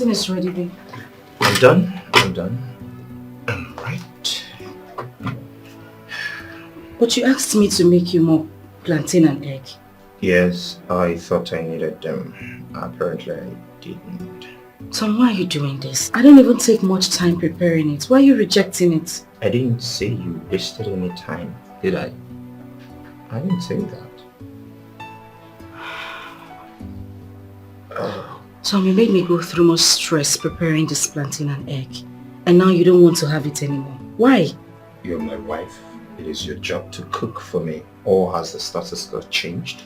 plantain is ready, babe. I'm done. Right. But you asked me to make you more plantain and egg. Yes, I thought I needed them. Apparently I didn't. Tom, why are you doing this? I didn't even take much time preparing it. Why are you rejecting it? I didn't say you wasted any time, did I? I didn't say that. Tom, you made me go through much stress preparing this plantain and egg. And now you don't want to have it anymore. Why? You're my wife. It is your job to cook for me. Or has the status quo changed?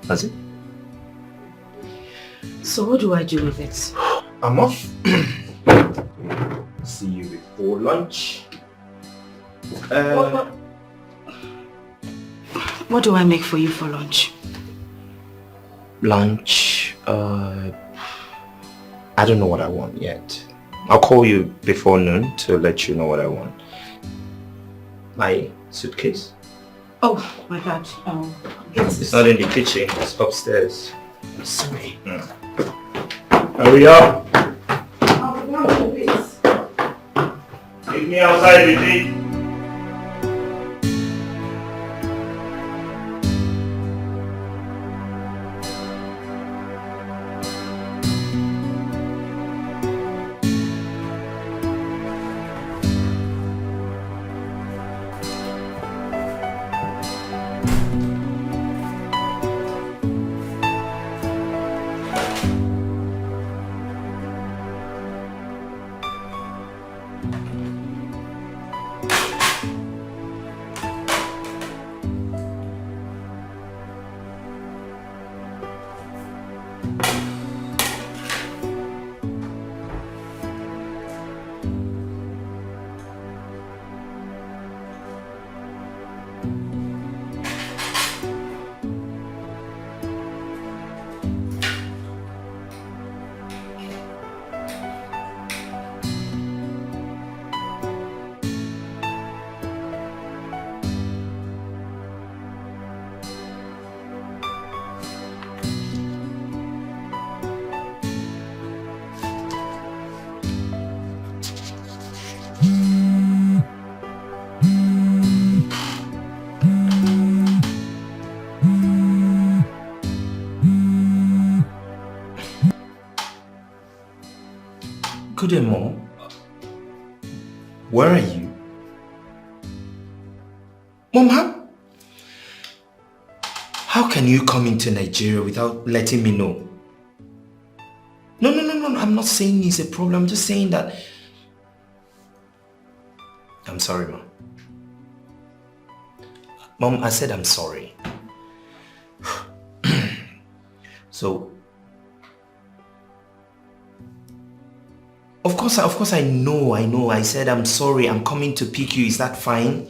Has it? So what do I do with it? I'm off. See you before lunch. What do I make for you for lunch? Lunch? I don't know what I want yet. I'll call you before noon to let you know what I want. My suitcase? Oh, my God. It's not in the kitchen. It's upstairs. Sorry. Hurry up. I'll be down in a bit. Meet me outside, Vijay. Good day, Mom. Where are you? Mom, how can you come into Nigeria without letting me know? No, I'm not saying it's a problem. I'm just saying that... I'm sorry, Mom. Mom, I said I'm sorry. So... Of course I know. I said I'm sorry. I'm coming to pick you. Is that fine?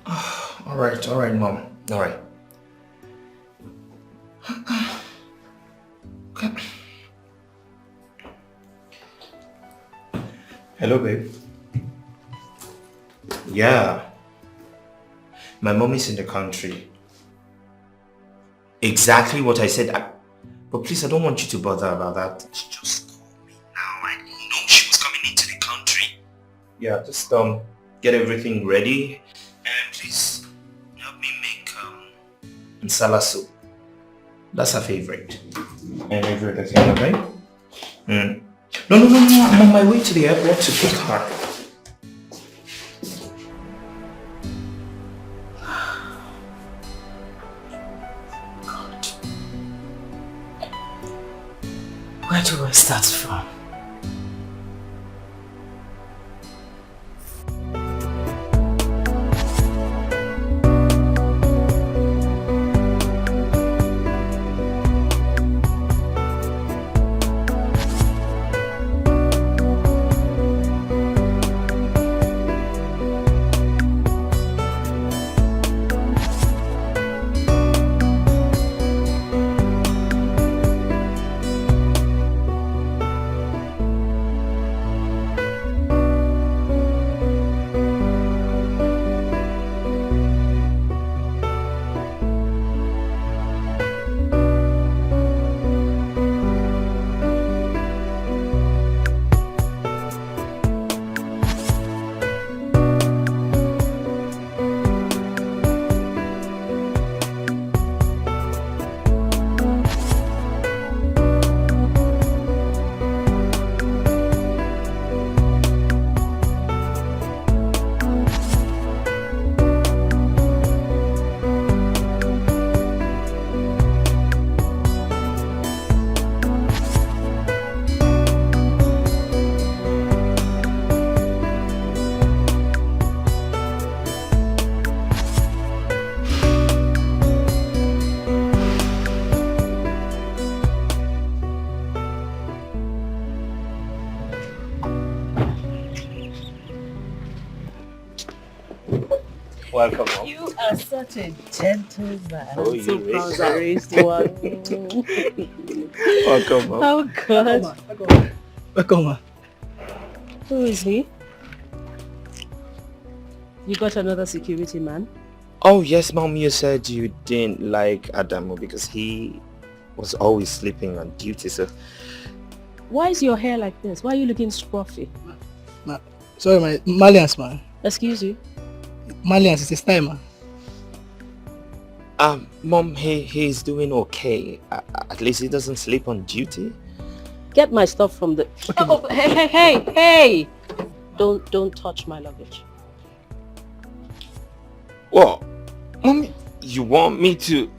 All right, Mom. All right. Okay. Hello, babe. Yeah. My mom is in the country. Exactly what I said. But please, I don't want you to bother about that. She just called me now. I didn't know she was coming into the country. Yeah, just get everything ready. And please, help me make nsala soup. That's her favorite. And every other thing, okay? No. I'm on my way to the airport to pick her. Where do I start from? Welcome, Mom. You are such a gentleman. Oh, I'm so you proud I raised one. Welcome, Mom. Oh, God. Welcome, ma. Who is he? You got another security man? Oh, yes, Mom. You said you didn't like Adamu because he was always sleeping on duty, so... Why is your hair like this? Why are you looking scruffy? Sorry, my Malians, man. Excuse you? Malians is a style, man. Mom, he's doing okay. At least he doesn't sleep on duty. Get my stuff from the... Okay, oh, hey! Don't touch my luggage. What? Mom, you want me to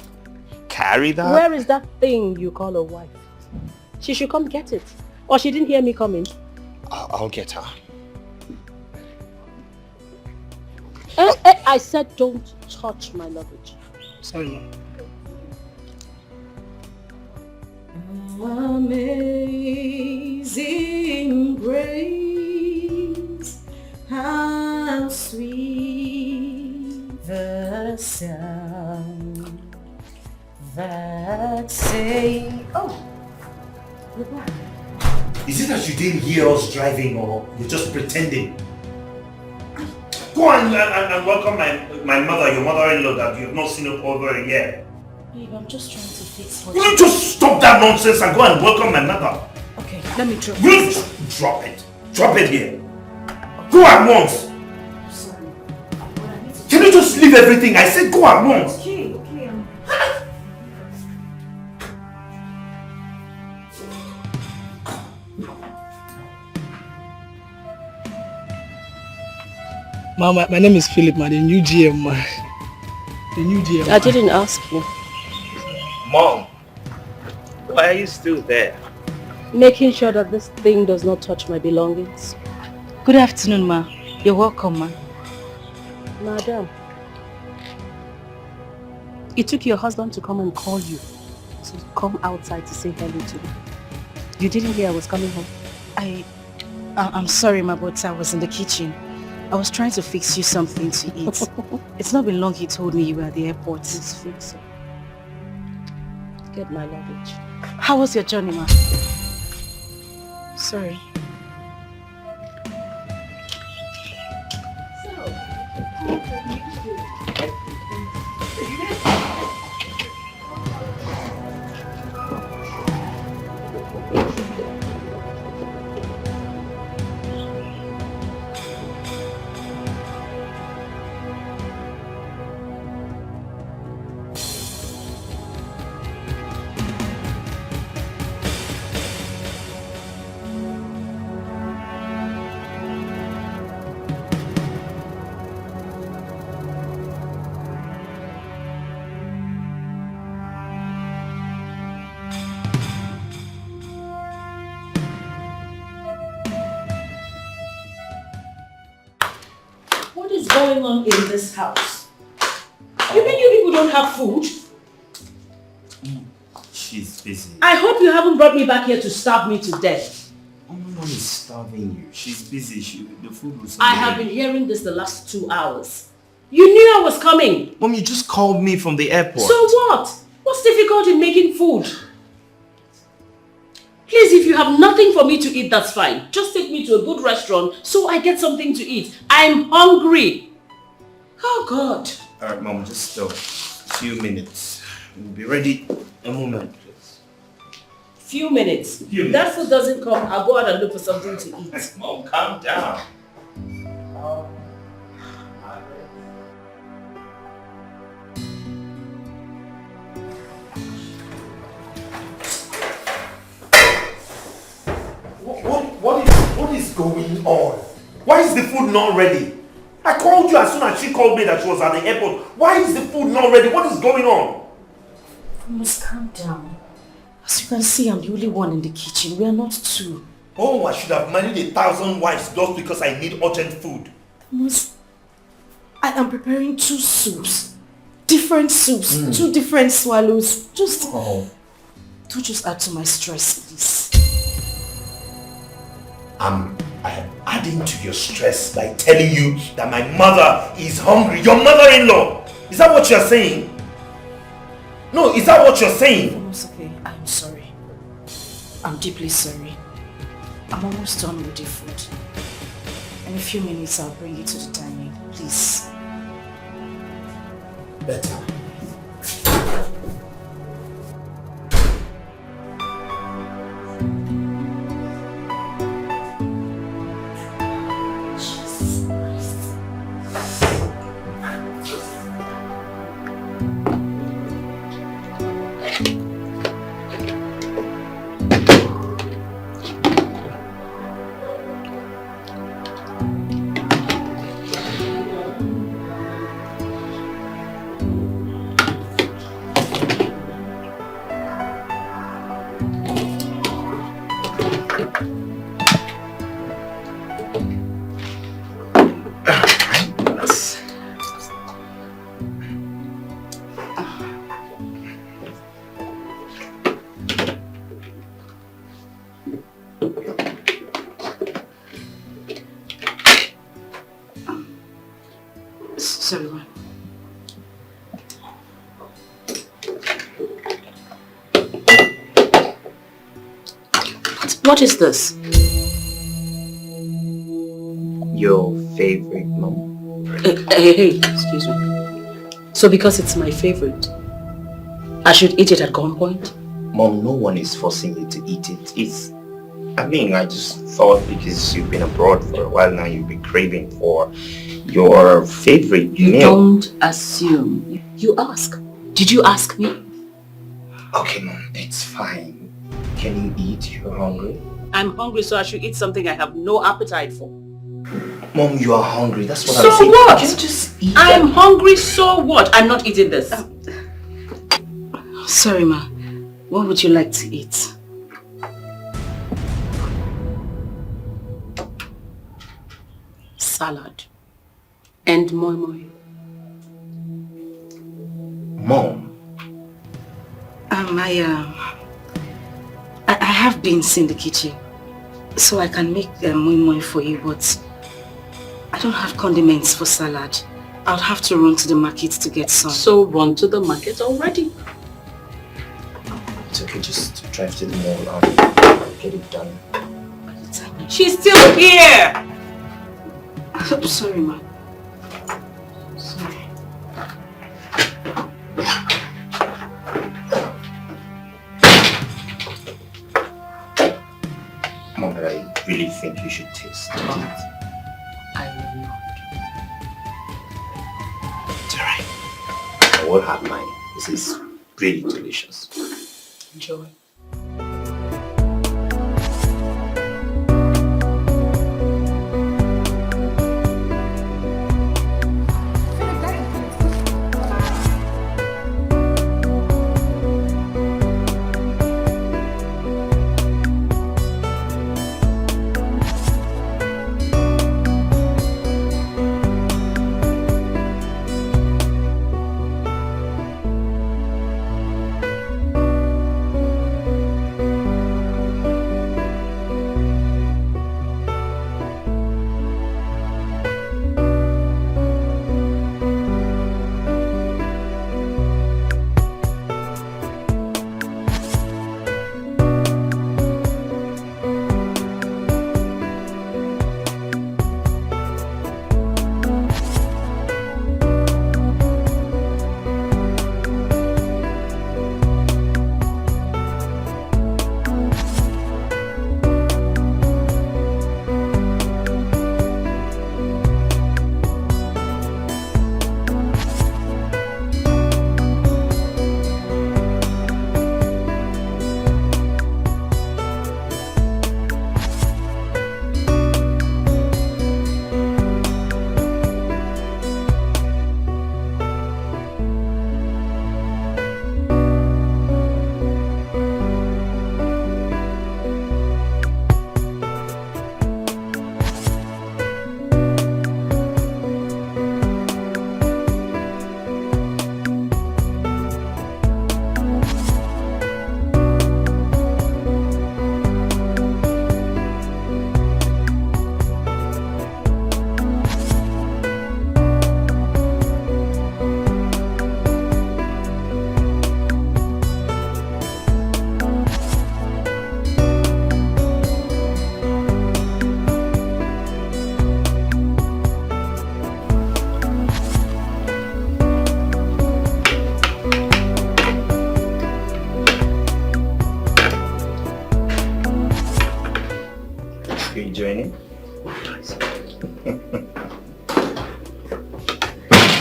carry that? Where is that thing you call a wife? She should come get it. Or she didn't hear me coming. I'll get her. I said don't touch my luggage. Sorry, man. Amazing grace, how sweet the sound that saved. Oh, you're back. Is it that you didn't hear us driving or you're just pretending? Go and welcome my mother, your mother-in-law that you have not seen over a year. Babe, I'm just trying to fix what Will you just stop that nonsense and go and welcome my mother? Okay, let me try. Will you drop it? Drop it here. Go at once. I'm sorry. Can you just leave everything? I said go at once. Okay. Ma, my name is Philip, man. The new GM, man. The new GM. I didn't ask you. Mom, why are you still there? Making sure that this thing does not touch my belongings. Good afternoon, ma. You're welcome, ma. Madam, it took your husband to come and call you to come outside to say hello to me. You didn't hear I was coming home? I'm sorry, ma, but I was in the kitchen. I was trying to fix you something to eat. It's not been long he told me you were at the airport. Please fix it. Get my luggage. How was your journey, ma? Sorry. Going on in this house? You mean you people don't have food? She's busy. I hope you haven't brought me back here to starve me to death. Oh, no one is starving you. She's busy. The food was... I have been hearing this the last 2 hours. You knew I was coming. Mom, you just called me from the airport. So what? What's difficult in making food? Please, if you have nothing for me to eat, that's fine. Just take me to a good restaurant so I get something to eat. I'm hungry. Oh, God. Alright, Mom, just a few minutes. We'll be ready. A moment, please. Few minutes. If that food doesn't come, I'll go out and look for something to eat. Mom, calm down. What is going on? Why is the food not ready? I called you as soon as she called me that she was at the airport. Why is the food not ready? What is going on? You must calm down. As you can see, I'm the only one in the kitchen. We are not two. Oh, I should have married 1,000 wives just because I need urgent food. I am preparing 2 soups. Different soups. 2 different swallows. Don't just add to my stress, please. I'm I am adding to your stress by telling you that my mother is hungry. Your mother-in-law! Is that what you're saying? No, is that what you're saying? It's okay. I'm sorry. I'm deeply sorry. I'm almost done with the food. In a few minutes, I'll bring it to the dining. Please. Better. Sorry, ma. What is this? Your favorite, Mom? Hey, excuse me. So because it's my favorite, I should eat it at gunpoint? Mom, no one is forcing you to eat it. I just thought because you've been abroad for a while now, you'll be craving for your favorite meal. You don't assume. You ask. Did you ask me? Okay, Mom, it's fine. Can you eat? You're hungry? I'm hungry, so I should eat something I have no appetite for. Mom, you are hungry. That's what So I'm saying. what? You can just eat. I'm hungry, so what? I'm not eating this. Sorry, ma. What would you like to eat? Salad. And moi moi. Mom. I have beans in the kitchen, so I can make moi moi for you, but I don't have condiments for salad. I'll have to run to the market to get some. So run to the market already. It's okay, just drive to the mall and get it done. She's still here! I'm sorry, ma. Sorry. Mom, but I really think you should taste it. I will not. It's alright. I will have mine. This is really delicious. Enjoy.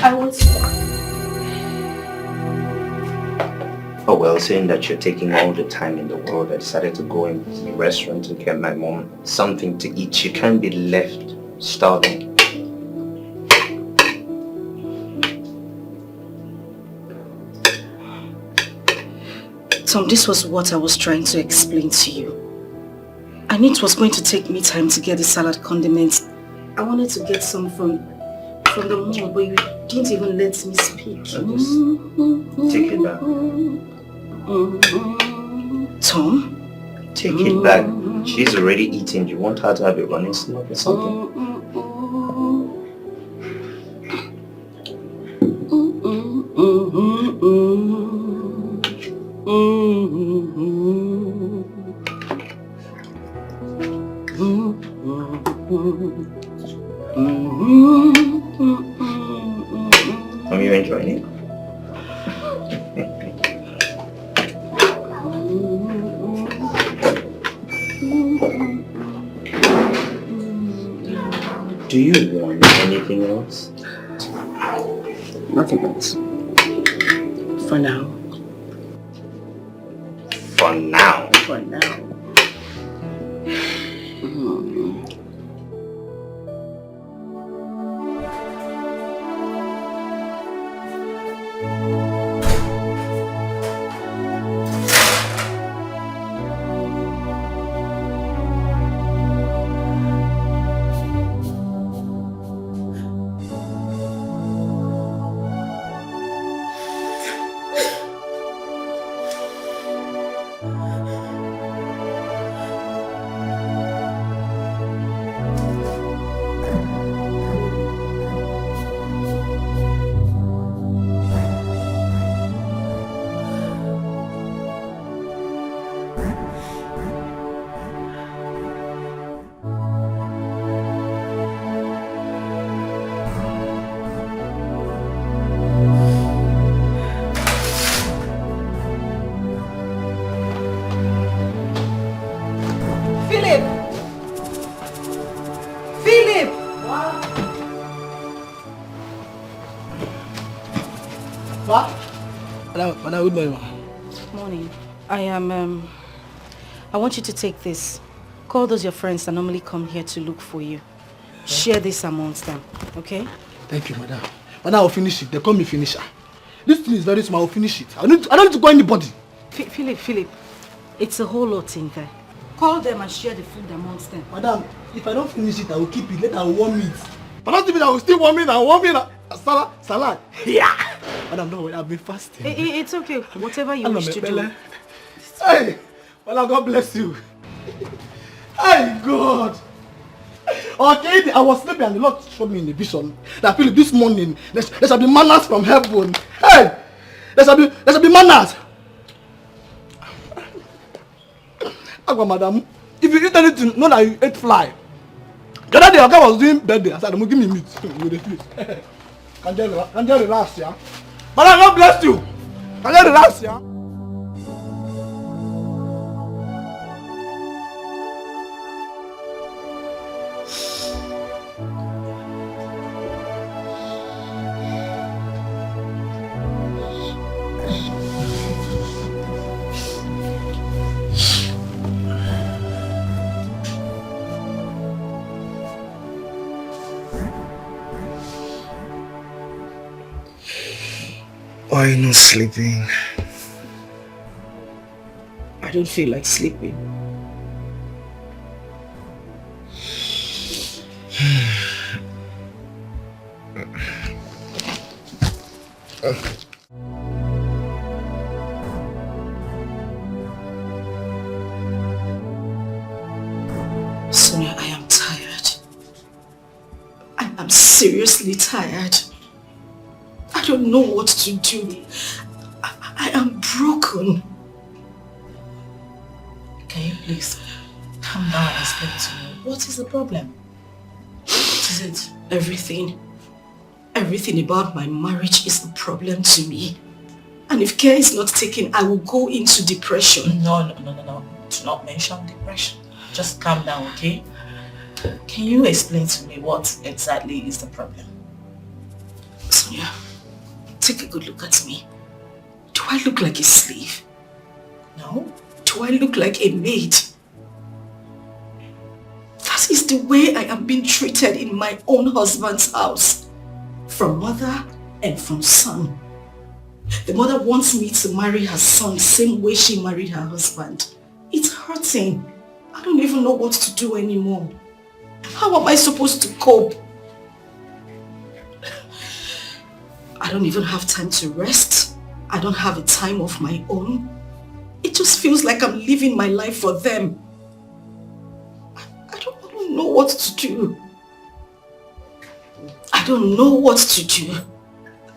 I was... Oh well, saying that you're taking all the time in the world, I decided to go in the restaurant to get my mom something to eat. She can't be left starving. Tom, this was what I was trying to explain to you. I knew it was going to take me time to get the salad condiments. I wanted to get some from the mall, but you didn't even let me speak. I'll just take it back. Tom? Take it back. She's already eating. You want her to have a running stomach or something? Are you enjoying it? Do you want anything else? Nothing else. For now. For now? For now. Madam, good morning. Morning. I want you to take this. Call those your friends that normally come here to look for you. Share this amongst them, okay? Thank you, madam. Madam, I'll finish it. They call me finisher. This thing is very small. I'll finish it. I don't need to call anybody. Philip, it's a whole lot in there. Call them and share the food amongst them. Madam, if I don't finish it, I will keep it. Later, I will warm it. But not even I will still warm it and warm it. Salad. Yeah. Madam, don't worry. I've been fasting. It's okay. Whatever you wish to do. Hey, Madam, God bless you. Hey, God. Okay, I was sleeping and the Lord showed me in the vision that Philip, this morning there shall be manners from heaven. Hey, there shall be manners. Agwa, madam, if you eat anything, know that you ate fly. The other day, Oga was doing birthday. I said, "Give me meat." You refuse. Can you relax, yeah? Madam, God bless you. Can you relax, yeah? Why are you not sleeping? I don't feel like sleeping. Sonia, I am tired. I'm seriously tired. I don't know what to do. I am broken. Can you please calm down and explain to me? What is the problem? What is it? Everything. Everything about my marriage is the problem to me. And if care is not taken, I will go into depression. No. Do not mention depression. Just calm down, okay? Can you explain to me what exactly is the problem? Sonia, take a good look at me. Do I look like a slave? No. Do I look like a maid? That is the way I am being treated in my own husband's house. From mother and from son. The mother wants me to marry her son the same way she married her husband. It's hurting. I don't even know what to do anymore. How am I supposed to cope? I don't even have time to rest. I don't have a time of my own. It just feels like I'm living my life for them. I don't know what to do. I don't know what to do.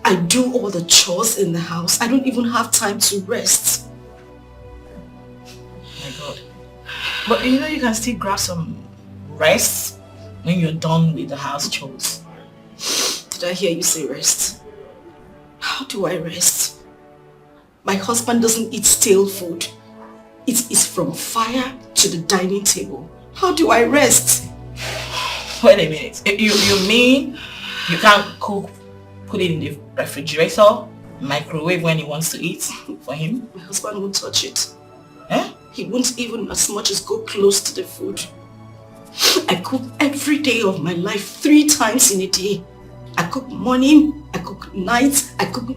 I do all the chores in the house. I don't even have time to rest. My God. But you know you can still grab some rest when you're done with the house chores. Did I hear you say rest? How do I rest? My husband doesn't eat stale food. It is from fire to the dining table. How do I rest? Wait a minute. You mean you can't cook, put it in the refrigerator, microwave when he wants to eat for him? My husband won't touch it. Eh? He won't even as much as go close to the food. I cook every day of my life 3 times in a day. I cook morning, I cook night, I cook.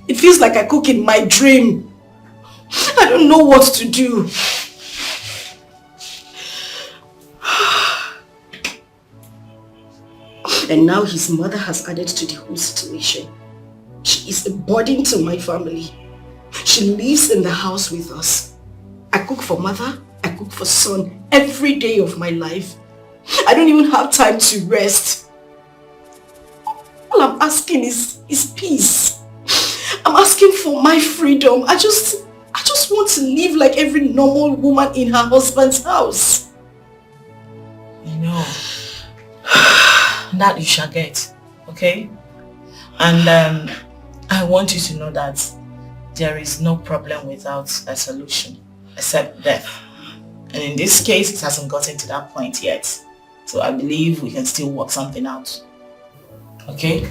It feels like I cook in my dream. I don't know what to do. And now his mother has added to the whole situation. She is a burden to my family. She lives in the house with us. I cook for mother, I cook for son every day of my life. I don't even have time to rest. All I'm asking is peace. I'm asking for my freedom. I just want to live like every normal woman in her husband's house. I know. That you shall get, okay? And I want you to know that there is no problem without a solution except death. And in this case, it hasn't gotten to that point yet. So I believe we can still work something out. Okay?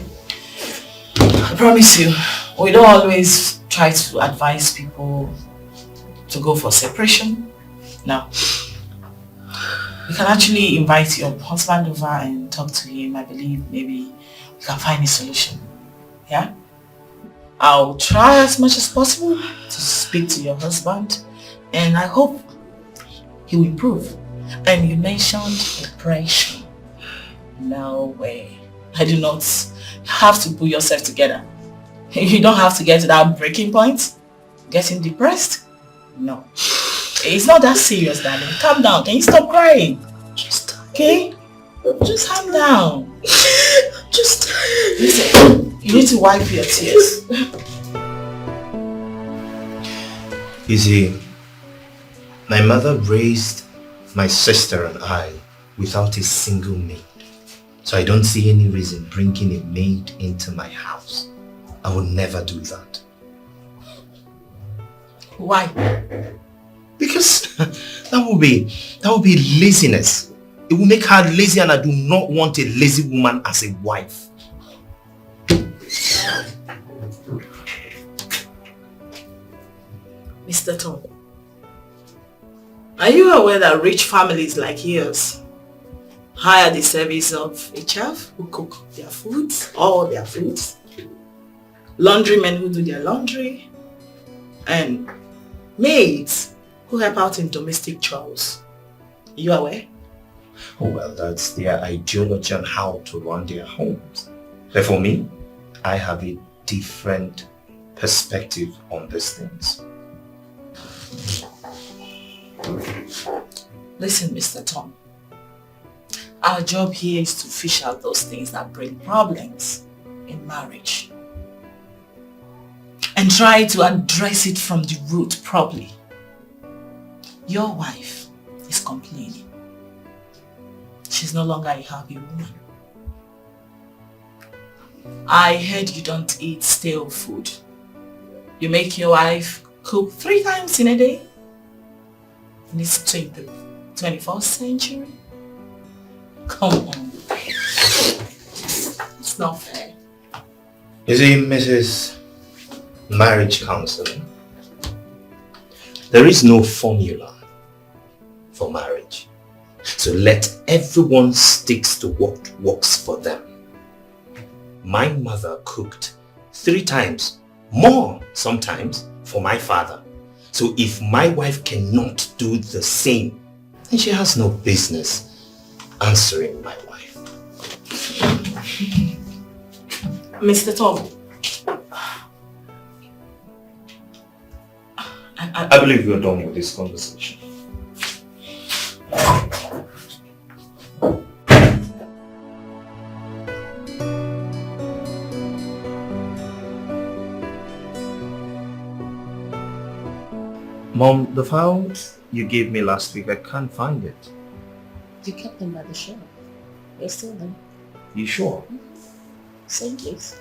I promise you, we don't always try to advise people to go for separation. No. You can actually invite your husband over and talk to him. I believe maybe we can find a solution. Yeah? I'll try as much as possible to speak to your husband, and I hope he will improve. And you mentioned depression. No way. I do not have to put yourself together. You don't have to get to that breaking point. Getting depressed? No. It's not that serious, darling. Calm down. Can you stop crying? Okay? Just calm down. Just listen. You need to wipe your tears. You see, my mother raised my sister and I without a single maid. So I don't see any reason bringing a maid into my house. I will never do that. Why? Because that will be laziness. It will make her lazy, and I do not want a lazy woman as a wife. Mr. Tom, are you aware that rich families like yours hire the service of a chef who cook their foods, all their foods, laundrymen who do their laundry, and maids who help out in domestic chores? Are you aware? Oh, well, that's their ideology on how to run their homes. But for me, I have a different perspective on these things. Listen, Mr. Tom. Our job here is to fish out those things that bring problems in marriage and try to address it from the root properly. Your wife is complaining. She's no longer a happy woman. I heard you don't eat stale food. You make your wife cook 3 times in a day? In this 21st century? Come on. It's not fair. You see, Mrs. Marriage Counseling, there is no formula for marriage. So let everyone stick to what works for them. My mother cooked 3 times, more sometimes, for my father. So if my wife cannot do the same, then she has no business answering my wife. Mr. Tom. I believe we're done with this conversation. Mom, the files you gave me last week, I can't find it. You kept them by the shelf. They're still there. You sure? Same place.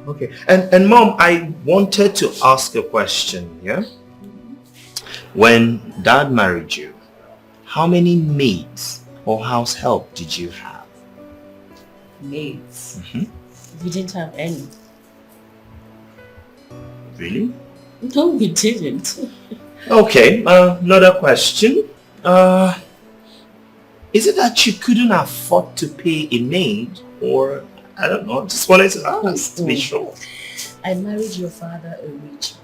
Okay. And Mom, I wanted to ask a question, yeah? When Dad married you, how many maids or house help did you have? Maids? We didn't have any. Really? No, we didn't. Okay, another question. Is it that you couldn't afford to pay a maid, or I don't know, just wanted to ask to be sure. I married your father a rich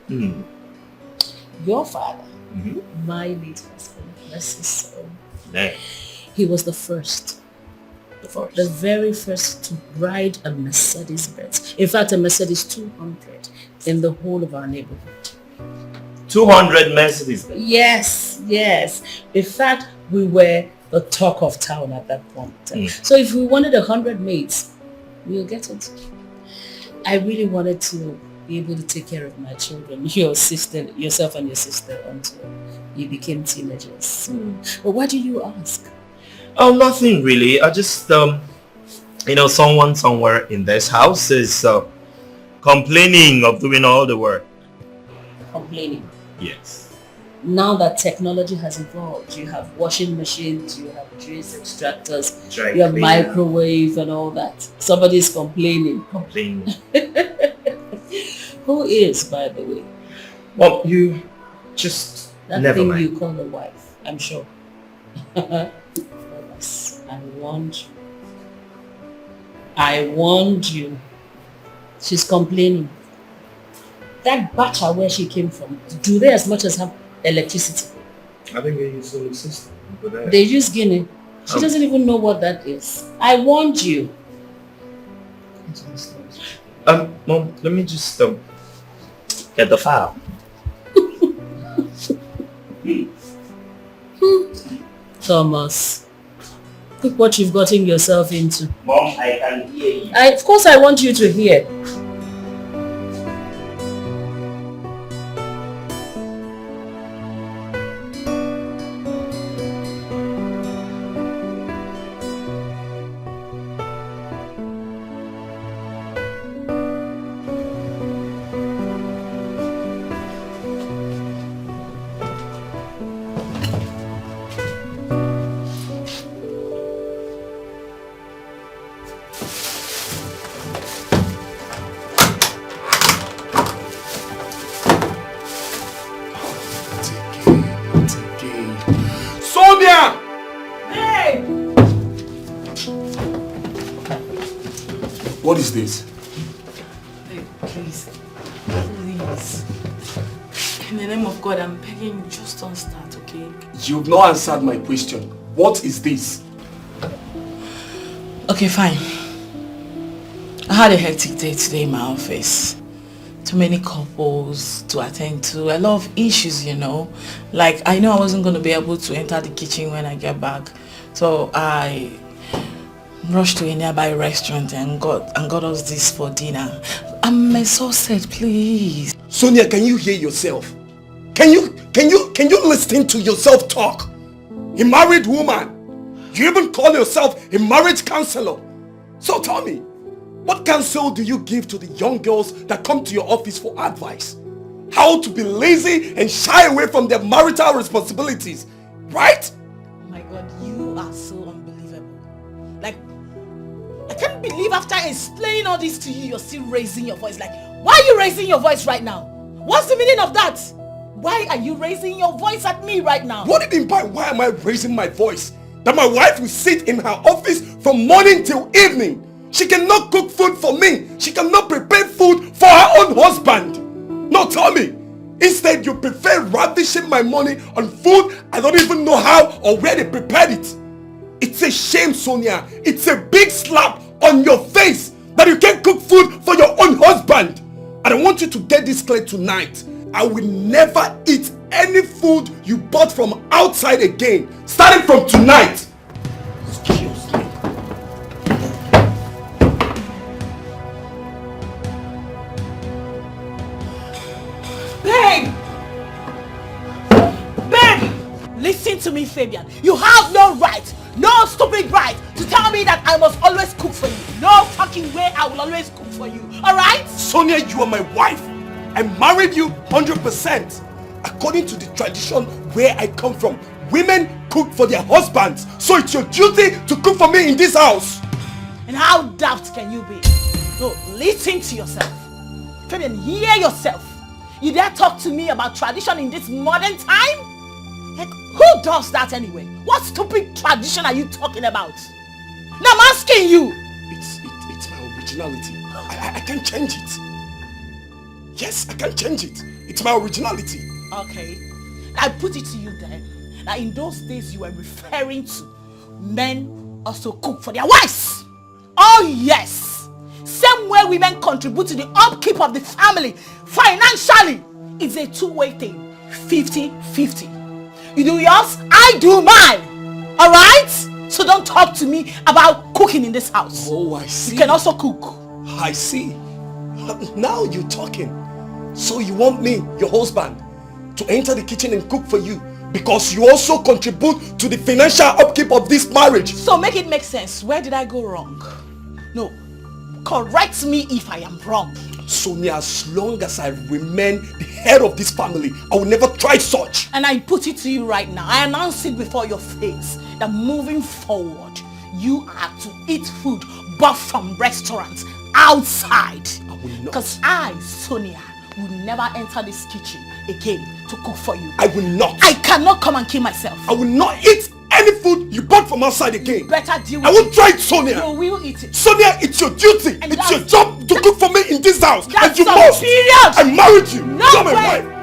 man. Your father, my late husband, bless his soul. Yeah. He was the first. The very first to ride a Mercedes Benz. In fact, a Mercedes 200 in the whole of our neighborhood. 200 Mercedes Benz? Yes. In fact, we were the talk of town at that point. So if we wanted 100 maids, we'll get it. I really wanted to be able to take care of my children, yourself and your sister, until you became teenagers. But why do you ask? Oh, nothing really. I just, someone somewhere in this house is complaining of doing all the work. Complaining? Yes. Now that technology has evolved, you have washing machines, you have juice extractors, you have microwave and all that. Somebody's complaining. Who is, by the way? Well, you just that never thing mind. You call a wife, I'm sure. I warned you. She's complaining. That bacha where she came from, do they as much as have electricity? I think they use solar system. They use Guinea. She doesn't even know what that is. I warned you. Mom, let me just get the file. Thomas, look what you've gotten yourself into. Mom, I can hear you. Of course I want you to hear. What is this? Hey, please. In the name of God, I'm begging you, just don't start, okay? You've not answered my question. What is this? Okay, fine. I had a hectic day today in my office. Too many couples to attend to, a lot of issues, Like, I know I wasn't going to be able to enter the kitchen when I get back. So I rushed to a nearby restaurant and got us this for dinner. I'm exhausted, please. Sonia, can you hear yourself? Can you listen to yourself talk? A married woman. You even call yourself a marriage counselor. So tell me, what counsel do you give to the young girls that come to your office for advice? How to be lazy and shy away from their marital responsibilities, right? Oh my God, you are so unbelievable. Like, I can't believe after explaining all this to you, you're still raising your voice. Like, why are you raising your voice right now? What's the meaning of that? Why are you raising your voice at me right now? What do you mean by why am I raising my voice? That my wife will sit in her office from morning till evening. She cannot cook food for me. She cannot prepare food for her own husband. No, tell me. Instead, you prefer ravishing my money on food I don't even know how or where they prepared it. It's a shame, Sonia. It's a big slap on your face that you can't cook food for your own husband. And I want you to get this clear tonight. I will never eat any food you bought from outside again, starting from tonight. Excuse me. Babe! Babe! Listen to me, Fabian. You have no right, no stupid right to tell me that I must always cook for you. No fucking way I will always cook for you. Alright? Sonia, you are my wife. I married you 100%. According to the tradition where I come from, women cook for their husbands. So it's your duty to cook for me in this house. And how daft can you be? No, listen to yourself. Fabian, hear yourself. You dare talk to me about tradition in this modern time? Like, who does that anyway? What stupid tradition are you talking about? Now I'm asking you. It's my originality. I can't change it. Yes, I can't change it. It's my originality. Okay. I put it to you then. That in those days you were referring to men also cook for their wives. Oh yes. Same way women contribute to the upkeep of the family financially. It's a two-way thing. 50-50. You do yours, I do mine. Alright? So don't talk to me about cooking in this house. Oh, I see. You can also cook. I see. Now you're talking. So you want me, your husband, to enter the kitchen and cook for you because you also contribute to the financial upkeep of this marriage. So make it make sense. Where did I go wrong? No. Correct me if I am wrong. Sonia, as long as I remain the head of this family, I will never try such. And I put it to you right now. I announce it before your face that moving forward, you are to eat food bought from restaurants outside. I will not. Because I, Sonia, will never enter this kitchen again to cook for you. I will not. I cannot come and kill myself. I will not eat any food you bought from outside again. Better deal with I won't try it, Sonia. You will eat it. Sonia, it's your duty. And it's your job to cook for me in this house. That's and you a must. period. I married you. No You're my way. wife.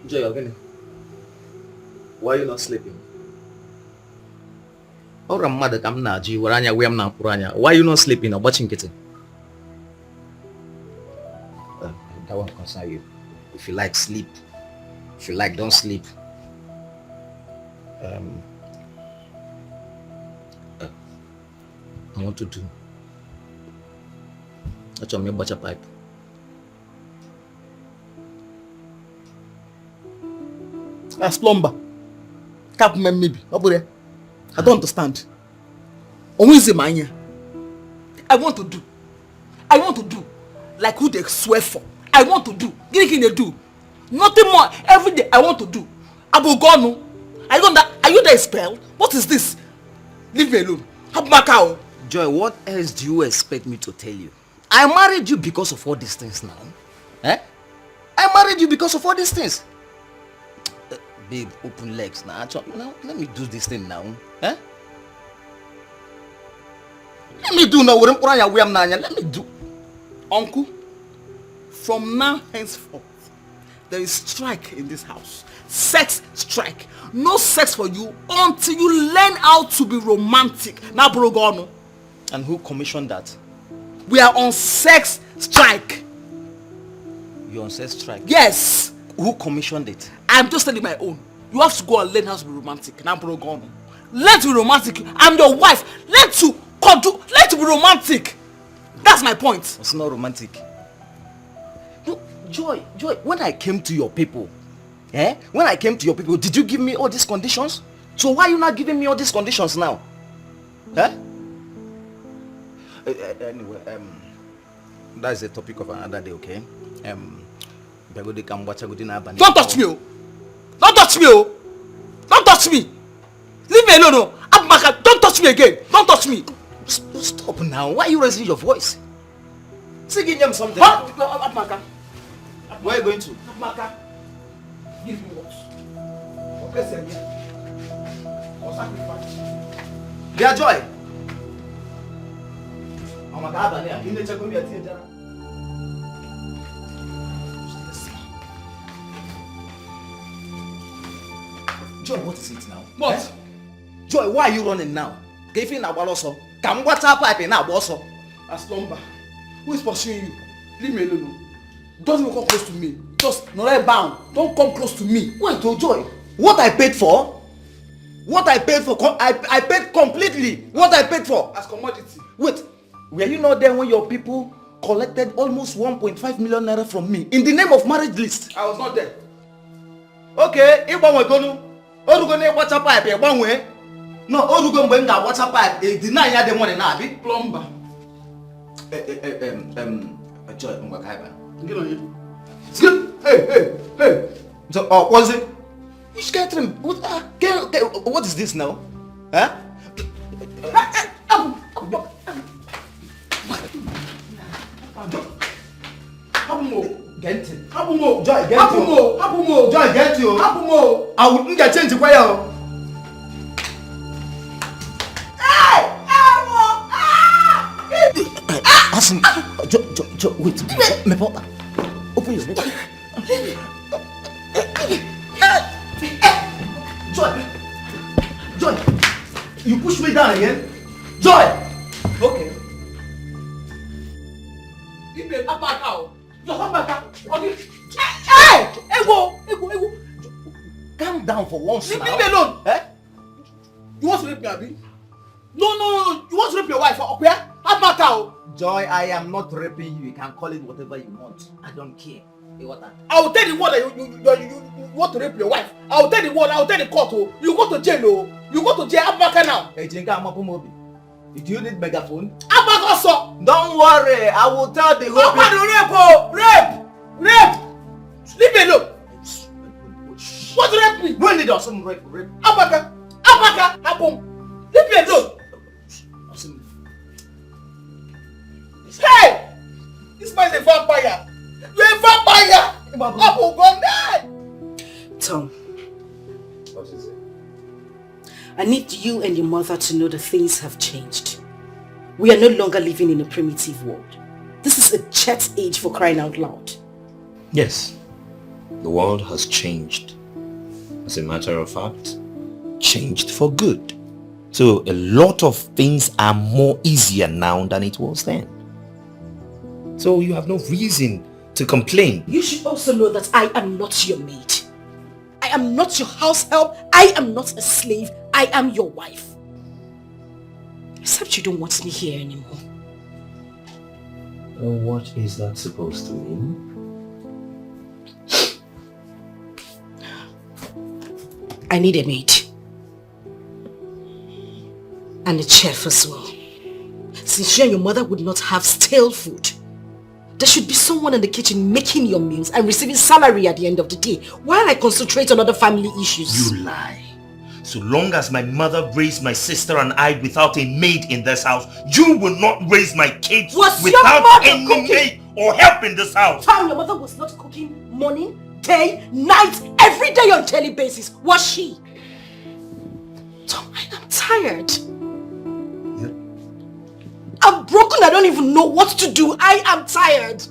Joy, again. Why are you not sleeping? Or I'm mad at I'm not. Why are you not sleeping or watching kitchen? That won't concern you. If you like, sleep. If you like, don't sleep. I want to do. That's me butcher pipe. As plumber. Capman maybe. I don't understand. I want to do. Like who they swear for. I want to do. They do. Nothing more. Every day I want to do. Abogonu. Are you the spell? What is this? Leave me alone. Macau. Joy, what else do you expect me to tell you? I married you because of all these things now. Eh? I married you because of all these things. Babe, open legs now. Now let me do this thing now. Eh? Let me do now. Let me do. Uncle, from now henceforth, there is strike in this house. Sex strike. No sex for you until you learn how to be romantic. Now, Brogono. And who commissioned that? We are on sex strike. You're on sex strike? Yes. Who commissioned it? I'm just telling my own. You have to go and learn how to be romantic. Now, bro, gone. Learn to be romantic. I'm your wife. Learn to be romantic. That's my point. It's not romantic. No, Joy, when I came to your people, when I came to your people, did you give me all these conditions? So why are you not giving me all these conditions now? Anyway, that's the topic of another day, okay? Don't touch me! Don't touch me! Don't touch me! Leave me alone! Abmaka, don't touch me again! Don't touch me! Stop now. Why are you raising your voice? Singing them something. Abmaka. Where are you going to? Abmaka. Give me what? Okay, sir. Or sacrifice. Dear Joy. Oh my God, I need to check on your theater. Joy, what is it now? What? Joy, why are you running now? If you now also, come what's up pipe now also. As lumber. Who is pursuing you? Leave me alone. Don't even come close to me. Just not bound. Don't come close to me. Wait, oh Joy. What I paid for? What I paid for? I paid completely. What I paid for? As commodity. Wait, were you not there when your people collected almost 1.5 million naira from me in the name of marriage list? I was not there. Okay, if I were going to watch a pipe one way. No, Orugo when I watch a pipe, deny ya the money now, big Plumber. Joy, Mbakaiba. Get on you. Good. Hey. So, was it? Which Catherine? What is this now? Huh? Get Hapumo. Joy, get Hapumo. Joy, get you. Hapumo. I wouldn't get change the way. Listen, Joy, wait. Me papa. Open your lips. Joy, you push me down again. Joy. Okay. Give me a back out. Just come back. Okay. Hey! Ego. Calm down for once now. Leave me alone. You want to rape me, Abi? No. You want to rape your wife? Okay? Have back out. Joy, I am not raping you. You can call it whatever you want. I don't care. I will tell the word that you want to rape your wife. I will tell the word. I will tell the court. Oh, you go to jail. Oh, you go to jail. Abaka now. Hey, Jinka, do you need megaphone? Abaka also. Don't worry. I will tell the whole people. Rape. Leave me alone. What rape me? When did you some rape? Abaka. Happen. Leave me alone. Hey! This man is a vampire. You're a vampire! Apple gone dead! Tom. What is it? I need you and your mother to know that things have changed. We are no longer living in a primitive world. This is a jet age, for crying out loud. Yes, the world has changed. As a matter of fact, changed for good. So a lot of things are more easier now than it was then. So you have no reason to complain. You should also know that I am not your maid. I am not your house help. I am not a slave. I am your wife. Except you don't want me here anymore. What is that supposed to mean? I need a maid. And a chef as well. Since you and your mother would not have stale food, there should be someone in the kitchen making your meals and receiving salary at the end of the day while I concentrate on other family issues. You lie. So long as my mother raised my sister and I without a maid in this house, you will not raise my kids without any maid or help in this house. Tom, your mother was not cooking morning, day, night, every day on a daily basis, was she? Tom, I am tired. I'm broken. I don't even know what to do. I am tired.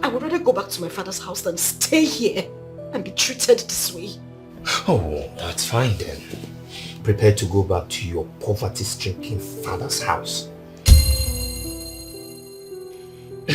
I would rather go back to my father's house than stay here and be treated this way. Oh, that's fine then. Prepare to go back to your poverty-stricken father's house. Tom.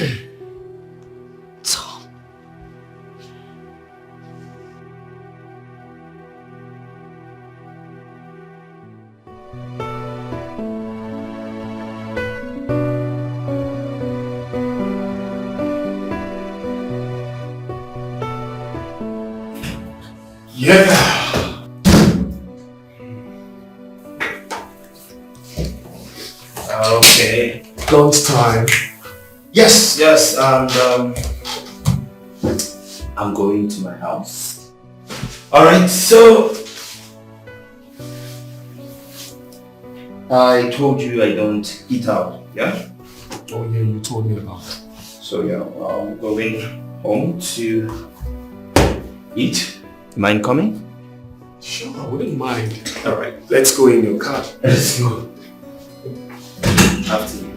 Yeah. Okay. Lunchtime. Yes, and I'm going to my house. Alright, so I told you I don't eat out, yeah? Oh yeah, you told me about it. So yeah, I'm going home to eat. Mind coming? Sure, I wouldn't mind. Alright. Let's go in your car. Let's go. After you.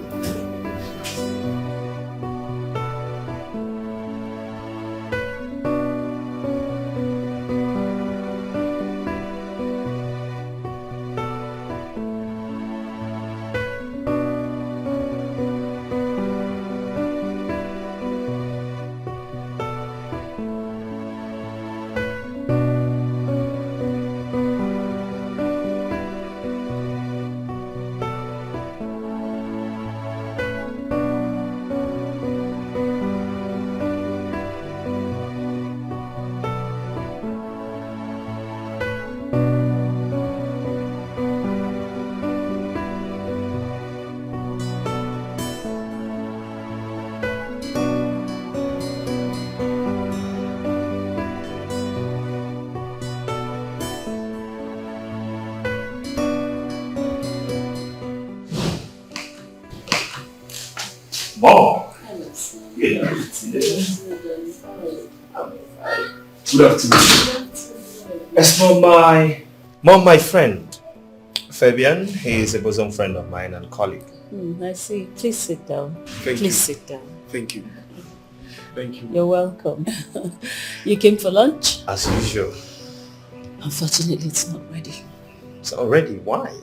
Oh! Yeah. Good afternoon. As for my friend, Fabian, he is a bosom friend of mine and colleague. I see. Please sit down. Thank you. Please sit down. Thank you. Thank you. You're welcome. You came for lunch? As usual. Unfortunately, it's not ready. It's not ready. Why?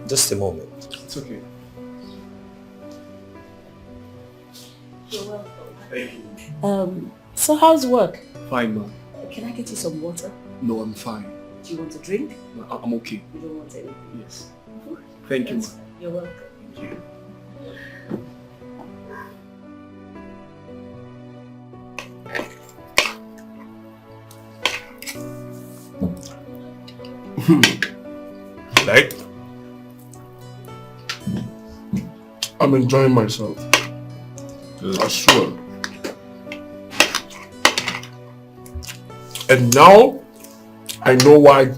Just a moment. It's okay. You're welcome. Thank you. So how's work? Fine, ma'am. Can I get you some water? No, I'm fine. Do you want a drink? No, I'm okay. You don't want anything? Yes. Thank you, That's ma'am. fine. You're welcome. Thank you. Like? I'm enjoying myself. I swear. And now, I know why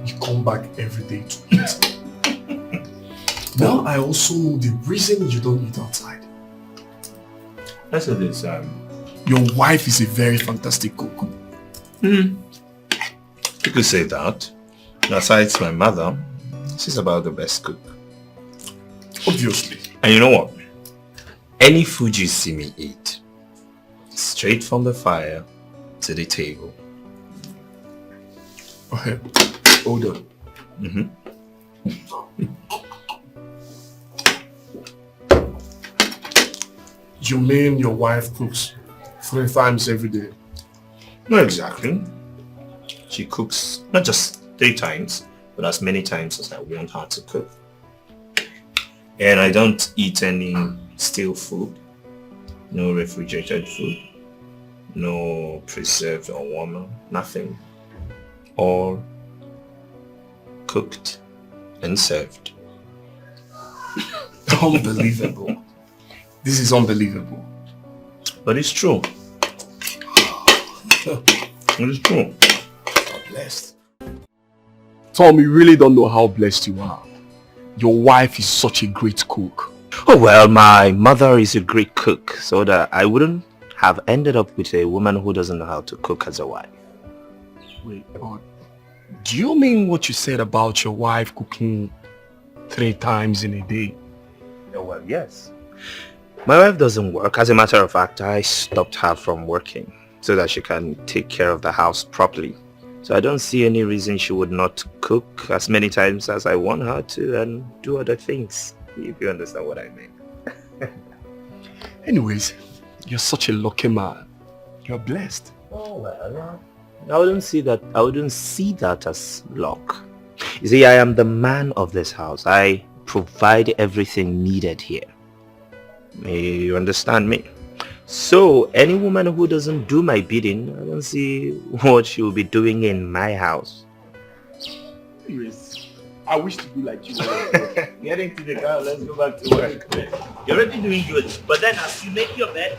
you come back every day to eat. Now I also know the reason you don't eat outside. That's what it's Your wife is a very fantastic cook. You could say that. Besides my mother, she's about the best cook. Obviously. And you know what? Any food you see me eat, straight from the fire to the table. Okay. Hold on. You mean your wife cooks 3 times every day? Not exactly. She cooks not just 3 times, but as many times as I want her to cook. And I don't eat any stale food, no refrigerated food, no preserved or warmer, nothing. All cooked and served. Unbelievable. This is unbelievable. But it's true. It's true. I'm blessed. Tom, you really don't know how blessed you are. Your wife is such a great cook. Oh well, my mother is a great cook, so that I wouldn't have ended up with a woman who doesn't know how to cook as a wife. Wait, but do you mean what you said about your wife cooking 3 times in a day? Oh well, yes. My wife doesn't work. As a matter of fact, I stopped her from working so that she can take care of the house properly. So I don't see any reason she would not cook as many times as I want her to and do other things. If you understand what I mean. Anyways, you're such a lucky man. You're blessed. Oh well, I wouldn't see that as luck. You see, I am the man of this house. I provide everything needed here. You understand me? So any woman who doesn't do my bidding, I don't see what she will be doing in my house. Anyways, I wish to be like you. Get into the car, let's go back to work. You're already doing good, but then as you make your bed,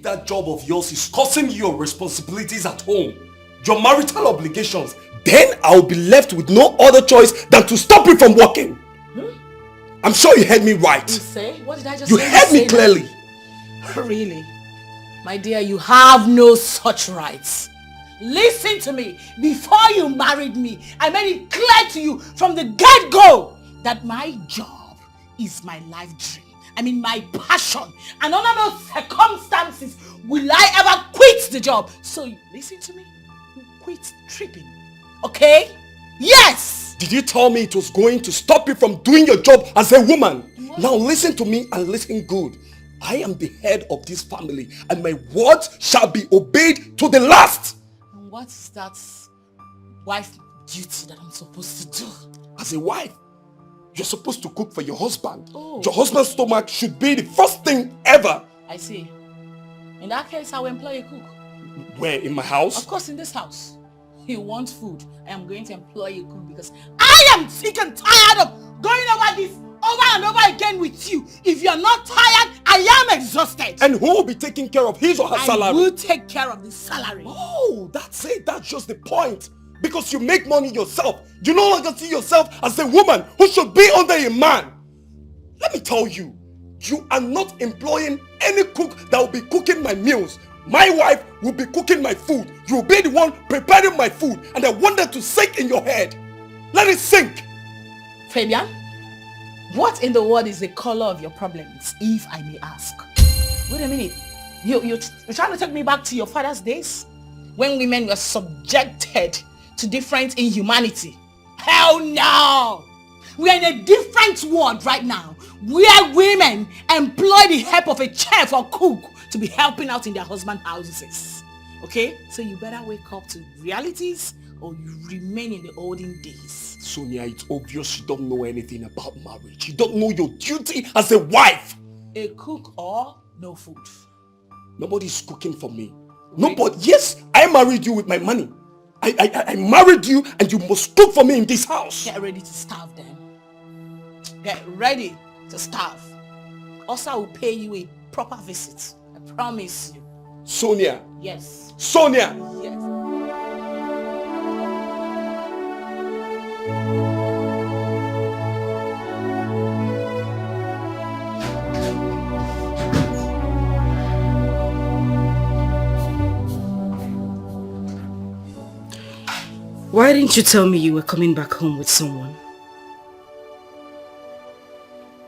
that job of yours is causing you your responsibilities at home, your marital obligations, then I'll be left with no other choice than to stop you from working. I'm sure you heard me right. You say? What did I just say? You heard me clearly. Really? My dear, you have no such rights. Listen to me. Before you married me, I made it clear to you from the get-go that my job is my life dream. I mean my passion, and under no circumstances will I ever quit the job. So you listen to me, you quit tripping, okay? Yes! Did you tell me it was going to stop you from doing your job as a woman? What? Now listen to me and listen good. I am the head of this family and my words shall be obeyed to the last. And what's that wife duty that I'm supposed to do? As a wife, you're supposed to cook for your husband. Oh. Your husband's stomach should be the first thing ever. I see. In that case, I will employ a cook. Where? In my house? Of course, in this house. You want food. I am going to employ a cook because I am sick and tired of going over this over and over again with you. If you're not tired, I am exhausted. And who will be taking care of his or her salary? I will take care of the salary. Oh, that's it. That's just the point. Because you make money yourself. You no longer see yourself as a woman who should be under a man. Let me tell you, you are not employing any cook that will be cooking my meals. My wife will be cooking my food. You will be the one preparing my food. And I want that to sink in your head. Let it sink. Fabian, what in the world is the color of your problems, if I may ask? Wait a minute. You're trying to take me back to your father's days? When women were subjected to different inhumanity? Hell no! We are in a different world right now, where women employ the help of a chef or cook to be helping out in their husband houses. Okay? So you better wake up to realities or you remain in the olden days. Sonia, it's obvious you don't know anything about marriage. You don't know your duty as a wife. A cook or no food? Nobody's cooking for me. Nobody. Yes, I married you with my money. I married you and you must cook for me in this house. Get ready to starve then. Get ready to starve. Also, I will pay you a proper visit. I promise you. Sonia. Yes. Sonia. Yes. Why didn't you tell me you were coming back home with someone?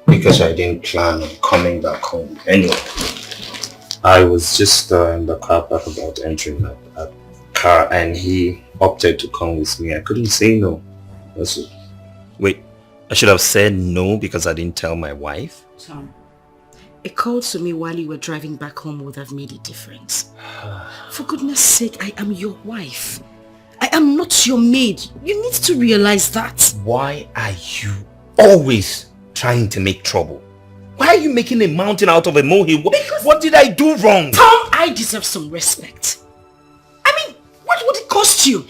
Because I didn't plan on coming back home anyway. I was just in the car park about entering a car and he opted to come with me. I couldn't say no. Wait, I should have said no because I didn't tell my wife? Tom, a call to me while you were driving back home would have made a difference. For goodness sake, I am your wife. I am not your maid. You need to realize that. Why are you always trying to make trouble? Why are you making a mountain out of a molehill? What did I do wrong? Tom, I deserve some respect. I mean, what would it cost you?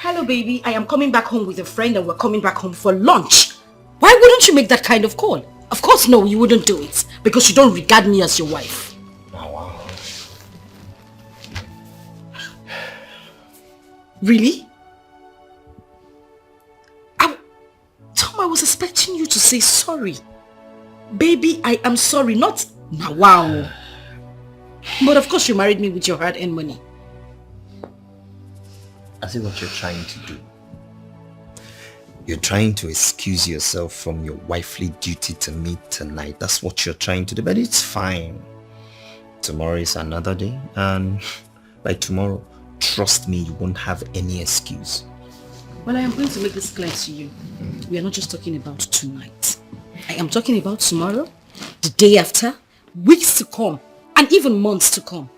Hello, baby. I am coming back home with a friend and we're coming back home for lunch. Why wouldn't you make that kind of call? Of course, no, you wouldn't do it because you don't regard me as your wife. Oh, wow. Really? Tom, I was expecting you to say sorry. Baby, I am sorry, not now. Wow. But of course you married me with your hard-earned money. I see what you're trying to do. You're trying to excuse yourself from your wifely duty to me tonight. That's what you're trying to do, but it's fine. Tomorrow is another day, and by tomorrow, trust me, you won't have any excuse. Well, I am going to make this clear to you. We are not just talking about tonight. I am talking about tomorrow, the day after, weeks to come, and even months to come.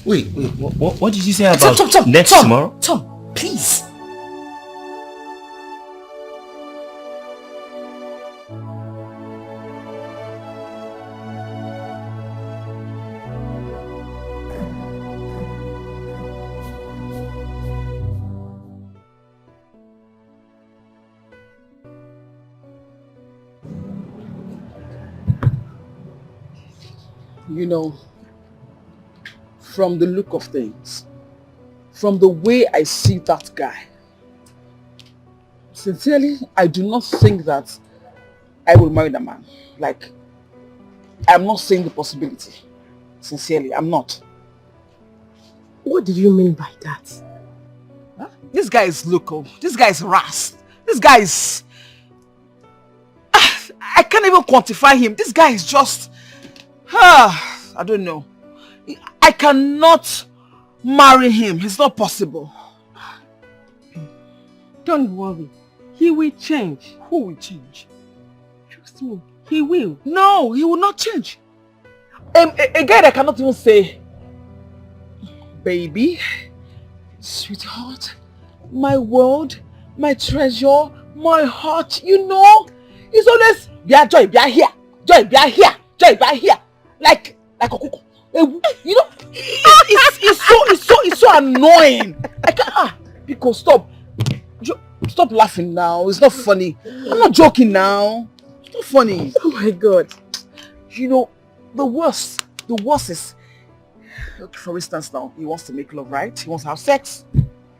Wait, what did you say about Tom, tomorrow? Tom, please. You know, from the look of things, from the way I see that guy, sincerely, I do not think that I will marry the man. Like, I'm not saying the possibility. Sincerely, I'm not. What do you mean by that? Huh? This guy is local. This guy is ras. This guy is... I can't even quantify him. This guy is just... I don't know. I cannot marry him. It's not possible. Don't worry. He will change. Who will change? Trust me. He will. No, he will not change. A guy that cannot even say, baby, sweetheart, my world, my treasure, my heart, you know, he's always, joy, be here, joy, be here, joy, be here. Like a cuckoo. You know, it's so annoying. I can't, because stop laughing now. It's not funny. I'm not joking now. It's not funny. Oh my God. You know, the worst is, okay, for instance now, he wants to make love, right? He wants to have sex.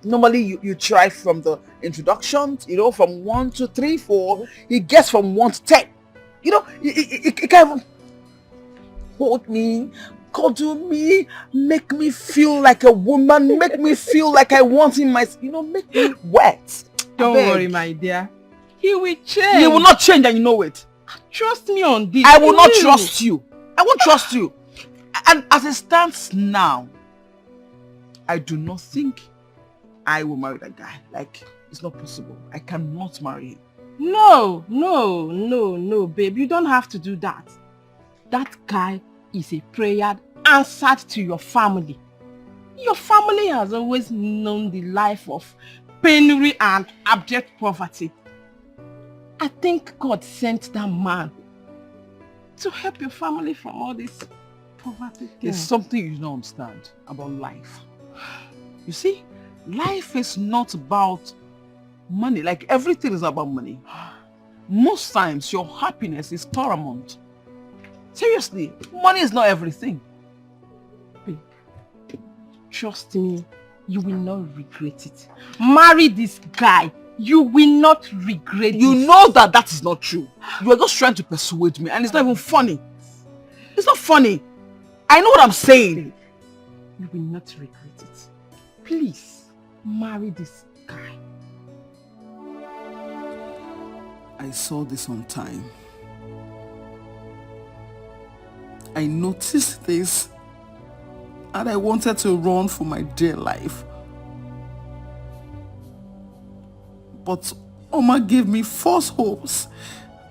Normally you try from the introduction, you know, from 1 to 3, 4. He gets from 1 to 10. You know, he can't even hold me, cuddle me, make me feel like a woman, make me feel like I want him, you know, make me wet. Don't worry, my dear. He will change. He will not change, and you know it. Trust me on this. I will not trust you. I won't trust you. And as it stands now, I do not think I will marry that guy. Like, it's not possible. I cannot marry him. No, babe. You don't have to do that. That guy is a prayer answered to your family. Your family has always known the life of penury and abject poverty. I think God sent that man to help your family from all this poverty. There's something you don't understand about life. You see, life is not about money. Like, everything is about money. Most times, your happiness is paramount. Seriously, money is not everything. Babe, trust me, you will not regret it. Marry this guy. You will not regret it. You know that is not true. You are just trying to persuade me, and it's not even funny. It's not funny. I know what I'm saying. You will not regret it. Please, marry this guy. I saw this on time. I noticed this, and I wanted to run for my dear life. But Oma gave me false hopes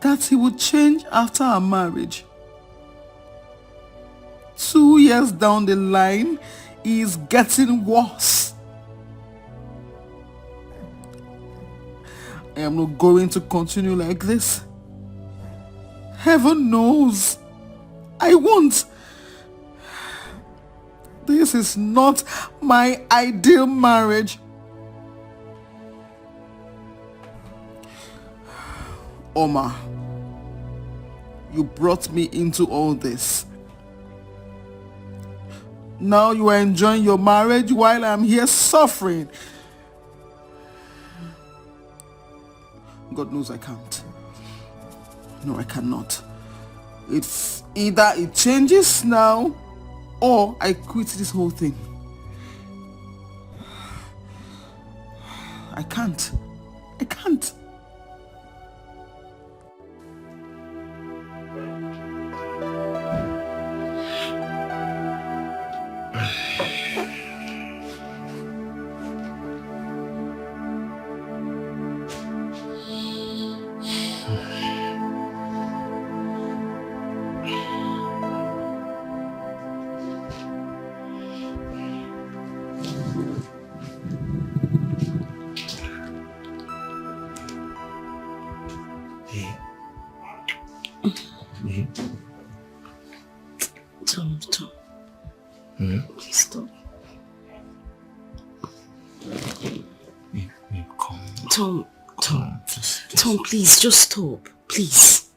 that he would change after our marriage. 2 years down the line, he is getting worse. I am not going to continue like this. Heaven knows I won't. This is not my ideal marriage. Oma, you brought me into all this. Now you are enjoying your marriage while I'm here suffering. God knows I can't. No, I cannot. It's either it changes now or I quit this whole thing. I can't. I can't. Tom. Please stop. Come. Tom, please, just stop. Please.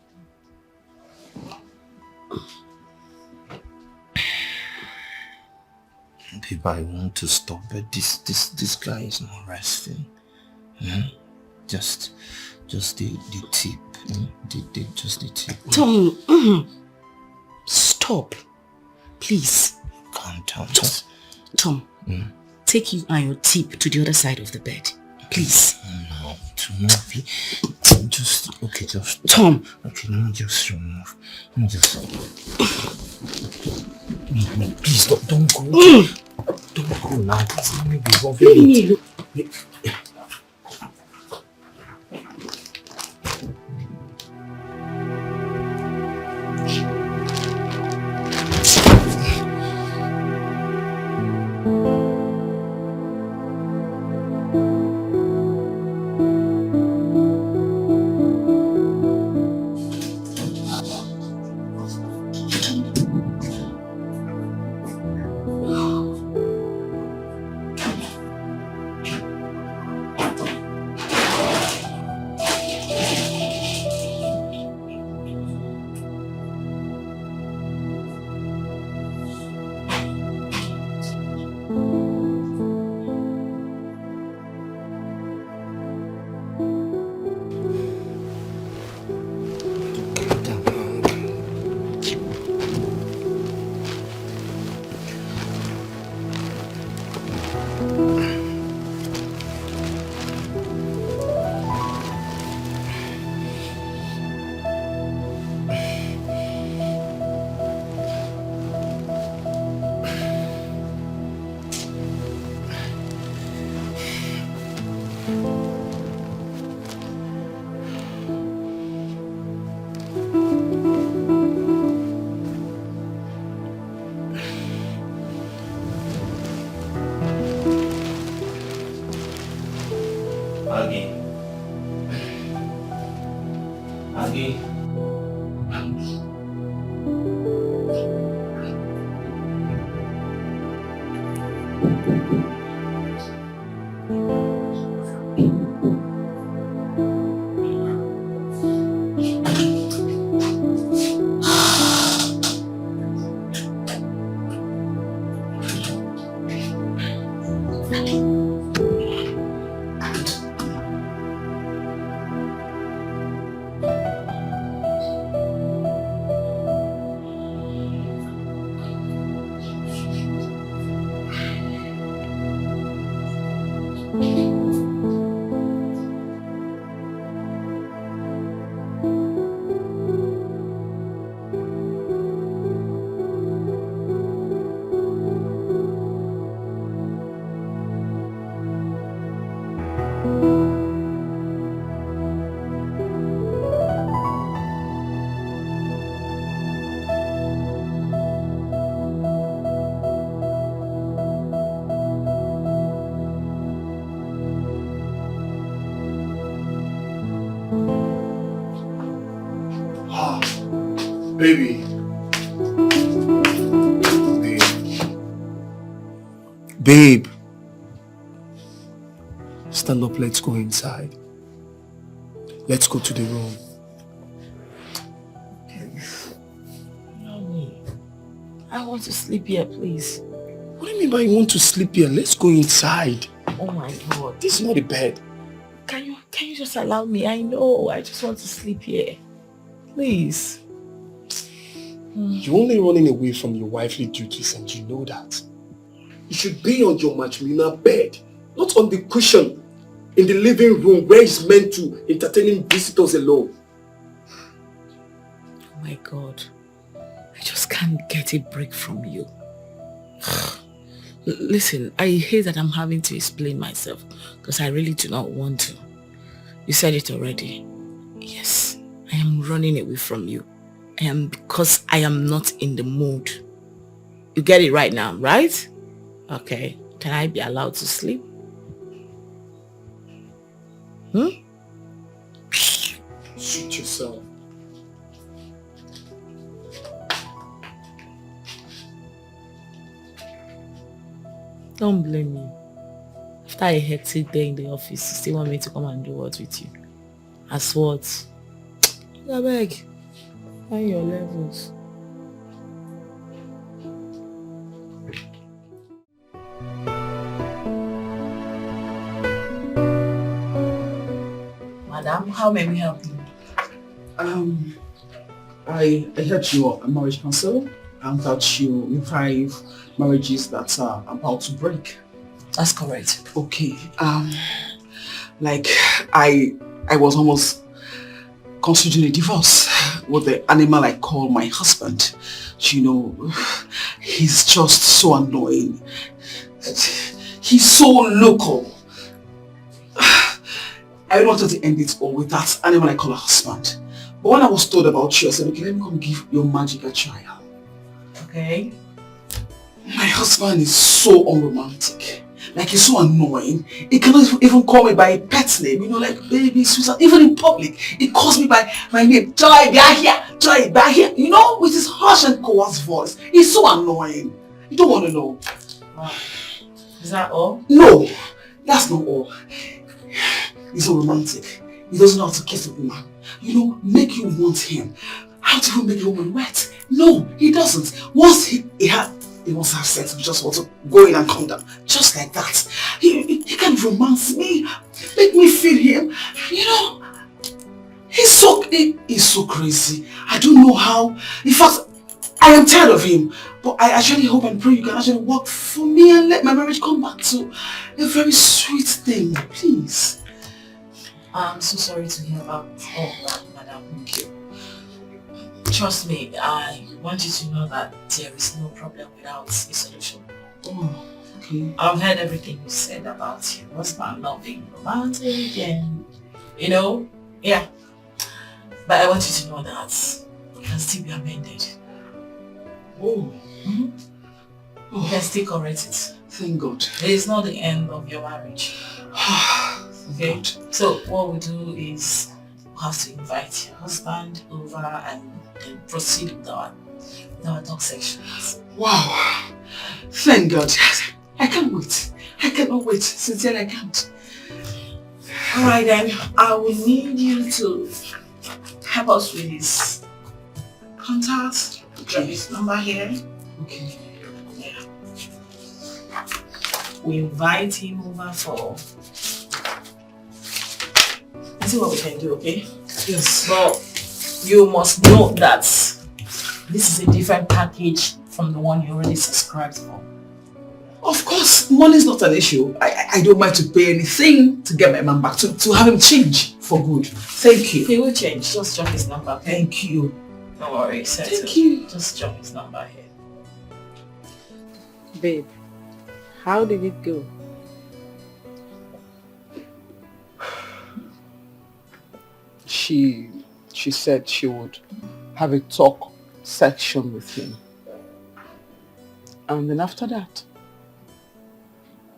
Babe, I want to stop, but this guy is not resting. Just the tip. Just the tip. Tom, stop. Please. Calm down. Tom, take you and your tip to the other side of the bed. Please. No, just Tom. Okay, let me just remove. No, please don't go. Don't go now. Please let me be involved. Baby. Babe. Stand up, let's go inside. Let's go to the room. No, I want to sleep here, please. What do you mean by you want to sleep here? Let's go inside. Oh my God. This is not a bed. Can you just allow me? I know. I just want to sleep here. Please. You're only running away from your wifely duties and you know that. You should be on your matrimonial bed, not on the cushion in the living room where it's meant to entertaining visitors alone. Oh my God. I just can't get a break from you. Listen, I hate that I'm having to explain myself because I really do not want to. You said it already. Yes, I am running away from you. I am because I am not in the mood. You get it right now, right? Okay. Can I be allowed to sleep? Suit yourself. Don't blame me. After a hectic day in the office, you still want me to come and do what with you? As what? I beg. Find your levels. Madam, how may we help you? I heard you are a marriage counselor and that you revive marriages that are about to break. That's correct. Okay. Like I was almost considering a divorce with the animal I call my husband. You know, he's just so annoying. He's so local. I wanted to end it all with that animal I call a husband. But when I was told about you, I said, okay, let me come give your magic a trial. Okay. My husband is so unromantic. Like, he's so annoying. He cannot even call me by a pet name, you know, like baby, sweetheart. Even in public, he calls me by my name. Joy, be here. Joy, be here. You know, with his harsh and coarse voice. He's so annoying. You don't want to know. Wow. Is that all? No, that's not all. He's so romantic. He doesn't know how to kiss a woman. You know, make you want him. How to even make a woman wet? No, he doesn't. Once he wants to have sex, he just wants to go in and come down. Just like that. He can romance me, make me feel him. You know, he's so crazy. I don't know how. In fact, I am tired of him. But I actually hope and pray you can actually work for me and let my marriage come back to a very sweet thing, please. I'm so sorry to hear about all that, madam. Thank you. Trust me, I want you to know that there is no problem without a solution. Oh, okay. I've heard everything you said about your husband not being romantic and, you know, yeah. But I want you to know that it can still be amended. Oh. Mm-hmm. Oh. You can still correct it. Thank God. It is not the end of your marriage. Okay? God. So what we do is we have to invite your husband over and then proceed with our talk sections. Wow. Thank God. I can't wait. I cannot wait. Sincerely, I can't. Alright then, I will need you to help us with his contact. Drop his number here. Okay. Yeah. We invite him over for... Let's see what we can do, okay? Yes. But you must know that this is a different package from the one you already subscribed for. Of course, money is not an issue. I don't mind to pay anything to get my man back, to have him change for good. Thank you. He will change. Just drop his number, okay? Thank you. Don't worry, thank you. Just drop his number here. Babe, how did it go? She said she would have a talk section with him. And then after that,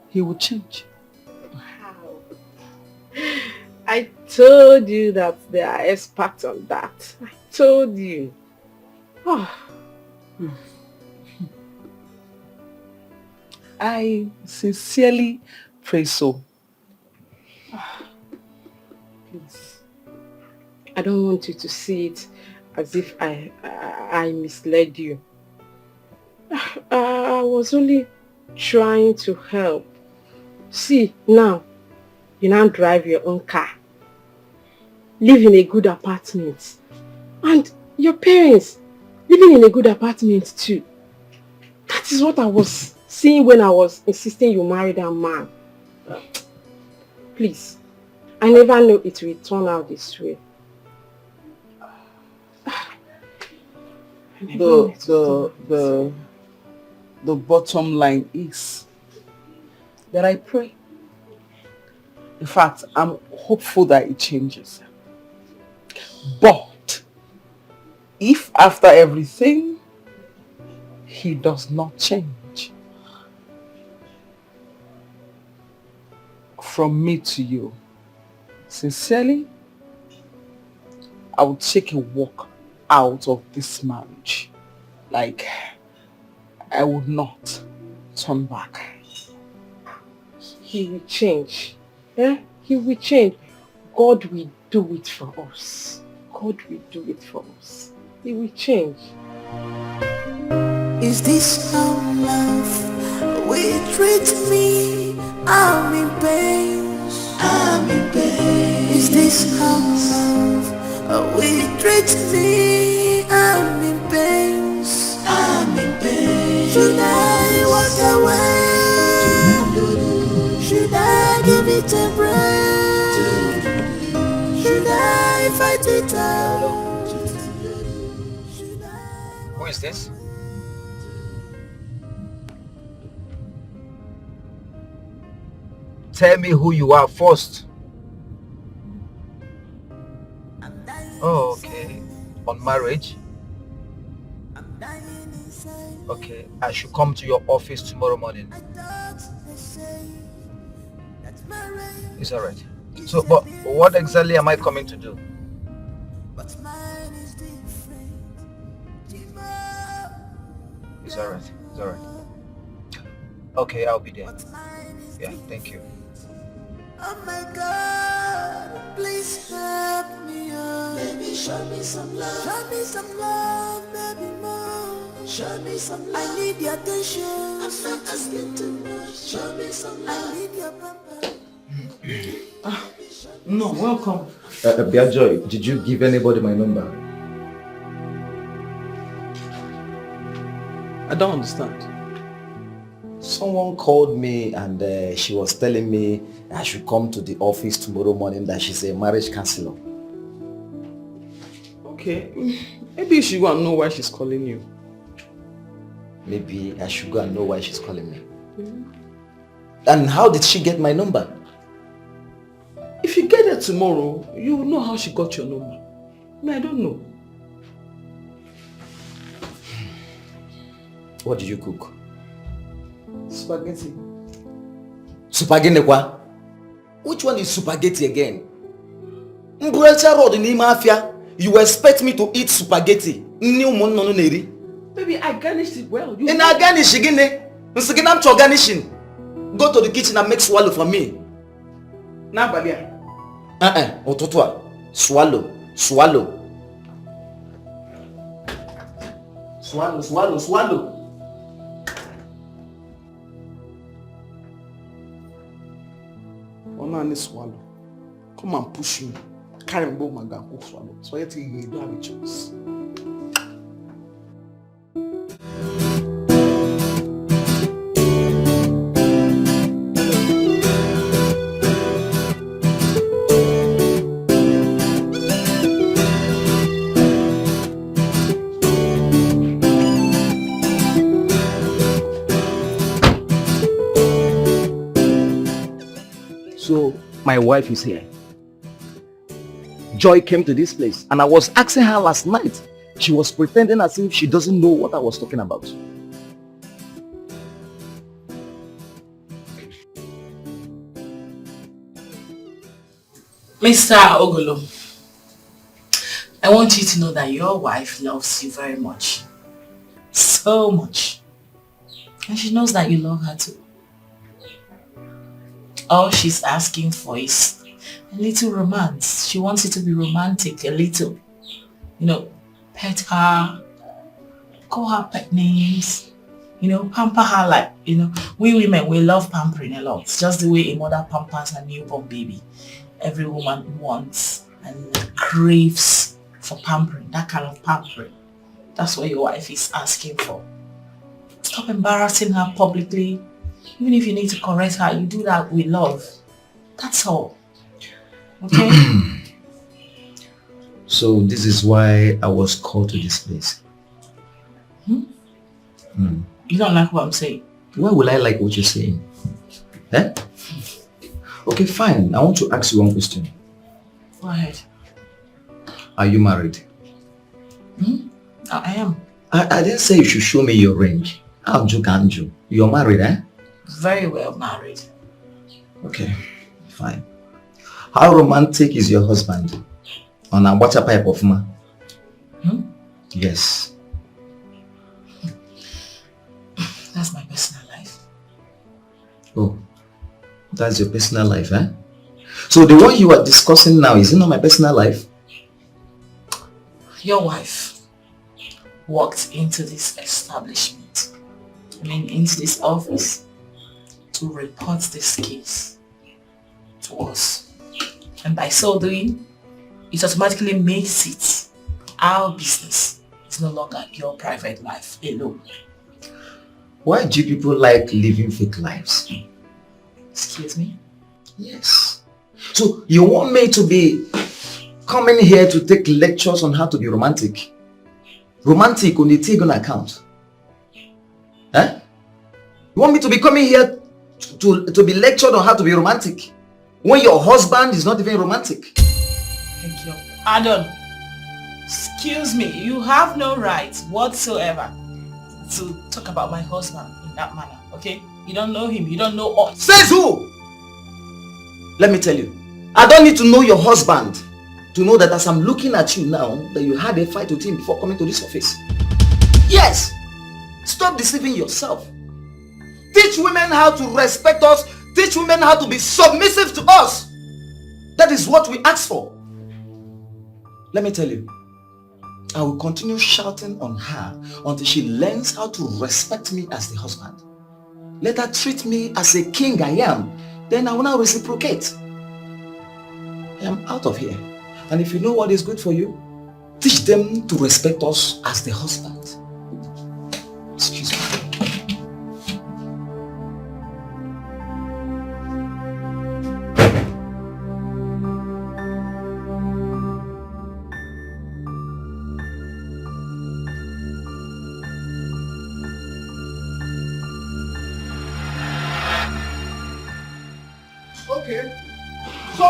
he would change. Wow. I told you that they are experts on that. I told you. I sincerely pray so. Please. I don't want you to see it as if I misled you. I was only trying to help. See, now, you now drive your own car. Live in a good apartment. And your parents living in a good apartment too. That is what I was seeing when I was insisting you marry that man. Please. I never knew it will turn out this way. The bottom line is that I pray. In fact, I'm hopeful that it changes. But if after everything he does not change, from me to you, sincerely, I will take a walk out of this marriage. Like, I would not turn back. He will change. He will change. God will do it for us. God will do it for us. He will change. Is this how love will treat me? I'm in pain. I'm in pain. Is this how love will treat me? I'm in pain. I'm in pain. Should I walk away? Should I give it a break? Should I fight it out? Who is this? Tell me who you are first. Oh, okay. On marriage? Okay, I should come to your office tomorrow morning. It's alright. So, but what exactly am I coming to do? It's alright. It's alright. Okay, I'll be there. Yeah, thank you. Oh my God, please help me out. Baby, show me some love. Show me some love, maybe more. Show me some love. I need your attention. I'm not asking too much. Show me some love. I need your pamper. No, welcome. Biajoy, did you give anybody my number? I don't understand. Someone called me and she was telling me I should come to the office tomorrow morning, that she's a marriage counselor. Okay, maybe you should go and know why she's calling you. Maybe I should go and know why she's calling me. And how did she get my number? If you get it tomorrow, you will know how she got your number. I don't know. What did you cook? Spaghetti. Spaghetti kwa? Which one is spaghetti again? Mbrecha road in Mafia. You expect me to eat spaghetti? Baby, I garnished it well. You I garnish again. I'm to garnishing. Go to the kitchen and make swallow for me. Now, Balia. Ototwa. Swallow. Swallow. Swallow, swallow, swallow. Only swallow. Come and push me. Carry me my gun, go swallow. So I think you don't have a choice. So my wife is here. Joy came to this place and I was asking her last night. She was pretending as if she doesn't know what I was talking about. Mr. Ogolo, I want you to know that your wife loves you very much. So much. And she knows that you love her too. All she's asking for is a little romance. She wants it to be romantic, a little. You know, pet her, call her pet names, you know, pamper her like, you know, we women, we love pampering a lot. It's just the way a mother pampers her newborn baby. Every woman wants and craves for pampering, that kind of pampering. That's what your wife is asking for. Stop embarrassing her publicly. Even if you need to correct her, you do that with love. That's all. Okay? So this is why I was called to this place. You don't like what I'm saying? Why will I like what you're saying? Eh? Okay, fine. I want to ask you one question. Go ahead. Are you married? I am. I didn't say you should show me your ring. Anju. You're married, eh? Very well married. Okay, fine. How romantic is your husband? On a water pipe of ma? Yes. That's my personal life. Oh, that's your personal life, eh? So the one you are discussing now, is it not my personal life? Your wife walked into this establishment, into this office, to report this case to us. And by so doing, it automatically makes it our business. It's no longer your private life alone. Why do people like living fake lives? Excuse me? Yes. So you want me to be coming here to take lectures on how to be romantic? Romantic on the Tagon account? Eh? You want me to be coming here to be lectured on how to be romantic when your husband is not even romantic? Thank you. Adon, excuse me, you have no right whatsoever to talk about my husband in that manner, okay? You don't know him, you don't know us. Says who? Let me tell you, I don't need to know your husband to know that as I'm looking at you now, that you had a fight with him before coming to this office. Yes! Stop deceiving yourself. Teach women how to respect us. Teach women how to be submissive to us. That is what we ask for. Let me tell you, I will continue shouting on her until she learns how to respect me as the husband. Let her treat me as a king I am. Then I will now reciprocate. I am out of here. And if you know what is good for you, teach them to respect us as the husband. Excuse me. Okay. So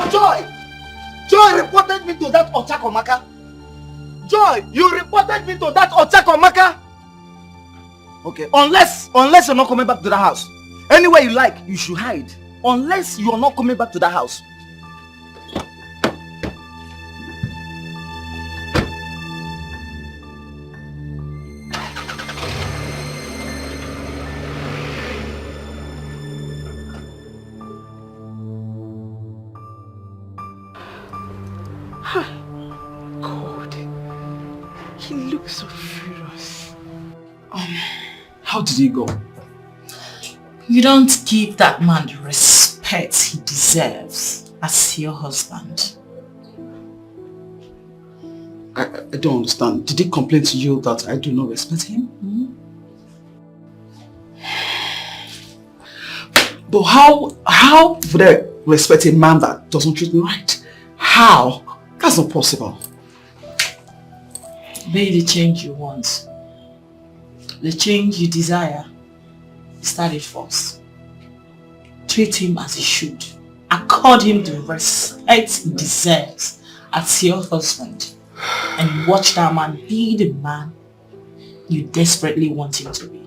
Joy reported me to that Ochakomaka. Joy, you reported me to that Ochakomaka. Okay, unless you're not coming back to the house. Anywhere you like, you should hide. Unless you're not coming back to the house. God, he looks so furious. How did he go? You don't give that man the respect he deserves as your husband. I don't understand. Did he complain to you that I do not respect him? But how would I respect a man that doesn't treat me right? How? That's not possible. Be the change you want. The change you desire. Start it first. Treat him as he should. Accord him the respect he deserves as your husband. And watch that man be the man you desperately want him to be.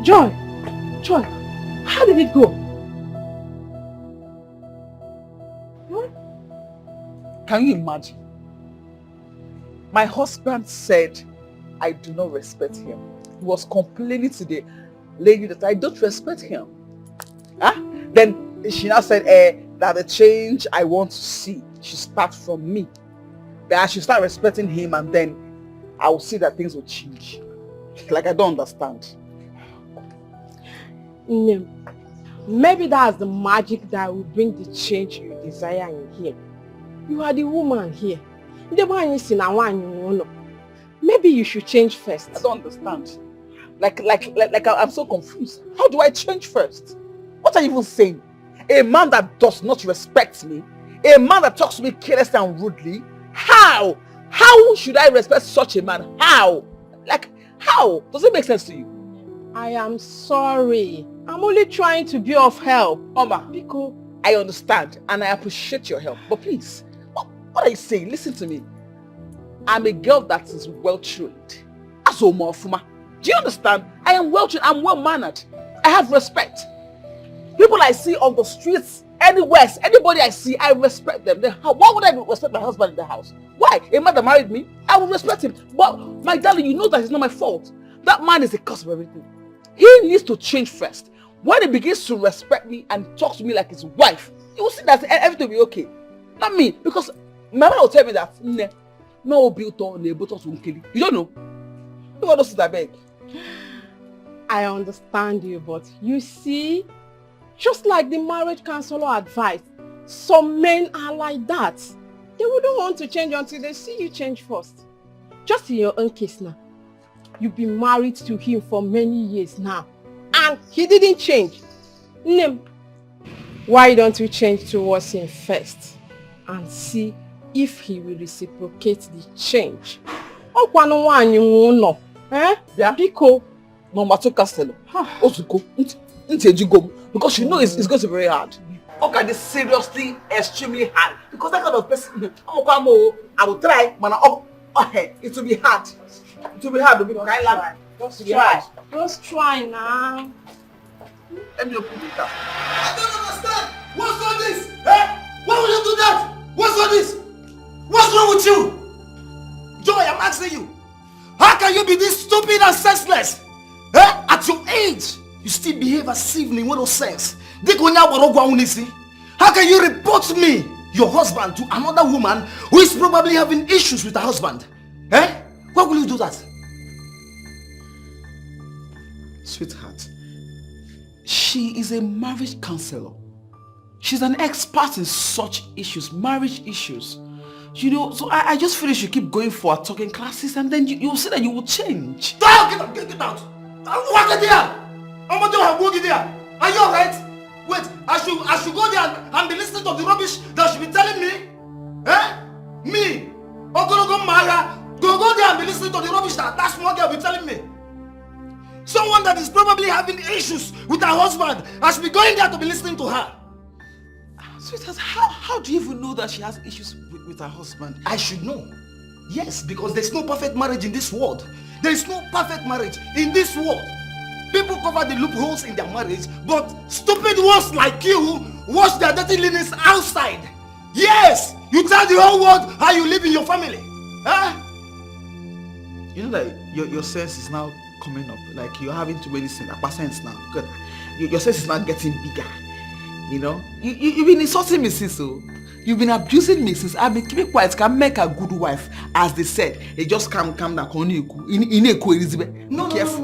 Joy, how did it go? Can you imagine? My husband said I do not respect him. He was complaining to the lady that I don't respect him. Then she now said that the change I want to see should start from me. That I should start respecting him and then I will see that things will change. Like I don't understand. Maybe that's the magic that will bring the change you desire in him. You are the woman here. Maybe you should change first. I don't understand. Like I'm so confused. How do I change first? What are you even saying? A man that does not respect me, a man that talks to me carelessly and rudely, how? How should I respect such a man? How? Like, how? Does it make sense to you? I am sorry. I'm only trying to be of help. Oma, Biko, I understand and I appreciate your help. But please, what are you saying? Listen to me. I'm a girl that is well-trained. Azomofuma. Do you understand? I am well-trained. I'm well-mannered. I have respect. People I see on the streets, anywhere, anybody I see, I respect them. Then why would I respect my husband in the house? Why? A man that married me, I will respect him. But my darling, you know that it's not my fault. That man is the cause of everything. He needs to change first. When he begins to respect me and talk to me like his wife, you will see that everything will be okay. Not me, because my mother will tell me that no built on the bottles will kill you. You don't know. You want to sit that beg. I understand you, but you see, just like the marriage counselor advised, some men are like that. They wouldn't want to change until they see you change first. Just in your own case now, you've been married to him for many years now, and he didn't change. Why don't you change towards him first and see if he will reciprocate the change? Biko, no matter Castello, because you know it's going to be very hard. Okay, this seriously extremely hard because that kind of person, I will try, but it will be hard. It will be hard because I like. Just try now. Let me open it up. I don't understand. What's all this? Why would you do that? What's all this? What's wrong with you? Joy, I'm asking you. How can you be this stupid and senseless? At your age, you still behave as if in no sense. How can you report me, your husband, to another woman who is probably having issues with her husband? Why will you do that? Sweetheart, she is a marriage counselor. She's an expert in such issues, marriage issues. You know, so I just feel you should keep going for our talking classes and then you'll see that you will change. Get out! Get out! Walk there! I'm going to walk there. Are you alright? Wait, I should go there and be listening to the rubbish that she be telling me? Me? Go there and be listening to the rubbish that small girl be telling me. Someone that is probably having issues with her husband, I should be going there to be listening to her. Sweetheart, how do you even know that she has issues with her husband? I should know. Yes, because there's no perfect marriage in this world. There is no perfect marriage in this world. People cover the loopholes in their marriage, but stupid ones like you wash their dirty linens outside. Yes, you tell the whole world how you live in your family. You know that your sense is now coming up. Like you're having too many sense now. Good. Your sense is now getting bigger. You know, you've been insulting me since so. You've been abusing me since I've been keeping quiet. Can make a good wife, as they said. They just calm down. No,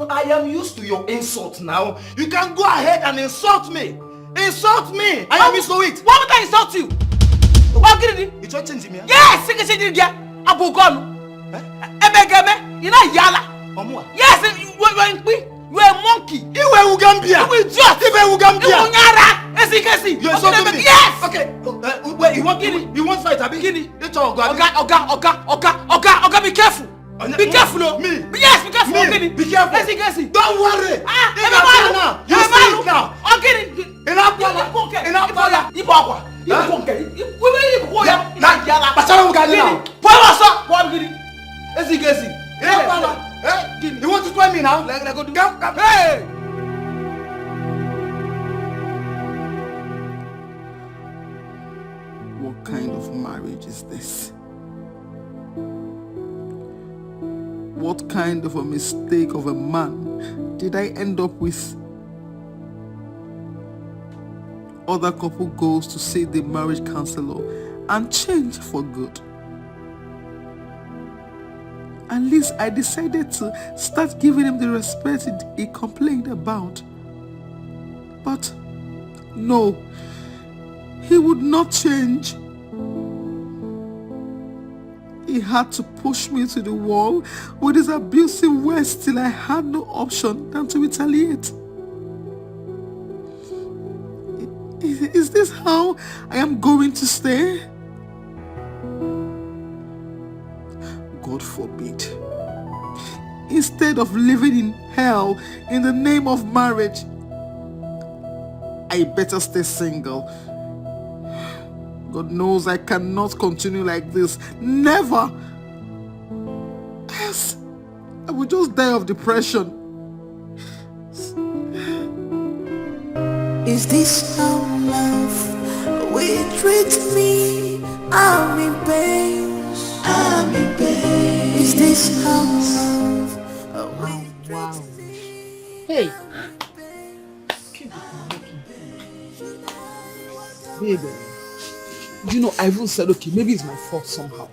I am used to your insult now. You can go ahead and insult me. Insult me. I am used to it. Why would I insult you? What did you do? You try changing me? Yes, you can change it. Abu gone. You know Yala. Yes, you are a monkey. You are Ugambia. You will just. You are Ugambia. You are you insulted me. Yes. Okay. Wait. You want fight? Abi? It's all good. Oga, be careful. Be careful, no. Me. Yes, be careful. Me. Be careful. Yes. Don't worry. Now. You see it now. Okay. Enough. You want to try me now? Hey! What kind of marriage is this? What kind of a mistake of a man did I end up with? Other couple goes to see the marriage counselor and change for good. At least I decided to start giving him the respect he complained about. But no, he would not change. He had to push me to the wall with his abusive words till I had no option than to retaliate. Is this how I am going to stay? God forbid. Instead of living in hell in the name of marriage, I better stay single. God knows I cannot continue like this. Never. Yes, I will just die of depression. Is this how love will treat me? I'm in pain. I'm in pain. Is this how love will treat me? Hey. Baby, you know, I even said, okay, maybe it's my fault somehow.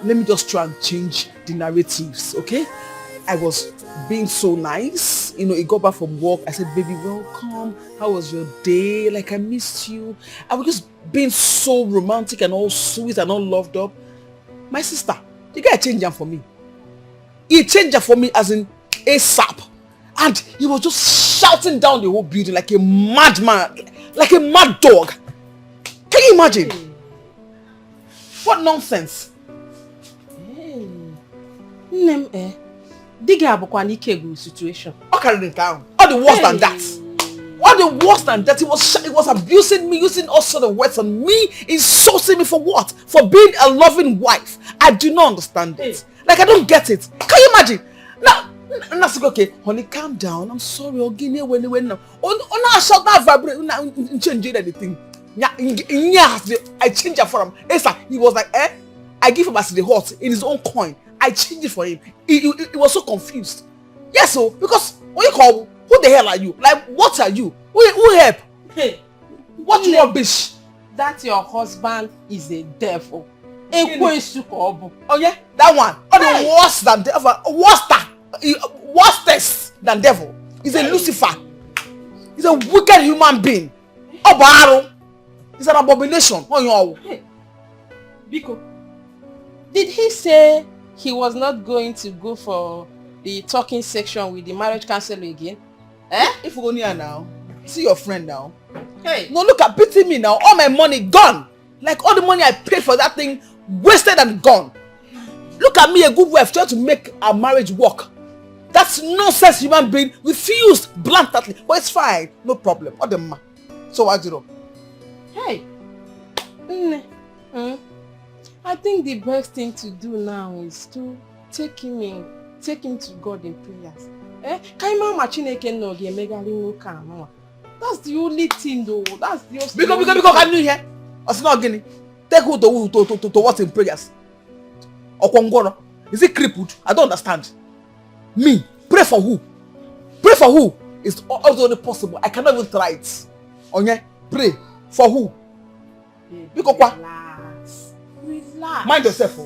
Let me just try and change the narratives, okay? I was being so nice. You know, he got back from work. I said, baby, welcome. How was your day? Like, I missed you. I was just being so romantic and all sweet and all loved up. My sister, the guy changed her for me. He changed her for me as in ASAP. And he was just shouting down the whole building like a madman, like a mad dog. Can you imagine? Hey. What nonsense? Hey. Dikeh abukwa n'ike situation. What carried it down? All the worse than that. All the worse than that. He was abusing me, using all sort of words on me, insulting me for what? For being a loving wife. I do not understand it. Like, I don't get it. Can you imagine? Now, okay, honey, calm down. I'm sorry. I shall not vibrate. Change anything. I changed it for him. He was like, I give him as the hot in his own coin. I changed it for him. He was so confused. Yes, so because when you call, who the hell are you? Like, what are you? Who help? Hey, what you want, bitch? That your husband is a devil. Oh yeah, that one. The worse than devil. Worstest than devil. He's a Lucifer. He's a wicked human being. He's an abomination. Hey, Biko, did he say he was not going to go for the talking section with the marriage counselor again? If we go near now, see your friend now. Hey. No, look at pity me now. All my money gone. Like all the money I paid for that thing, wasted and gone. Look at me, a good wife, trying to make our marriage work. That's nonsense human being. Refused bluntly. But it's fine. No problem. What the ma? So what do? Hey. I think the best thing to do now is to take him to God in prayers. That's the only thing though. That's the only Because can you hear? It's not getting. Take who to what in prayers? Okongoro. Is it crippled? I don't understand. Me? Pray for who? Pray for who? It's also only possible. I cannot even try it. Okay? Pray for who? Because what? Relax. Mind yourself.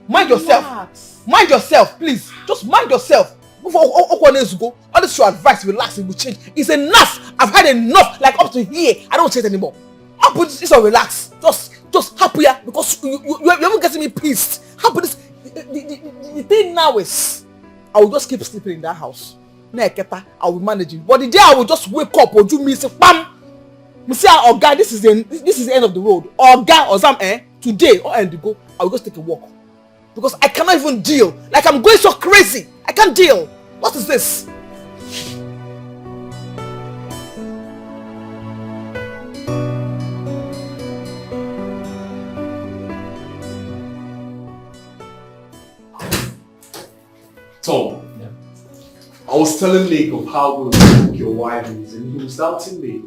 Mind yourself. Relax. Mind yourself, please. Just mind yourself. Before all this go, all this your advice, relax, it will change. It's enough. I've had enough. Like up to here, I don't change anymore. I'll put this on relax. Just happy because you haven't getting me pissed. How about this? The thing now is, I will just keep sleeping in that house. I will manage it. But the day I will just wake up or do me say, bam. Me say, oh God, this is the end of the road. Or God, or some today or end to go. I will just take a walk because I cannot even deal. Like I'm going so crazy. I can't deal. What is this? Tom, I was telling Nick of how good your wife is and he was doubting me.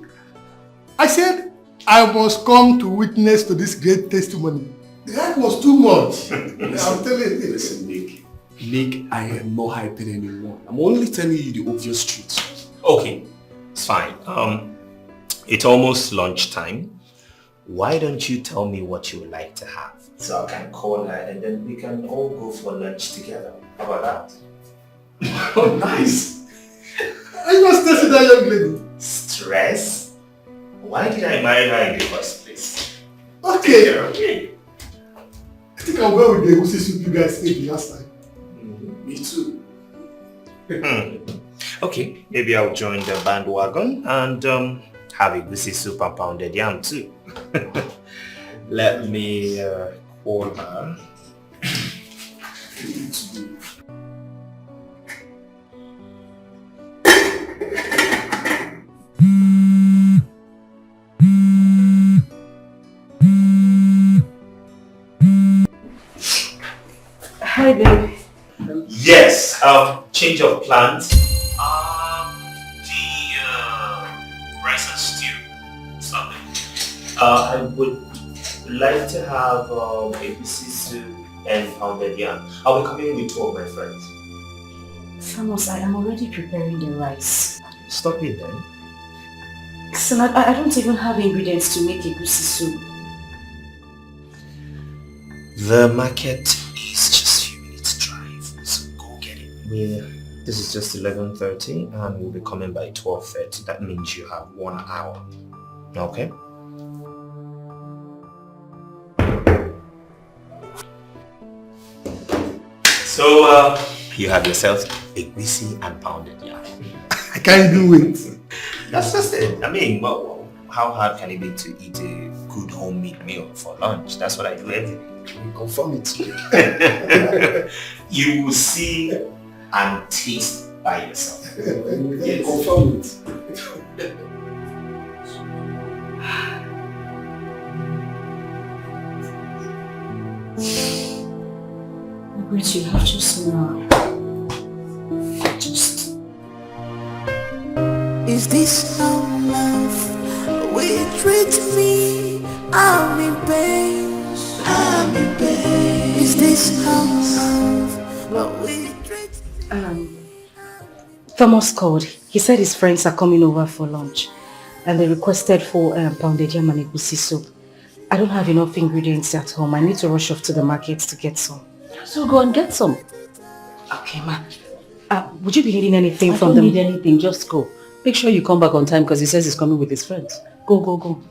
I said, I must come to witness to this great testimony. The hype was too much. I'm telling you. Listen, Nick, I am not hyping anymore. I'm only telling you the obvious truth. Okay, it's fine. It's almost lunchtime. Why don't you tell me what you would like to have? So I can call her and then we can all go for lunch together. How about that? Oh, nice. Are you not stressing that young lady? Stress? Why did I marry her in the first place? Okay. Okay. I think I'll go with the egusi soup you guys ate the last time. Me too. Okay, maybe I'll join the bandwagon and have egusi soup and pounded yam too. Let me call her. Hi, babe. Yes, change of plans. The rice and stew. Something. I would like to have ABC soup and pounded yam. I'll be coming with 2 of my friends. Famos, I am already preparing the rice. Stop it then. Listen, I don't even have ingredients to make egusi soup. The market is just a few minutes drive, so go get it. Yeah, this is just 11:30 and we'll be coming by 12:30. That means you have 1 hour. Okay? So, you have yourself egusi and pounded yam. I can't do it. That's just it. I mean, well, how hard can it be to eat a good homemade meal for lunch? That's what I do every day. Confirm it. You will see and taste by yourself. Yeah, confirm it. But you have just now. Just. Is this how love will treat me? I'm in pain. I'm in pain. Is this how love will treat me? Thomas called. He said his friends are coming over for lunch and they requested for pounded yam and egusi soup. I don't have enough ingredients at home. I need to rush off to the market to get some. So go and get some. Okay, ma. Would you be needing anything from them? I don't need anything, just go. Make sure you come back on time because he says he's coming with his friends. Go, go, go.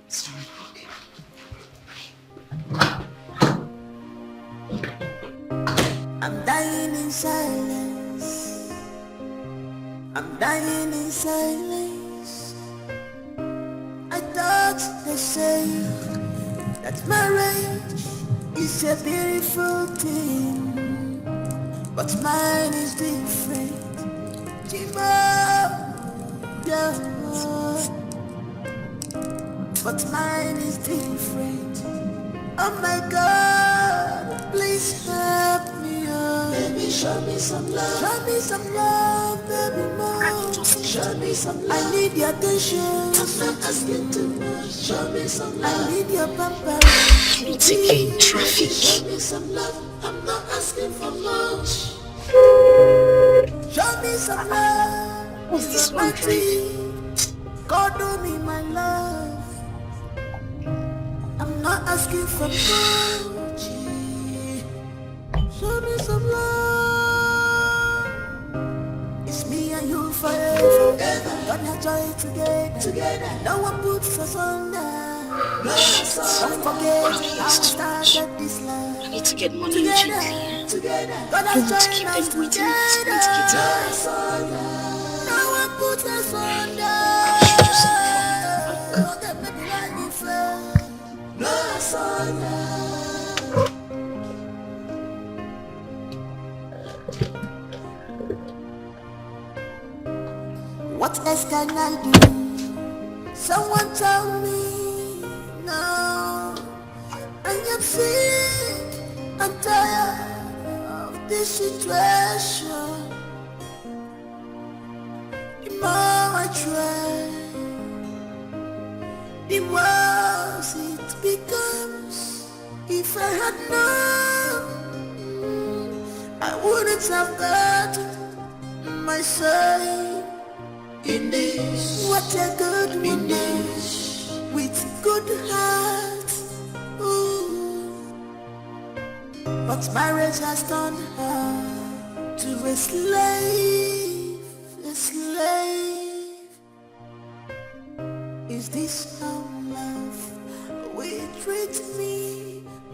Sorry. Okay. I'm dying in silence. I'm dying in silence. I thought they say that marriage is a beautiful thing, but mine is different. Yeah. But mine is different. Oh my God, please help me, oh. Baby, show me some love. Show me some love, baby, more. Show me some love. I need your attention. I'm not asking too much. Show me some love. I need your pampering. It's again traffic. Show me some love. I'm not asking for much. Show me some love. What's this one driving? God do me my love. I'm not asking for much. Show me some love. It's me and you forever. Gonna joy together. No one puts us under. Don't forget how we started this love. I need to get money urgently. I don't want to keep them waiting. It's going to get tired. No one puts us under. What else can I do? Someone tell me now. I am sick and tired of this situation. The more I try, the more had known, I wouldn't have got my say in this. What a good woman with good heart. Ooh. But marriage has turned her to a slave, a slave. Is this how love will treat me?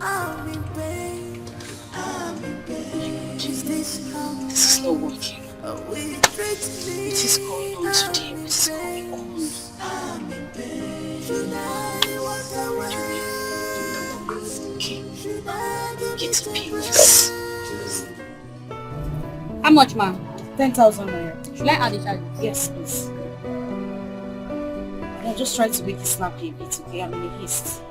I'm in pain, I'm in pain. Is this how this is not working? will treat me? What is going on today? What is going on? I'm in pain. Should I walk away? Okay. Should I give Get it a peace. How much, ma'am? 10,000 naira. Should I add the charges? Yes, please. I'm just trying to make it snappy a bit, okay? I'm in a haste.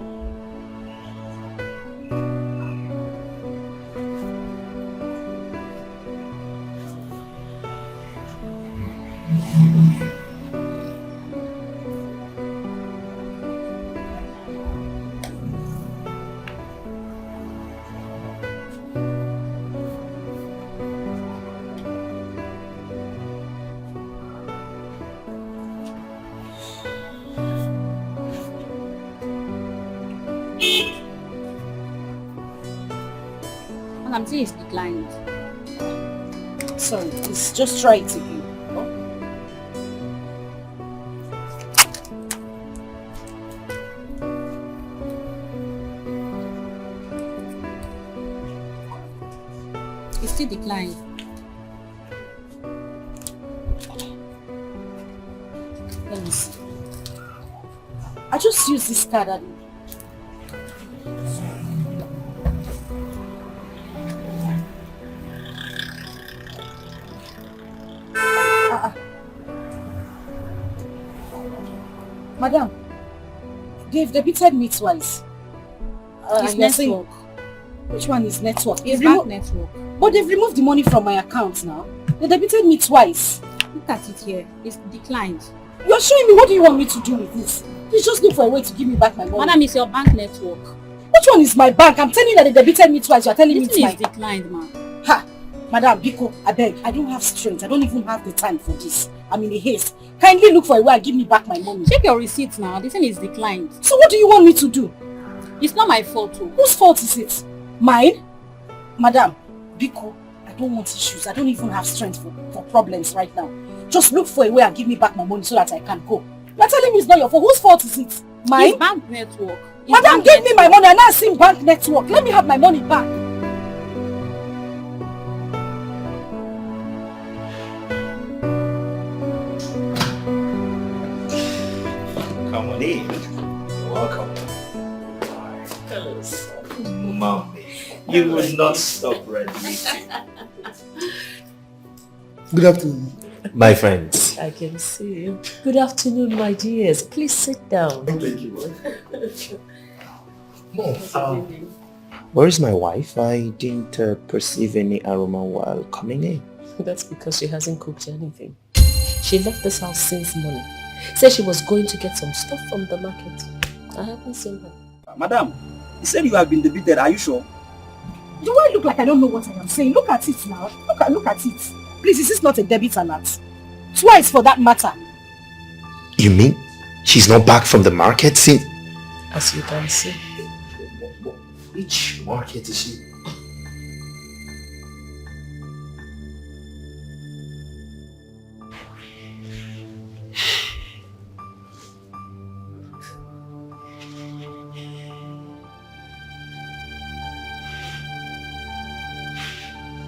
And I'm saying it's declined. Sorry, please, just try it again. Oh. It's still declined. Let me see. I just used this card and Madam, they've debited me twice. It's network. Which one is network? It's bank network. But they've removed the money from my account now. They debited me twice. Look at it here. It's declined. You're showing me what do you want me to do with this? Please just look for a way to give me back my money. Madam, it's your bank network. Which one is my bank? I'm telling you that they debited me twice. You're telling me it's my... declined, ma'am. Ha! Madam, Biko, I beg. I don't have strength. I don't even have the time for this. I'm in a haste. Kindly look for a way and give me back my money. Check your receipts now. This thing is declined. So what do you want me to do? It's not my fault too. Whose fault is it? Mine? Madam, Biko, I don't want issues. I don't even have strength for problems right now. Just look for a way and give me back my money so that I can go. You're telling me it's not your fault. Whose fault is it? Mine? It's bank network. Madam, give me my money. I now see bank network. Let me have my money back. Come on in. Welcome. Mommy, you will not stop radiating. Good afternoon. My friends. I can see you. Good afternoon, my dears. Please sit down. Thank you. Mom, where is my wife? I didn't perceive any aroma while coming in. That's because she hasn't cooked anything. She left this house since morning. Said she was going to get some stuff from the market. I haven't seen her. Madam, you said you have been debited. Are you sure? Do I look like I don't know what I am saying? Look at it now. Look at it. Please, is this not a debit alert? Twice for that matter. You mean she's not back from the market since? As you can see. Which market is she?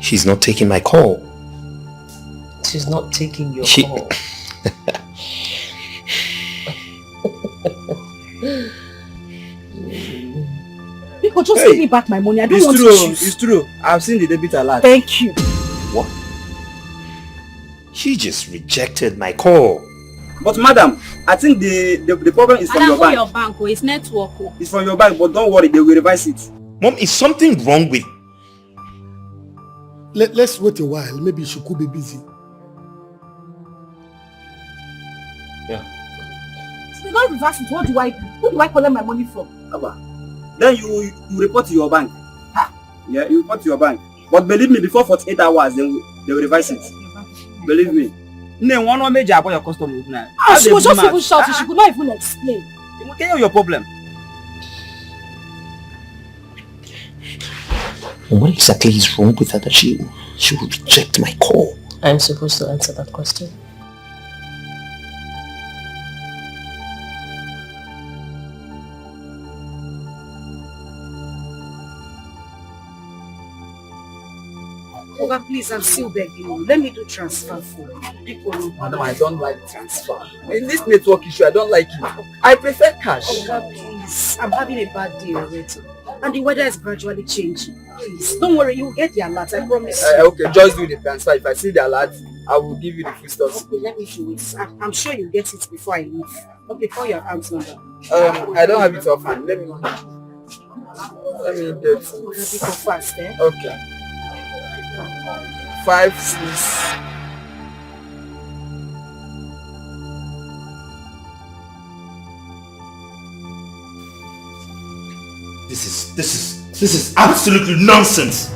She's not taking my call. She's not taking your call. People just give me back my money. I don't want issues. It's true. I've seen the debit alert. Thank you. What? She just rejected my call. But madam, I think the problem is from your bank. Your bank, it's network. It's from your bank, but don't worry, they will revise it. Mom, is something wrong with... Let's wait a while. Maybe she could be busy. Yeah. If they don't reverse it, what do I do? Who do I collect my money from? Then you report to your bank. Yeah, you report to your bank. But believe me, before 48 hours, they will revise it. Believe me. No one major about your customer now. Ah, she was just even shouting. She could not even explain. You can hear your problem. What exactly is wrong with her that she would reject my call? I'm supposed to answer that question. Oga, please, I'm still begging you. Let me do transfer for you. Madam, I don't like transfer. In this network issue, I don't like it. I prefer cash. Oga, please. I'm having a bad day already. And the weather is gradually changing. Please, don't worry, you'll get the alert, I promise. Okay, just do the transfer. If I see the alert, I will give you the full stuff. Okay, let me do it. I'm sure you'll get it before I leave. Okay, call your account number. I don't have it offhand. Let me get it. Go fast, eh? Okay. 5, 6. This is absolutely nonsense.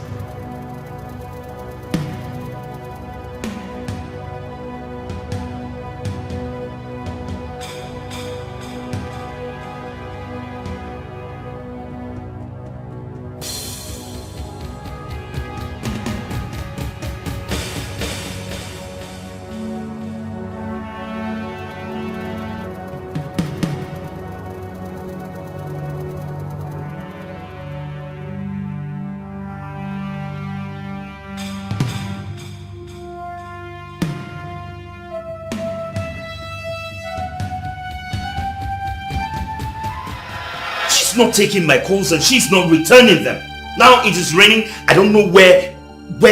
Not taking my calls and she's not returning them. Now it is raining. I don't know where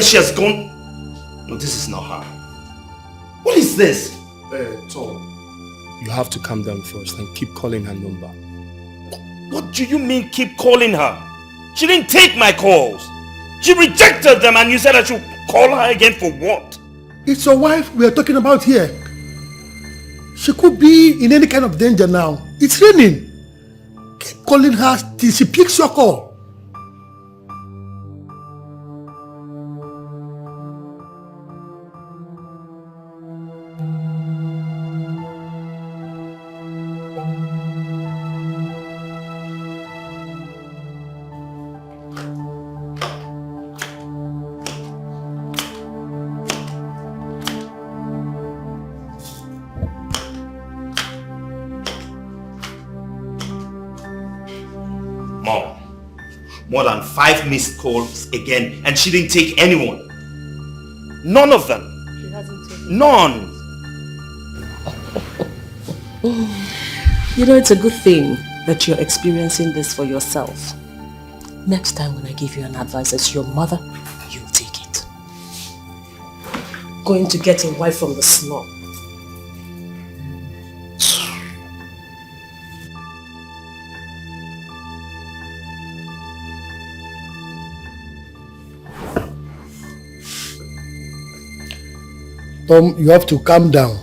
she has gone. No, this is not her. What is this? Tom, you have to calm down first and keep calling her number. What do you mean keep calling her? She didn't take my calls. She rejected them and you said I should call her again for what? It's your wife we are talking about here. She could be in any kind of danger now. It's raining. Keep calling her till she picks your call. Mom, more than 5 missed calls again and she didn't take anyone. None of them. She hasn't taken none. You know, it's a good thing that you're experiencing this for yourself. Next time when I give you an advice as your mother, you'll take it. Going to get a wife from the slum. Tom, you have to calm down.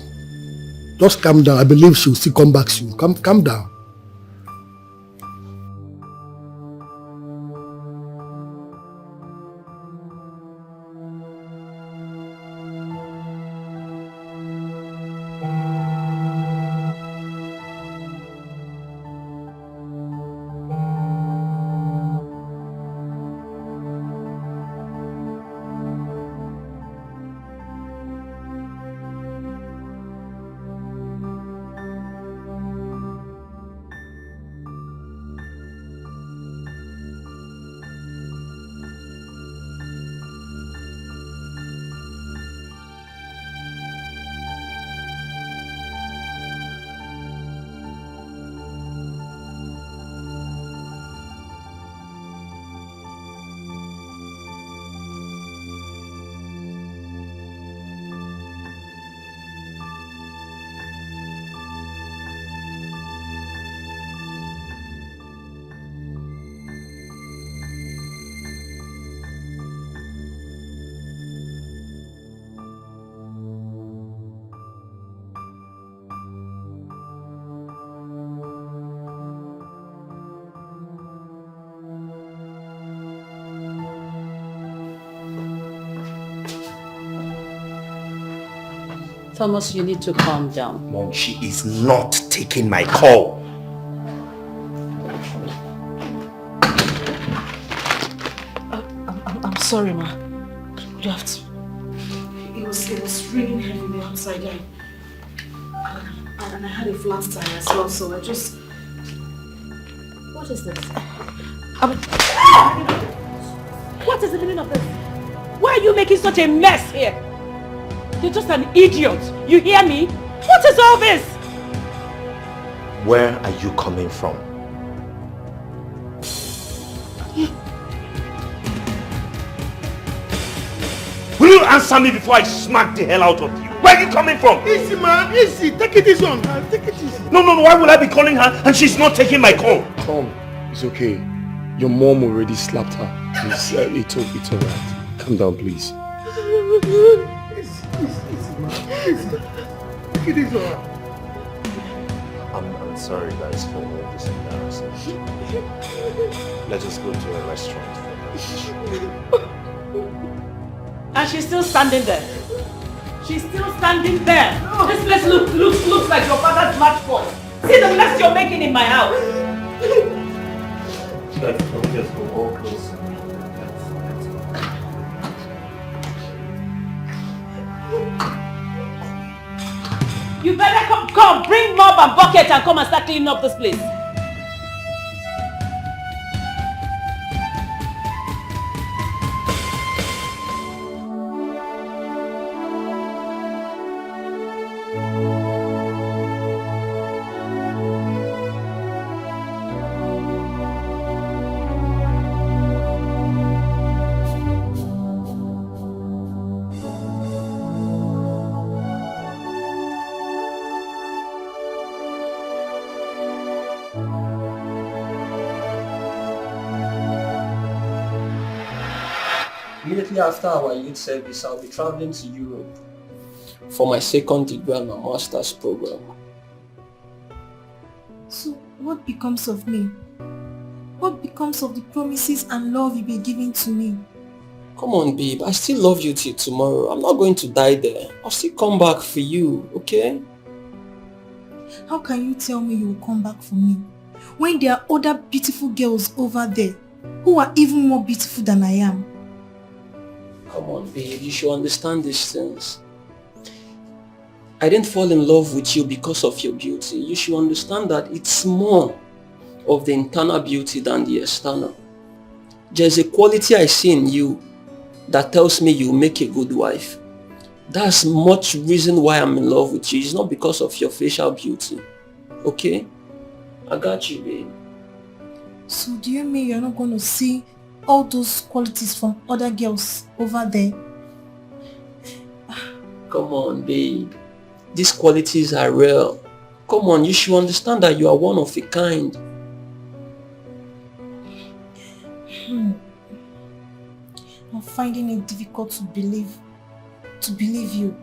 Just calm down. I believe she'll still come back soon. Calm down. Thomas, you need to calm down. Mom, she is not taking my call. I'm sorry, ma. You have to. It was raining heavily outside and I had a flat tire as well, so I just... What is this? What is the meaning of this? Why are you making such a mess here? You're just an idiot. You hear me? What is all this? Where are you coming from? Will you answer me before I smack the hell out of you? Where are you coming from? Easy, man. Easy. Take it easy on her. Take it easy. No. Why would I be calling her and she's not taking my call? Tom, it's okay. Your mom already slapped her. It's alright. Calm down, please. Easy, man. Easy. Take it easy on her. I'm sorry guys for all this embarrassment. Let us go to a restaurant for lunch. And she's still standing there. She's still standing there. This place looks like your father's matchbox. See the mess you're making in my house. Let's just go all close. You better come, bring mop and bucket and come and start cleaning up this place. Immediately after our youth service, I'll be traveling to Europe for my second degree and my master's program. So what becomes of me? What becomes of the promises and love you've been giving to me? Come on, babe. I still love you till tomorrow. I'm not going to die there. I'll still come back for you, okay? How can you tell me you will come back for me when there are other beautiful girls over there who are even more beautiful than I am? Come on, babe. You should understand these things. I didn't fall in love with you because of your beauty. You should understand that it's more of the internal beauty than the external. There's a quality I see in you that tells me you'll make a good wife. That's much reason why I'm in love with you. It's not because of your facial beauty. Okay? I got you, babe. So do you mean you're not going to see all those qualities from other girls over there? Come on, babe. These qualities are real. Come on, you should understand that you are one of a kind. I'm finding it difficult to believe you.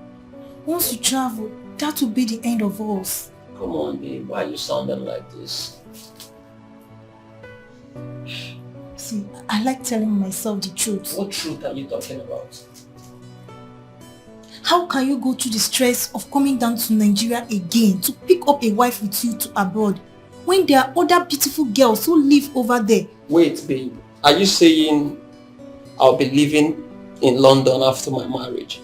Once you travel, that will be the end of us. Come on, babe. Why are you sounding like this? See, I like telling myself the truth. What truth are you talking about? How can you go through the stress of coming down to Nigeria again to pick up a wife with you to abroad when there are other beautiful girls who live over there? Wait, babe. Are you saying I'll be living in London after my marriage?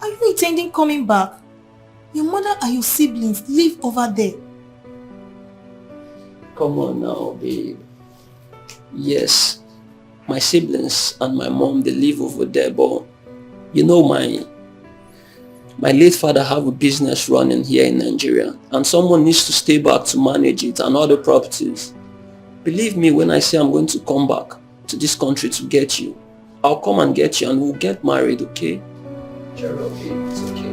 Are you intending coming back? Your mother and your siblings live over there. Come on now, babe. Yes, my siblings and my mom, they live over there, but you know my late father have a business running here in Nigeria and someone needs to stay back to manage it and other properties. Believe me when I say I'm going to come back to this country to get you. I'll come and get you and we'll get married, okay? Cheer up, babe. It's okay.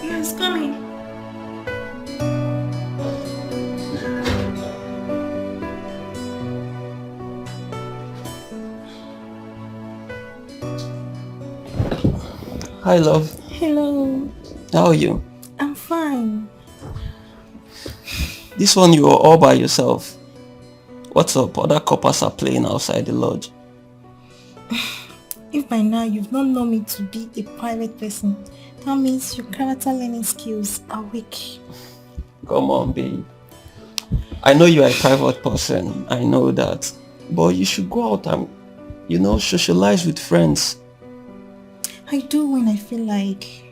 Yes, coming. Hi, love. Hello. How are you? I'm fine. This one you are all by yourself. What's up? Other couples are playing outside the lodge. If by now you've not known me to be a private person, that means your character learning skills are weak. Come on, babe. I know you are a private person. I know that. But you should go out and, socialize with friends. I do when I feel like.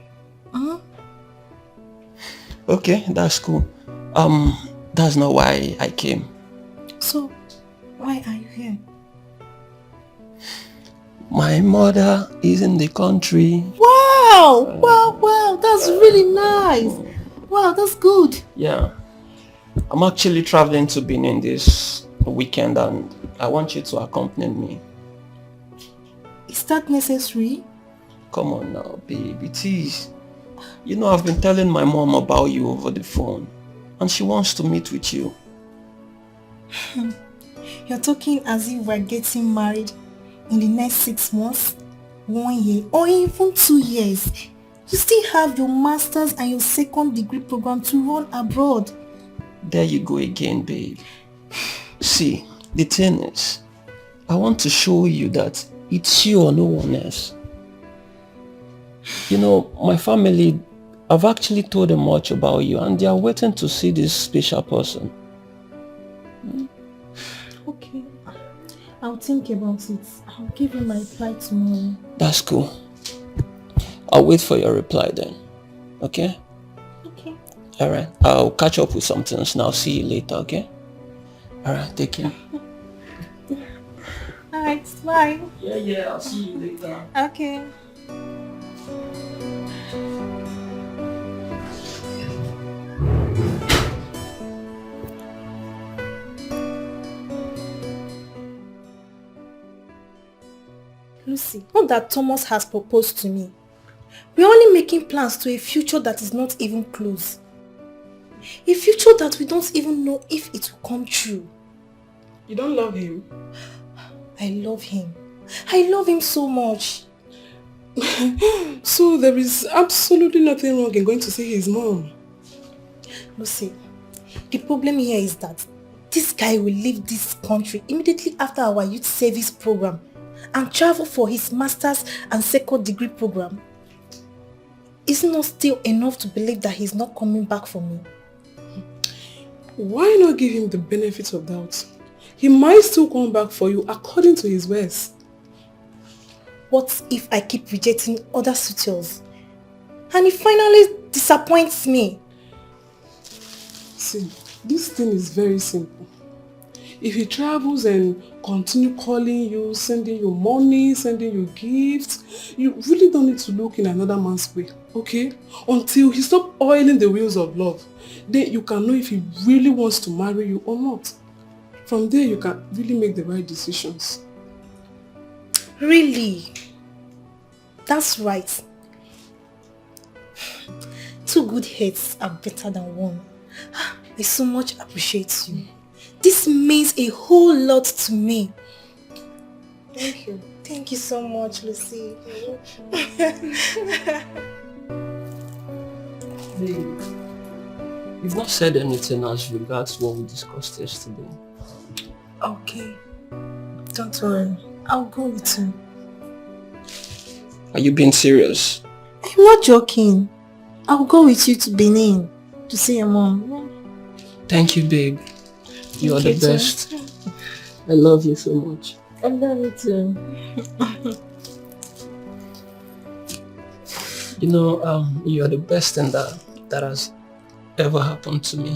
Okay, that's cool. That's not why I came. So, why are you here? My mother is in the country. Wow! Wow! That's really nice. Wow, that's good. Yeah. I'm actually traveling to Benin this weekend and I want you to accompany me. Is that necessary? Come on now, babe, it is. I've been telling my mom about you over the phone and she wants to meet with you. You're talking as if we're getting married in the next 6 months, 1 year, or even 2 years. You still have your master's and your second degree program to run abroad. There you go again, babe. See, the thing is, I want to show you that it's you or no one else. My family, I've actually told them much about you and they are waiting to see this special person. Okay. I'll think about it. I'll give you my reply tomorrow. That's cool. I'll wait for your reply then. Okay? Okay. Alright. I'll catch up with some things now. See you later, okay? Alright, take care. Alright, bye. Yeah, I'll see you later. Okay. Lucy, not that Thomas has proposed to me. We're only making plans to a future that is not even close. A future that we don't even know if it will come true. You don't love him? I love him. I love him so much. So there is absolutely nothing wrong in going to see his mom? Lucy, the problem here is that this guy will leave this country immediately after our youth service program and travel for his master's and second degree program. It's not still enough to believe that he's not coming back for me. Why not give him the benefit of doubt? He might still come back for you according to his words. What if I keep rejecting other suitors and he finally disappoints me? See, this thing is very simple. If he travels and continue calling you, sending you money, sending you gifts, you really don't need to look in another man's way, okay? Until he stops oiling the wheels of love, then you can know if he really wants to marry you or not. From there, you can really make the right decisions. Really? That's right. 2 good heads are better than 1. I so much appreciate you. This means a whole lot to me. Thank you. Thank you so much, Lucy. You've not said anything as regards what we discussed yesterday. Okay. Don't worry. I'll go with you. Are you being serious? I'm not joking. I'll go with you to Benin to see your mom. Thank you, babe. You are the best. I love you so much. I love you too. You are the best thing that has ever happened to me.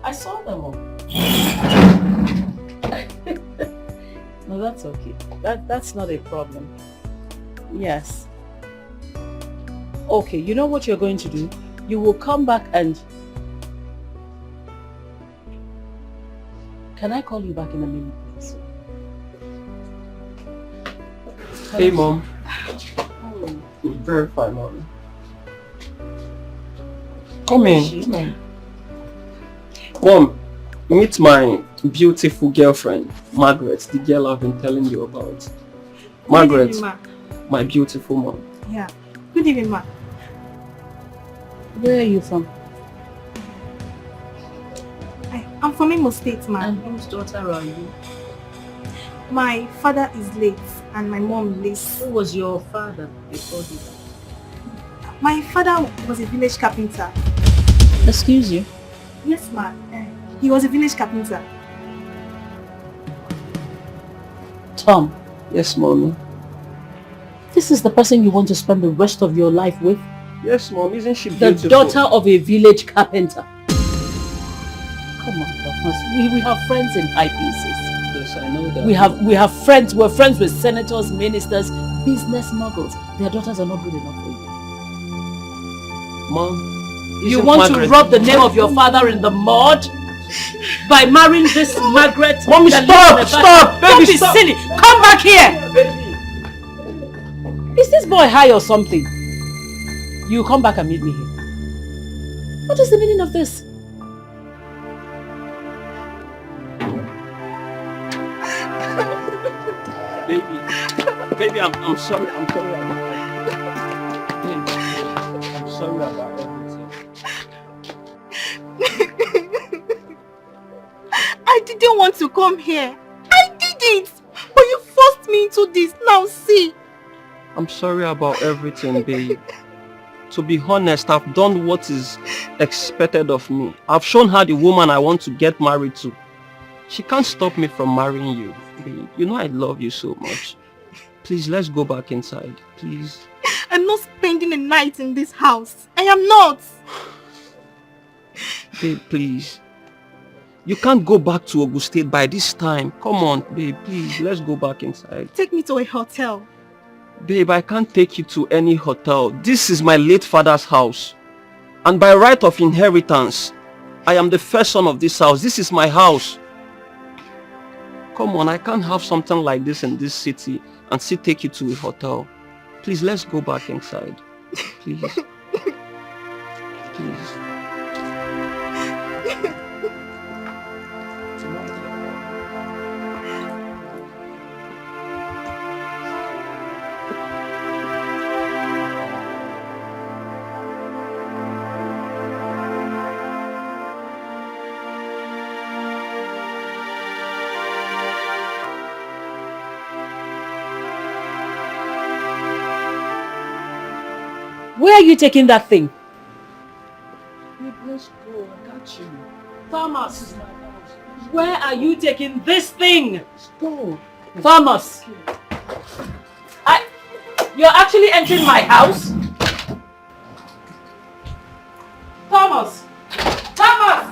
I saw them all. No, that's okay. That's not a problem. Yes. Okay, you know what you're going to do? You will come back and... Can I call you back in a minute, please? Hey, Mom. very fine, mommy. Come in. Mom, meet my beautiful girlfriend, Margaret, the girl I've been telling you about. Margaret, Good evening, Ma. my beautiful mom. Yeah. Good evening, Ma. Where are you from? I'm from Imo State, Ma. And whose daughter are you? My father is late and my mom lives. Who was your father before he died? My father was a village carpenter. Excuse you? Yes, Ma. He was a village carpenter. Tom. Yes, mommy. This is the person you want to spend the rest of your life with? Yes, mom. Isn't she The beautiful? daughter of a village carpenter. Come on, Thomas. We have friends in high places. Yes, I know that. We have friends. We're friends with senators, ministers, business moguls. Their daughters are not good enough for you. Mom, you want to rub the name of your father in the mud? By marrying this Margaret? Mommy, stop! Stop! Don't Baby, be stop! silly! Come back here! Is this boy high or something? You come back and meet me here. What is the meaning of this? Baby, I'm sorry. I'm sorry about everything. I didn't want to come here. I didn't. But you forced me into this. Now see. I'm sorry about everything, babe. To be honest, I've done what is expected of me. I've shown her the woman I want to get married to. She can't stop me from marrying you, babe. You know I love you so much. Please, let's go back inside, please. I'm not spending a night in this house. I am not. Babe, please. You can't go back to Ogun State by this time. Come on, babe, please. Let's go back inside. Take me to a hotel. Babe, I can't take you to any hotel. This is my late father's house. And by right of inheritance, I am the first son of this house. This is my house. Come on, I can't have something like this in this city and still take you to a hotel. Please, let's go back inside. Please. Please. Where are you taking that thing? Babe, let's go. I got you. Thomas, where are you taking this thing? Let's go. Thomas, you're actually entering my house? Thomas! Thomas!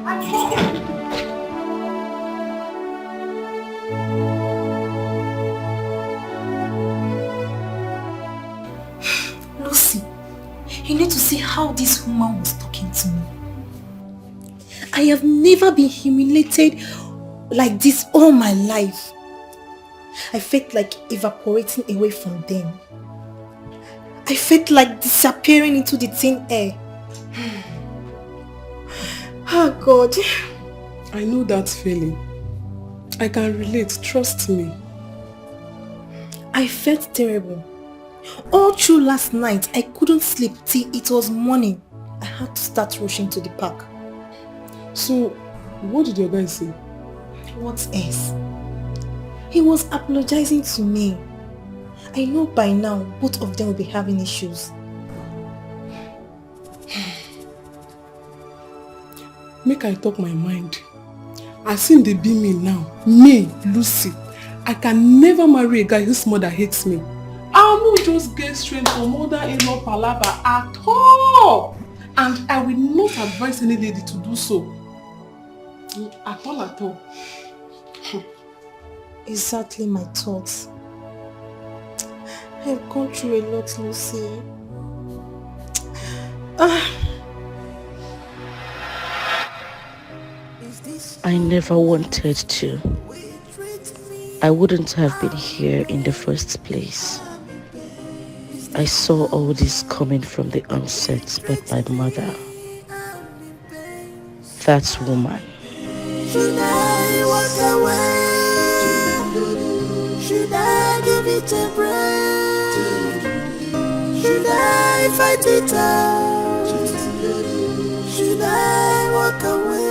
I'm talking. Lucy, you need to see how this woman was talking to me. I have never been humiliated like this all my life. I felt like evaporating away from them. I felt like disappearing into the thin air. Oh God. I know that feeling. I can relate, trust me. I felt terrible. All through last night, I couldn't sleep till it was morning. I had to start rushing to the park. So, what did your guy say? What else? He was apologizing to me. I know by now both of them will be having issues. Make I talk my mind. I seen they be me now. Me, Lucy. I can never marry a guy whose mother hates me. I will not just get straight from mother-in-law palaver at all. And I will not advise any lady to do so. At all, at all. Exactly my thoughts. I've gone through a lot, Lucy. I never wanted to. I wouldn't have been here in the first place. I I saw all this coming from the onset, but my mother, that woman. Should I walk away? Should I give it a break? Should I fight it out? Should I walk away?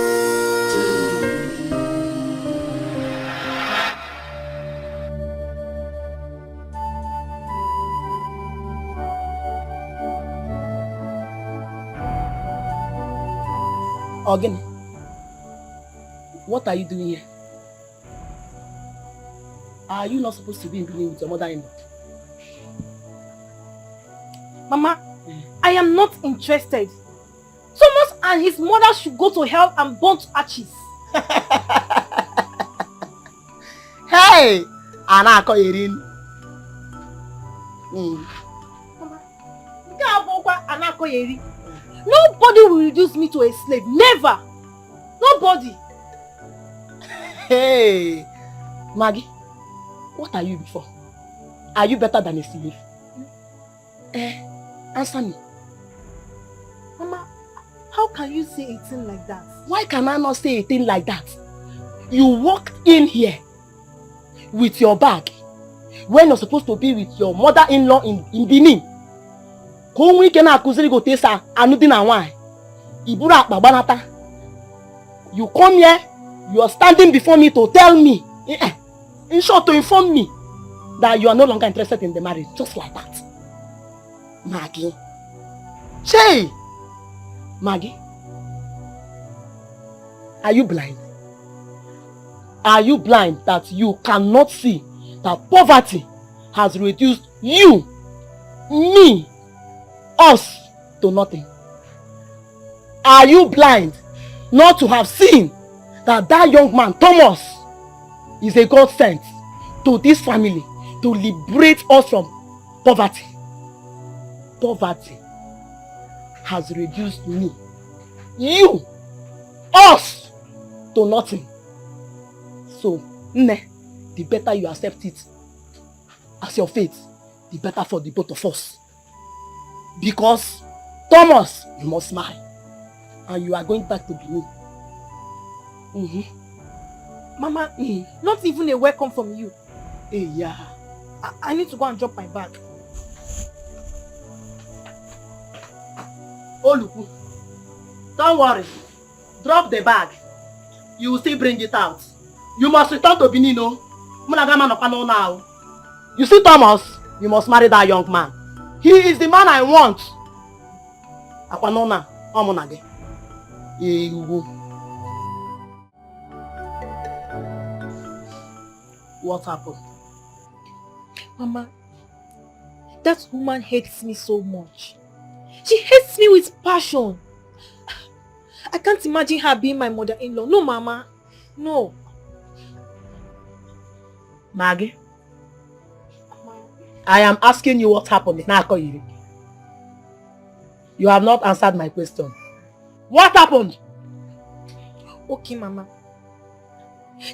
Again, what are you doing here? Are you not supposed to be in Benin with your mother-in-law? Mama, I am not interested. Thomas and his mother should go to hell and burn to ashes. Hey! Anako Erin. Nobody will reduce me to a slave. Never. Nobody. Hey! Maggie, what are you before? Are you better than a slave? Answer me. Mama, how can you say a thing like that? Why can I not say a thing like that? You walked in here with your bag when you're supposed to be with your mother-in-law in Benin. You come here, you are standing before me to tell me, in short, to inform me that you are no longer interested in the marriage, just like that. Maggie. Shay! Maggie. Are you blind? Are you blind that you cannot see that poverty has reduced you, me, us to nothing? Are you blind not to have seen that that young man, Thomas, is a God sent to this family to liberate us from poverty? Poverty has reduced me, you, us to nothing. So, the better you accept it as your fate, the better for the both of us. Because Thomas, you must smile, and you are going back to Benin. Mama, not even a welcome from you. Hey, yeah. I need to go and drop my bag. Oh, look. Don't worry. Drop the bag. You will still bring it out. You must return to Benin, no? Now. You see, Thomas, you must marry that young man. He is the man I want. What happened? Mama, that woman hates me so much. She hates me with passion. I can't imagine her being my mother-in-law. No, Mama. No. Maggie, I am asking you what happened. You have not answered my question. What happened? Okay, Mama.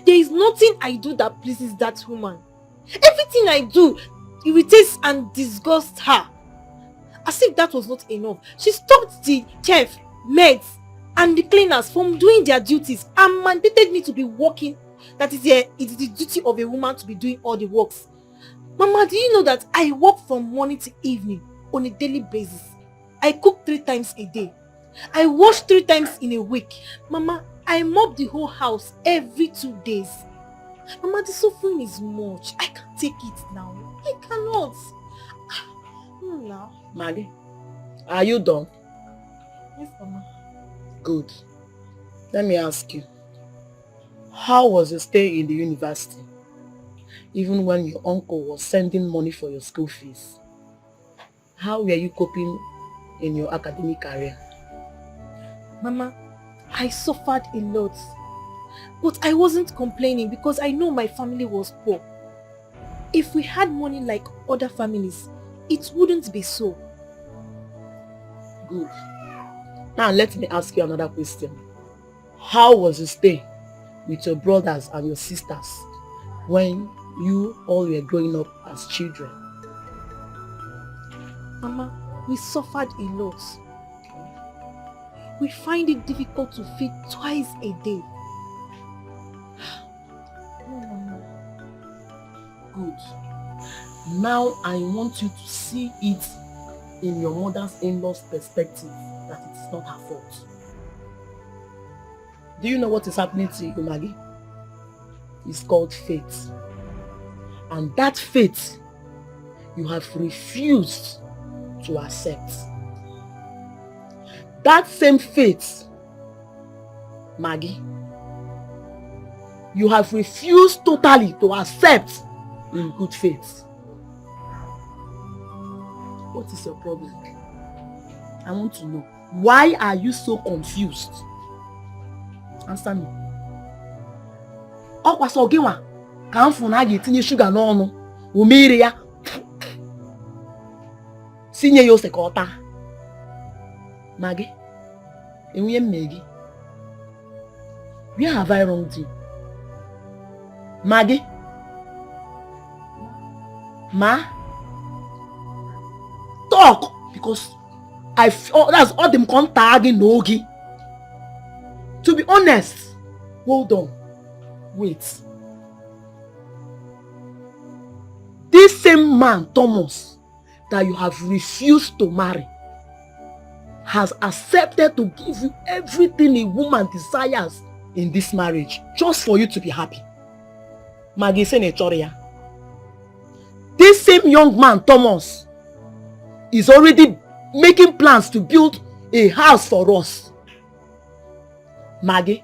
There is nothing I do that pleases that woman. Everything I do irritates and disgusts her. As if that was not enough, she stopped the chef, maids, and the cleaners from doing their duties and mandated me to be working. That is it is the duty of a woman to be doing all the works. Mama, do you know that I work from morning to evening on a daily basis? I cook 3 times a day. I wash 3 times in a week. Mama, I mop the whole house every 2 days. Mama, the suffering is much. I can't take it now. I cannot. Now. Maggie, are you done? Yes, Mama. Good. Let me ask you. How was your stay in the university? Even when your uncle was sending money for your school fees. How were you coping in your academic career? Mama, I suffered a lot. But I wasn't complaining because I know my family was poor. If we had money like other families, it wouldn't be so. Good. Now let me ask you another question. How was your stay with your brothers and your sisters when you all were growing up as children? Mama, we suffered a lot. We find it difficult to feed twice a day. No, Mama. Good. Now I want you to see it in your mother's in-law's perspective, that it is not her fault. Do you know what is happening to you, Maggie? It's called fate. And that fate, you have refused to accept. That same fate, Maggie, you have refused totally to accept in good faith. What is your problem? I want to know. Why are you so confused? Answer me. Ọ kwasa oge nwa ka m fụ na a ga-etinye shuga n'ọnụ umere ya sinye ya ose ka ọ taa. Maggie, enwunye mme gị. Where have I wronged you? Maggie? Ma? Talk! Because that's all them tagging Nogi. To be honest, hold on. Wait. This same man, Thomas, that you have refused to marry, has accepted to give you everything a woman desires in this marriage, just for you to be happy. Maggie Senatorial. This same young man, Thomas, is already making plans to build a house for us. Maggie,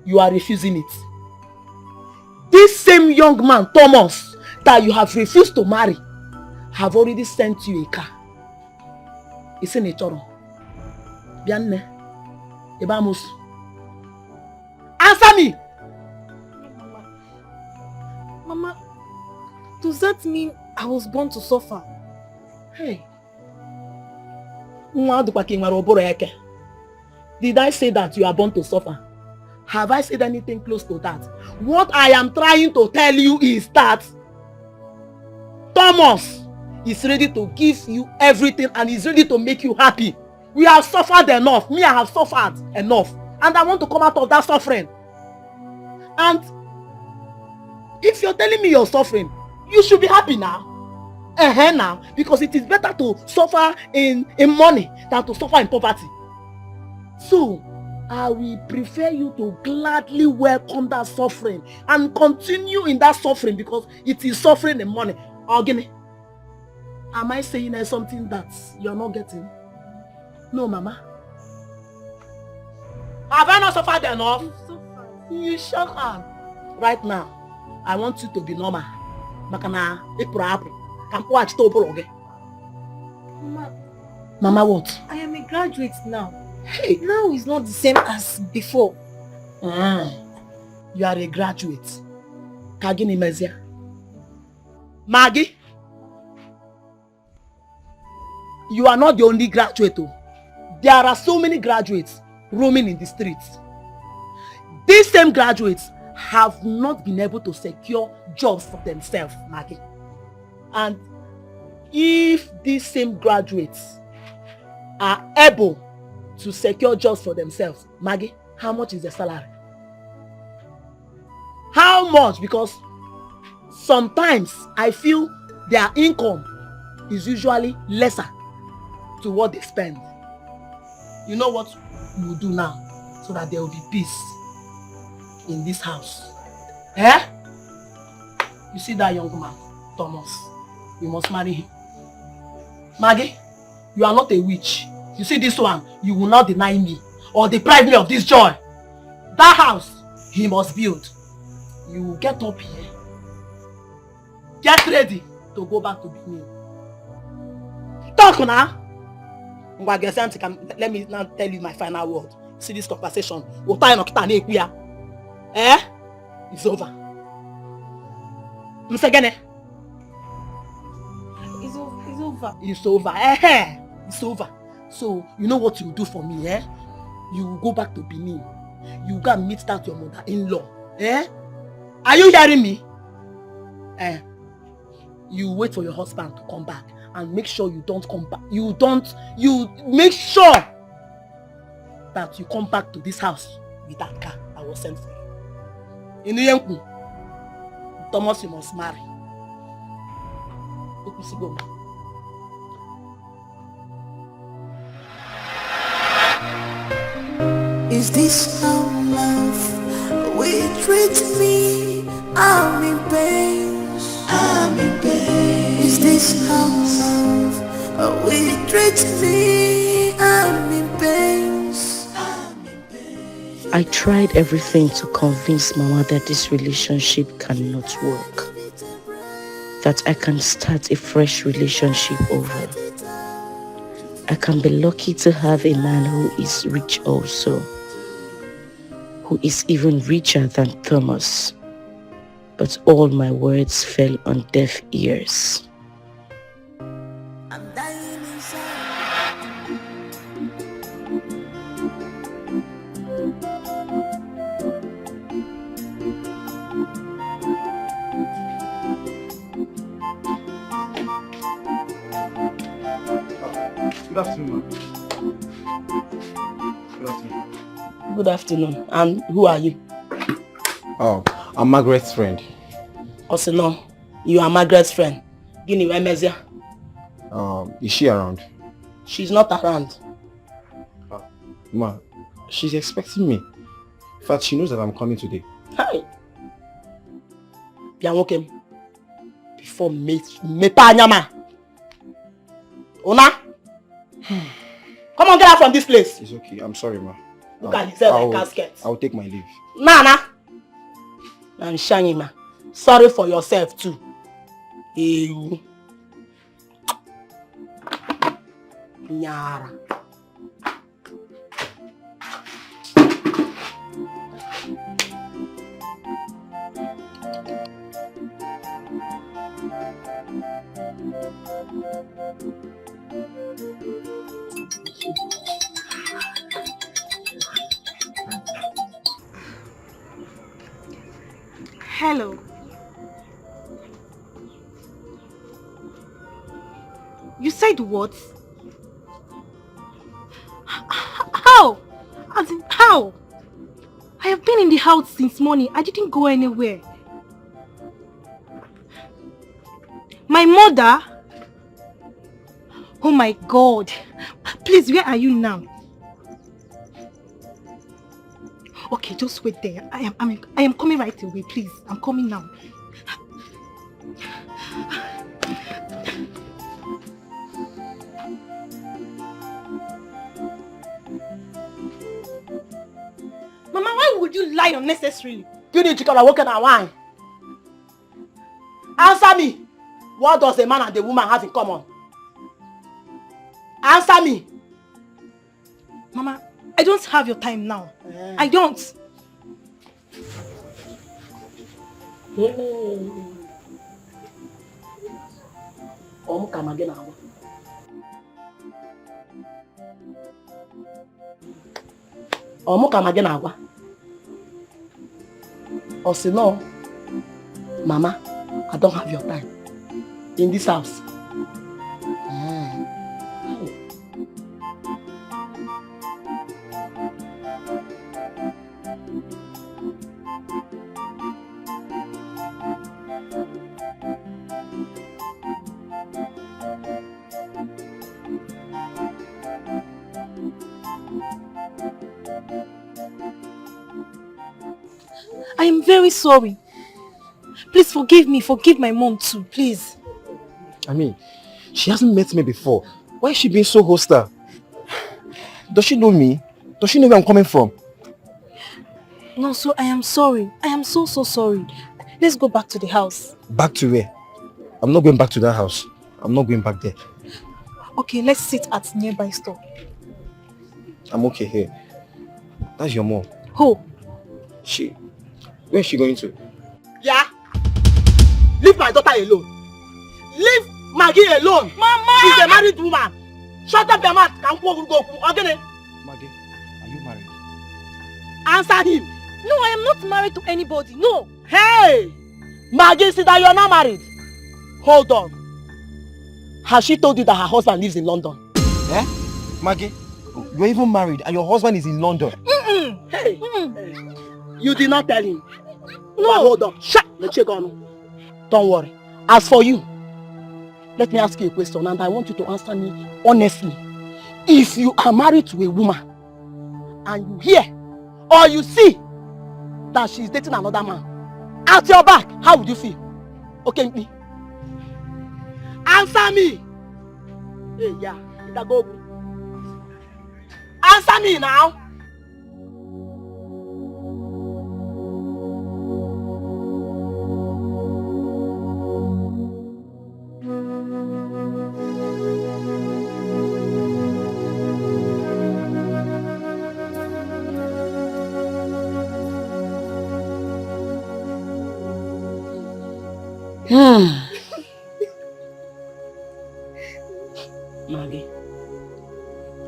you are refusing it. This same young man, Thomas, that you have refused to marry, have already sent you a car. It's in a choro. Bianne, Ebamus. Answer me! Mama, does that mean I was born to suffer? Hey. Did I say that you are born to suffer? Have I said anything close to that? What I am trying to tell you is that Thomas is ready to give you everything and is ready to make you happy. We have suffered enough. Me, I have suffered enough. And I want to come out of that suffering. And if you're telling me you're suffering, you should be happy now. Now. Because it is better to suffer in money than to suffer in poverty. So, I will prefer you to gladly welcome that suffering and continue in that suffering because it is suffering in money. Ogini, am I saying there's something that you're not getting? No, Mama. Have I not suffered enough? You shut up. Right now, I want you to be normal. Makana, Mama, what? I am a graduate now. Hey. Now is not the same as before. You are a graduate. Kagini Mezia. Maggie, you are not the only graduate. There are so many graduates roaming in the streets. These same graduates have not been able to secure jobs for themselves, Maggie. And if these same graduates are able to secure jobs for themselves, Maggie, how much is the salary? How much? Because sometimes I feel their income is usually lesser to what they spend. You know what we will do now so that there will be peace in this house? You see that young man, Thomas? You must marry him. Maggie, you are not a witch. You see this one, you will not deny me or deprive me of this joy. That house, he must build. You will get up here. Get ready to go back to Benin. Talk now. Let me now tell you my final word. See this conversation. It's over. It's over. It's over. It's over. So, you know what you do for me, You will go back to Benin. You go and meet that your mother-in-law, Are you hearing me? You wait for your husband to come back and make sure you don't come back. You make sure that you come back to this house with that car I was sent for you. In the end, Thomas, you must marry. Go. Is this how love will treat me? I'm in pain. I'm in pain. Is this how love will treat me? I'm in pain. I tried everything to convince Mama that this relationship cannot work. That I can start a fresh relationship over. I can be lucky to have a man who is rich also. Who is even richer than Thomas. But all my words fell on deaf ears. Good afternoon, ma'am. Good afternoon. Good afternoon. And who are you? Oh, I'm Margaret's friend. Also, no, you are Margaret's friend. Guinea, where Mezia? Is she around? She's not around. Ma, she's expecting me. In fact, she knows that I'm coming today. Hi. Bianwokem. Before me panyama. Una? Come on, get out from this place. It's okay. I'm sorry, ma. Look at yourself like casket. I'll take my leave. Nana. I'm shining, ma. Sorry for yourself too. Ew. Nyara. Hello. You said what? How? As in how? I have been in the house since morning. I didn't go anywhere. My mother? Oh my God. Please, where are you now? Okay, just wait there. I am coming right away, please. I'm coming now. Mama, why would you lie unnecessarily? You need to come and walk in a wine. Answer me. What does a man and a woman have in common? Answer me. Mama, I don't have your time now. I don't. Come again. Or say no, Mama, I don't have your time in this house. I am very sorry. Please forgive me. Forgive my mom too, please. I mean, she hasn't met me before. Why is she being so hostile? Does she know me? Does she know where I'm coming from? No, so I am sorry. I am so sorry. Let's go back to the house. Back to where? I'm not going back to that house. I'm not going back there. Okay, let's sit at nearby store. I'm okay here. That's your mom. Who? Where is she going to? Yeah? Leave my daughter alone. Leave Maggie alone. Mama! She's a married woman. Shut up your mouth. Maggie, are you married? Answer him. No, I am not married to anybody. No. Hey! Maggie, see that you're not married. Hold on. Has she told you that her husband lives in London? Eh? Maggie, you're even married and your husband is in London. Hey, you did not tell him. No. But hold on. Shut the check on. Don't worry. As for you, let me ask you a question and I want you to answer me honestly. If you are married to a woman and you hear or you see that she is dating another man at your back, how would you feel? Okay, me. Answer me. Hey, yeah. Go. Answer me now.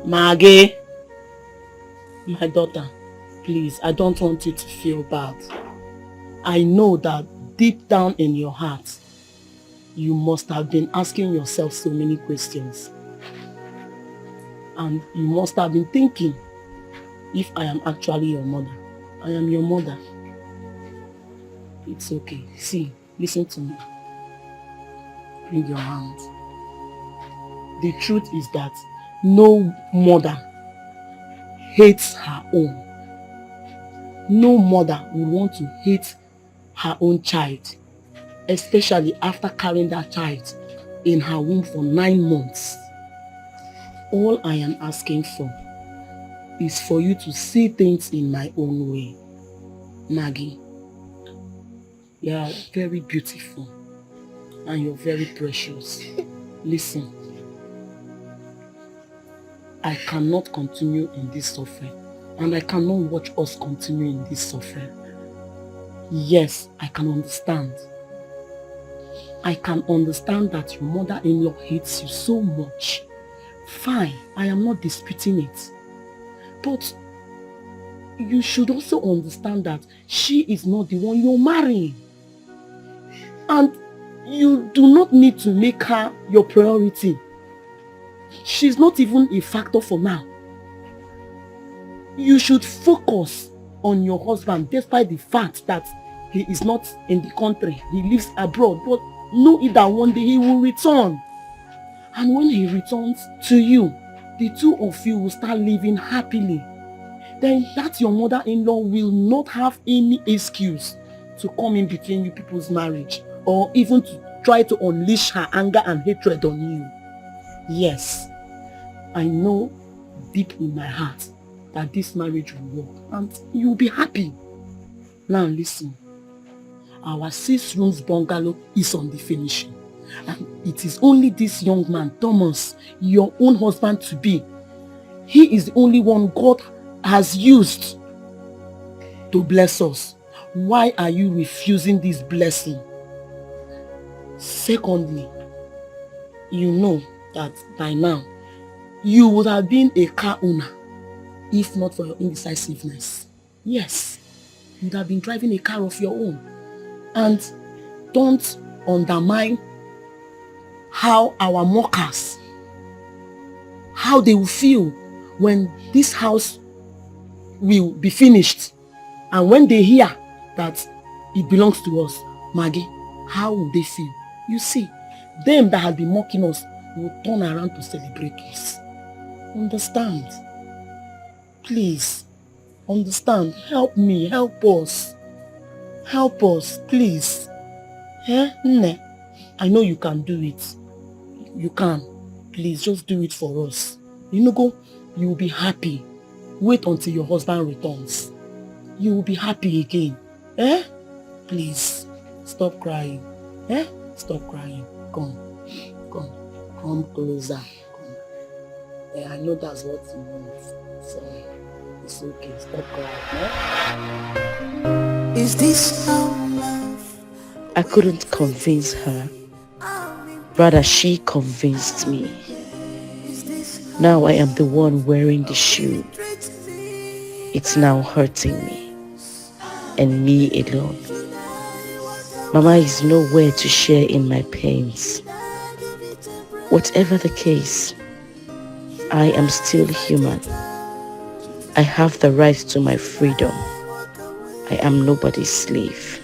Maggie, my daughter, please, I don't want you to feel bad. I know that deep down in your heart, you must have been asking yourself so many questions. And you must have been thinking, if I am actually your mother, I am your mother. It's okay. See, listen to me. Bring your hand. The truth is that no mother hates her own. No mother would want to hate her own child, especially after carrying that child in her womb for 9 months. All I am asking for is for you to see things in my own way. Maggie, you are very beautiful and you're very precious. Listen. I cannot continue in this suffering and I cannot watch us continue in this suffering. Yes, I can understand. I can understand that your mother-in-law hates you so much. Fine, I am not disputing it. But you should also understand that she is not the one you're marrying. And you do not need to make her your priority. She's not even a factor for now. You should focus on your husband despite the fact that he is not in the country. He lives abroad. But know it that one day he will return. And when he returns to you, the two of you will start living happily. Then that your mother-in-law will not have any excuse to come in between you people's marriage or even to try to unleash her anger and hatred on you. Yes, I know deep in my heart that this marriage will work and you'll be happy. Now listen, our 6 rooms bungalow is on the finishing and it is only this young man, Thomas, your own husband to be. He is the only one God has used to bless us. Why are you refusing this blessing? Secondly, you know that by now you would have been a car owner if not for your indecisiveness. Yes, you would have been driving a car of your own. And don't undermine how our mockers, how they will feel when this house will be finished and when they hear that it belongs to us. Maggie, how will they feel? You see, them that have been mocking us will turn around to celebrate us. Understand? Please, understand. Help me, help us. Help us, please. Eh? I know you can do it. You can. Please, just do it for us. You will be happy. Wait until your husband returns. You will be happy again. Eh? Please, stop crying. Eh? Stop crying. Come closer. Come. I know that's what you want. So, it's okay. Stop crying. Eh? Is this how love? I couldn't convince her. Rather, she convinced me. Now I am the one wearing the shoe. It's now hurting me. And me alone. Mama is nowhere to share in my pains. Whatever the case, I am still human. I have the right to my freedom. I am nobody's slave.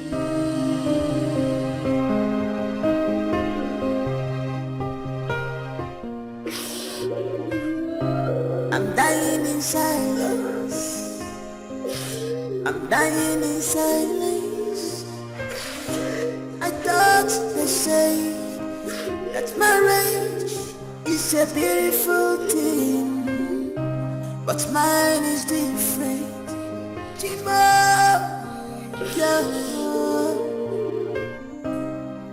I'm dying in silence. I'm dying in silence. I thought they say that marriage is a beautiful thing, but mine is different. Yeah.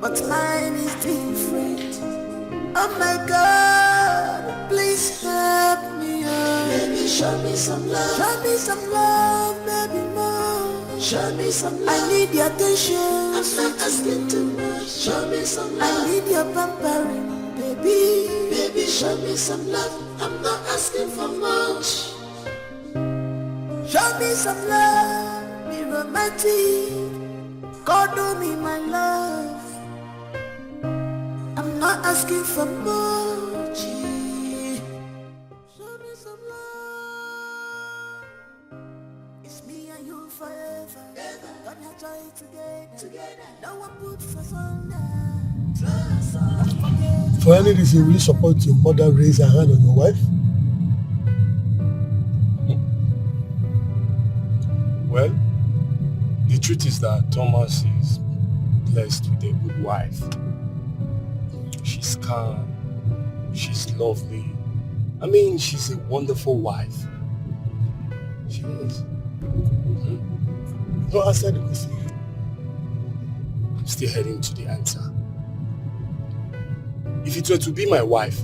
But mine is different. Oh my God, please help me, oh. Baby, show me some love. Show me some love, baby, more. Show me some love. I need your attention. I'm not asking too much. Show me some love. I need your pampering, baby. Baby, show me some love. I'm not asking for much. Show me some love, be romantic. God do me my love. I'm not asking for much. Show me some love. It's me and you forever. God has joined together. No one puts us under. For any reason, will you support your mother raise her hand on your wife? Well, the truth is that Thomas is blessed with a good wife. She's calm, she's lovely. I mean, she's a wonderful wife. She is. No, answer the question. I'm still heading to the answer. If it were to be my wife,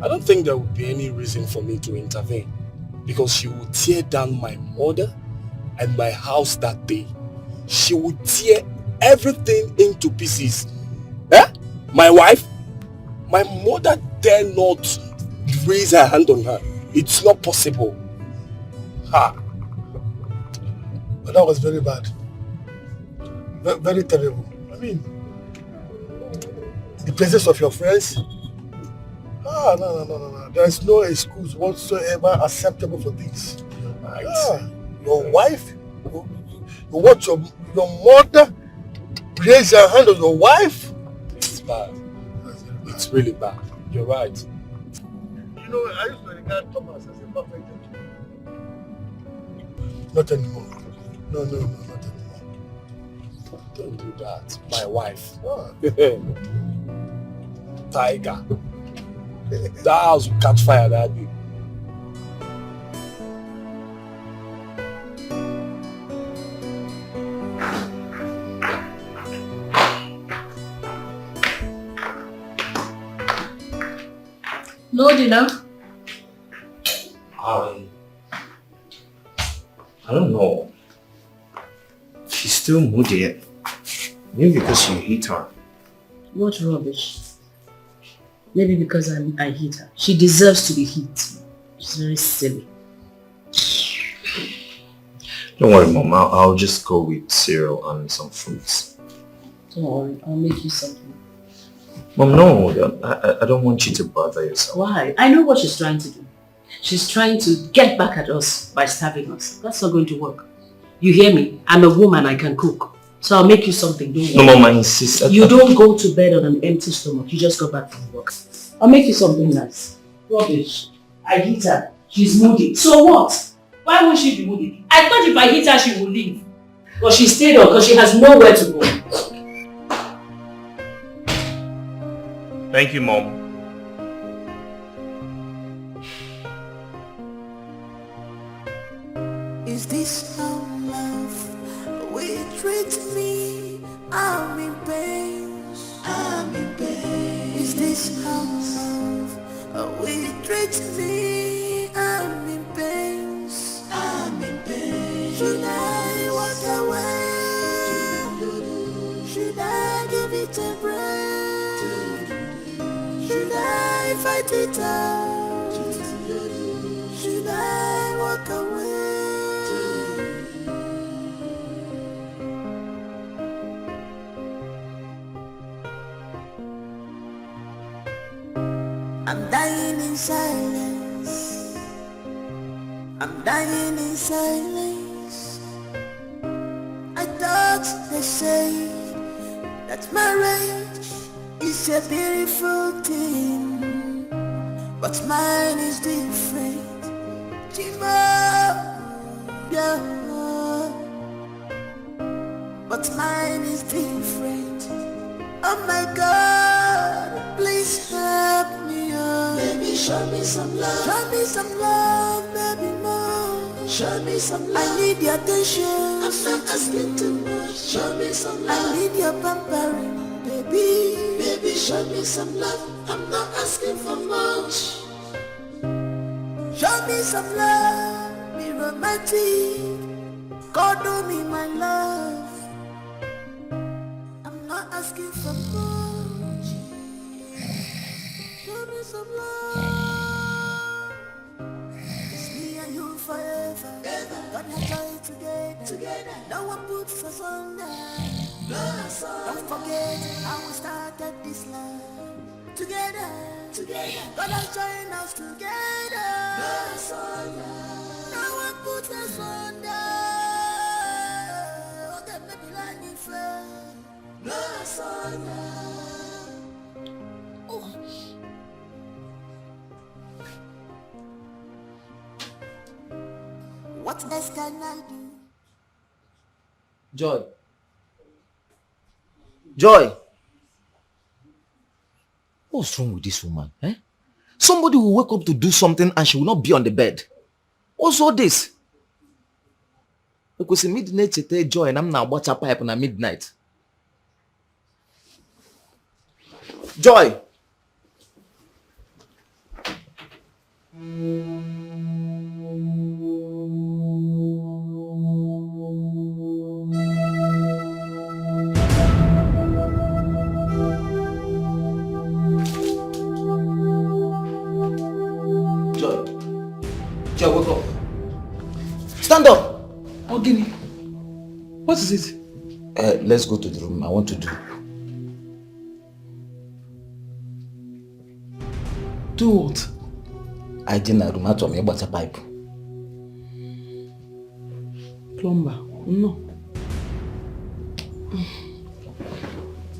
I don't think there would be any reason for me to intervene, because she would tear down my mother and my house that day. She would tear everything into pieces. Eh? My wife? My mother dare not raise her hand on her. It's not possible. Ha! But that was very bad. Very terrible. I mean, the presence of your friends. No. There's no excuse whatsoever acceptable for this. Your wife? You want your mother raise her hand on your wife? It's bad. It's really bad. You're right. You know, I used to regard Thomas as a perfect gentleman. Not anymore. No, not anymore. Don't do that. My wife. Tiger. That house will catch fire that day. No dinner? I don't know. She's still moody. Maybe because you hit her. What rubbish. Maybe because I hit her. She deserves to be hit. She's very silly. Don't worry, Mom. I'll just go with cereal and some fruits. Don't worry. I'll make you something. Mom, no. I don't want you to bother yourself. Why? I know what she's trying to do. She's trying to get back at us by starving us. That's not going to work. You hear me? I'm a woman. I can cook. So I'll make you something. Don't worry. No, Mom, I insist. You don't go to bed on an empty stomach. You just go back from work. I'll make you something nice. Rubbish. I hit her. She's moody. So what? Why won't she be moody? I thought if I hit her, she would leave. But she stayed on because she has nowhere to go. Thank you, Mom. Is this how love will treat me? I'm in pain. I'm in pain. Is this how love will treat me? I'm in pain. I'm in pain. Should I walk away? Should I give it a break? Should I fight it out? Should I walk away? I'm dying in silence. I'm dying in silence. I thought they say that marriage is a beautiful thing, but mine is different. Yeah. But mine is different. Oh my God, please help me, oh. Baby, show me some love. Show me some love, baby, more. Show me some love. I need your attention. I'm not asking too much. Show me some love. I need your pampering, baby. Baby, show me some love. I'm not asking for much. Show me some love, be romantic. God do me my love. I'm not asking for much. Show me some love. It's me and you forever. God will join together. No one puts us under. Don't forget how we started this love. Together. God has joined us together. No one puts us under. Okay, maybe like me friend. Oh. What else can I do? Joy. What's wrong with this woman? Eh? Somebody will wake up to do something and she will not be on the bed. What's all this? Because in midnight today, Joy, and I'm now watch a pipe on a midnight. Joy. Joy, wake up. Stand up. Oh, Guinea. What is it? Let's go to the room. I want to do. Do what? I didn't room to me about a pipe. Plumber. No.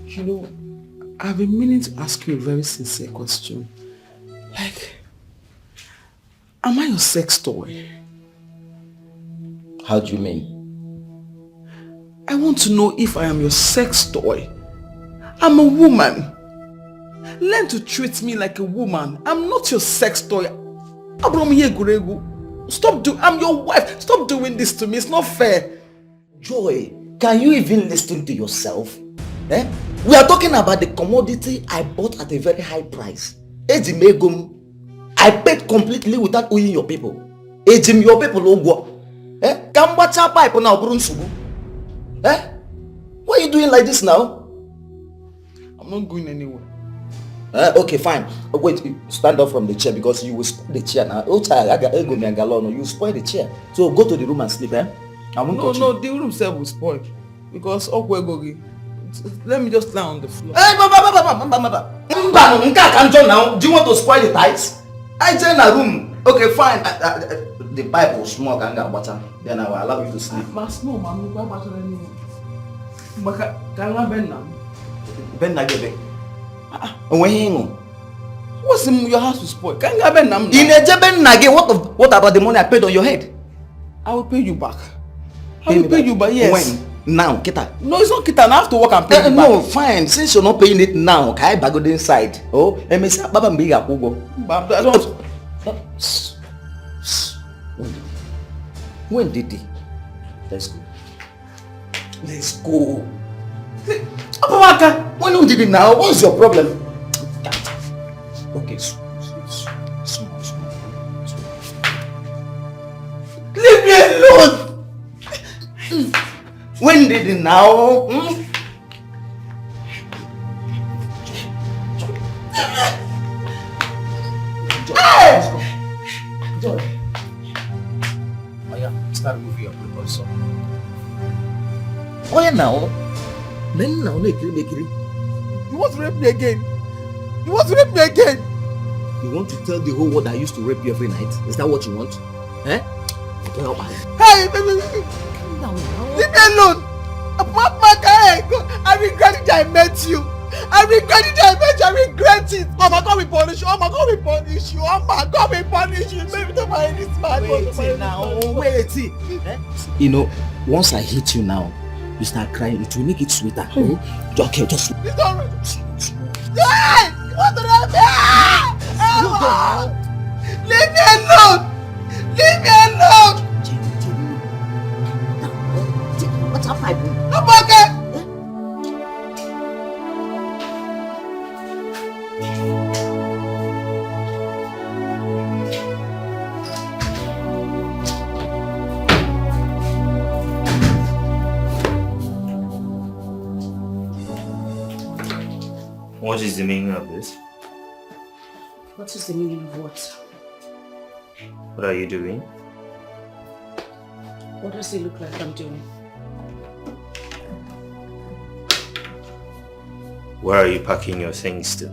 You know, I've been meaning to ask you a very sincere question. Like, am I your sex toy? How do you mean? I want to know if I am your sex toy. I'm a woman. Learn to treat me like a woman. I'm not your sex toy. Stop I'm your wife. Stop doing this to me. It's not fair. Joy, can you even listen to yourself? Eh? We are talking about the commodity I bought at a very high price. I paid completely without owing your people. Your people eh? Come watch our pipe now, Brunsugu. Eh? Why are you doing like this now? I'm not going anywhere. Okay, fine. Wait, stand up from the chair because you will spoil the chair now. You spoil the chair. So go to the room and sleep, eh? No, the room self will spoil. Because let me just lie on the floor. Hey, now. Do you want to spoil the tiles? I join a room. Okay, fine. The pipe will smoke and get water. Then I will allow you to sleep. What's in your house to spoil? What about the money I paid on your head? I will pay you back. I will pay you back, yes. When? Now, Kita. No, it's not Kita. I have to work and pay you back. No, fine. Since you're not paying it now, can I go inside? Oh, I don't. When did he? Let's go. Let's go. When did it now? What's your problem? Okay, small. Leave me alone! When did it now? Joy. Oh yeah, start moving your people so. Oh yeah now. You want to rape me again? You want to rape me again? You want to tell the whole world I used to rape you every night? Is that what you want? Eh? Hey, baby, calm down now. Leave me alone. I regret it I met you. I regret it I met you. I regret it. Oh my God, we punish you. Oh my God, we punish you. Oh my God, we punish you. Baby, don't mind this man. Wait now. Wait. Eh? You know, once I hit you now, you start crying. It will make it sweeter. Okay, just. It's alright. Hey! What did I do? Leave me alone. Leave me alone. What's up, my boy? I'm okay. What is the meaning of this? What is the meaning of what? What are you doing? What does it look like I'm doing? Where are you packing your things to?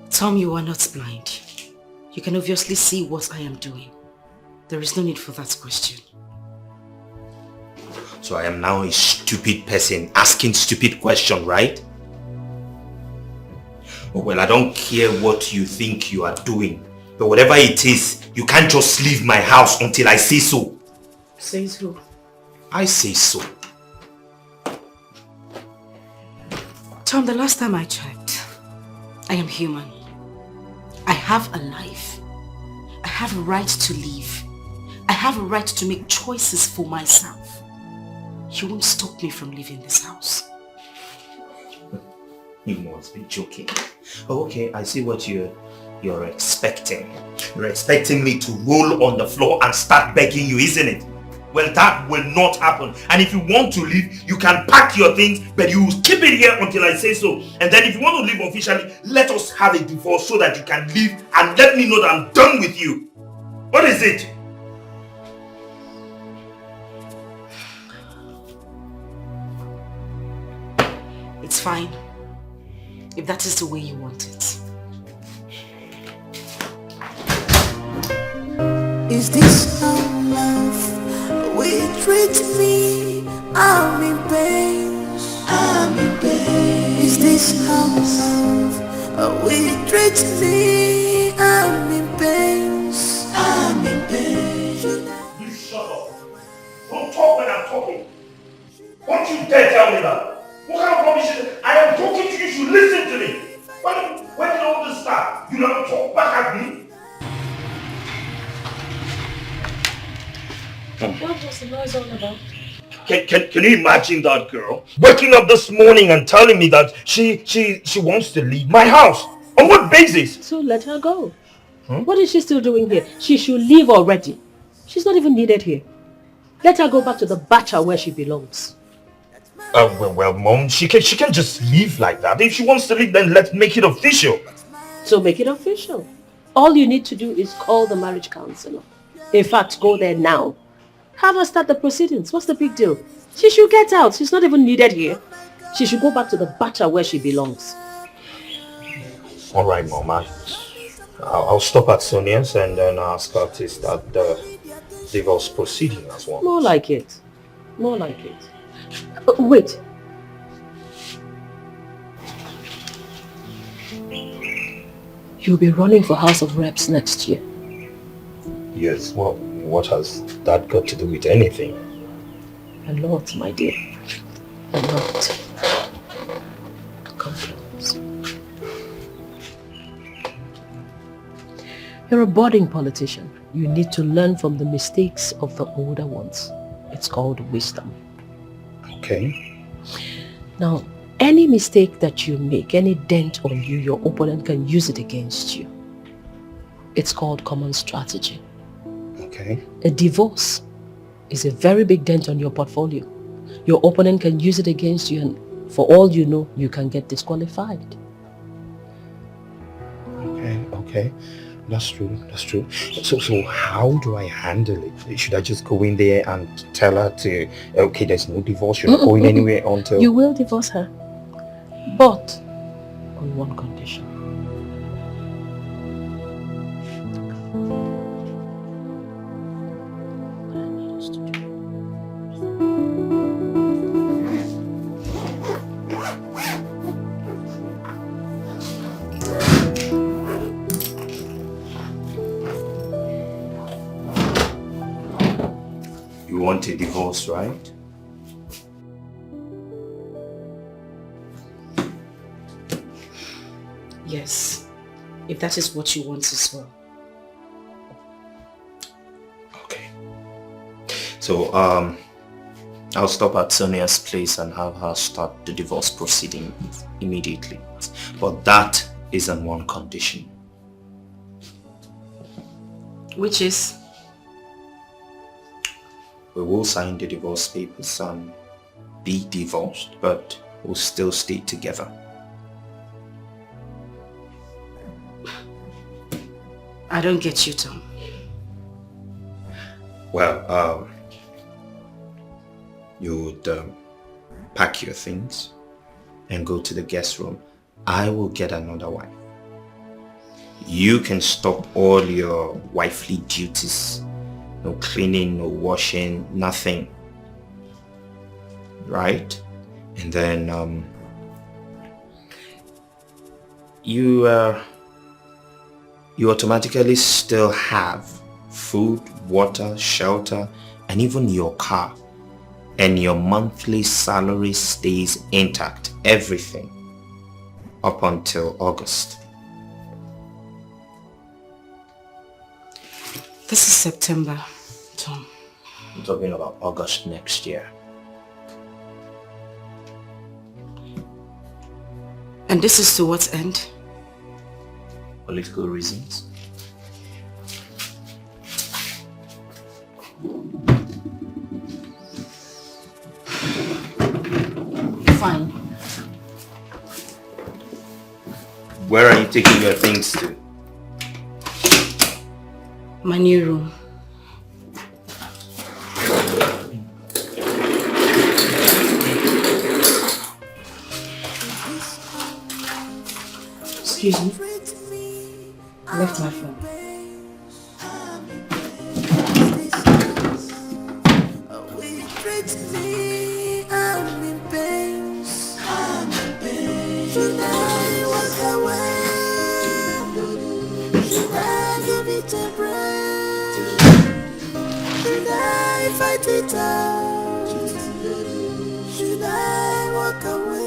Tom, you are not blind. You can obviously see what I am doing. There is no need for that question. So I am now a stupid person asking stupid questions, right? Well, I don't care what you think you are doing. But whatever it is, you can't just leave my house until I say so. Says who? I say so. Tom, the last time I checked, I am human. I have a life. I have a right to live. I have a right to make choices for myself. You won't stop me from leaving this house. You must be joking. Oh, okay, I see what you're expecting. You're expecting me to roll on the floor and start begging you, isn't it? Well, that will not happen. And if you want to leave, you can pack your things, but you keep it here until I say so. And then if you want to leave officially, let us have a divorce so that you can leave and let me know that I'm done with you. What is it? It's fine. If that is the way you want it. Is this how love will treat me? I'm in pain. I'm in pain. Is this how love will treat me? I'm in pain. I'm in pain. You shut up. Don't talk when I'm talking. Don't you dare tell me that. What kind of rubbish is it? I am talking to you, you should listen to me. When did all this start? You never talk back at me. What was the noise all about? Can you imagine that girl waking up this morning and telling me that she wants to leave my house? On what basis? So let her go. What is she still doing here? She should leave already. She's not even needed here. Let her go back to the bacha where she belongs. Well, Mom, she can just leave like that. If she wants to leave, then let's make it official. So make it official. All you need to do is call the marriage counselor. In fact, go there now. Have her start the proceedings. What's the big deal? She should get out. She's not even needed here. She should go back to the bacha where she belongs. All right, Mom. I'll stop at Sonia's and then ask her to start the divorce proceeding as well. More like it. More like it. Wait. You'll be running for House of Reps next year. Yes, well, what has that got to do with anything? A lot, my dear. A lot. Come close. You're a budding politician. You need to learn from the mistakes of the older ones. It's called wisdom. Okay. Now, any mistake that you make, any dent on you, your opponent can use it against you. It's called common strategy. Okay. A divorce is a very big dent on your portfolio. Your opponent can use it against you, and for all you know, you can get disqualified. Okay. That's true. So how do I handle it? Should I just go in there and tell her to, okay, there's no divorce, you're not going anywhere until... You will divorce her, but on one condition. You want a divorce, right? Yes, if that is what you want as well. Okay. So, I'll stop at Sonia's place and have her start the divorce proceeding immediately. But that is on one condition. Which is? We will sign the divorce papers and be divorced, but we'll still stay together. I don't get you, Tom. Well, you would pack your things and go to the guest room. I will get another wife. You can stop all your wifely duties. No cleaning, no washing, nothing. Right? And then you automatically still have food, water, shelter, and even your car. And your monthly salary stays intact, everything, up until August. This is September, Tom. I'm talking about August next year. And this is to what end? Political reasons. Fine. Where are you taking your things to? My new room. Excuse me. I left my phone. Fight it out. Should I walk away?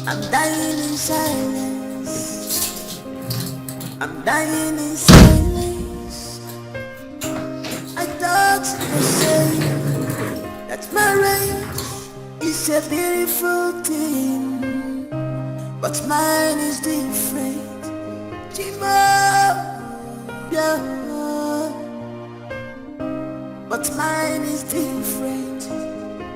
I'm dying in silence. I'm dying in silence. I thought you said that marriage is a beautiful thing. But mine is different, yeah. But mine is different.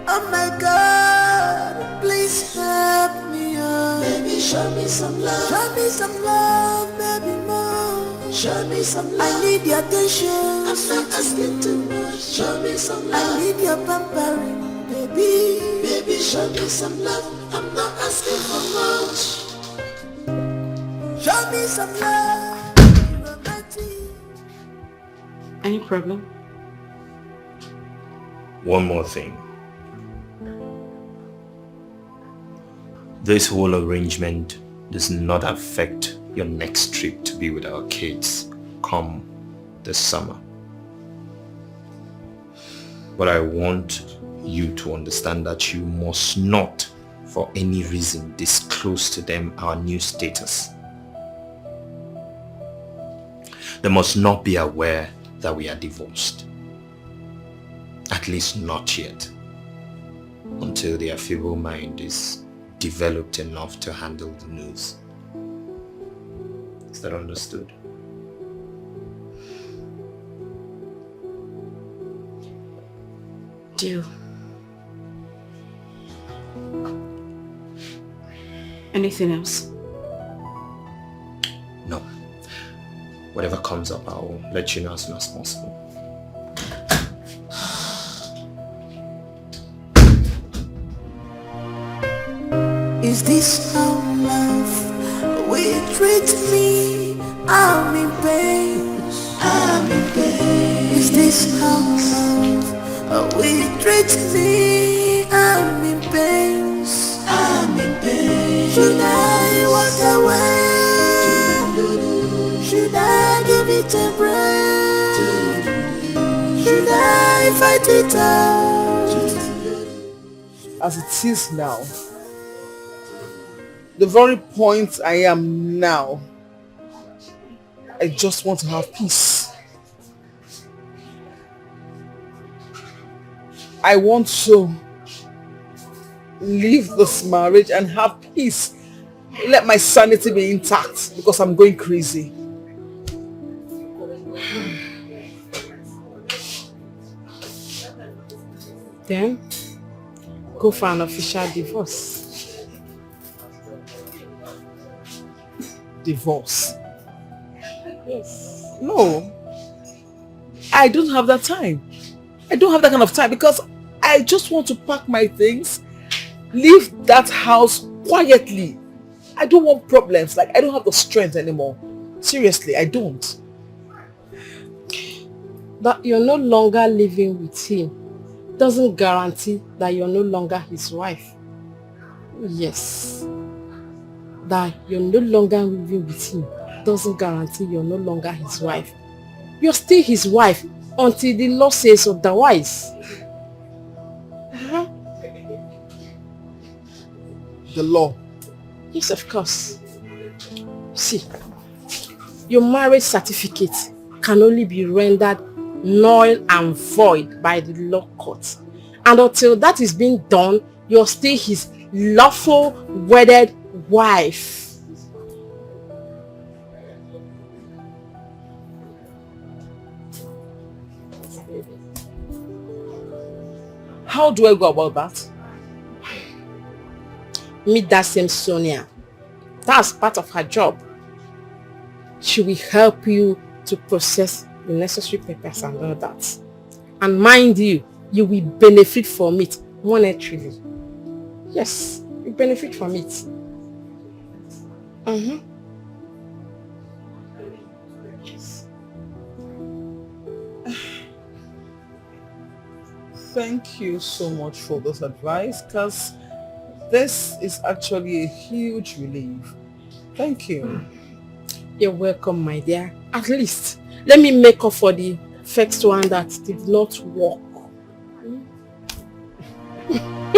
Oh my God, please help me, oh. Baby, show me some love. Show me some love, baby, more. Show me some love. I need your attention. I'm not asking too much. Show me some love. I need your pampering, baby. Baby, show me some love. I'm not asking for much. Show me some love. Any problem? One more thing. This whole arrangement does not affect your next trip to be with our kids come this summer. But I want you to understand that you must not, for any reason, disclose to them our new status. They must not be aware that we are divorced. At least not yet. Until their feeble mind is developed enough to handle the news. Is that understood? Deal. Anything else? No. Whatever comes up, I'll let you know as soon as possible. Is this how love will treat me? I'm in pain. I'm in pain. Is this how love will treat me? I'm in pain. I'm in pain. Should I walk away? Should I give it a break? Should I fight it out? As it is now, the very point I am now, I just want to have peace. I want to leave this marriage and have peace. Let my sanity be intact because I'm going crazy. Then go for an official divorce. Divorce? Yes. No. I don't have that time. I don't have that kind of time because I just want to pack my things, leave that house quietly. I don't want problems. Like, I don't have the strength anymore. Seriously, I don't. That you're no longer living with him doesn't guarantee that you're no longer his wife. Yes. That you're no longer living with him doesn't guarantee you're no longer his wife. You're still his wife until the law says otherwise. The law? Yes, of course. See, your marriage certificate can only be rendered null and void by the law court. And until that is being done, you're still his lawful wedded wife. How do I go about that? Meet that same Sonia. That's part of her job. She will help you to process the necessary papers and all that. And mind you, you will benefit from it monetarily. Yes, you benefit from it. Yes. Thank you so much for this advice, because this is actually a huge relief. Thank you. You're welcome, my dear. At least, let me make up for the first one that did not work.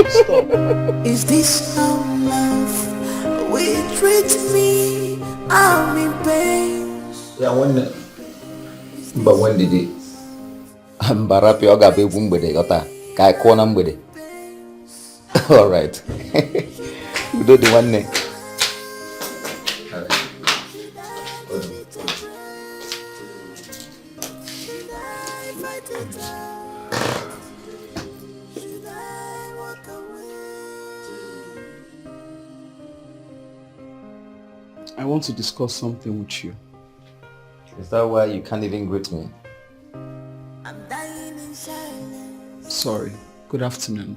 Stop. Is this how love will treat me? I'm in pain. Yeah, when did it? Mbarapi oga be mgbede yota ka ko na mgbede. All right. We do the one neck. I want to discuss something with you. Is that why you can't even greet me? Sorry. Good afternoon.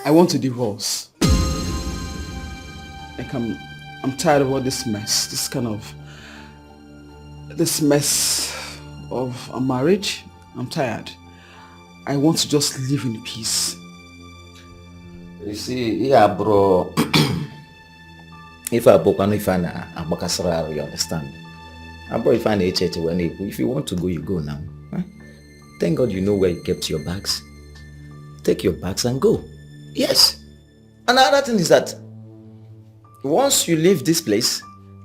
I want to divorce. Like I'm tired of all this mess. This mess of a marriage. I'm tired. I want to just live in peace. You see, yeah, bro. If I book on if I you understand? Bro, if I if you want to go, you go now. Huh? Thank God you know where you kept your bags. Take your bags and go. Yes. Another thing is that once you leave this place,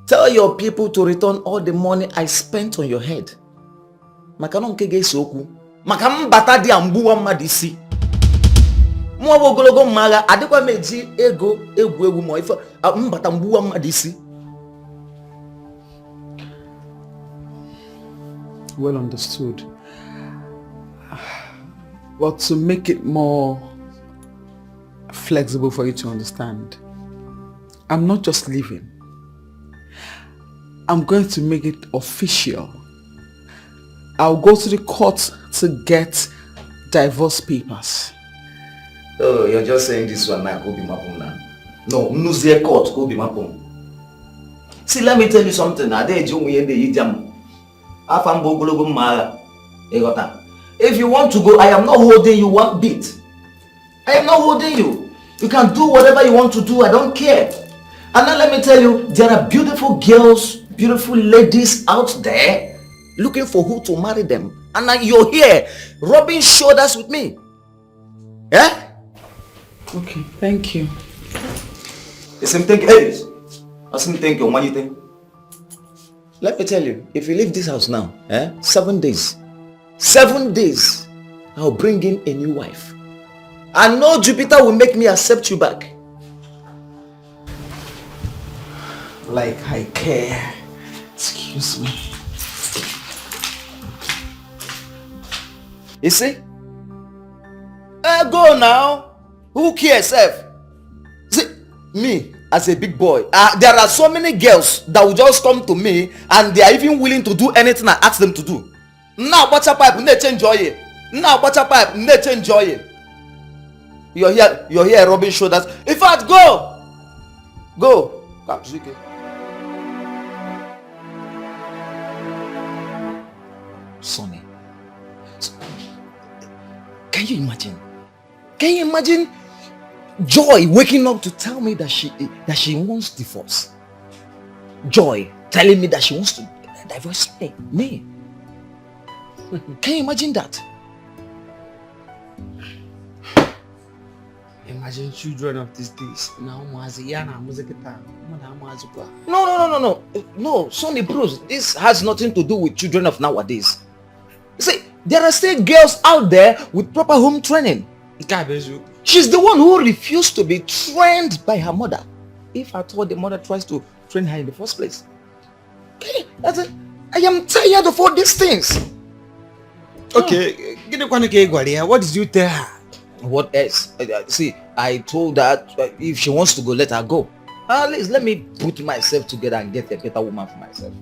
tell your people to return all the money I spent on your head. Makanonkege soku. Makambata di ambuwa madisi. Mwa gologo mara adekwa meji ego egwu mo ifa mbata mbuwa madisi. Well understood. But to make it more flexible for you to understand, I'm not just leaving. I'm going to make it official. I'll go to the court to get divorce papers. Oh, you're just saying this one now, go be mapum now. No, Mnuzie court, go be mapum. See, let me tell you something. If you want to go, I am not holding you one bit. I am not holding you. You can do whatever you want to do. I don't care. And now let me tell you, there are beautiful girls, beautiful ladies out there looking for who to marry them. And now you're here rubbing shoulders with me. Yeah? Okay, thank you. The same thing. Hey, I same thing. What do you think? Let me tell you, if you leave this house now, 7 days, I'll bring in a new wife. And no Jupiter will make me accept you back. Like I care. Excuse me. You see? Go now. Who cares, F? See, me as a big boy, there are so many girls that will just come to me and they are even willing to do anything I ask them to do. Now, butter pipe, nature enjoy it. Now, butter pipe, nature enjoy it. You're here rubbing shoulders. In fact, go. Come, Zuki. Sonny, can you imagine? Can you imagine Joy waking up to tell me that she wants divorce? Joy telling me that she wants to divorce me. Can you imagine that? Imagine children of these days. No, Sonny Bruce, this has nothing to do with children of nowadays. See, there are still girls out there with proper home training. She's the one who refused to be trained by her mother. If at all the mother tries to train her in the first place. Okay, I am tired of all these things. Okay, what did you tell her? What else? See, I told her if she wants to go, let her go. At least let me put myself together and get a better woman for myself.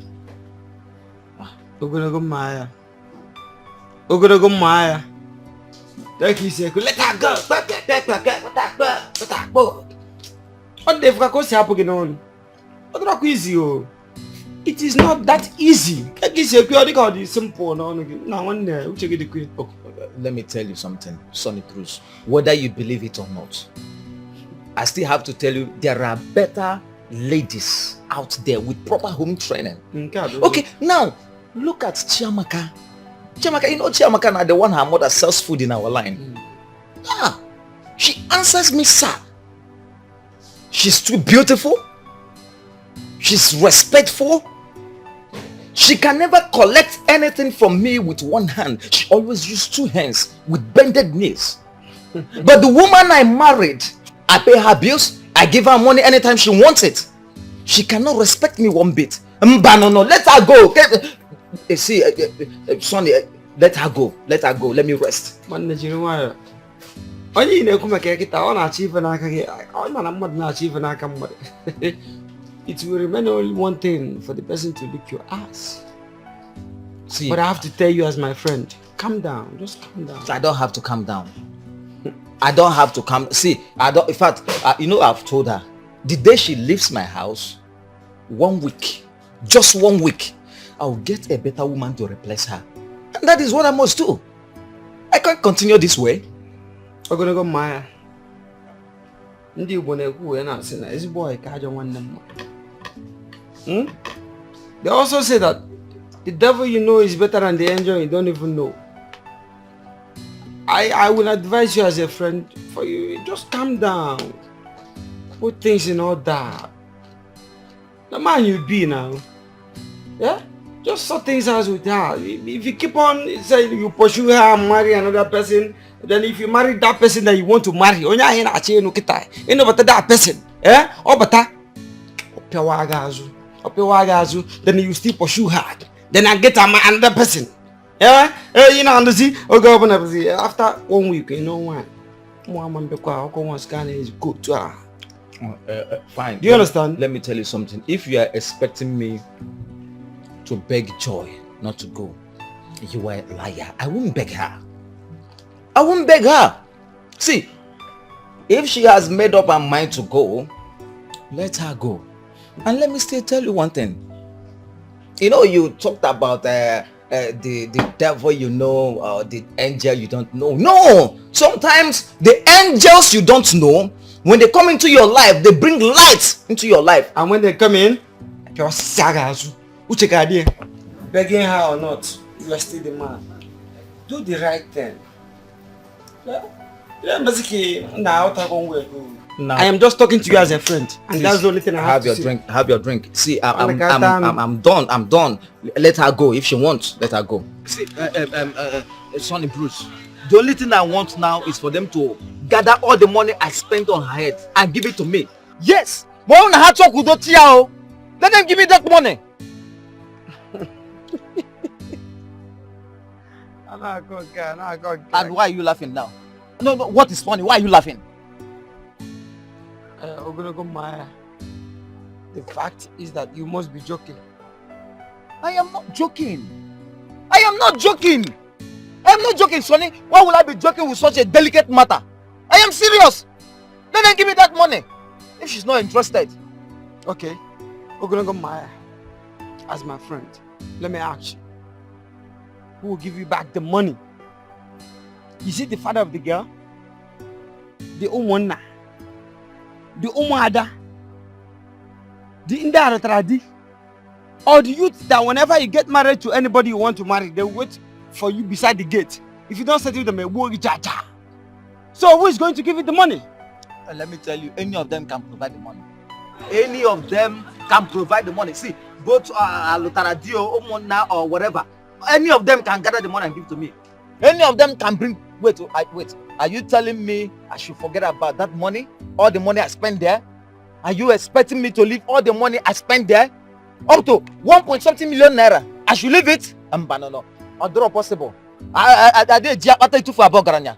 Like he said, let her go. What the fuck is happening on? What is easy? It is not that easy. Like he said, it's simple. Let me tell you something, Sonny Cruz. Whether you believe it or not, I still have to tell you there are better ladies out there with proper home training. Okay, now look at Chiamaka. You know Chiamaka now, the one her mother sells food in our line. She answers me, sir. She's too beautiful. She's respectful. She can never collect anything from me with one hand. She always uses two hands with bended knees. But the woman I married, I pay her bills. I give her money anytime she wants it. She cannot respect me one bit. No, let her go. See, Sonny, let her go. Let her go. Let me rest. It will remain only one thing for the person to lick your ass. See, but I have to tell you as my friend, calm down. Just calm down. I don't have to calm down. I don't have to calm. See, I don't. In fact, I've told her the day she leaves my house, 1 week, just 1 week, I'll get a better woman to replace her, and that is what I must do. I can't continue this way. I'm gonna go Maya. They also say that the devil you know is better than the angel you don't even know. I will advise you as a friend for you, just calm down. Put things in order. The man you be now. Yeah? Just sort things out with her. If you keep on saying you pursue her and marry another person, then if you marry that person that you want to marry, you know that person. Eh? Then you still pursue her. Then I get another person. Yeah? You know, after 1 week, you know what? Fine. Do you understand? Let me tell you something. If you are expecting me to beg Joy not to go, You are a liar. I won't beg her. I won't beg her. See, if she has made up her mind to go, let her go. And let me still tell you one thing. You know, you talked about the devil you know, or the angel you don't know. No! Sometimes the angels you don't know, when they come into your life, they bring light into your life. And when they come in, just begging her or not, you are still the man. Do the right thing. Yeah, basically, now I am just talking to you as a friend, and that's the only thing I have to say. Have your drink. See, I'm done. I'm done. Let her go if she wants. Let her go. See, Sonny Bruce. The only thing I want now is for them to gather all the money I spent on her head and give it to me. Yes. Let them give me that money. And why are you laughing now? No, what is funny? Why are you laughing? The fact is that you must be joking. I am not joking. I am not joking. I am not joking, Sonny. Why would I be joking with such a delicate matter? I am serious. Let them give me that money. If she's not interested. Okay. Maya, as my friend, let me ask you. Who will give you back the money? Is it the father of the girl? The Umwana? The Umada? The Indaratradi? Or the youth that whenever you get married to anybody you want to marry, they wait for you beside the gate. If you don't settle them, so who is going to give you the money? Let me tell you, any of them can provide the money. Any of them can provide the money. See, both Lotaradio, Omona, or whatever, any of them can gather the money and give to me. Any of them can bring. Wait. Are you telling me I should forget about that money? All the money I spent there? Are you expecting me to leave all the money I spent there? Up to 1.something million naira. I should leave it? No. Not possible. I did too for about Garanya.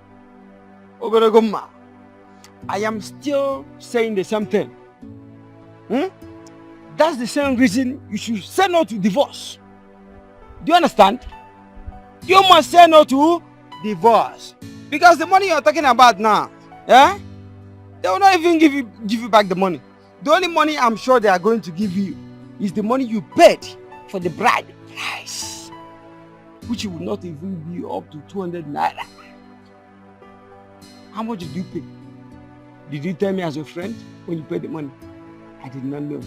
I am still saying the same thing. That's the same reason you should say no to divorce. Do you understand? You must say no to divorce. Because the money you're talking about now, they will not even give you back the money. The only money I'm sure they are going to give you is the money you paid for the bride price, which will not even be up to 200 naira. How much did you pay? Did you tell me as a friend when you paid the money? I did not know.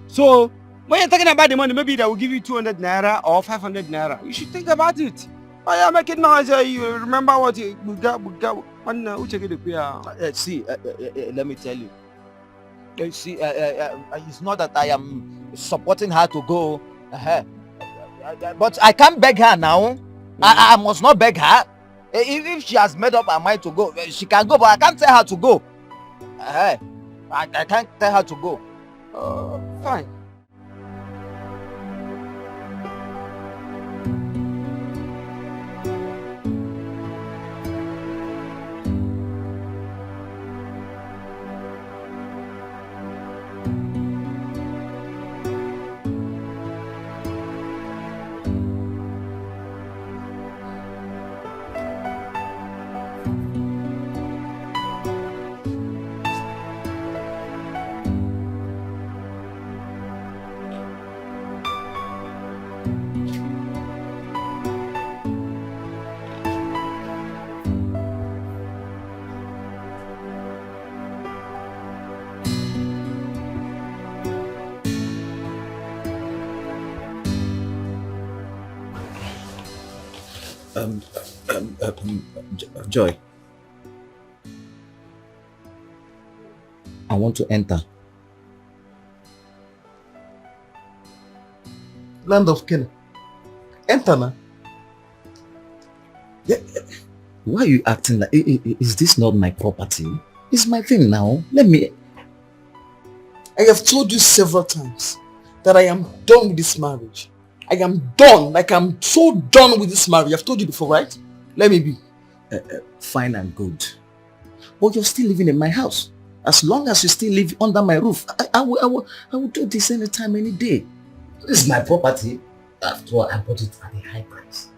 So when you're talking about the money, maybe they will give you 200 naira or 500 naira. You should think about it. Oh yeah, make it noise. You remember what you got. See, let me tell you. See, it's not that I am supporting her to go. But I can't beg her now. I must not beg her. If she has made up her mind to go, she can go. But I can't tell her to go. I can't tell her to go. Fine. Joy, I want to enter. Land of Canaan. Enter now. Yeah. Why are you acting like, is this not my property? It's my thing now. Let me. I have told you several times that I am done with this marriage. I am done. Like I'm so done with this marriage. I've told you before, right? Let me be. Fine and good. But you're still living in my house. As long as you still live under my roof, I will do this anytime, any day. This is my property. After all, I bought it at a high price.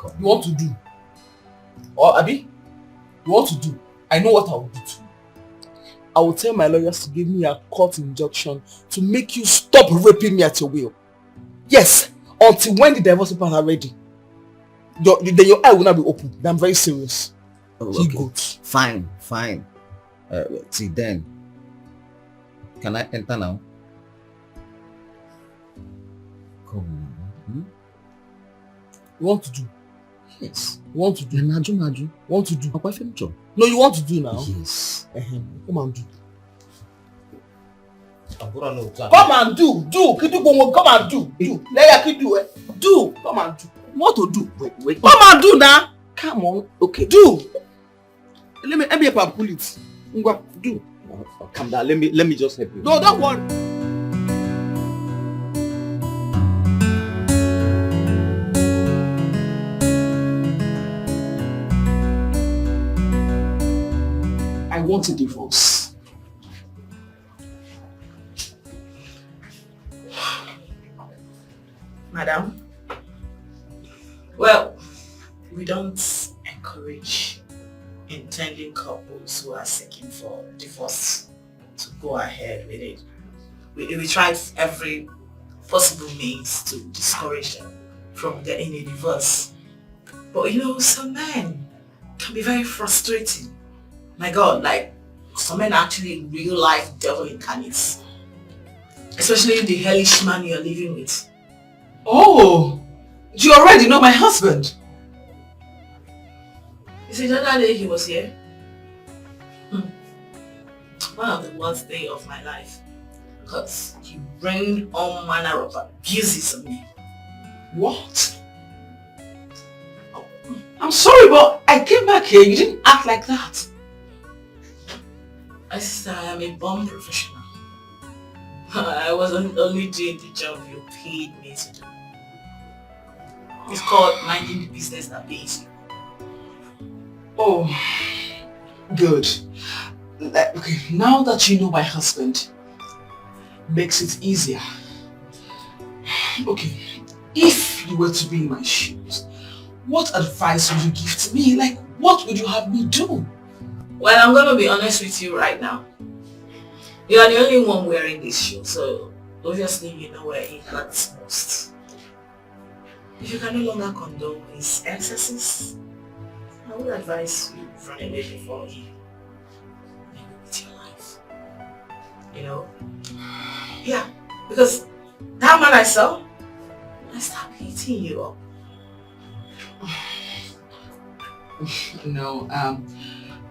come. You want to do? Or Abi? You want to do? I know what I will do to you. I will tell my lawyers to give me a court injunction to make you stop raping me at your will. Yes, until when the divorce papers are ready. Then your eye will not be open. I'm very serious. Oh, okay. Fine. See then. Can I enter now? Come on. You want to do? Yes. You want to do? Maju. Want to do? No, you want to do now? Yes. Come and do. Come and do. Come and do. Do. Come and do. What to do? Wait. Come and do now. Come on. Okay. Do. Let me help and pull it. Do. Calm down. Let me just help you. No, don't worry. I want a divorce. Madam, well, we don't encourage intending couples who are seeking for divorce to go ahead with it. We tried every possible means to discourage them from getting a divorce. But you know, some men can be very frustrating. My God, like some men are actually real life devil incarnates. Especially the hellish man you're living with. Oh, you already know my husband. You see, the other day he was here. One of the worst days of my life. Because he rained all manner of abuses on me. What? I'm sorry, but I came back here. You didn't act like that. My sister, I am a born professional. I wasn't only doing the job you paid me to do. It's called minding the business that pays you. Oh, good. Okay, now that you know my husband, makes it easier. Okay, if you were to be in my shoes, what advice would you give to me? Like, what would you have me do? Well, I'm going to be honest with you right now. You are the only one wearing this shoe, so obviously you know where it hurts most. If you can no longer condone his excesses, I would advise you run away before he with your life. You know? Yeah, because that man I saw, I start beating you up. No,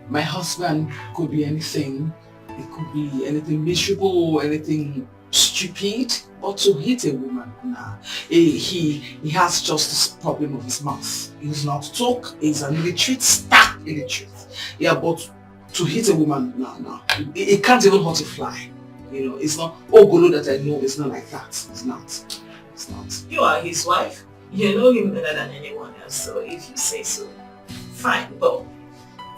my husband could be anything. It could be anything miserable or anything stupid, but to hit a woman, nah. He has just this problem of his mouth. He does not talk. He's an illiterate, stark illiterate. Yeah, but to hit a woman, nah. It can't even hurt a fly. You know, it's not. Oh, Golo that I know, it's not like that. It's not. You are his wife. You know him better than anyone else, so if you say so, fine. But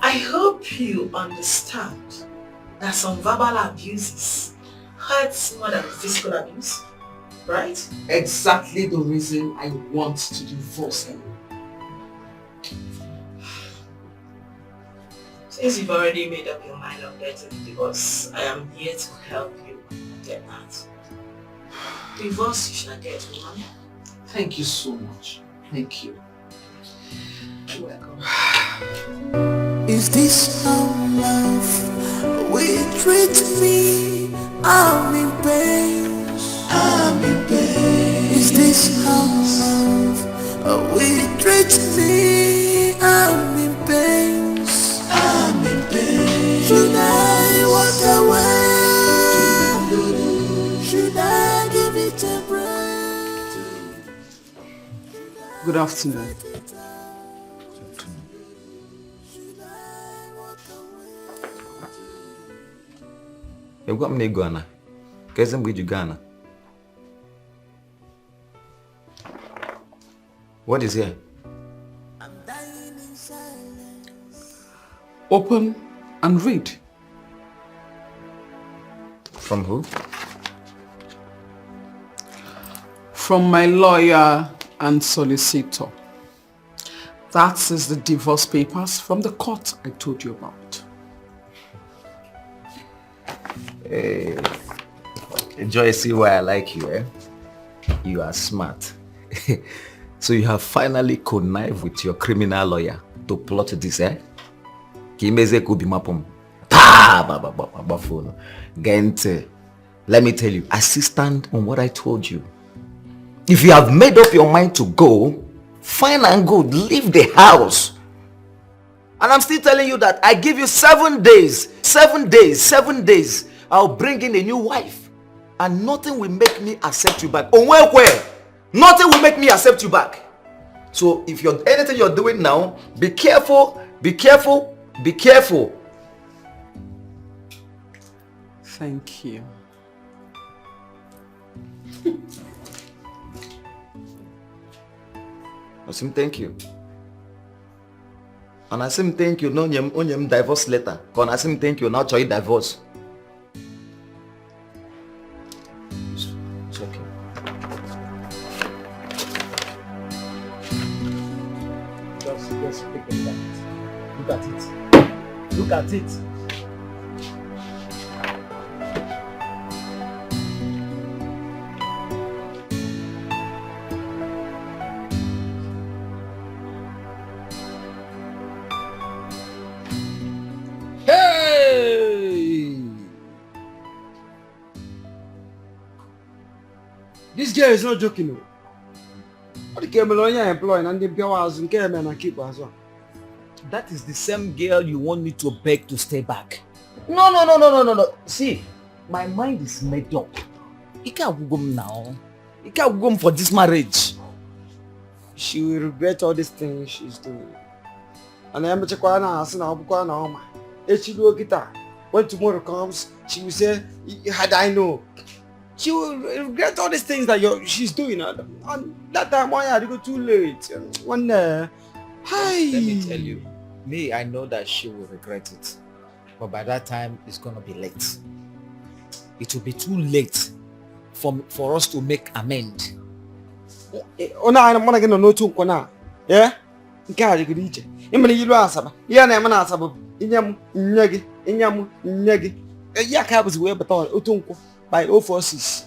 I hope you understand that some verbal abuses hurts more than physical abuse, right? Exactly the reason I want to divorce him. Since you've already made up your mind on getting a divorce, I am here to help you get that. Divorce you shall get, woman. Thank you so much. Thank you. You're welcome. Is this how love will treat me? I'm in pain. Is this how love will treat me? I'm in pain. Should I walk away? Should I give it a break? Good afternoon. You've got me Ghana. Guess I'm with you Ghana. What is here? Open and read. From who? From my lawyer and solicitor. That is the divorce papers from the court I told you about. Hey, Joy, see why I like you, eh? You are smart. So you have finally connived with your criminal lawyer to plot this, eh? Kimeze kubi mapum. Gente, let me tell you, I stand on what I told you. If you have made up your mind to go, fine and good, leave the house. And I'm still telling you that I give you 7 days. 7 days, 7 days. I'll bring in a new wife. And nothing will make me accept you back. Nothing will make me accept you back. So if you're anything you're doing now, be careful, be careful, be careful. Thank you. I say thank you. And I say thank you, no nyem divorce letter. Because I say thank you, now try divorce. It's okay. Just pick it up. Look at it. Look at it. This girl is not joking. No. What the Cameroonian employee and the Piawas and Cameron and keep as well. That is the same girl you want me to beg to stay back. No. See, my mind is made up. You can't go now. You can't go for this marriage. She will regret all these things she's doing. And I am a when tomorrow comes, she will say, had I know. She will regret all these things that she's doing. And that time, why had to go too late? One Let me tell you, I know that she will regret it. But by that time, it's going to be late. It will be too late for us to make amend. I'm going to know too. Yeah? You reach it. You asaba. Yeah, I'm an asaba. Inyam, nyagi. Yakab's way but all Utunko by 046.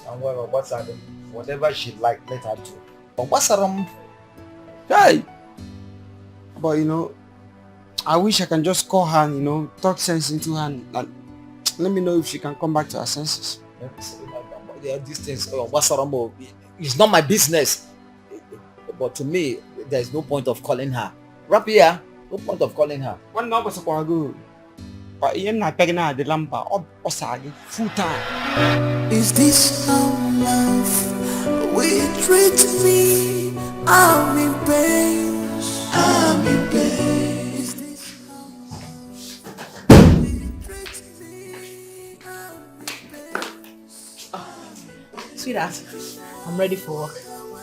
And what's that? Whatever she like, let her do. But what's wrong? Hey! But I wish I can just call her and talk sense into her and let me know if she can come back to her senses. These things, what's wrong? It's not my business. But to me, there's no point of calling her. Right here, no point of calling her. One number is good. But you're not pegging her the lampa or sagi full time. Is this how love will treat me? I'm in pain. I'm in pain. Is this how love will treat me? I'm in pain. Sweetheart, I'm ready for work.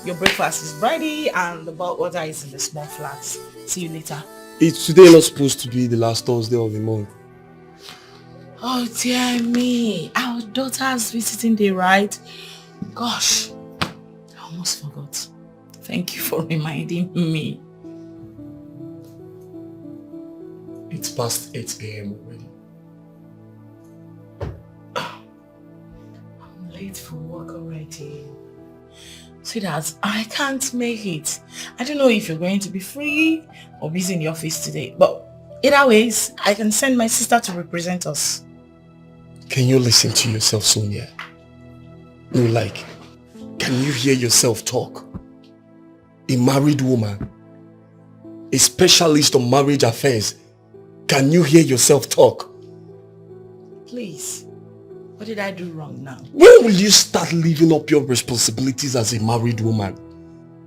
Your breakfast is ready and the bulk water is in the small flask. See you later. It's today not supposed to be the last Thursday of the month. Oh dear me. Our daughter's visiting day, right? Gosh, I almost forgot. Thank you for reminding me. It's past 8 a.m. already. I'm late for work already. Sweetheart, I can't make it. I don't know if you're going to be free or busy in the office today, but either ways, I can send my sister to represent us. Can you listen to yourself, Sonia? No, can you hear yourself talk? A married woman, a specialist on marriage affairs. Can you hear yourself talk? Please, what did I do wrong now? When will you start living up your responsibilities as a married woman?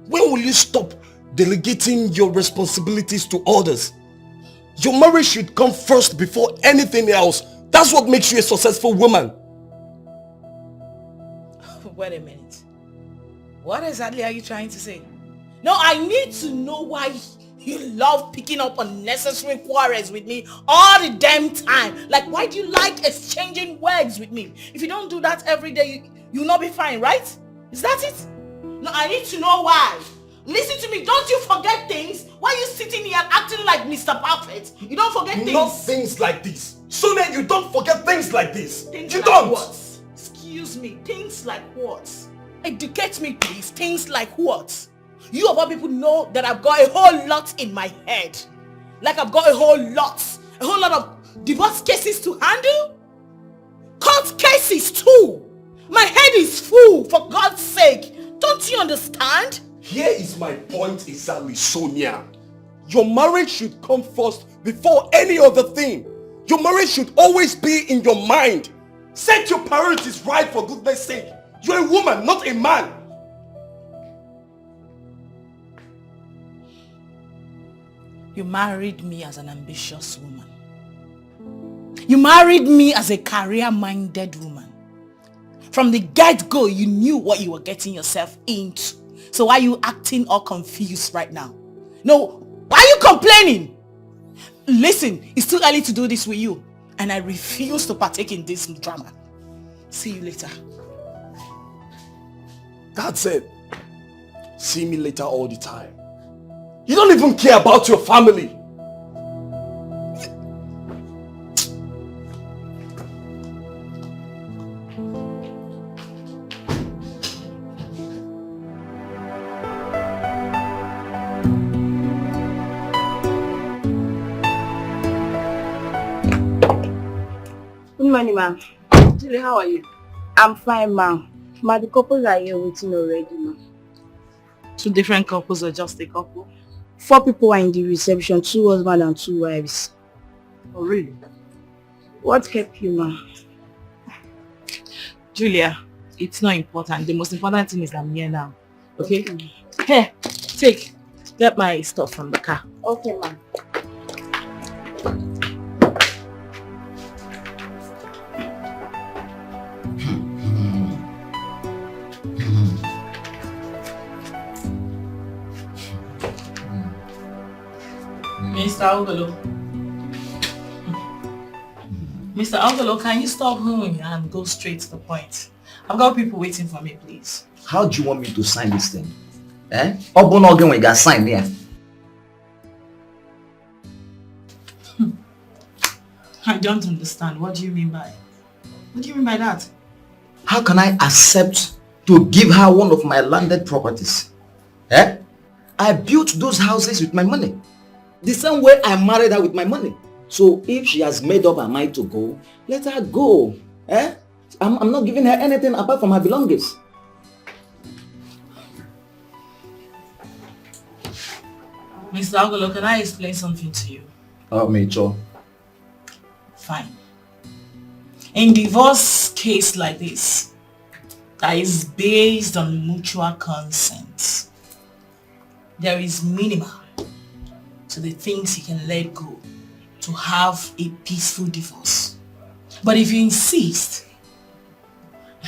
When will you stop delegating your responsibilities to others? Your marriage should come first before anything else. That's what makes you a successful woman. Wait a minute. What exactly are you trying to say? No, I need to know why you love picking up unnecessary quarrels with me all the damn time. Like, why do you like exchanging words with me? If you don't do that every day, you'll not be fine, right? Is that it? No, I need to know why. Listen to me, don't you forget things? Why are you sitting here and acting like Mr. Perfect? You don't forget things? Not things like this. Sonia, you don't forget things like this. Things you like don't! What? Excuse me, things like what? Educate me please, things like what? You of all people know that I've got a whole lot in my head. Like I've got a whole lot of divorce cases to handle. Court cases too. My head is full, for God's sake. Don't you understand? Here is my point exactly, Sonia. Your marriage should come first before any other thing. Your marriage should always be in your mind. Set your priorities right, for goodness sake. You're a woman, not a man. You married me as an ambitious woman. You married me as a career-minded woman. From the get-go, you knew what you were getting yourself into. So why are you acting all confused right now? No, why are you complaining? Listen, it's too early to do this with you. And I refuse to partake in this drama. See you later. That's it. See me later all the time. You don't even care about your family. Good morning, ma'am. Julie, how are you? I'm fine, ma'am. Ma, the couples are here waiting already, ma'am. 2 different couples or just a couple? 4 people are in the reception, 2 husbands and 2 wives. Oh, really? What kept you, ma'am? Julia, it's not important. The most important thing is I'm here now. Okay? Here, take. Get my stuff from the car. Okay, ma'am. Mr. Ogolo. Mr. Ogolo, can you stop hooing and go straight to the point? I've got people waiting for me, please. How do you want me to sign this thing? Eh? Open again when you got sign there. I don't understand. What do you mean by? What do you mean by that? How can I accept to give her one of my landed properties? Eh? I built those houses with my money. The same way I married her with my money. So if she has made up her mind to go, let her go. Eh? I'm not giving her anything apart from her belongings. Mr. Ogolo, can I explain something to you? Oh, Major. Fine. In divorce case like this, that is based on mutual consent, there is minimum to the things you can let go to have a peaceful divorce. But if you insist,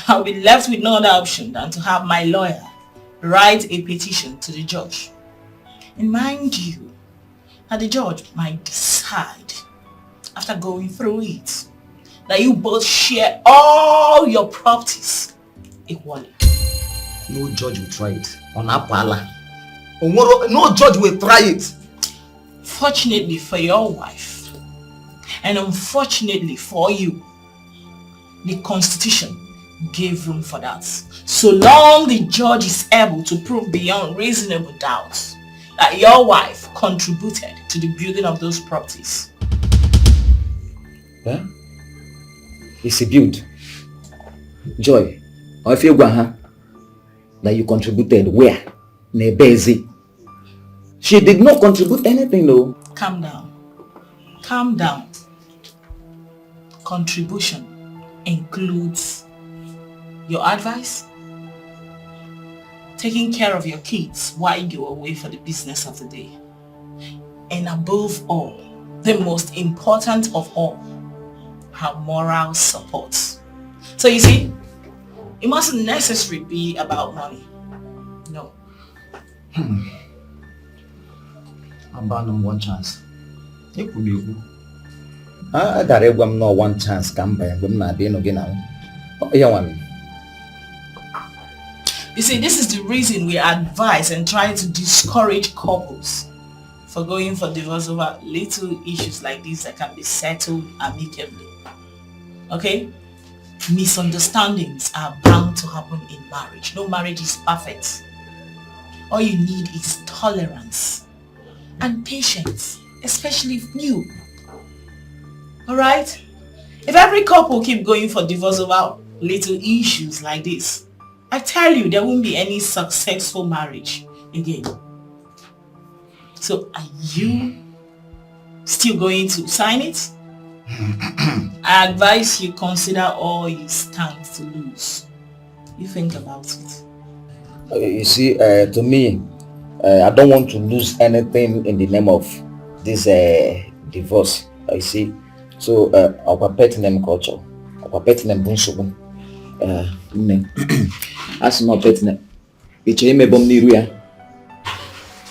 I'll be left with no other option than to have my lawyer write a petition to the judge. And mind you, that the judge might decide, after going through it, that you both share all your properties equally. No judge will try it. On Apala. No judge will try it. Fortunately for your wife, and unfortunately for you, the Constitution gave room for that. So long the judge is able to prove beyond reasonable doubt that your wife contributed to the building of those properties. Huh? It's a build. Joy, or if you go, that you contributed where? Nebezi. She did not contribute anything though. Calm down. Calm down. Contribution includes your advice, taking care of your kids while you're away for the business of the day, and above all, the most important of all, her moral support. So you see, it mustn't necessarily be about money. No. I'm bound on one chance. It could be. I got a no one chance come by and not being again now. You see, this is the reason we advise and try to discourage couples for going for divorce over little issues like this that can be settled amicably. Okay? Misunderstandings are bound to happen in marriage. No marriage is perfect. All you need is tolerance and patience, especially if new. Alright? If every couple keep going for divorce over little issues like this, I tell you, there won't be any successful marriage again. So, are you still going to sign it? I advise you consider all you stand to lose. You think about it. You see, to me, I don't want to lose anything in the name of this divorce. You see, so our pet name culture, our pet name bunsubu. As my pet name, it's a me bom niruya.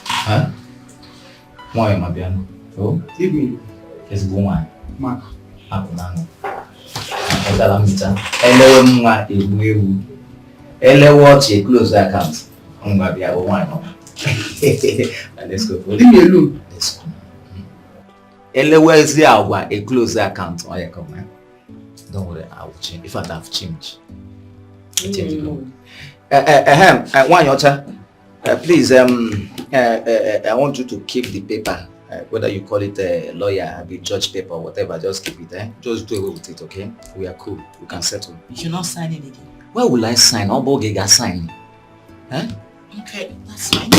Huh? Why am I being? Oh, give me. It's woman. Ma. Aku nang. Aku dalam bicara. Elewe mga ibu. Elewe che close account. Mga biya one. Let's go. Leave me alone. Let's go. Elewe is a close account. Oh yeah, come on. Don't worry, I will change. In fact, I've changed. One your please, I want you to keep the paper. Whether you call it a lawyer, a judge paper, whatever, just keep it. Just do away with it, okay? We are cool. We can settle. You should not sign it again. Where will I sign? Obogega sign. Huh? Okay, that's fine.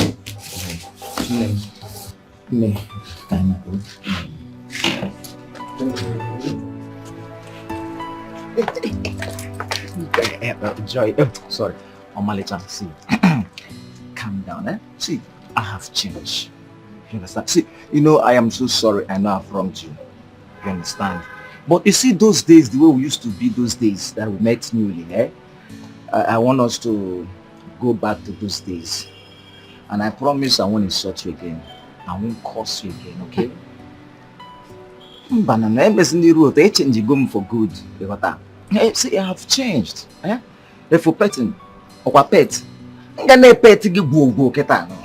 Joy, sorry. Omalicha, see. Calm down, eh? See, I have changed. You understand? See, you know, I am so sorry. I know I've wronged you. You understand? But you see, those days, the way we used to be those days that we met newly, eh? I want us to go back to those days. And I promise I won't insult you again. I won't curse you again, okay? But I'm in the road. They change you for good. See, I have changed. Eh? If for petting, or pet, I'm gonna pet to give go ketano.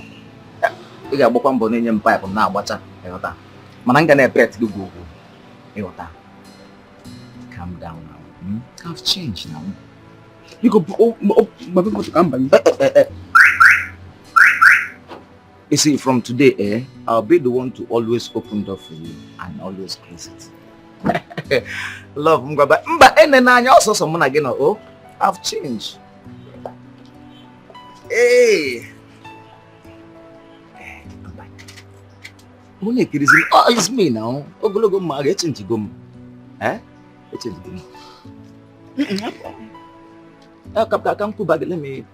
You got one bonnet pipe now, what's up? Mananga pet to go. Calm down now. I've changed now. You go, my people to come by. You see, from today, I'll be the one to always open door for you and always close it. Love, but and then I also someone again. Oh, I've changed. Hey. Oh, it's me now. Oh, go marry change gum. Eh? Change gum. Come to bag. Let me.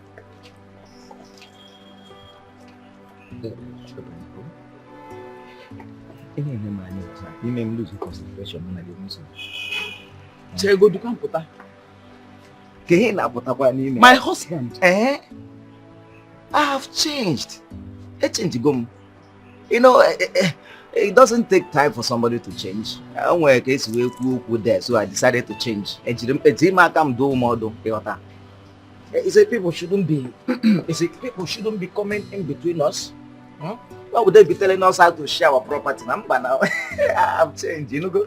Ini lose concentration na dimuso. Chego du kan puta. Ke na puta kwa ni. My husband. I have changed. Change gum. You know, it doesn't take time for somebody to change. I work case we there, so I decided to change. It's a people shouldn't be. It's a people shouldn't be coming in between us. Huh? Why would they be telling us how to share our property? Number now, I've changed. You know, go.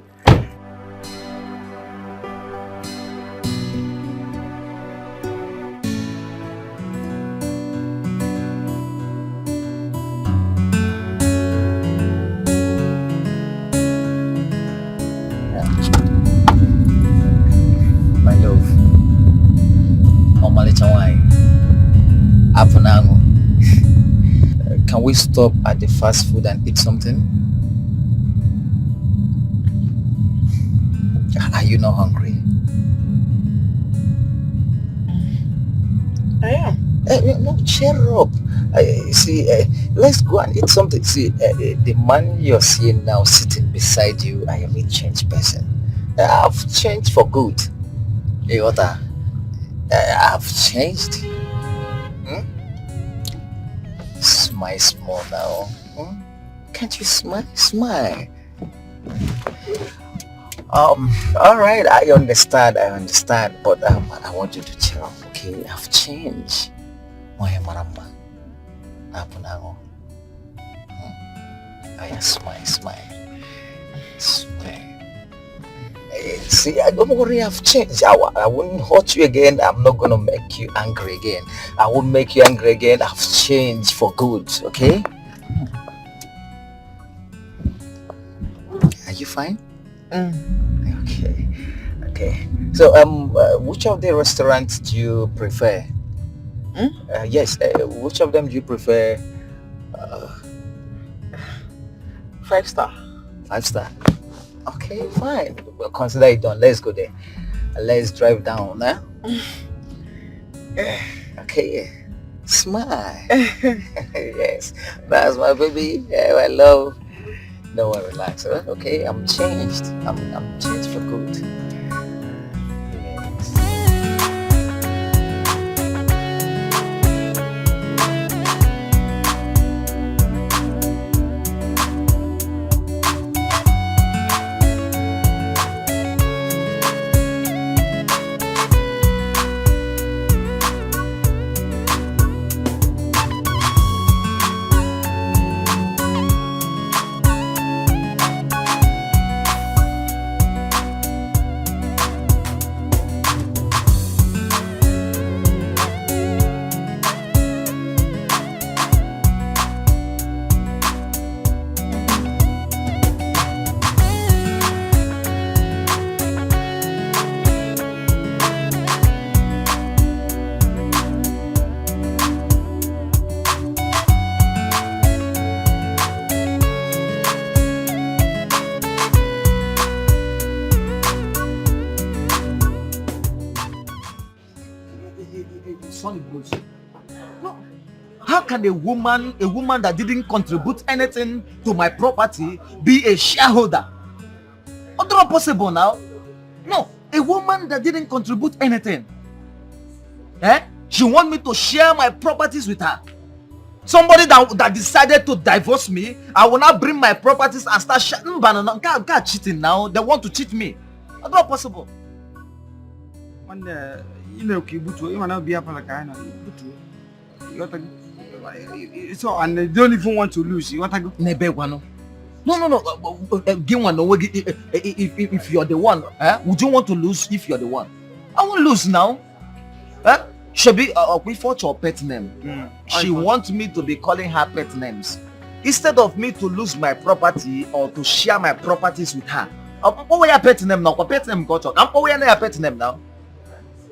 My love, can we stop at the fast food and eat something? Are you not hungry? I am. No, cheer up. See, let's go and eat something. See, the man you're seeing now sitting beside you, I am a changed person. I've changed for good. Hey, I've changed. Smile small now. Can't you smile? Smile. All right, I understand, but I want you to cheer up, okay? I've changed. Moya maramba. Apunago. I smile. Smile. See, don't worry, I've changed. I won't hurt you again. I'm not gonna make you angry again. I won't make you angry again. I've changed for good, okay? Are you fine? Okay. So, which of the restaurants do you prefer? Yes, which of them do you prefer? 5-star. 5-star. Okay, fine. We'll consider it done. Let's go there. Let's drive down, huh? Okay. Smile. Yes. That's my baby. Yeah, I love. Don't worry, relax. Huh? Okay, I'm changed. I'm changed for good. How can a woman that didn't contribute anything to my property be a shareholder? It's not possible now. No, a woman that didn't contribute anything. She want me to share my properties with her. Somebody that decided to divorce me, I will not bring my properties and start cheating now. They want to cheat me. It's not possible. So, and they don't even want to lose. You want to go? No. If you're the one, would you want to lose if you're the one? I won't lose now. Shebi, we fought your pet name. She wants me to be calling her pet names. Instead of me to lose my property or to share my properties with her. What your pet name now? Pet name got talk. What your pet name now?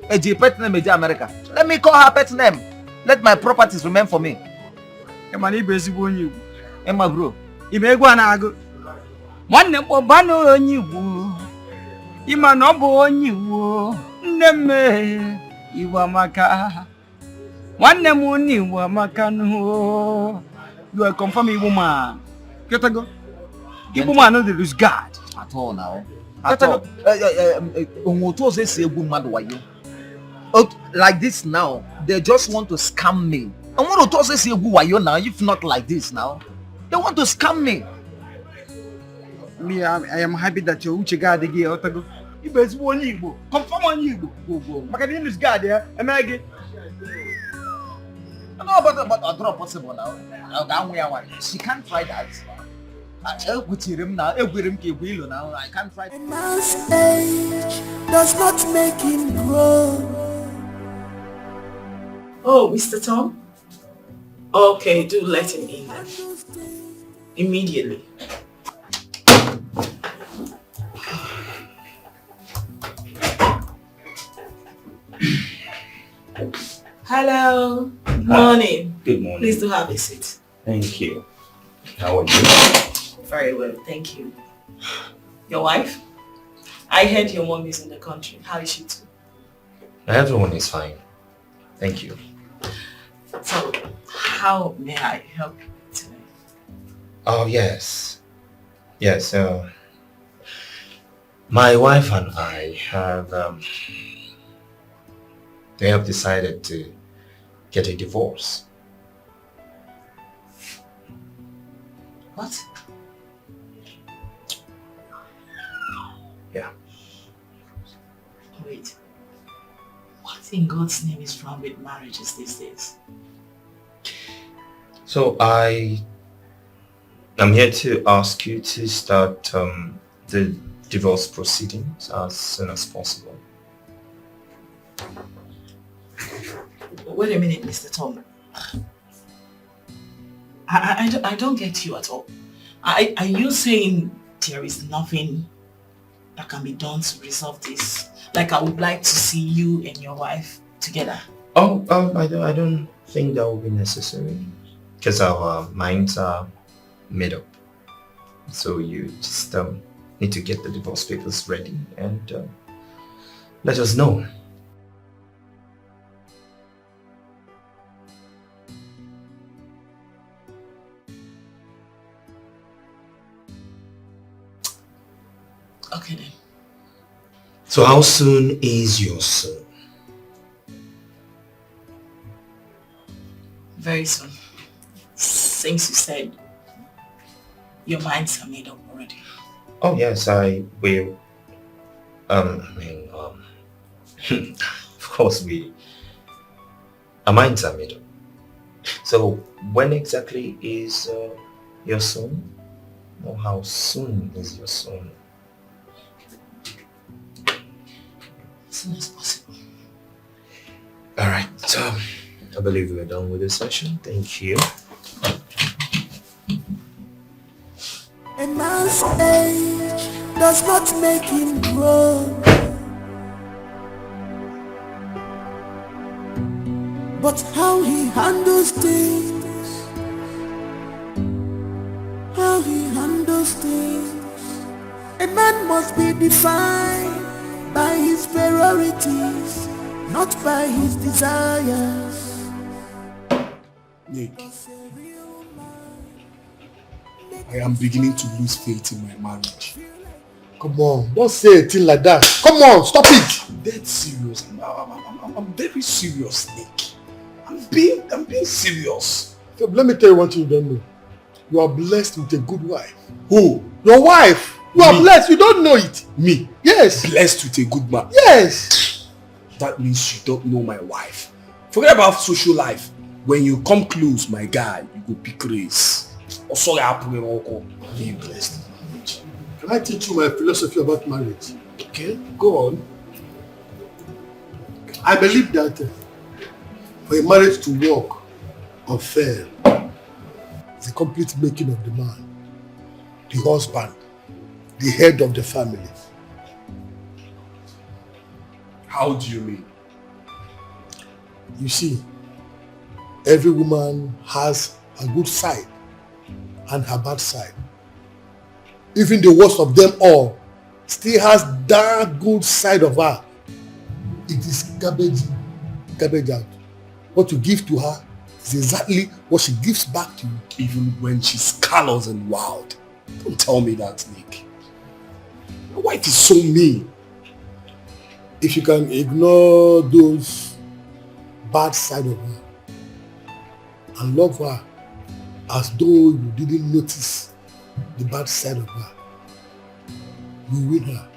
Pet name is America. Let me call her pet name. Let my properties remain for me. Emma bro. Imegwa na ago. Nwanne m obano onye Igbo. Ima no bo onye Igbo. Nne m Igbo amaka. Nwanne m onye Igbo amaka no. You are confirming Igbo man. Get go. Igbo man no dey lose guard at all now. At all. Like this now, they just want to scam me. I want to say now, if not like this now. They want to scam me. Me, I am happy that your Uche God again. Otago. You best one Igbo. Confirm on Igbo. Go. Makadin is God there. Am I again? No, but I don't possible now. She can't try that. I can't try. A man's age does not make him grow. Oh, Mr. Tom? Okay, do let him in then. Immediately. Hello. Good morning. Good morning. Please do have a seat. Thank you. How are you? Very well, thank you. Your wife? I heard your mom is in the country. How is she too? Everyone is fine. Thank you. So, how may I help you today? Oh, yes. Yes, my wife and I have, they have decided to get a divorce. What? Yeah. Wait. What in God's name is wrong with marriages these days? So I'm here to ask you to start the divorce proceedings as soon as possible. Wait a minute, Mr. Tom. I don't get you at all. Are you saying there is nothing that can be done to resolve this? Like, I would like to see you and your wife together. Oh, I don't think that will be necessary because our minds are made up. So you just need to get the divorce papers ready and let us know. Okay then. So how soon is your son? Very soon. Since you said your minds are made up already. Oh yes, I will. Of course our minds are made up. So when exactly is your son? Or how soon is your son? As soon as possible. Alright, I believe we're done with this session. Thank you. A man's age does not make him grow, but how he handles things, how he handles things. A man must be defined by his priorities, not by his desires. Nick, I am beginning to lose faith in my marriage. Come on, don't say a thing like that. Come on, stop it. I'm dead serious. I'm very serious, Nick. I'm being serious. So let me tell you one thing you don't know. You are blessed with a good wife. Who? Your wife. You are blessed. You don't know it. Me? Yes. Blessed with a good man. Yes. That means you don't know my wife. Forget about social life. When you come close, my guy, you go pick race. Or sorry, I'm being blessed. Can I teach you my philosophy about marriage? Okay, go on. I believe that for a marriage to work or fail, it's a complete making of the man, the husband, the head of the family. How do you mean? You see, every woman has a good side and her bad side. Even the worst of them all still has that good side of her. It is garbage out. What you give to her is exactly what she gives back to you. Even when she's callous and wild. Don't tell me that, Nick. My wife is so mean. If you can ignore those bad side of her and love her as though you didn't notice the bad side of her, you win her.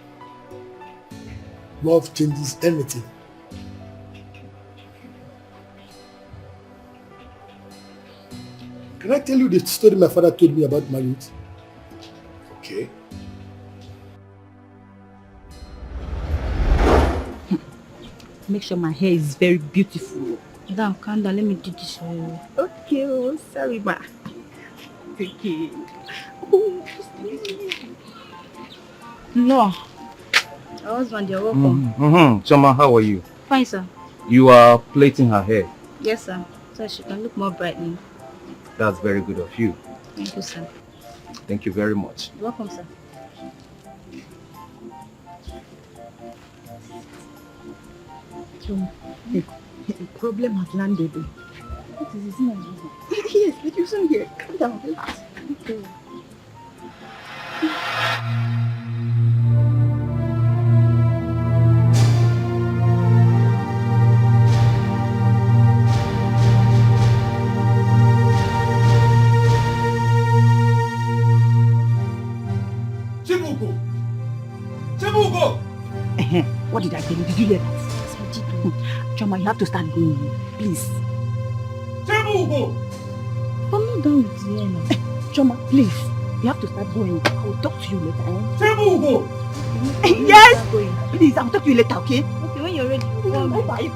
Love changes anything. Can I tell you the story my father told me about marriage? Okay. Make sure my hair is very beautiful. Now, calm down, let me do this for you. Okay, oh, sorry, ma. Okay. Oh, No. Your husband, you're welcome. Choma, how are you? Fine, sir. You are plaiting her hair. Yes, sir. So she can look more brightening. That's very good of you. Thank you, sir. Thank you very much. You're welcome, sir. A problem has landed. What is it? Yes, but you soon here. Calm down, relax. Okay. What did I tell you? Did you hear that? Yes, I did. Choma, you have to start going. Please. Chibugo! I'm not done with the end. Choma, please. You have to start going. I will talk to you later. Table! Yes! Please, I will talk to you later, okay? Okay, when you're ready, you tell me. Bye.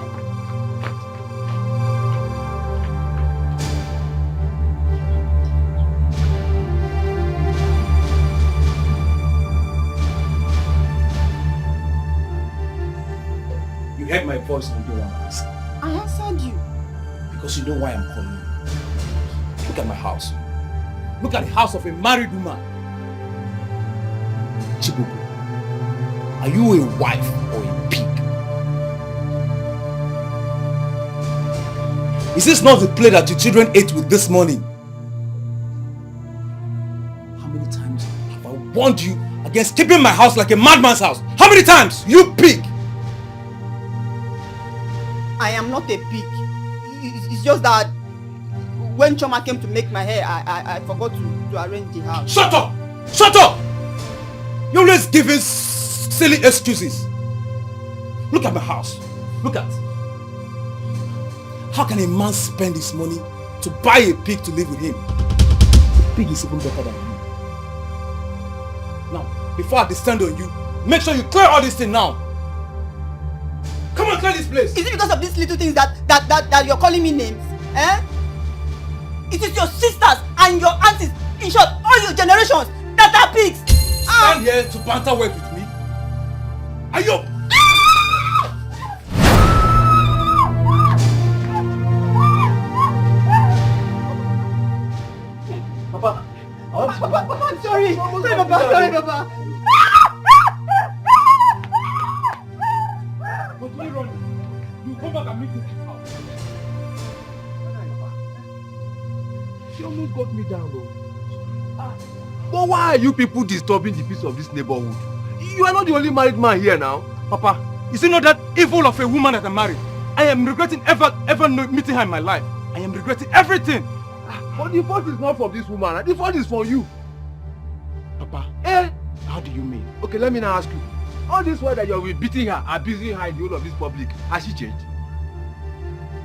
You heard my voice and you don't want to listen. I answered you. Because you know why I'm calling you. Look at my house. Look at the house of a married woman. Chibubu, are you a wife or a pig? Is this not the plate that your children ate with this morning? How many times have I warned you against keeping my house like a madman's house? How many times, you pig? I am not a pig. It's just that when Choma came to make my hair, I forgot to arrange the house. Shut up! Shut up! You're always giving silly excuses. Look at my house. Look at. How can a man spend his money to buy a pig to live with him? The pig is even better than you. Now, before I descend on you, make sure you clear all this thing now. Come on, clear this place. Is it because of these little things that you're calling me names? Eh? It is your sisters and your aunties, in short, all your generations that are pigs. Stand here to banter work with me? Are you? Papa, I'm sorry. Sorry, Papa. Sorry, Papa. But you run. You come back and meet me in this house. She almost got me down though. But why are you people disturbing the peace of this neighborhood? You are not the only married man here now. Papa, is it not that evil of a woman that I married? I am regretting ever meeting her in my life. I am regretting everything. But the fault is not from this woman. The fault is from you. Papa, how do you mean? Okay, let me now ask you. All this while that you have beating her, abusing her in the whole of this public, has she changed?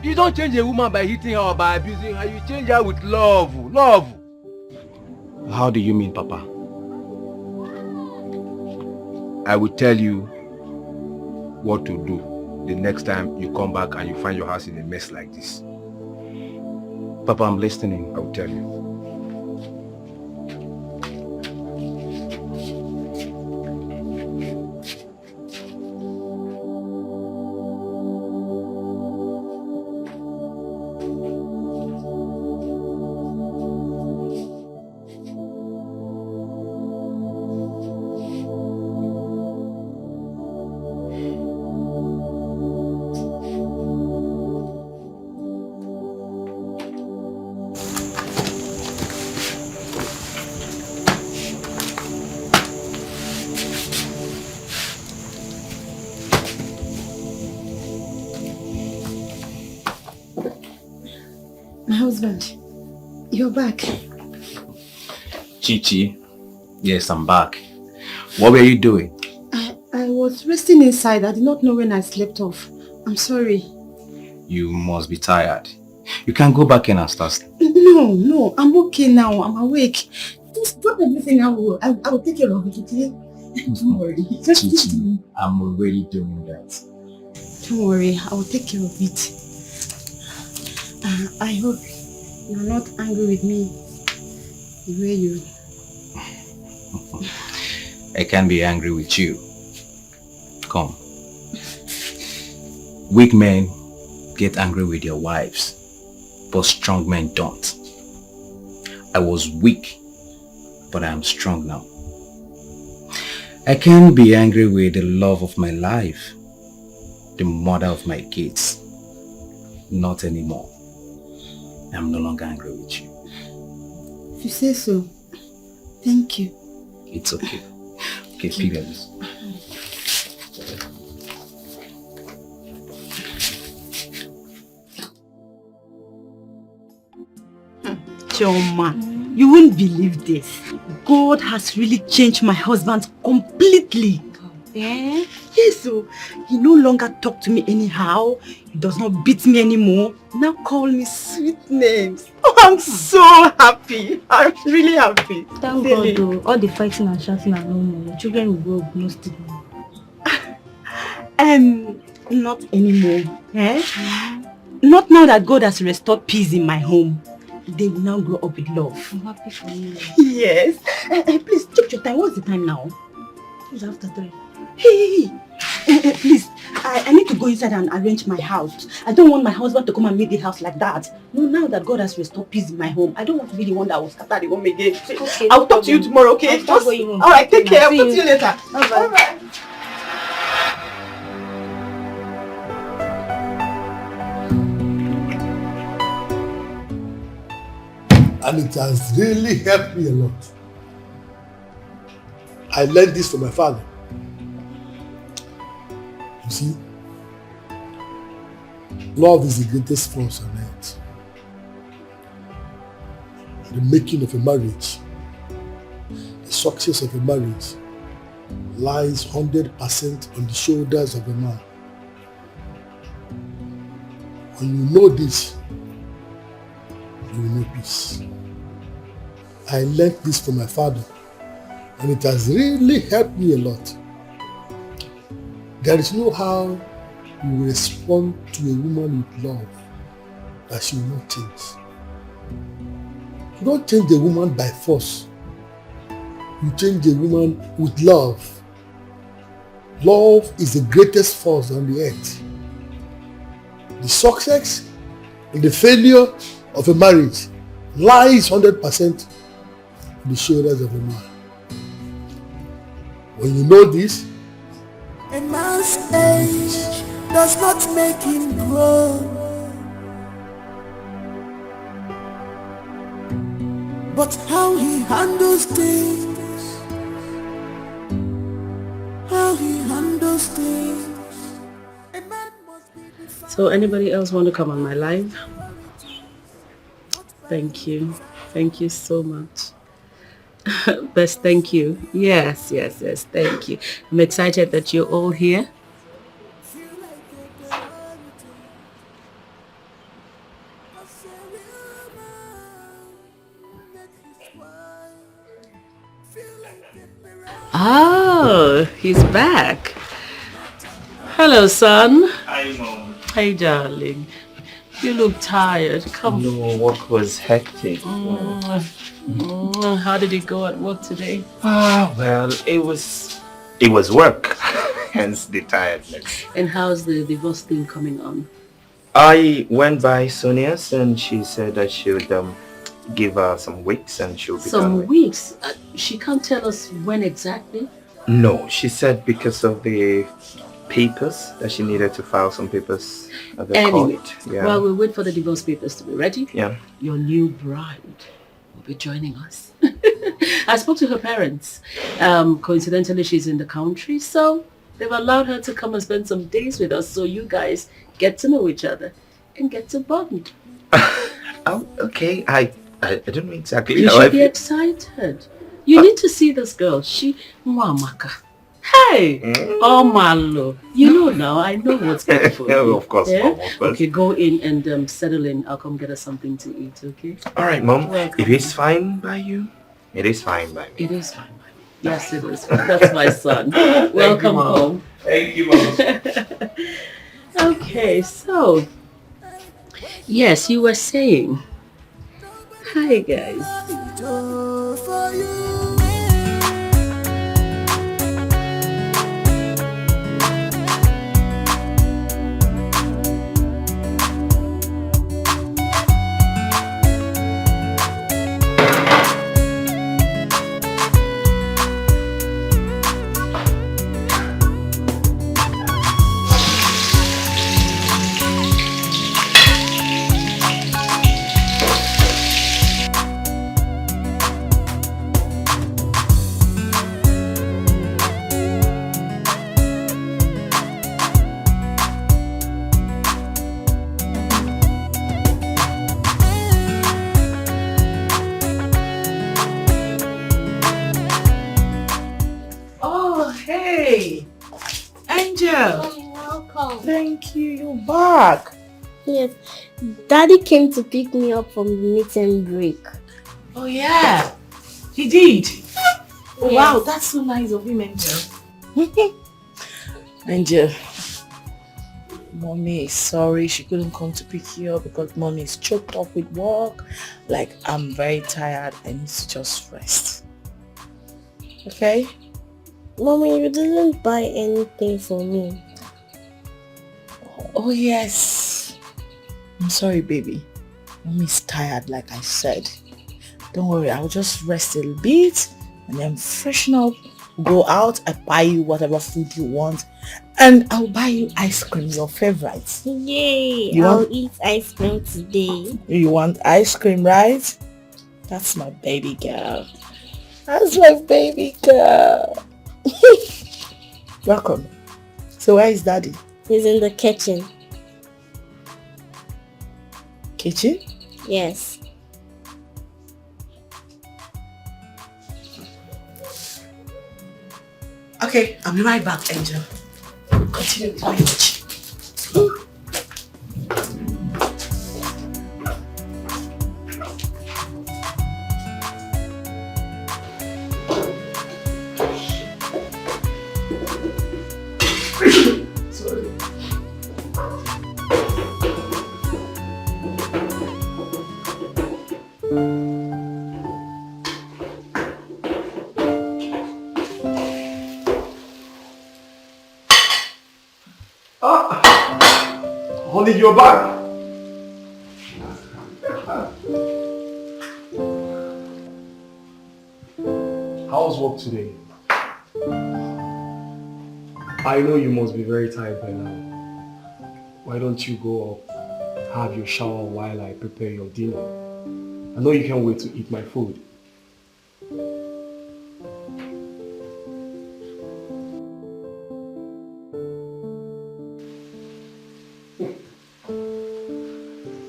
You don't change a woman by hitting her or by abusing her. You change her with love. Love. How do you mean, Papa? I will tell you what to do the next time you come back and you find your house in a mess like this. Papa, I'm listening. I will tell you. My husband, you're back. Chichi, yes, I'm back. What were you doing? I was resting inside. I did not know when I slept off. I'm sorry. You must be tired. You can go back in and start. No, I'm okay now. I'm awake. Just drop everything. I will take care of it, okay? Don't worry. Chichi, I'm already doing that. Don't worry. I will take care of it. I hope you're not angry with me the way you... I can't be angry with you. Come. Weak men get angry with their wives, but strong men don't. I was weak, but I am strong now. I can't be angry with the love of my life, the mother of my kids. Not anymore. I'm no longer angry with you. If you say so, thank you. It's okay. Okay, figure this. Choma, you won't believe this. God has really changed my husband completely. Eh? Yes, so he no longer talk to me anyhow. He does not beat me anymore. Now call me sweet names. I'm so happy. I'm really happy. Thank God though, all the fighting and shouting are no more. Children will grow up, no stigma. Not anymore. Eh? Not now that God has restored peace in my home. They will now grow up with love. I'm happy for you. Yes. Please, check your time. What's the time now? It's after 3. Hey. Please, I need to go inside and arrange my house. I don't want my husband to come and make the house like that. No, now that God has restored peace in my home, I don't want to be the one that will scatter the home again. Okay, I'll talk to you tomorrow, okay? Alright, take care. I'll talk to you later. Bye-bye. And it has really helped me a lot. I learned this from my father. You see, love is the greatest force on earth. The making of a marriage, the success of a marriage lies 100% on the shoulders of a man. When you know this, you will know peace. I learned this from my father, and it has really helped me a lot. There is no how you respond to a woman with love that she will not change. You don't change a woman by force. You change a woman with love. Love is the greatest force on the earth. The success and the failure of a marriage lies 100% on the shoulders of a man. When you know this, a man's age does not make him grow, but how he handles things, how he handles things. So anybody else want to come on my live? Thank you. Thank you so much. Best, thank you. Yes, thank you. I'm excited that you're all here. Oh, he's back. Hello, son. Hi, Mom. Hey, darling. You look tired. Come. No, work was hectic. How did it go at work today? Well, it was work, hence the tiredness. And how's the divorce thing coming on? I went by Sonia's and she said that she would give her some weeks and she'll be done. Some weeks? She can't tell us when exactly? No, she said because of the papers that she needed to file some papers at the court. Yeah. While we wait for the divorce papers to be ready, your new bride will be joining us. I spoke to her parents. Coincidentally, she's in the country, so they've allowed her to come and spend some days with us so you guys get to know each other and get to bond. Oh, okay. I don't know exactly You how should be excited. You need to see this girl. She... Mwamaka. Hey! Oh, Malo. You know now. I know what's good for you. Of course, Mom, of course. Okay, go in and settle in. I'll come get us something to eat, okay? All right, Mom. If it's fine by you, it is fine by me. It is fine by me. Yes, it is. That's my son. Welcome home. Thank you, Mom. Okay, so... Yes, you were saying... Hi, guys. Hey, Angel. Welcome. Thank you. You're back. Yes. Daddy came to pick me up from the meeting break. Oh yeah, he did. Oh, Yes. wow, that's so nice of him, Angel. Angel, Mommy is sorry she couldn't come to pick you up because Mommy is choked up with work. Like, I'm very tired. I need to just rest. Okay? Mommy, you didn't buy anything for me. Oh yes. I'm sorry, baby. Mommy's tired, like I said. Don't worry, I'll just rest a little bit and then freshen up. Go out, I buy you whatever food you want, and I'll buy you ice cream, your favorite. Yay! I'll eat ice cream today. You want ice cream, right? That's my baby girl. That's my baby girl. Welcome. So where is Daddy? He's in the kitchen. Kitchen? Yes. Okay, I'll be right back, Angel. Continue with my watch. Honey, you're back. How's work today? I know you must be very tired by now. Why don't you go up, have your shower while I prepare your dinner? I know you can't wait to eat my food.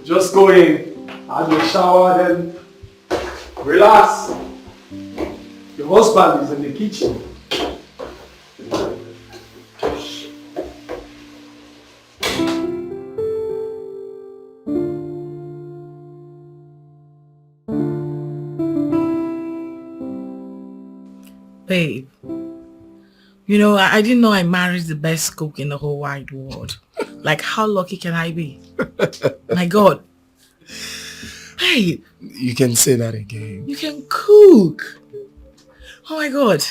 Just go in, have your shower, then relax. Your husband is in the kitchen. Babe, you know, I didn't know I married the best cook in the whole wide world. Like, how lucky can I be? My God. Hey. You can say that again. You can cook. Oh my God.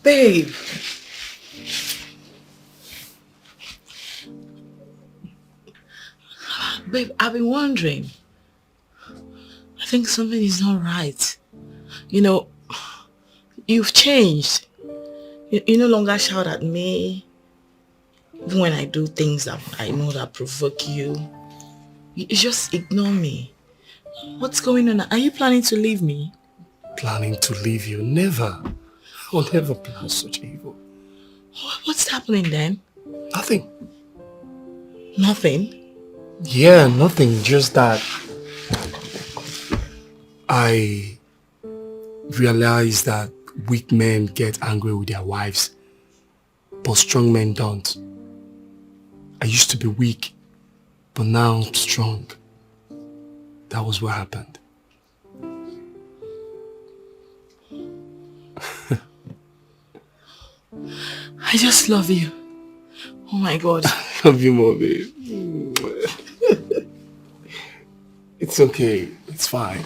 Babe. Babe, I've been wondering. I think something is not right. You know, you've changed. You no longer shout at me. Even when I do things that I know that provoke you. You just ignore me. What's going on? Are you planning to leave me? Planning to leave you? Never. I'll never plan such evil. What's happening then? Nothing. Nothing? Yeah, nothing. Just that I realized that weak men get angry with their wives, but strong men don't. I used to be weak, but now I'm strong. That was what happened. I just love you. Oh my God. I love you more, babe. It's okay. It's fine.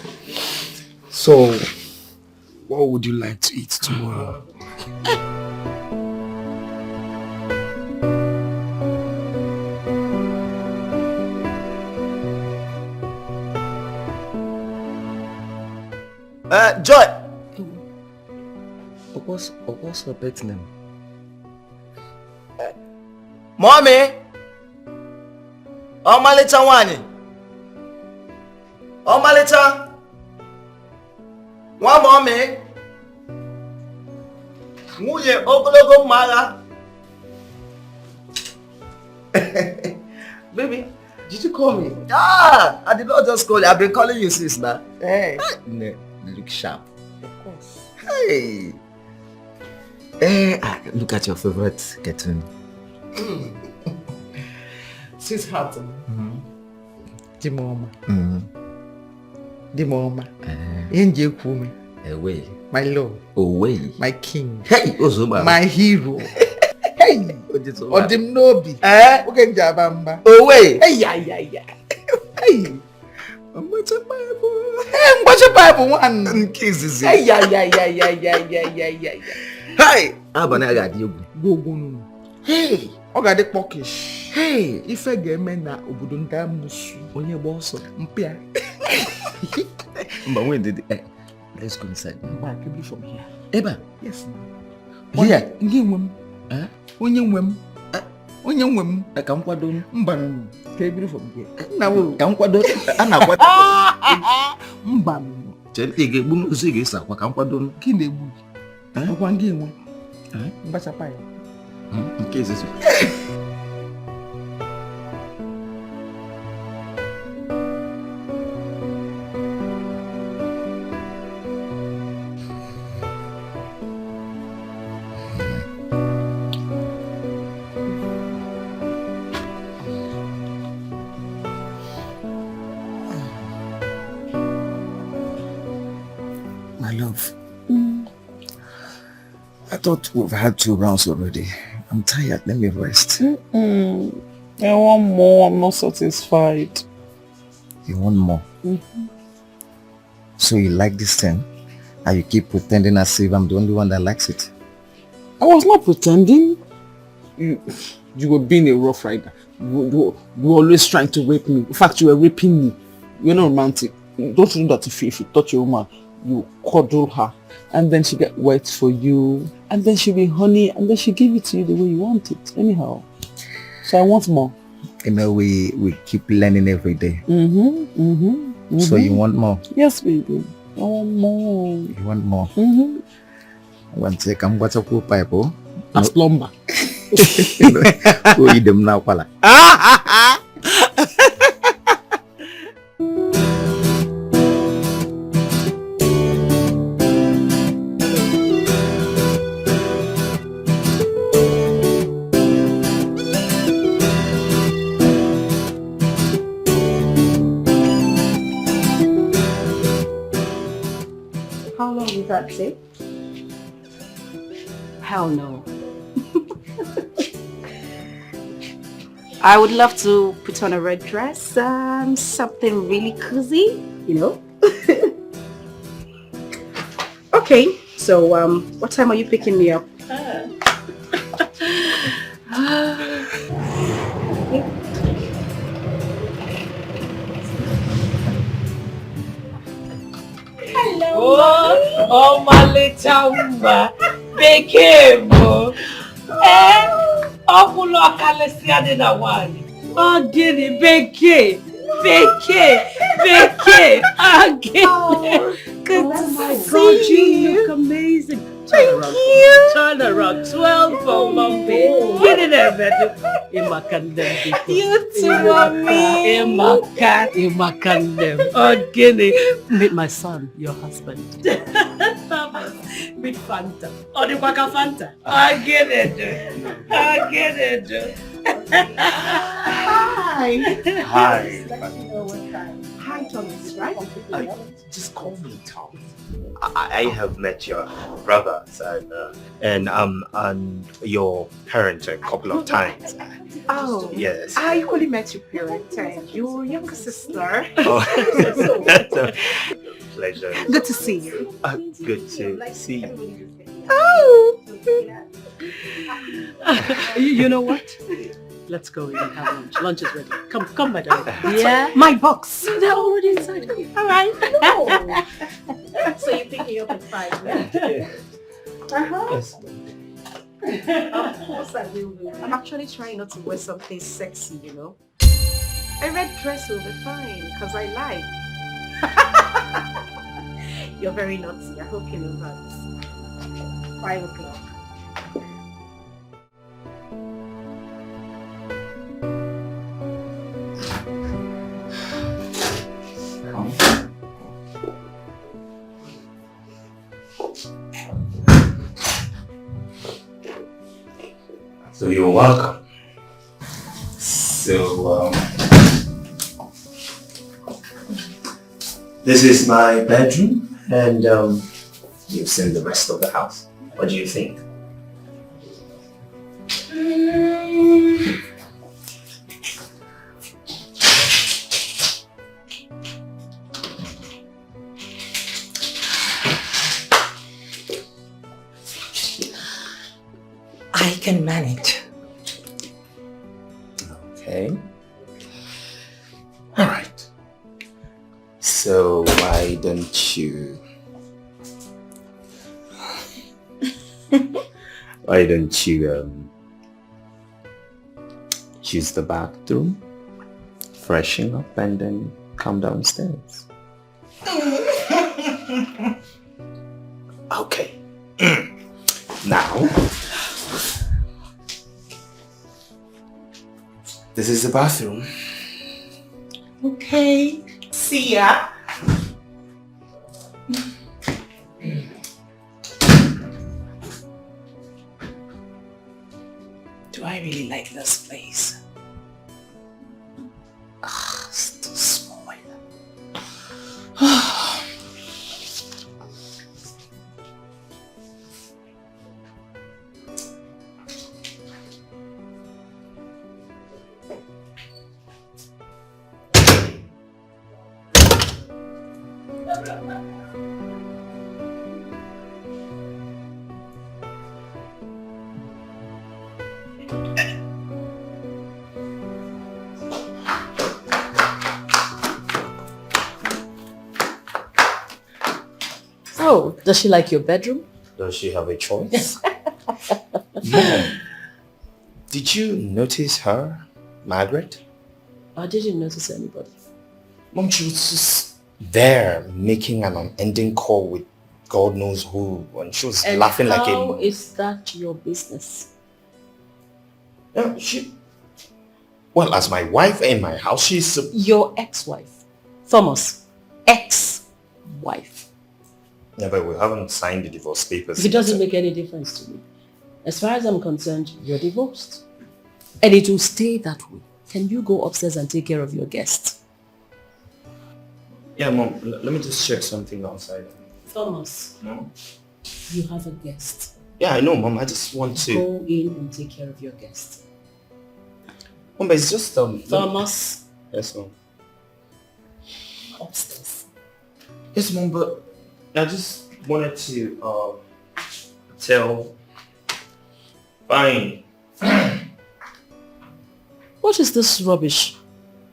So, what would you like to eat tomorrow? Joy! What's her pet name? Mommy! Ọmalịcha nwanyị! Ọmalịcha! Nwa mommy! Nwunye ogologo mma agha! Baby, did you call me? Ah! I did not just call you. I've been calling you since now. Hey! Look sharp. Of course. Hey! Look at your favorite cartoon. Sweetheart. Dimoma. Dimoma. Enje kume. Away. My love. Away. My king. Hey, Ozuba. My hero. Hey. Odim Nobi. Okay, Jabamba. Away. Hey, yeah. Hey. What's a Bible? Hey, what's a Bible one? Kisses. Hey, yeah. Hey. Abana got you. Go. Hey. Oga de pokish. Hey. Ife game na obodo nta musu. Onye boss. Mpia. But when did let's go inside. Back from here. Eba. Yes. Here. Ngi nwem. Onye nwem. Onye nwem. Ka nkwado mba no. Ka ebiri from here. Na wo. Ka nkwado ana kwado. Mba no. Chere ige bu nuzi ge sa kwa ka nkwado. Ki na egbu. Okwa ngi nwe. Mbacha pa ya. Nke izizi. My love. I thought we've had 2 rounds already. I'm tired. Let me rest. I want more. I'm not satisfied. You want more? So you like this thing? And you keep pretending as if I'm the only one that likes it? I was not pretending. You were being a rough rider. You were always trying to rape me. In fact, you were raping me. You're not romantic. Don't you know that if you touch a woman, you cuddle her, and then she get wet for you, and then she be honey, and then she give it to you the way you want it. Anyhow, so I want more. You know, we keep learning every day. So you want more? Yes, baby. I want more. You want more? One second, what's a cool pipe? As plumber. Who eat them now, pala? How long will that take? Hell no. I would love to put on a red dress, something really cozy, you know. Okay, so what time are you picking me up? Oh, my little umba, Dikeh, Okulo Akalesia de na wani. Oh, Gini, Dikeh, again. Good to see you. You look amazing. Turn around. 12 for Mommy. Get in there, baby. You too, Mommy. Imakandem. Oh, Gini. Meet my son, your husband. Meet Fanta. Oh, the Waka Fanta. I get it. Hi. Hi. Let me know what time. Hi, Thomas, right? Just call me Tom. I have met your brothers and your parents a couple of times. Oh, yes. I equally met your parents and your younger sister. Oh, pleasure. Good to see you. Good to see you. Oh! You know what? Let's go in and have lunch. Lunch is ready. Come, my darling. Yeah? My box. They're already inside. All right. No. So you're picking up at 5 minutes? Uh-huh. Yes. Of course I will. I'm actually trying not to wear something sexy, you know. A red dress will be fine, because I like. You're very naughty. I hope you know that. 5 o'clock. So you're welcome. So, this is my bedroom, and you've seen the rest of the house. What do you think? I can manage. Okay. All right. So why don't you use the bathroom, freshen up, and then come downstairs? Okay. Now, this is the bathroom. Okay. See ya. Do I really like this place? It's too small. Oh, does she like your bedroom? Does she have a choice? Mom, did you notice her, Margaret? I didn't notice anybody. Mom, she was just there making an unending call with God knows who, and she was laughing like a... How is that your business? Yeah, well, as my wife in my house, she's... Your ex-wife. Thomas, ex-wife. Yeah, but we haven't signed the divorce papers. It doesn't make any difference to me. As far as I'm concerned, you're divorced. And it will stay that way. Can you go upstairs and take care of your guests? Yeah, Mom, let me just check something outside. Thomas, No? you have a guest. Yeah, I know, Mom. I just want to... Go in and take care of your guest. Mom, but it's just... Thomas. Yes, Mom. Upstairs. Yes, Mom, but I just wanted to tell... Fine. What is this rubbish?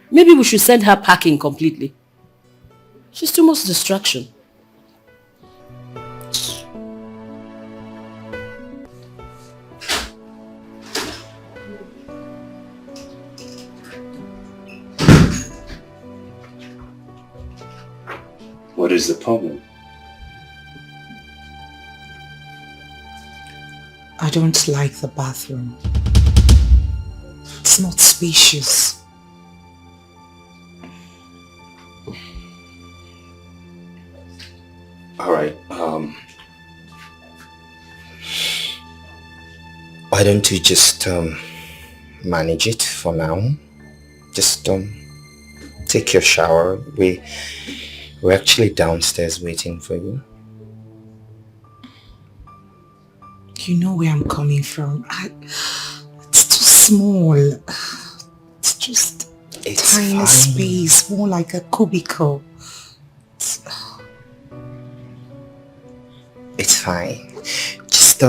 Maybe we should send her packing completely. She's too much distraction. What is the problem? I don't like the bathroom. It's not spacious. Alright, why don't you just manage it for now? Just take your shower. We're actually downstairs waiting for you. You know where I'm coming from. It's too small. It's just a tiny fine. space, more like a cubicle. It's fine. Just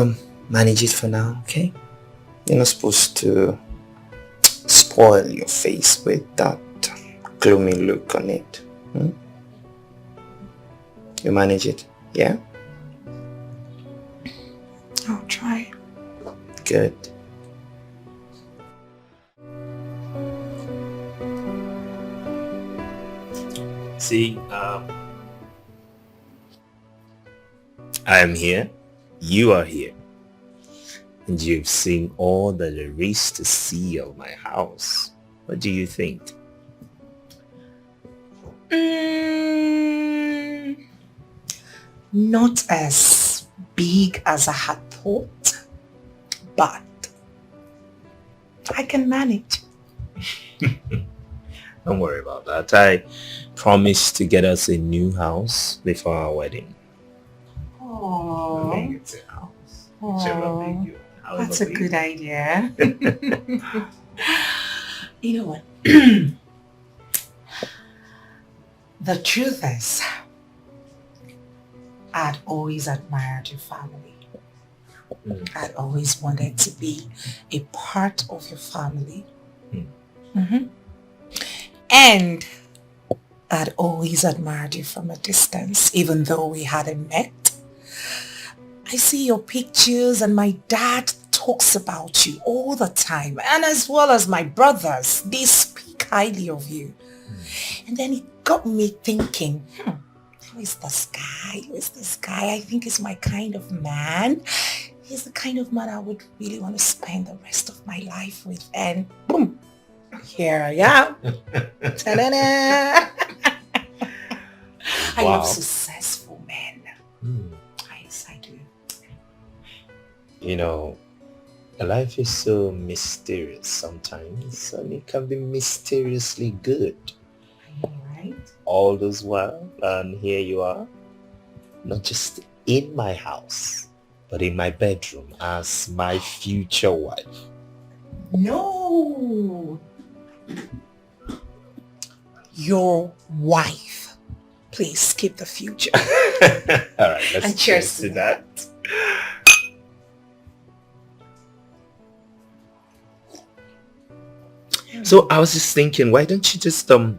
manage it for now, okay? You're not supposed to spoil your face with that gloomy look on it. You manage it, yeah? I'll try. Good. See, I am here, you are here, and you've seen all that there is to see of my house. What do you think? Not as big as I had thought, but I can manage. Don't worry about that. I promised to get us a new house before our wedding. Oh, It's a house. That's a good idea. You know what? The truth is, I'd always admired your family. I'd always wanted to be a part of your family. And I'd always admired you from a distance, even though we hadn't met. I see your pictures and my dad talks about you all the time, and as well as my brothers, they speak highly of you. And then it got me thinking, who is this guy? Who is this guy? I think he's my kind of man. He's the kind of man I would really want to spend the rest of my life with. And boom, here I am. Ta-da-da. I love successful men. Yes, I do. You know, life is so mysterious sometimes, and it can be mysteriously good. Right? All those while, and here you are, not just in my house, but in my bedroom as my future wife. No. Your wife. Please skip the future. All right, let's and cheers to that. So I was just thinking, why don't you just go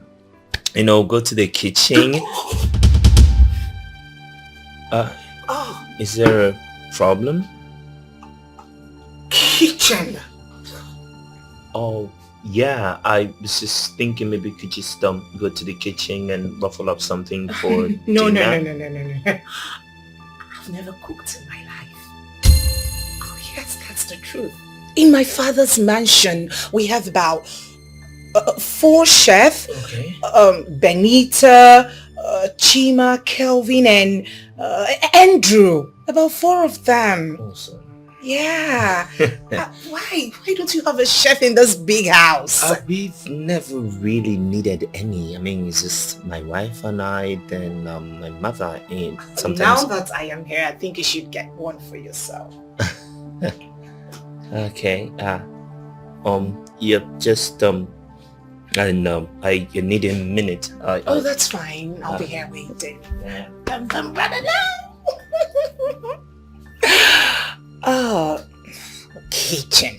to the kitchen? Is there a problem? Kitchen. Oh yeah, I was just thinking maybe we could just go to the kitchen and ruffle up something for No. dinner. I've never cooked in my life. Oh yes, that's the truth. In my father's mansion, we have about 4 chefs. Okay. Benita, Chima, Kelvin, and Andrew. About 4 of them. Awesome. Yeah. Why don't you have a chef in this big house? We've never really needed any. I mean, it's just my wife and I, then my mother, and sometimes. Now that I am here, I think you should get one for yourself. Okay. Yeah, just I need a minute. Oh, that's fine. I'll be here waiting. Oh, kitchen.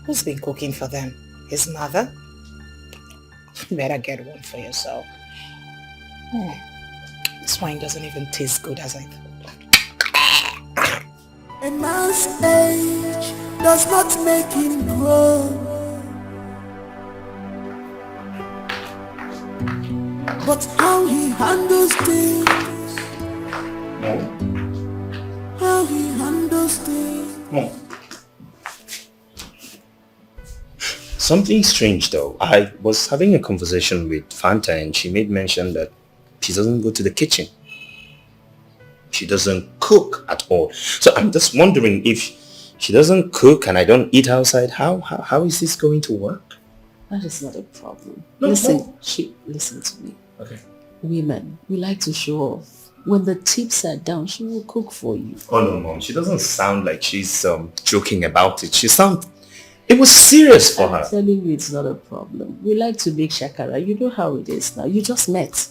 Who's been cooking for them? His mother? Better get one for yourself. This wine doesn't even taste good as I thought. A man's age does not make him grow, but how he handles things. How he handles things. Something strange though. I was having a conversation with Fanta and she made mention that she doesn't go to the kitchen. She doesn't cook at all. So I'm just wondering, if she doesn't cook and I don't eat outside, how is this going to work? That is not a problem. No, listen to me. Okay. Women, we like to show off. When the tips are down, she will cook for you. Oh no, Mom. She doesn't sound like she's joking about it. It was serious for her. I'm telling you, it's not a problem. We like to make shakara. You know how it is now. You just met.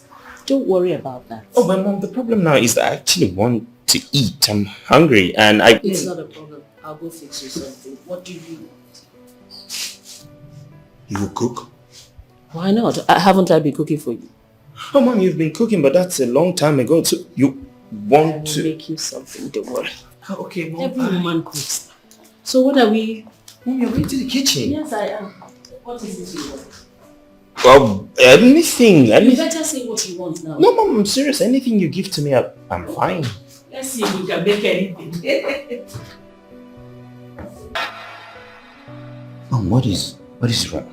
Don't worry about that. Oh, but Mom, the problem now is that I actually want to eat. I'm hungry and I... It's not a problem. I'll go fix you something. What do you want? You will cook? Why not? Haven't I been cooking for you? Oh, Mom, you've been cooking, but that's a long time ago. So you want to... make you something. Don't worry. Oh, okay, Mom. Every woman cooks. So what are we... Mom, you're going to the kitchen. Yes, I am. What is it you want? Well, anything. You better say what you want now. No, Mom, I'm serious. Anything you give to me, I'm fine. Let's see if you can make anything. Mom, what is wrong?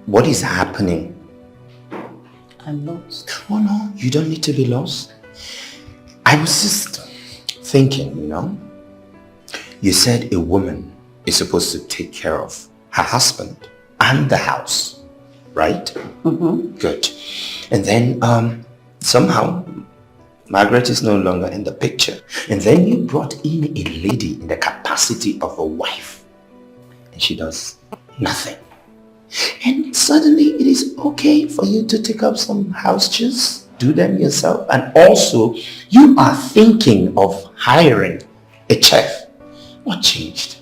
What is happening? I'm lost. Oh no, you don't need to be lost. I was just thinking, You said a woman is supposed to take care of her husband and the house, right? Mm-hmm. Good. And then somehow Margaret is no longer in the picture. And then you brought in a lady in the capacity of a wife. And she does nothing. And suddenly it is okay for you to take up some house chores, do them yourself. And also, you are thinking of hiring a chef. What changed?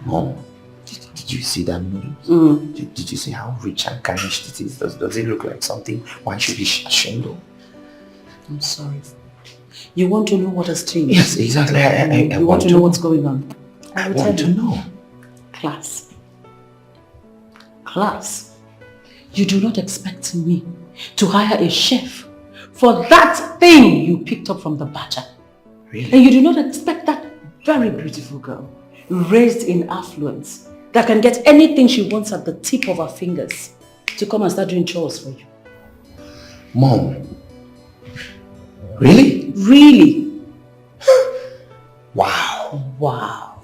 Mom, did you see that noodles? Did you see how rich and garnished it is? Does it look like something one should be ashamed of? I'm sorry. You want to know what has changed? Yes, exactly. I you want to know what's going on? I want to know. Class. Class. You do not expect me to hire a chef for that thing you picked up from the badger. Really? And you do not expect that very beautiful girl, raised in affluence, that can get anything she wants at the tip of her fingers, to come and start doing chores for you. Mom. Really? Really? Wow. Wow.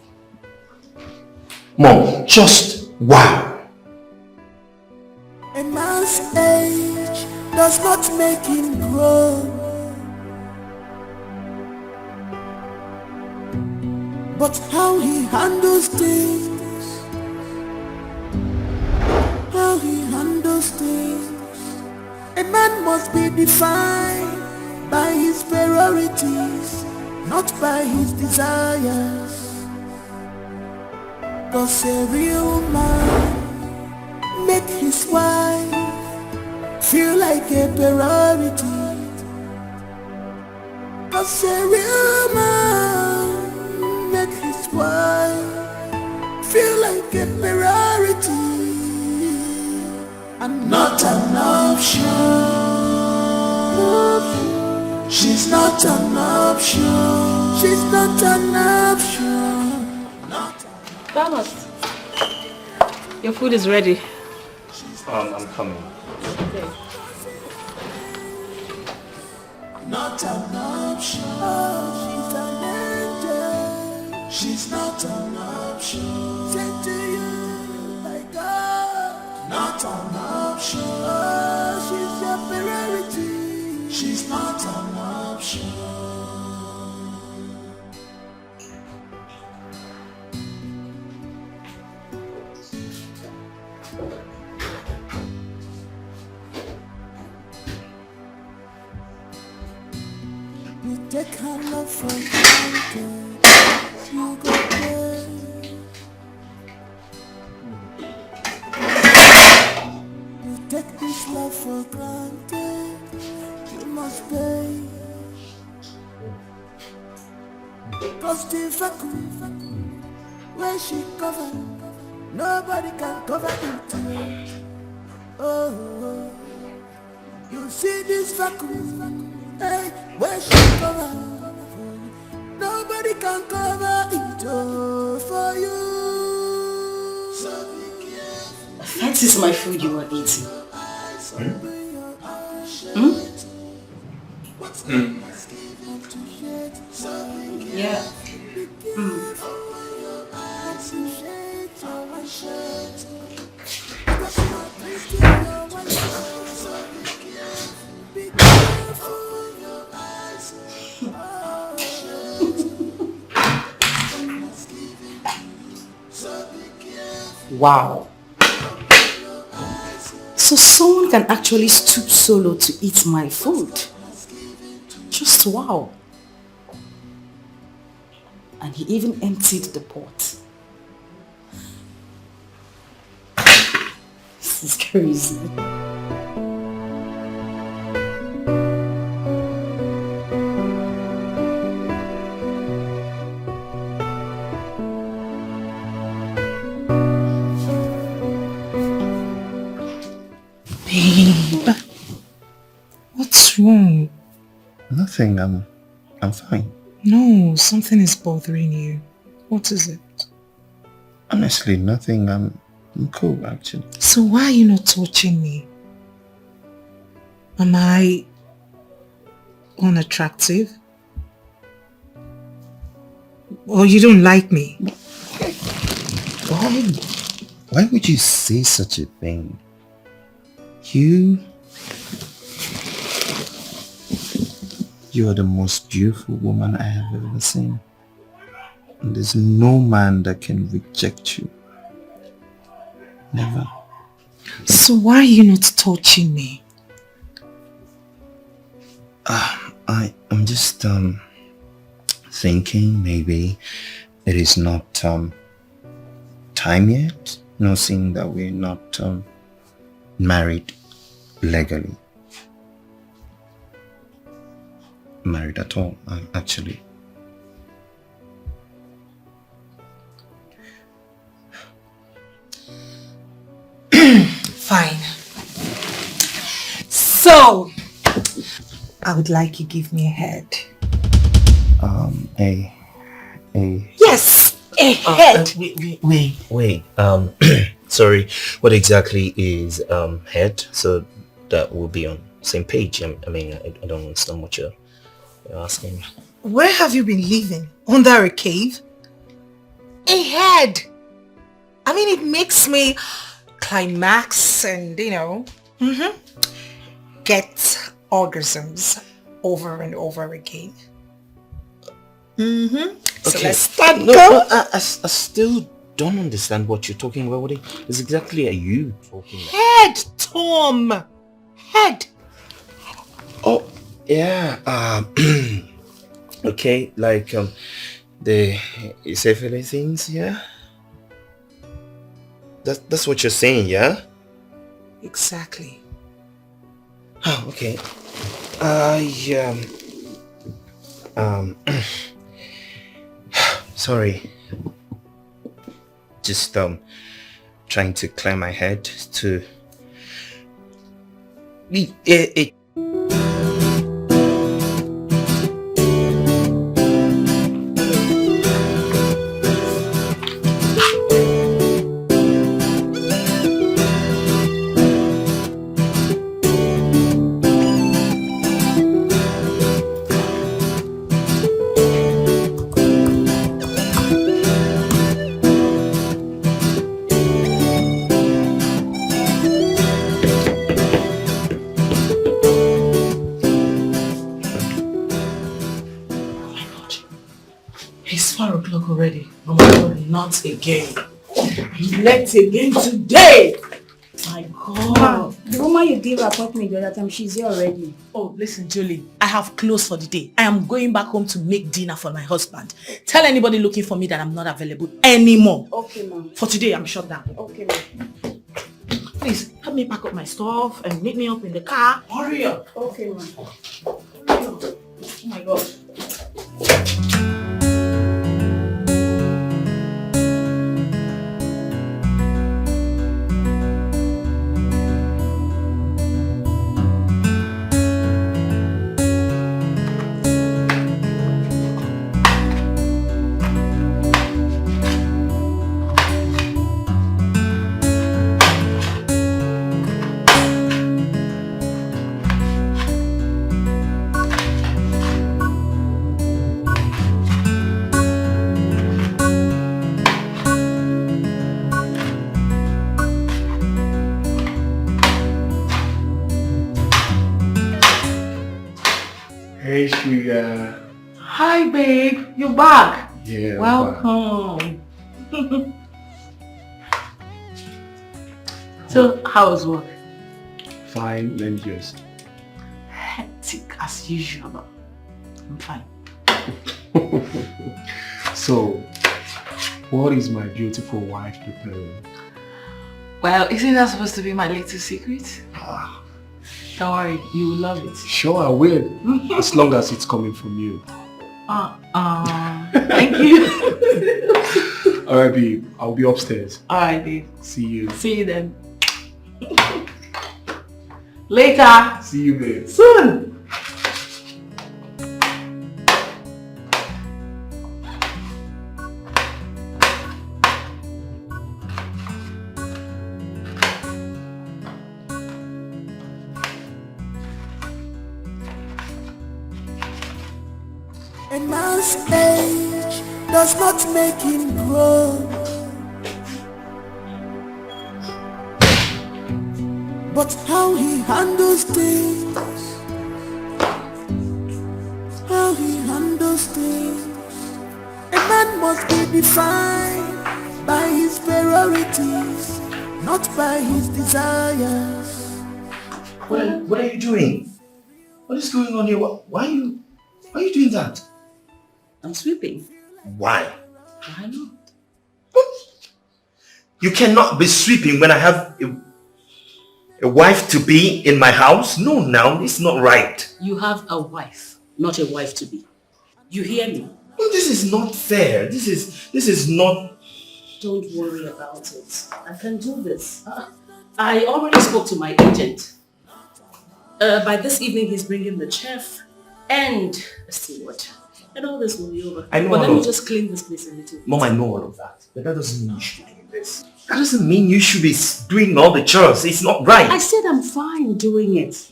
Mom, just wow. A man's age does not make him grow, but how he handles things, how he handles things. A man must be defined by his priorities, not by his desires. 'Cause a real man make his wife feel like a priority. 'Cause a real man make his wife feel like a priority and not an option. She's not an option. She's not an option. Thomas, your food is ready. I'm coming. Okay. Not an option. She's an angel. She's not an option. Sent to you by God. Not an option. She's your priority. She's not an option. You take her love for granted. You go there. You take this love for granted. You must pay. 'Cause the vacuum where she cover, nobody can cover it. Oh, you see this vacuum. Hey, where she cover, nobody can cover it for you. So be careful. That is my food you are eating. Yeah. Wow. So someone can actually stoop so low to eat my food. Just wow. And he even emptied the pot. This is crazy. Babe, what's wrong? Nothing, I'm fine. No, something is bothering you. What is it? Honestly, nothing. I'm cool, actually. So why are you not touching me? Am I unattractive? Or you don't like me? Why would you say such a thing? You are the most beautiful woman I have ever seen. And there's no man that can reject you. Never. So why are you not touching me? I'm just thinking maybe it is not time yet. No, seeing that we're not married legally. Married at all, actually. Fine. So, I would like you to give me a head. Yes, a head. Wait. Sorry. What exactly is head? So that will be on the same page. I mean, I don't understand what you're asking. Where have you been living? Under a cave? A head. I mean, it makes me climax and, get orgasms over and over again. So let's start. No, I still don't understand what you're talking about. What is exactly are you talking about? Head, Tom. Head. Oh, yeah. Okay, like the safely things, yeah. That's what you're saying, yeah. Exactly. Oh, okay. Sorry. Just trying to clear my head to it. It's 4 o'clock already. Oh my God, not again. Late again today. My God. The woman you gave her appointment the other time, she's here already. Oh, listen, Julie. I have closed for the day. I am going back home to make dinner for my husband. Tell anybody looking for me that I'm not available anymore. Okay, ma'am. For today, I'm shut down. Okay, ma'am. Please, help me pack up my stuff and meet me up in the car. Hurry up. Okay, ma'am. Hurry up. Oh my God. Hey, sugar. Hi, babe. You're back. Yeah. Welcome. So, how was work? Fine, and yours? Hectic as usual, but I'm fine. So, what is my beautiful wife preparing? Well, isn't that supposed to be my little secret? Don't worry, you will love it. Sure, I will. As long as it's coming from you. Thank you. Alright, babe. I'll be upstairs. Alright, babe. See you. See you then. Later. See you, babe. Soon. man's age does not make him grow, but how he handles things, how he handles things. A man must be defined by his priorities, not by his desires. What are you doing? What is going on here? Why are you doing that? I'm sweeping. Why? Why not? You cannot be sweeping when I have a wife to be in my house? No, now it's not right. You have a wife, not a wife to be. You hear me? No, this is not fair. This is not. Don't worry about it. I can do this. I already spoke to my agent. By this evening, he's bringing the chef and a steward. And all this will be over. I know. But let me just clean this place a little bit. Mom, I know all of that. But that doesn't mean you should be doing this. That doesn't mean you should be doing all the chores. It's not right. I said I'm fine doing it.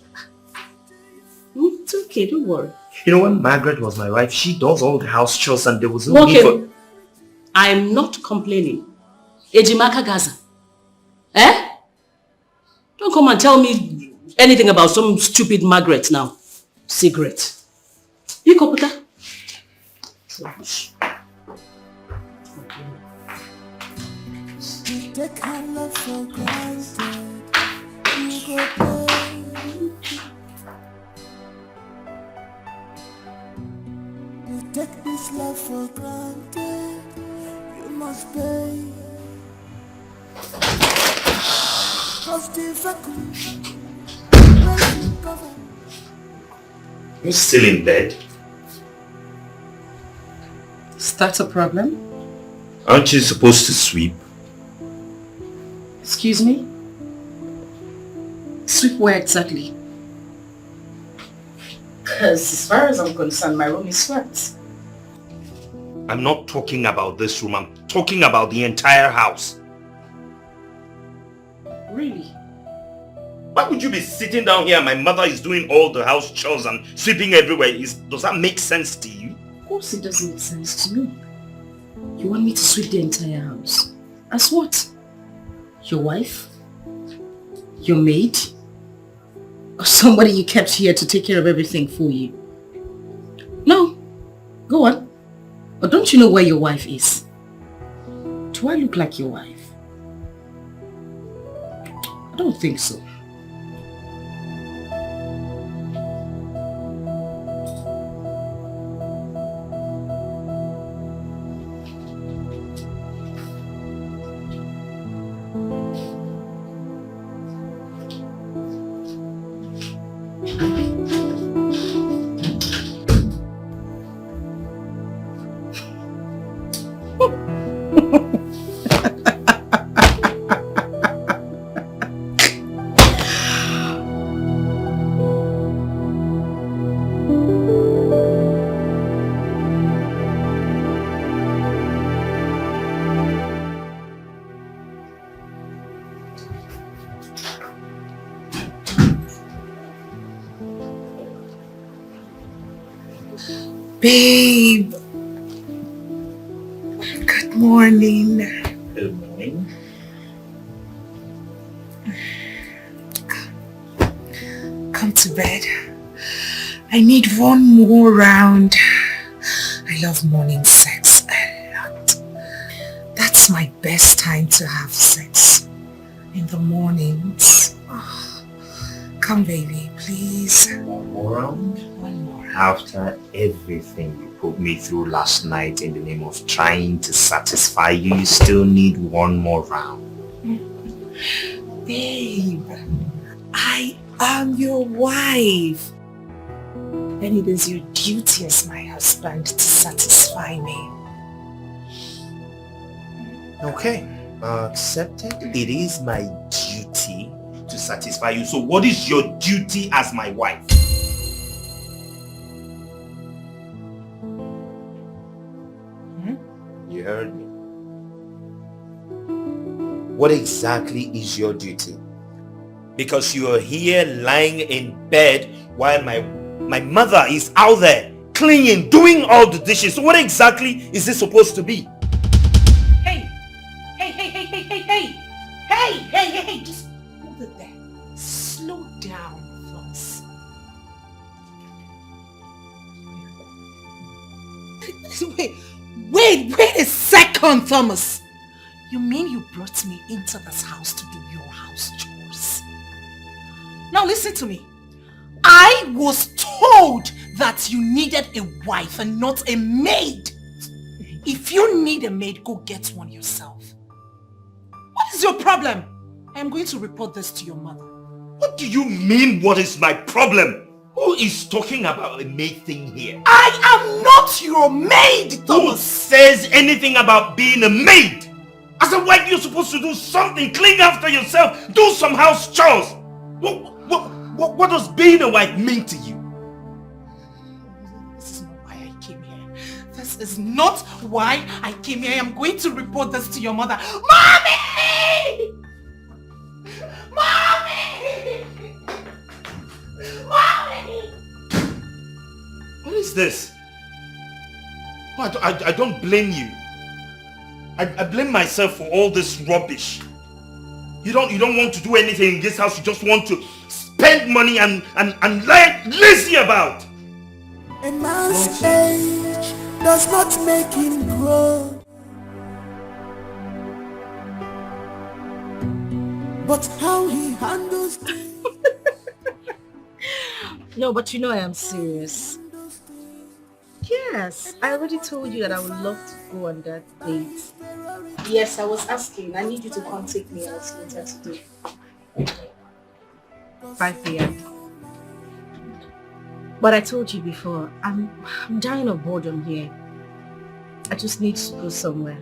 It's okay, don't worry. You know, when Margaret was my wife, she does all the house chores and there was no need for... I'm not complaining. Ejimaka Gaza. Eh? Don't come and tell me anything about some stupid Margaret now. Cigarette. You Koputa? Trash. You take her love for granted, you go pay. You take this love for granted, you must pay. Cause the vacuum, You're still in bed? Is that a problem? Aren't you supposed to sweep? Excuse me? Sweep where exactly? Because as far as I'm concerned, my room is swept. I'm not talking about this room. I'm talking about the entire house. Really? Why would you be sitting down here and my mother is doing all the house chores and sweeping everywhere? Does that make sense to you? Of course it doesn't make sense to me. You want me to sweep the entire house? As what? Your wife? Your maid? Or somebody you kept here to take care of everything for you? No. Go on. Or don't you know where your wife is? Do I look like your wife? I don't think so. Babe, good morning. Good morning. Come to bed. I need one more round. I love morning sex a lot. That's my best time to have sex. In the mornings. Oh, come baby, please. One more round? One more. After everything you put me through last night in the name of trying to satisfy you, you still need one more round. Babe, I am your wife. And it is your duty as my husband to satisfy me. Okay, accepted. It is my duty to satisfy you. So what is your duty as my wife? You heard me. What exactly is your duty? Because you are here lying in bed while my mother is out there cleaning, doing all the dishes. So what exactly is this supposed to be? Hey, just hold it there. Slow down, Thomas. Wait a second, Thomas. You mean you brought me into this house to do your house chores? Now listen to me. I was told that you needed a wife and not a maid. If you need a maid, go get one yourself. What is your problem? I am going to report this to your mother. What do you mean, what is my problem? Who is talking about a maid thing here? I am not your maid, Thomas! Who says anything about being a maid? As a wife, you're supposed to do something, clean after yourself, do some house chores. What does being a wife mean to you? This is not why I came here. This is not why I came here. I am going to report this to your mother. Mommy! Mommy! Mommy! What is this? Oh, I don't blame you. I blame myself for all this rubbish. You don't want to do anything in this house. You just want to spend money and lie lazy about. A man's age does not make him grow, but how he handles things. No, but you know I am serious. Yes, I already told you that I would love to go on that date. Yes, I was asking. I need you to come take me out later today. 5 p.m. But I told you before, I'm dying of boredom here. I just need to go somewhere.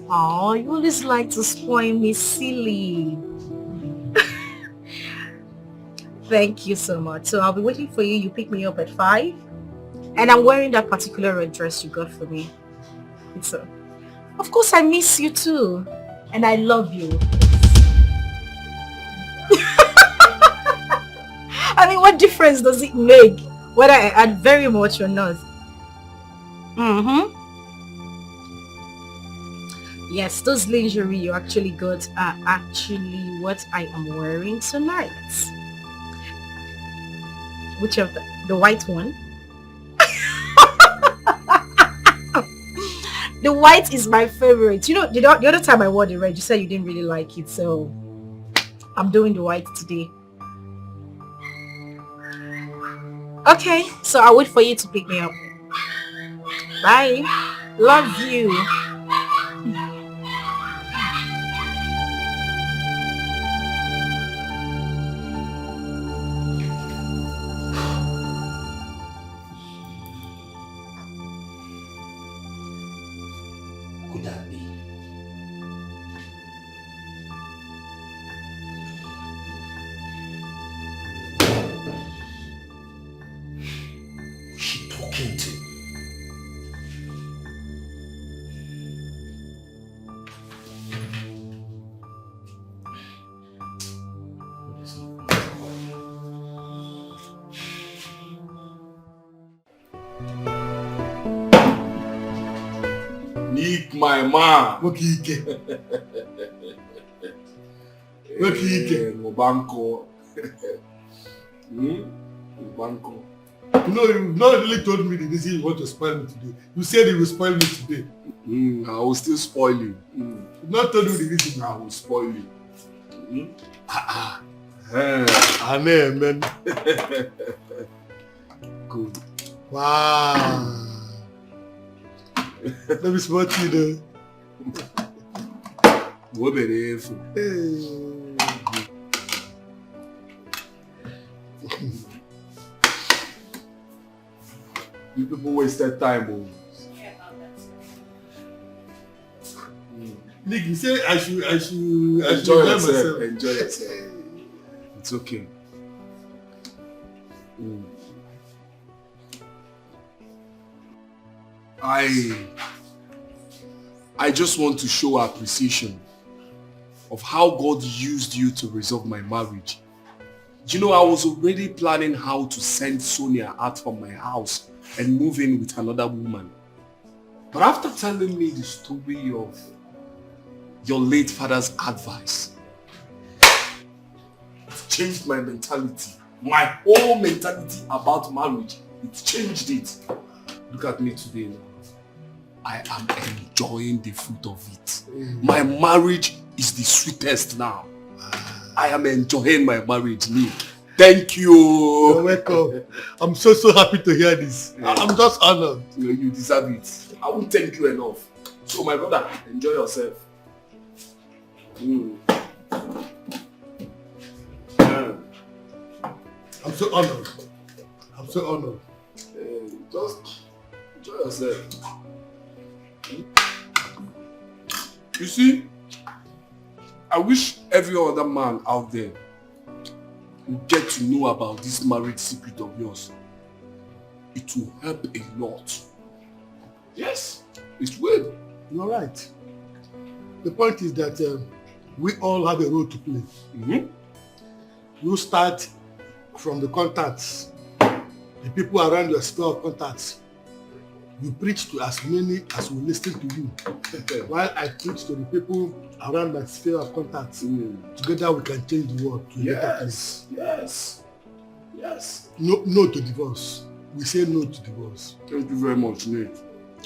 Oh, you always like to spoil me, silly. Thank you so much. So I'll be waiting for you. You pick me up at 5. And I'm wearing that particular red dress you got for me. So, of course I miss you too. And I love you. I mean, what difference does it make whether I add very much or not? Yes, those lingerie you actually got are actually what I am wearing tonight. Which of the white one? The white is my favorite. You know, the other time I wore the red, you said you didn't really like it, so I'm doing the white today. Okay, so I'll wait for you to pick me up. Bye. Love you. Could that be? Who's she talking to? Nick, my man. Mokike. Mokike. Mobanko. Mobanko. No, you've not really told me the reason you want to spoil me today. You said you will spoil me today. I will still spoil you. You've not told me the reason. I will spoil you. Amen. Good. Wow. Let me spot you though. What be there? You people wasted time. Nick, you say I should enjoy yourself. myself. Enjoy yourself. It's okay. I just want to show appreciation of how God used you to resolve my marriage. You know, I was already planning how to send Sonia out from my house and move in with another woman. But after telling me the story of your late father's advice, it changed my mentality. My whole mentality about marriage. It changed it. Look at me today now. I am enjoying the fruit of it. My marriage is the sweetest now. I am enjoying my marriage, me. Thank you. You're welcome. I'm so happy to hear this. I'm just honored. You deserve it. I won't thank you enough. So my brother, enjoy yourself. I'm so honored. I'm so honored. Just enjoy yourself. You see, I wish every other man out there would get to know about this marriage secret of yours. It will help a lot. Yes, it will. You're right. The point is that we all have a role to play. You start from the contacts, the people around your sphere of contacts. You preach to as many as will listen to you, while I preach to the people around my sphere of contacts. Together we can change the world to a better place. Yes. No to divorce. We say no to divorce. Thank you very much, Nate.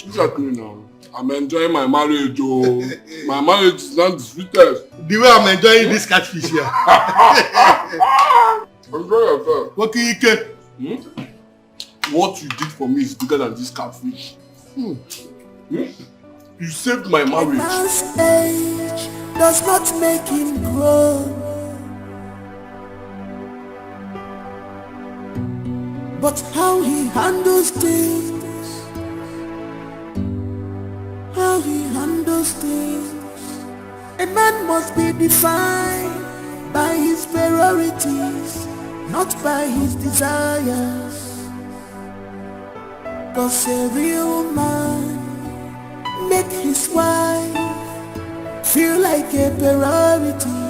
Look at me now. I'm enjoying my marriage, oh. My marriage is not the sweetest. The way I'm enjoying this catfish here. Enjoy yourself. What can you get? What you did for me is bigger than this catfish. You saved my marriage. Man's age does not make him grow, but how he handles things. How he handles things. A man must be defined by his priorities, not by his desires. 'Cause a real man make his wife feel like a priority.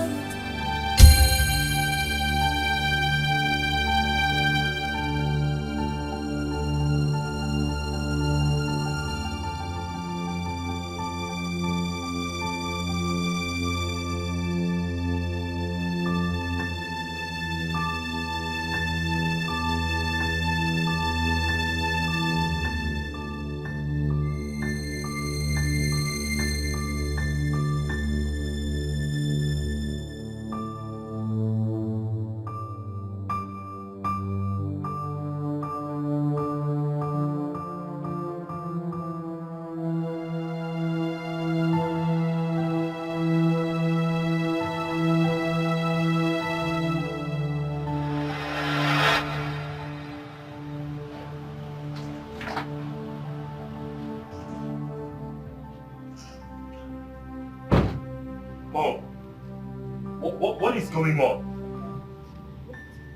What is going on?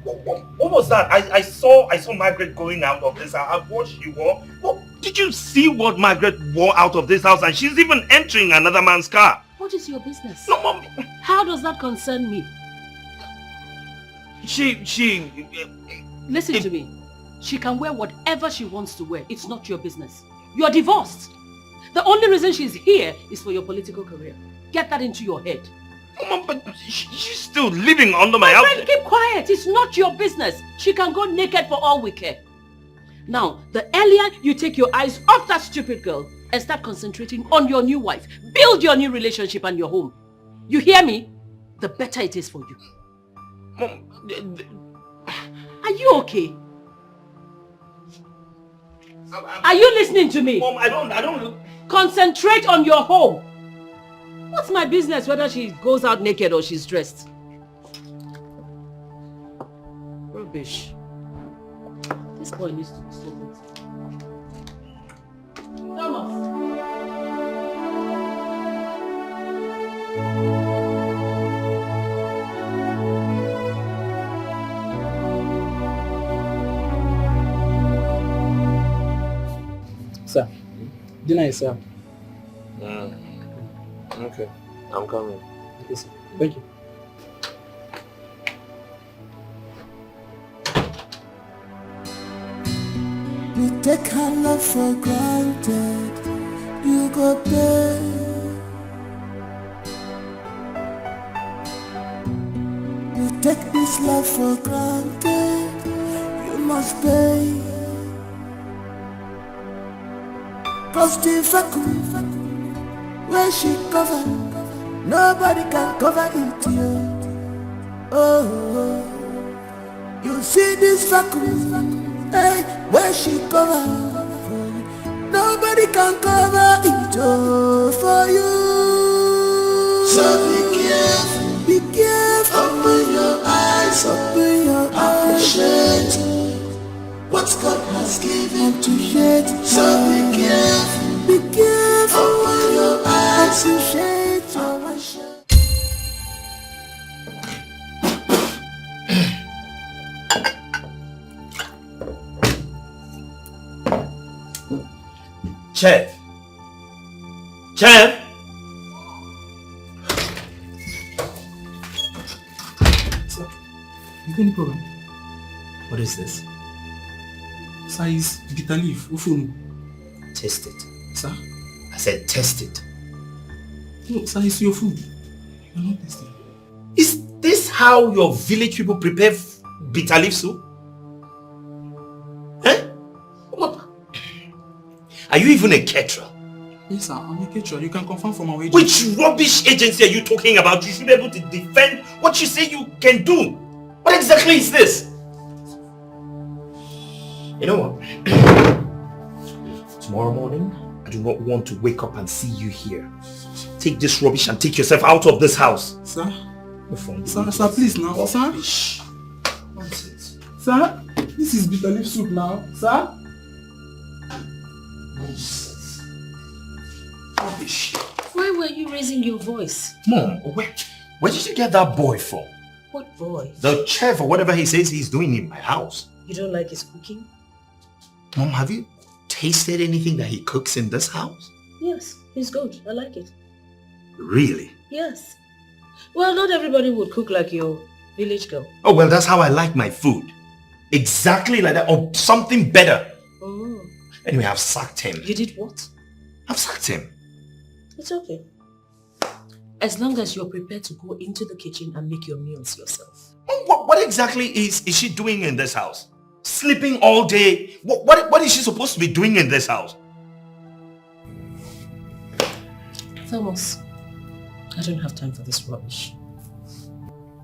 What was that? I saw Margaret going out of this house. I watched you all. Did you see what Margaret wore out of this house? And she's even entering another man's car. What is your business? No, Mom. How does that concern me? Listen to me. She can wear whatever she wants to wear. It's not your business. You're divorced. The only reason she's here is for your political career. Get that into your head. Mom, but she's still living under my house. My friend, keep quiet. It's not your business. She can go naked for all we care. Now, the earlier you take your eyes off that stupid girl and start concentrating on your new wife, build your new relationship and your home. You hear me? The better it is for you. Mom, are you okay? Are you listening to me? Mom, I don't... Concentrate on your home. What's my business whether she goes out naked or she's dressed? Rubbish. This boy needs to be sold. Thomas. Sir, dinner is served. Okay, I'm coming. Okay, sir. Thank you. You take her love for granted, you go pay. You take this love for granted, you must pay. Cause the vacuum where she cover, nobody can cover it here. Oh, you see this vacuum, hey, where she cover, nobody can cover it all for you. So be careful, open your eyes, appreciate what God has given to you. So be careful, open your eyes, appreciate your worship. Chef! Chef! Sir, you got any problem? What is this? Sir, it's bitter leaf. Ufunu. Taste it. Sir? I said test it. No, sir, it's your food. You're not tasting. Is this how your village people prepare bitter leaf soup? Eh? What? Are you even a caterer? Yes, sir, I'm a caterer. You can confirm from our agency. Which rubbish agency are you talking about? You should be able to defend what you say you can do. What exactly is this? You know what? Tomorrow morning, I do not want to wake up and see you here. Take this rubbish and take yourself out of this house. Sir? Sir, please now. Rubbish. Sir? Nonsense. Sir? This is bitter leaf soup now. Sir? Nonsense. Rubbish. Why were you raising your voice? Mom, where did you get that boy from? What boy? The chef or whatever he says he's doing in my house. You don't like his cooking? Mom, have you tasted anything that he cooks in this house? Yes, he's good. I like it. Really? Yes. Well, not everybody would cook like your village girl. Oh, well, that's how I like my food. Exactly like that, or something better. Oh. Anyway, I've sacked him. You did what? I've sacked him. It's okay. As long as you're prepared to go into the kitchen and make your meals yourself. What exactly is she doing in this house? Sleeping all day? What is she supposed to be doing in this house? Thomas, I don't have time for this rubbish.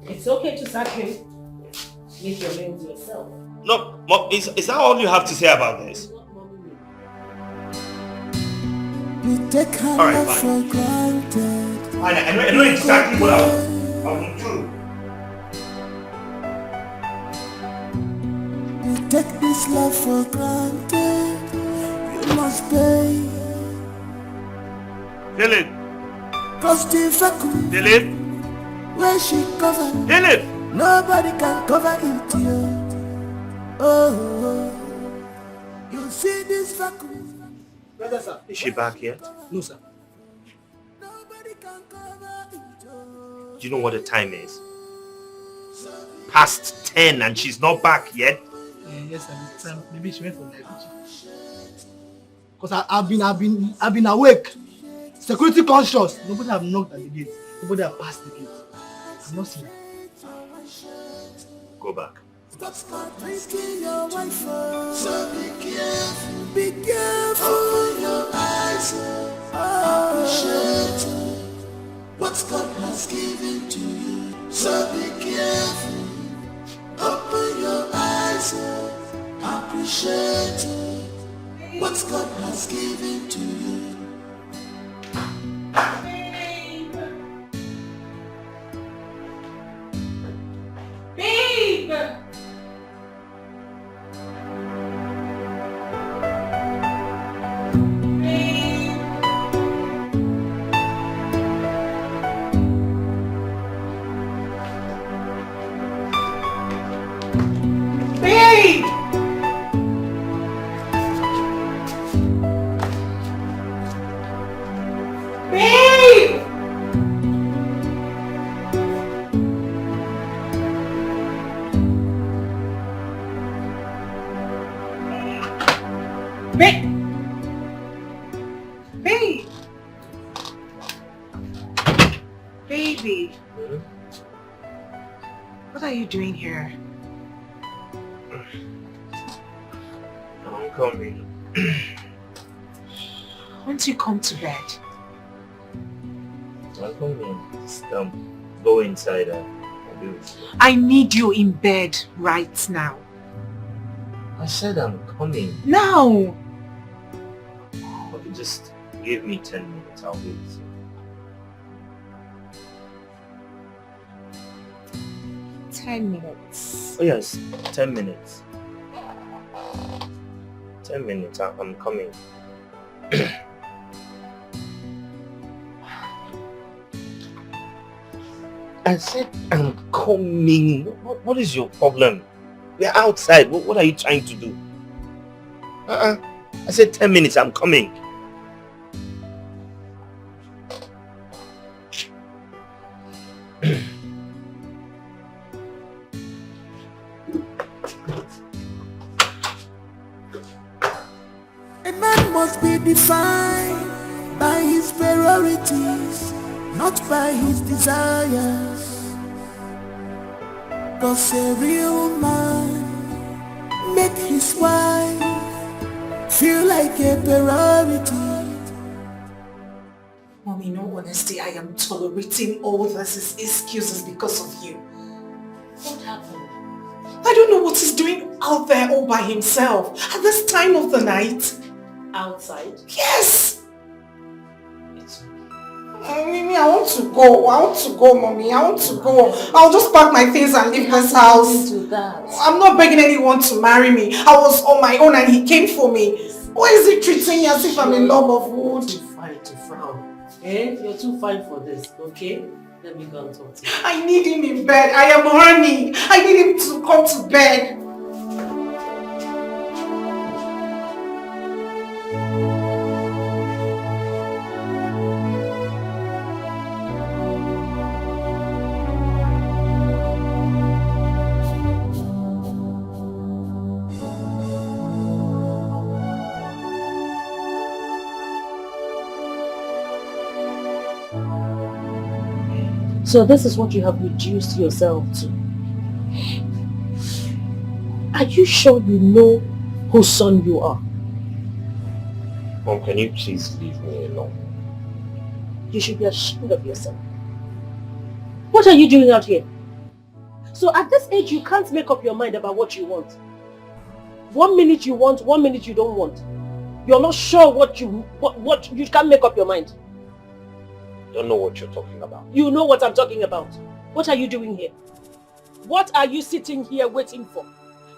It's okay to sack him. Make your meals yourself. No, Mom, is that all you have to say about this? Alright, fine. Fine, I know exactly what I will do. You take this love for granted, you must pay. Philip! Cause the vacuum Philip! where she covered, Philip! nobody can cover it here. Oh, you see this vacuum. Brother, sir. Is she back yet? No, sir. Do you know what the time is? Past 10 and she's not back yet? Yes, sir. Maybe she went for diabetes. Because I've been awake. Security conscious. Nobody have knocked at the gate. Nobody have passed the gate. I'm not seen her. Go back. Stop risking your wife. So be careful, open your eyes, appreciate what God has given to you. So be careful, open your eyes, appreciate what God has given to you. Babe! Babe! Baby! What are you doing here? I'm coming. Won't you come to bed? I'm coming. Just go inside and I'll be with you. I need you in bed right now. I said I'm coming. Now! Okay, just give me 10 minutes. I'll be with you. 10 minutes. Oh yes, 10 minutes. 10 minutes, I'm coming. I said I'm coming. What is your problem? We're outside. What are you trying to do? I said 10 minutes, I'm coming. A man must be defined by his priorities, not by his desires. 'Cause a real man make his wife feel like a priority. Mommy, in all honesty, I am tolerating all these excuses because of you. What happened? I don't know what he's doing out there all by himself at this time of the night. Outside? Yes! Mimi, I want to go. Mommy. I want to go. I'll just pack my things and leave this house. Do that. I'm not begging anyone to marry me. I was on my own and he came for me. Why is he treating me as if I'm a lump of wood? Too fine to frown. Eh? You're too fine for this, okay? Let me go and talk to you. I need him in bed. I am horny. I need him to come to bed. So this is what you have reduced yourself to. Are you sure you know whose son you are? Mom, can you please leave me alone? You should be ashamed of yourself. What are you doing out here? So at this age, you can't make up your mind about what you want. 1 minute you want, 1 minute you don't want. You're not sure what you can't make up your mind. I don't know what you're talking about. You know what I'm talking about. What are you doing here? What are you sitting here waiting for?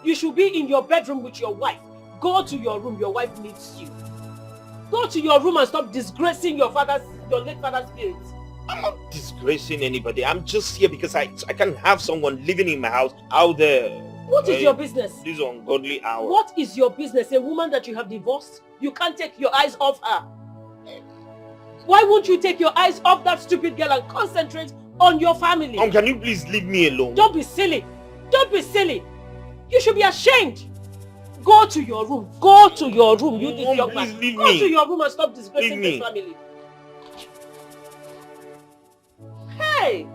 You should be in your bedroom with your wife. Go to your room, your wife needs you. Go to your room and stop disgracing your late father's spirit. I'm not disgracing anybody. I'm just here because I can have someone living in my house out there. What is your business? This ungodly hour. What is your business? A woman that you have divorced? You can't take your eyes off her. Why won't you take your eyes off that stupid girl and concentrate on your family? Mom, can you please leave me alone? Don't be silly. Don't be silly. You should be ashamed. Go to your room. Go to your room. You this young man. Go to your room and stop disgracing this family. Hey!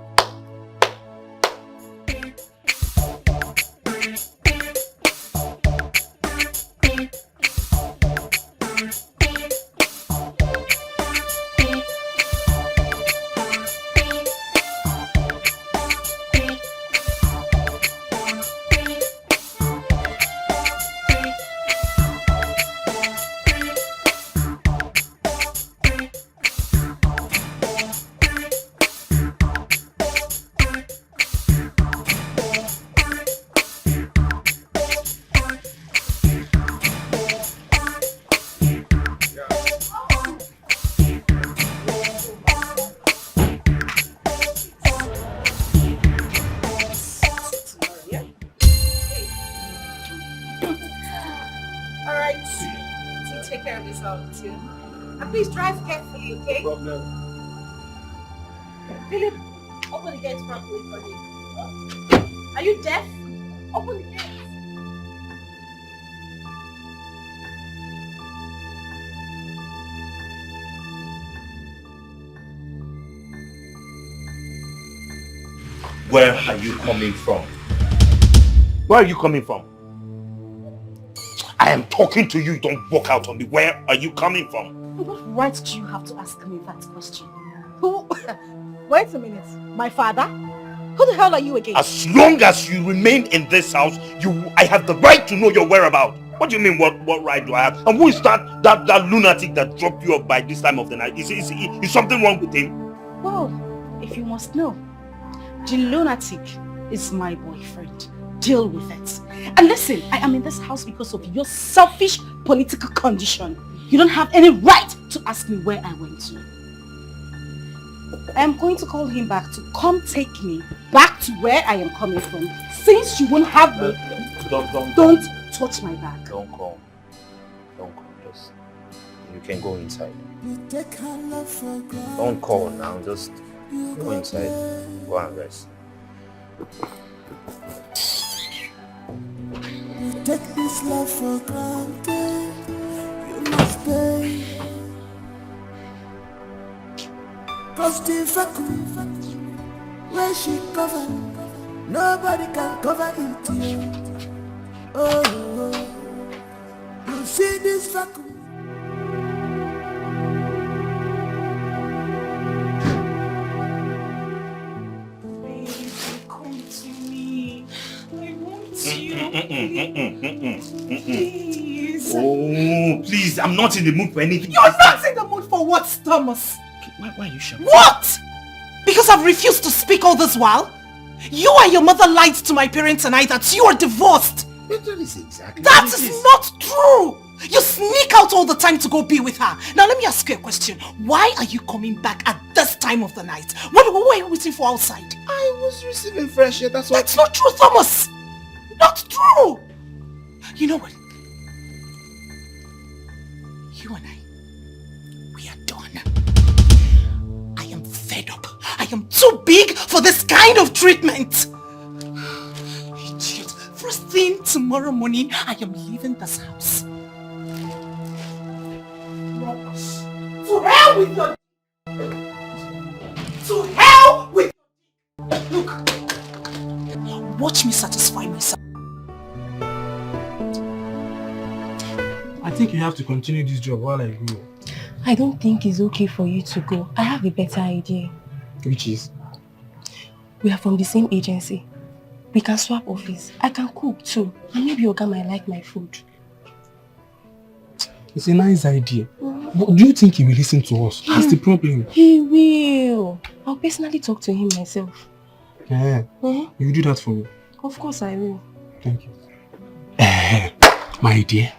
And please drive carefully, okay? No problem. Philip, open the gate properly for me. Are you deaf? Open the gate. Where are you coming from? Where are you coming from? I am talking to you, don't walk out on me. Where are you coming from? What right do you have to ask me that question? Who? Wait a minute. My father? Who the hell are you again? As long as you remain in this house, I have the right to know your whereabouts. What do you mean, what right do I have? And who is that lunatic that dropped you off by this time of the night? Is something wrong with him? Well, if you must know, the lunatic is my boyfriend. Deal with it. And listen, I am in this house because of your selfish political condition. You don't have any right to ask me where I went to. I am going to call him back to come take me back to where I am coming from. Since you won't have me, don't touch my back. Don't call. Just, you can go inside. Don't call now. Just go inside. Go and rest. You take this love for granted. You must pay. Cause the vacuum where she covered, nobody can cover it. Oh, you see this vacuum. Come to me. I want you. Please. Oh, please, I'm not in the mood for anything. You're not in the mood for what, Thomas? Why are you shouting? What? Because I've refused to speak all this while? You and your mother lied to my parents tonight that you are divorced. That is exactly That is not true. You sneak out all the time to go be with her. Now let me ask you a question. Why are you coming back at this time of the night? What were you waiting for outside? I was receiving fresh air, that's That's not true, Thomas. Not true. You know what? You and I, we are done. I am fed up. I am too big for this kind of treatment. Idiot. First thing tomorrow morning, I am leaving this house. To hell with your... To hell with your... Look. Watch me satisfy myself. I think you have to continue this job while I go. I don't think it's okay for you to go. I have a better idea. Which is? We are from the same agency. We can swap office. I can cook too. And maybe Oga might like my food. It's a nice idea. But do you think he will listen to us? That's the problem. He will. I'll personally talk to him myself. Yeah. You will do that for me? Of course I will. Thank you. My dear.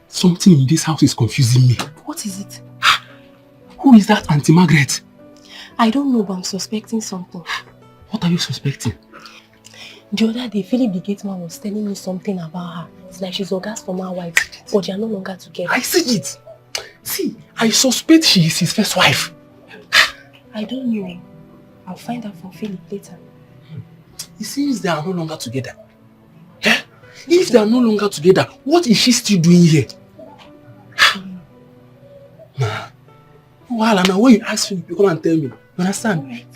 Something in this house is confusing me. What is it? Who is that Auntie Margaret? I don't know, but I'm suspecting something. What are you suspecting? The other day, Philip the gate man was telling me something about her. It's like she's Oga's former wife, but they are no longer together. I see it. See, I suspect she is his first wife. I don't know. I'll find out from Philip later. It seems they are no longer together. Eh? If they are no longer together, what is she still doing here? Well, now when you ask Philip, you come and tell me. You understand? Alright.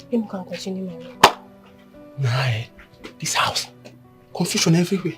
Let me continue my work. Nah, this house. Confusion everywhere.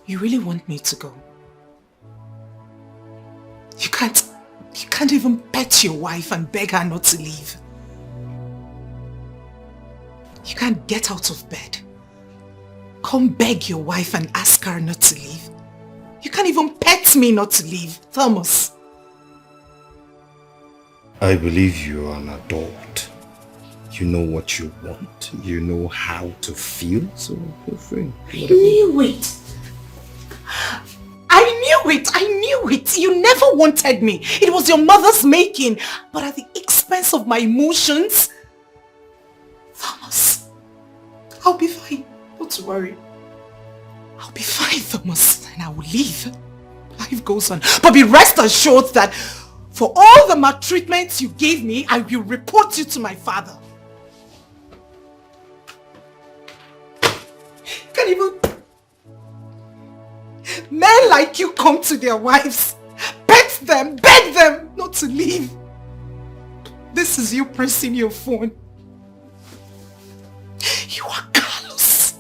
You really want me to go? You can't even pet your wife and beg her not to leave. You can't get out of bed. Come beg your wife and ask her not to leave. You can't even pet me not to leave, Thomas. I believe you are an adult. You know what you want. You know how to feel. So feel free. I knew it. I knew it. You never wanted me. It was your mother's making, but at the expense of my emotions. Thomas, I'll be fine. Don't worry. I'll be fine, Thomas, and I will leave. Life goes on. But be rest assured that for all the maltreatment you gave me, I will report you to my father. Can't even... Men like you come to their wives, pet them, beg them not to leave. This is you pressing your phone. You are Carlos.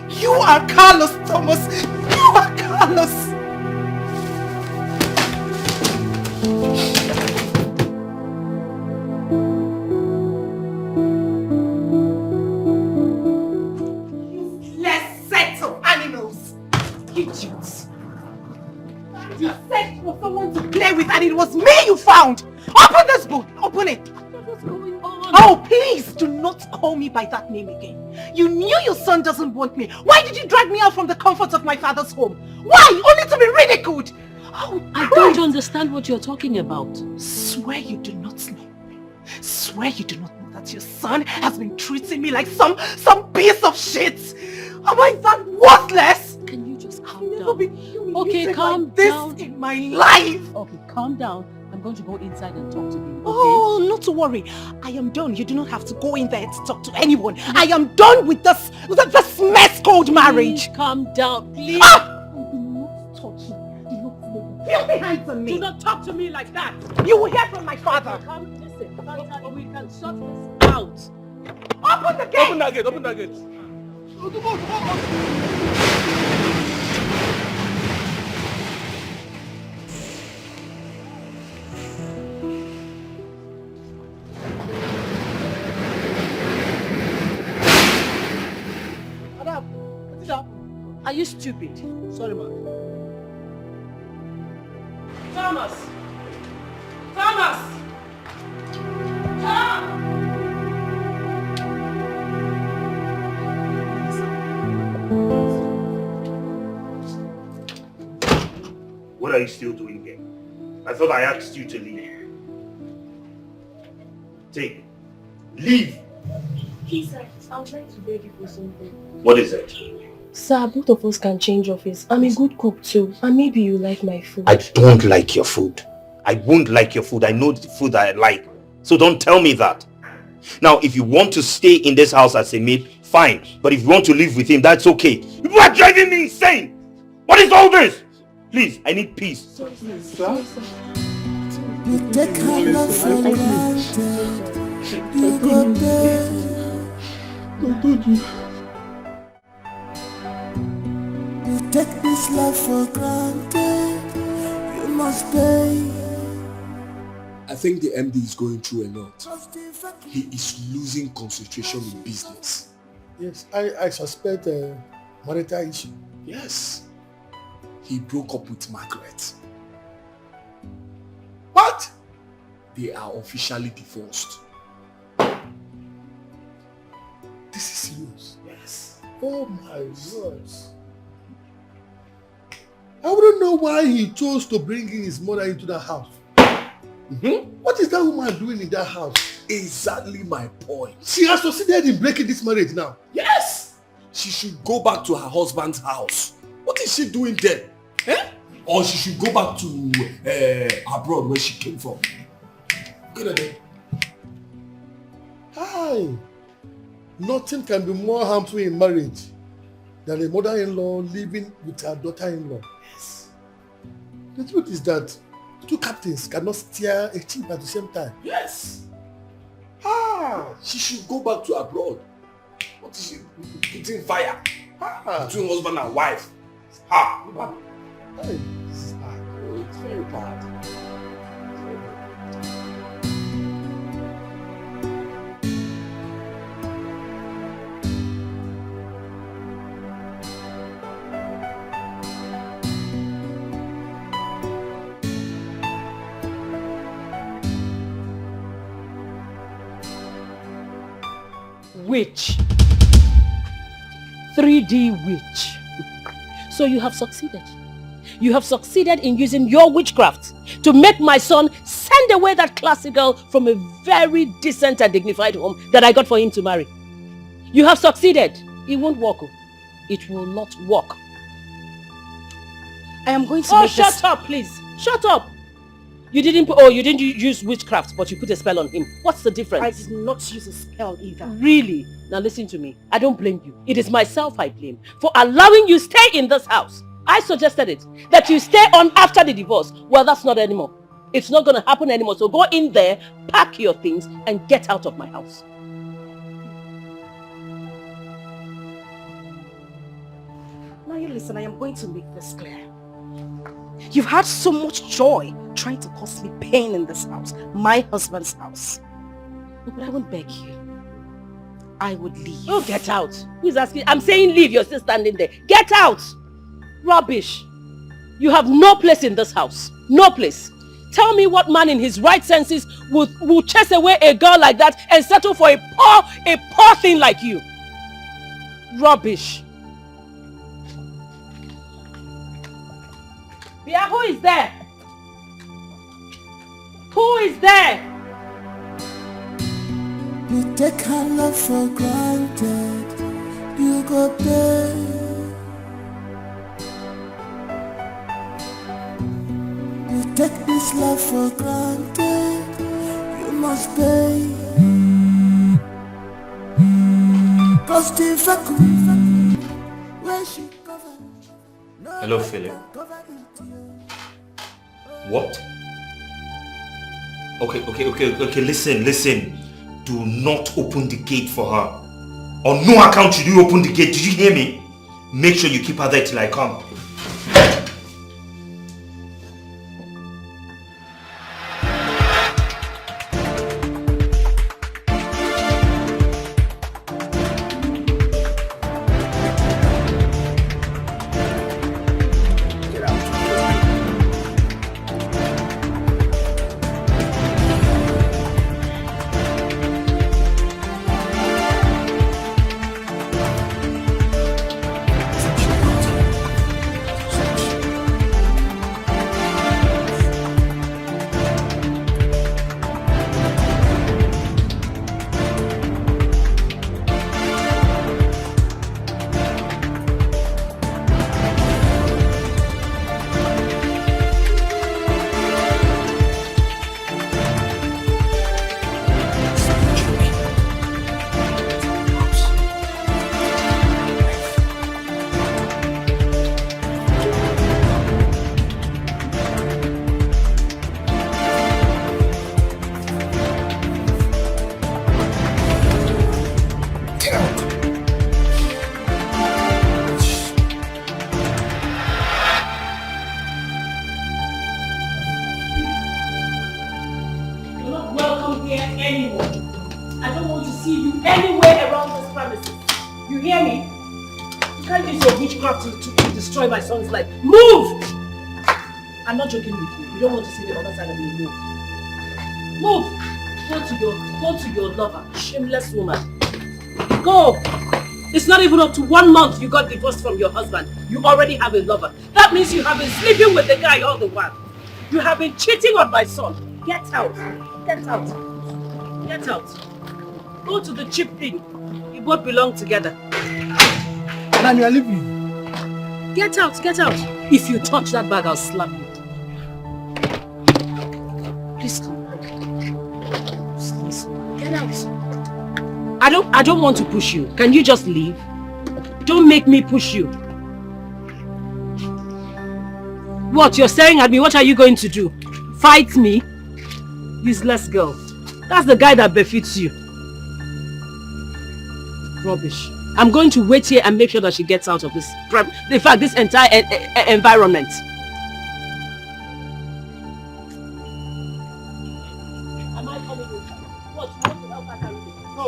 You are Carlos, Thomas. You are Carlos. Let's settle animals. Idiots. You said for someone to play with and it was me you found. Open this book. Open it. What's going on? Oh, please do not call me by that name again. You knew your son doesn't want me. Why did you drag me out from the comfort of my father's home? Why? Only to be ridiculed. Oh, I don't understand what you're talking about. Swear you do not know. Swear you do not know that your son has been treating me like some piece of shit. Am I that worthless? Can you just calm down? Okay, calm down. In my life. Okay, calm down. I'm going to go inside and talk to him. Okay? Oh, not to worry. I am done. You do not have to go in there to talk to anyone. I am done with this mess called marriage. Please calm down, please. Ah! Do not touch me. Do not lay filthy hands on me. Do not talk to me like that. You will hear from my father. Listen, we can sort this out. Open the gate. Open that gate. Open that gate. Are you stupid? Sorry, man. Thomas! Thomas! What are you still doing here? I thought I asked you to leave. Take. Leave! Please, sir, I'm trying to beg you for something. What is it? Sir, both of us can change office. I'm a good cook too, and maybe you like my food. I don't like your food. I won't like your food. I know the food that I like. So don't tell me that. Now, if you want to stay in this house as a maid, fine. But if you want to live with him, that's okay. You are driving me insane! What is all this? Please, I need peace. You take her love for granted. You go there. You take this love for granted. You must pay. I think the MD is going through a lot. He is losing concentration in business. Yes, I suspect a marital issue. Yes. He broke up with Margaret. What? They are officially divorced. This is serious. Yes. Oh my word. I wouldn't know why he chose to bring in his mother into the house. What is that woman doing in that house? Exactly my point. She has succeeded in breaking this marriage now. Yes! She should go back to her husband's house. What is she doing there? Eh? Or she should go back to abroad where she came from. Good idea. Hi. Nothing can be more harmful in marriage than a mother-in-law living with her daughter-in-law. Yes. The truth is that two captains cannot steer a ship at the same time. Yes. She should go back to abroad. What is she putting fire between husband and wife? Hey, this is hard. It's very bad. witch. 3D witch. So you have succeeded. You have succeeded in using your witchcraft to make my son send away that classy girl from a very decent and dignified home that I got for him to marry. You have succeeded. It won't work. It will not work. I am going to make shut up, please. Shut up. You didn't use witchcraft, but you put a spell on him. What's the difference? I did not use a spell either. Really? Now listen to me. I don't blame you. It is myself I blame for allowing you stay in this house. I suggested it. That you stay on after the divorce. Well, that's not anymore. It's not going to happen anymore. So go in there, pack your things, and get out of my house. Now you listen, I am going to make this clear. You've had so much joy trying to cause me pain in this house, my husband's house. But I won't beg you. I would leave. Oh, get out. Who's asking? I'm saying leave. You're still standing there. Get out. Rubbish. You have no place in this house. No place. Tell me what man in his right senses would chase away a girl like that and settle for a poor thing like you. Rubbish. Bia, who is there? Who is there? You take her love for granted. You go pay. You take this love for granted. You must pay. Cause the where she covered. Hello, Philip. What? Okay, listen. Do not open the gate for her. On no account should you open the gate. Did you hear me? Make sure you keep her there till I come. My son's life. Move! I'm not joking with you. You don't want to see the other side of me. Move. Go to your lover. Shameless woman. Go. It's not even up to 1 month you got divorced from your husband. You already have a lover. That means you have been sleeping with the guy all the while. You have been cheating on my son. Get out. Get out. Get out. Go to the cheap thing. You both belong together. Nan, you are leaving. Get out, get out. If you touch that bag, I'll slap you. Please come. Please. Get out. I don't want to push you. Can you just leave? Don't make me push you. What? You're staring at me. What are you going to do? Fight me? Useless girl. That's the guy that befits you. Rubbish. I'm going to wait here and make sure that she gets out of this, in fact, this entire environment. Am I coming with her? What? You want to help her carry me? No.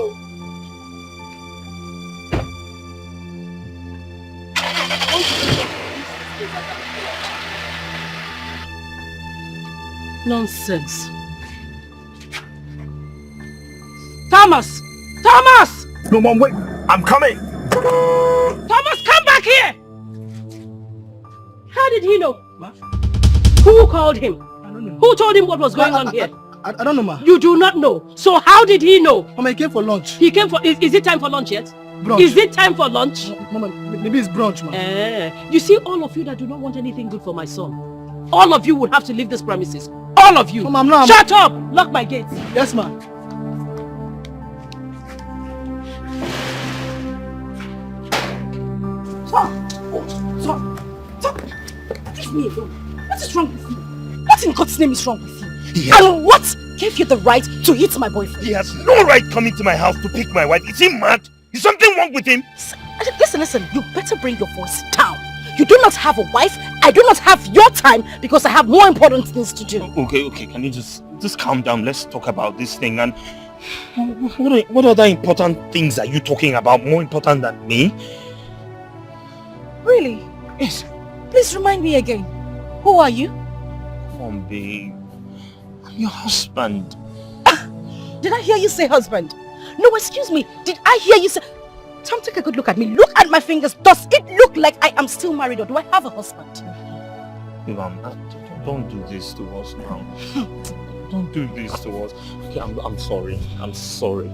Nonsense. Thomas! Thomas! No, Mom, wait. I'm coming. Thomas, come back here! How did he know? Ma? Who called him? I don't know. Who told him what was going on here? I don't know, ma. You do not know. So how did he know? Mama, he came for lunch. He came for... Is it time for lunch yet? Brunch. Is it time for lunch? Mama, maybe it's brunch, ma. You see, all of you that do not want anything good for my son, all of you would have to leave this premises. All of you. Mama, I'm not... Shut up! Lock my gates. Yes, ma. Stop! Leave me alone. What is wrong with you? What in God's name is wrong with you? Yes. And what gave you the right to hit my boyfriend? He has no right coming to my house to pick my wife. Is he mad? Is something wrong with him? Listen, you better bring your voice down. You do not have a wife. I do not have your time because I have more important things to do. Okay, can you just calm down? Let's talk about this thing. And what other important things are you talking about? More important than me? Really? Yes. Please remind me again. Who are you? Come on, babe. I'm your husband. Did I hear you say husband? No, excuse me. Did I hear you say... Tom, take a good look at me. Look at my fingers. Does it look like I am still married or do I have a husband? Babe, don't do this to us now. Don't do this to us. Okay, I'm sorry. I'm sorry.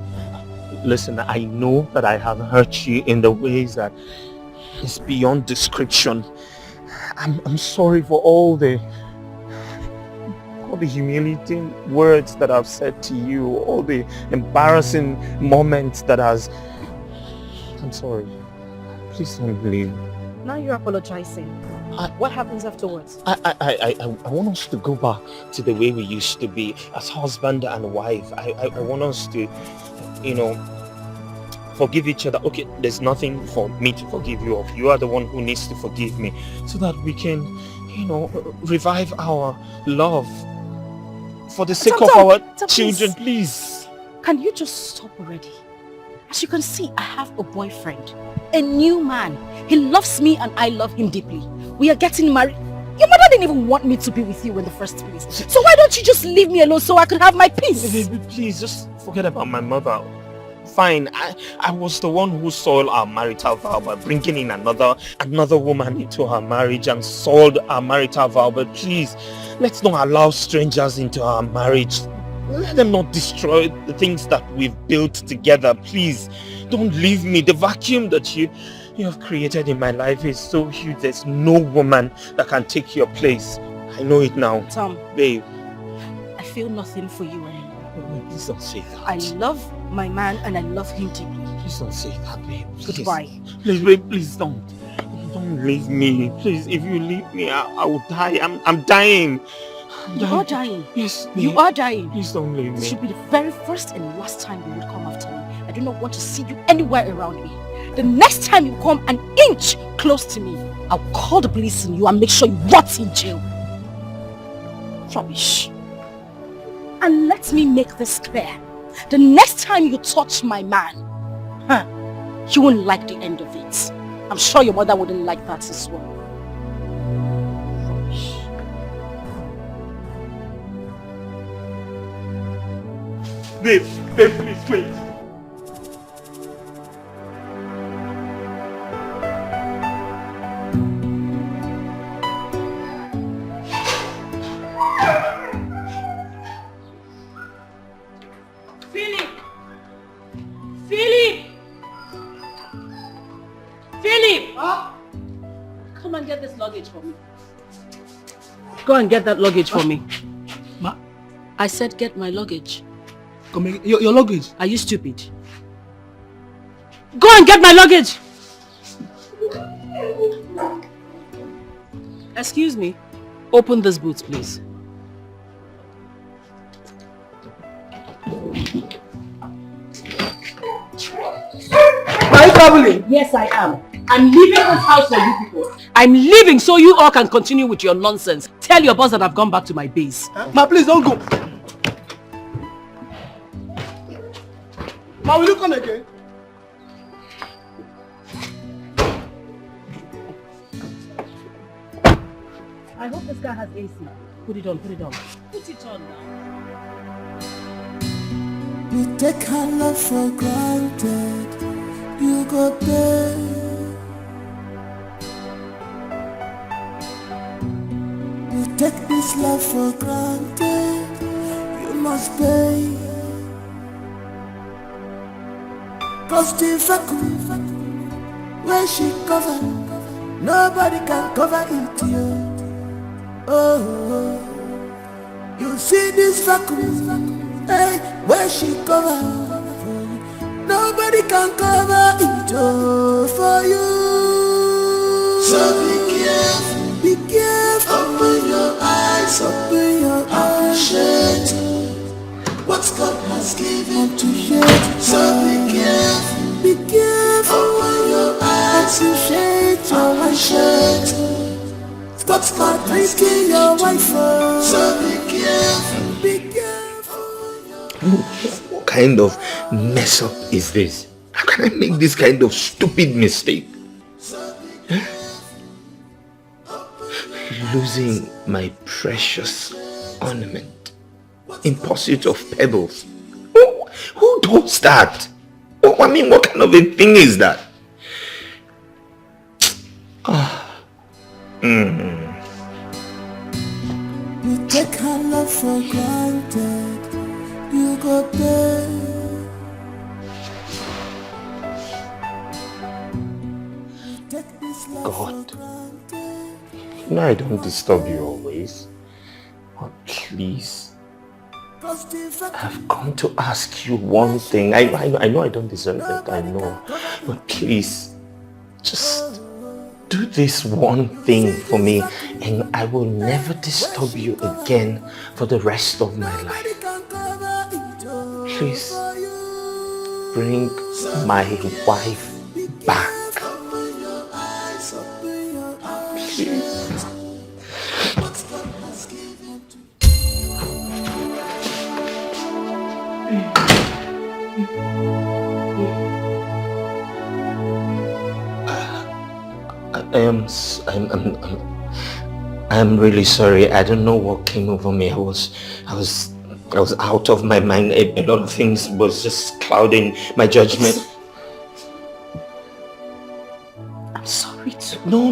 Listen, I know that I have hurt you in the ways that is beyond description. I'm sorry for all the humiliating words that I've said to you, all the embarrassing moments that I'm sorry. Please don't leave. Now you're apologizing. What happens afterwards? I want us to go back to the way we used to be as husband and wife. I want us to, forgive each other. Okay, there's nothing for me to forgive you of. You are the one who needs to forgive me so that we can, revive our love for the sake of our children, please. Can you just stop already? As you can see, I have a boyfriend, a new man. He loves me and I love him deeply. We are getting married. Your mother didn't even want me to be with you in the first place. So why don't you just leave me alone so I could have my peace? Please, just forget about my mother. Fine, I was the one who soiled our marital vow by bringing in another woman into our marriage and soiled our marital vow. But please, let's not allow strangers into our marriage. Let them not destroy the things that we've built together. Please, don't leave me. The vacuum that you have created in my life is so huge. There's no woman that can take your place. I know it now. Tom. Babe. I feel nothing for you anymore. Please don't say that. I love my man and I love him deeply. Please don't say that, babe. Goodbye. Please, babe, please don't. Don't leave me. Please, if you leave me, I will die. I'm dying. You are dying. Yes. You are dying. Please don't leave me. This should be the very first and last time you will come after me. I do not want to see you anywhere around me. The next time you come an inch close to me, I'll call the police on you and make sure you rot in jail. Rubbish. And let me make this clear. The next time you touch my man, you won't like the end of it. I'm sure your mother wouldn't like that as well. Rubbish. Babe, please, wait. Philip! Huh? Come and get this luggage for me. Go and get that luggage for me. Ma? I said get my luggage. Come here, your luggage? Are you stupid? Go and get my luggage! Excuse me. Open this boot, please. Are you traveling? Yes, I am. I'm leaving this house for you people. I'm leaving so you all can continue with your nonsense. Tell your boss that I've gone back to my base. Ma, please don't go. Ma, will you come again? I hope this guy has AC. Put it on, put it on. Put it on now. We take our love for granted. you go pay. You take this love for granted, you must pay. Cause the vacuum where she cover, nobody can cover it, yeah. Oh, you see this vacuum, hey, where she cover, nobody can cover it, oh, for you. So be careful, open your eyes, appreciate what God has given to you. So be careful, open your eyes, appreciate God's not risking your wife. So be careful. What kind of mess up is this? How can I make this kind of stupid mistake? Losing my precious ornament in pursuit of pebbles. Who does that? Oh, I mean, what kind of a thing is that? You take her love for granted, you go pay. God, you know I don't disturb you always, but please, I've come to ask you one thing. I know I don't deserve it, I know, but please, just do this one thing for me and I will never disturb you again for the rest of my life. Please, bring my wife back. Please. I'm really sorry. I don't know what came over me. I was out of my mind. A lot of things was just clouding my judgment. I'm sorry too. No.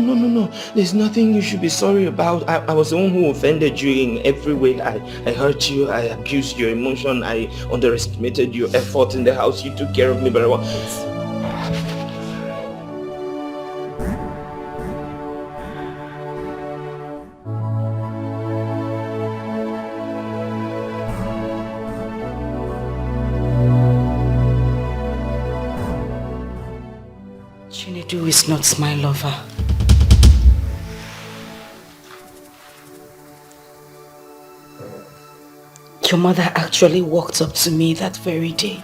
There's nothing you should be sorry about. I was the one who offended you in every way. I hurt you. I abused your emotion. I underestimated your effort in the house. You took care of me very well. Chinedu is not my lover. Your mother actually walked up to me that very day.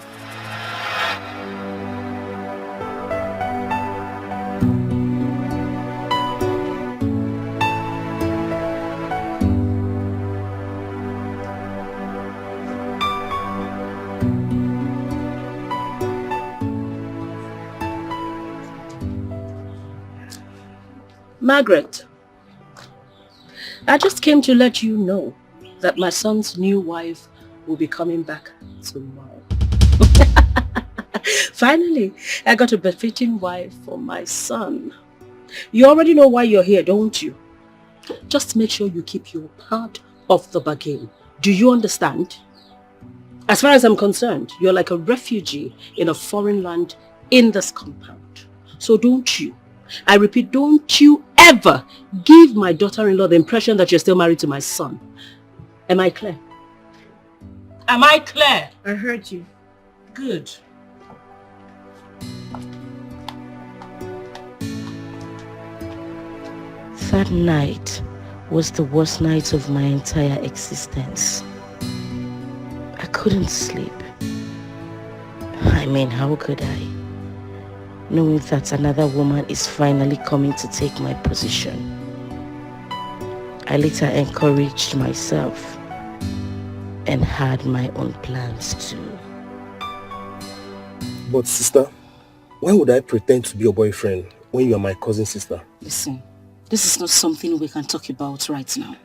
Margaret, I just came to let you know that my son's new wife will be coming back tomorrow. Finally, I got a befitting wife for my son. You already know why you're here, don't you? Just make sure you keep your part of the bargain. Do you understand? As far as I'm concerned, you're like a refugee in a foreign land in this compound. So don't you, I repeat, don't you ever give my daughter-in-law the impression that you're still married to my son. Am I clear? Am I clear? I heard you. Good. That night was the worst night of my entire existence. I couldn't sleep. I mean, how could I? Knowing that another woman is finally coming to take my position. I later encouraged myself and had my own plans too. But sister, why would I pretend to be your boyfriend when you are my cousin sister? Listen, this is not something we can talk about right now.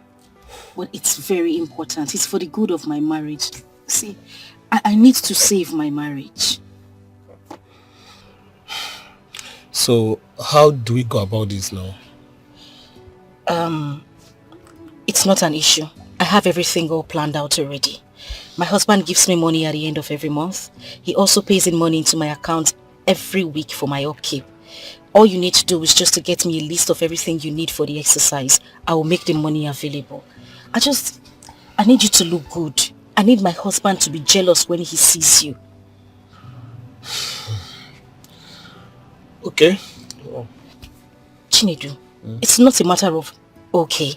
But it's very important. It's for the good of my marriage. See, I need to save my marriage. So, how do we go about this now? It's not an issue. I have everything all planned out already. My husband gives me money at the end of every month. He also pays in money into my account every week for my upkeep. All you need to do is just to get me a list of everything you need for the exercise. I will make the money available. I need you to look good. I need my husband to be jealous when he sees you. Okay. Chinedu, it's not a matter of okay.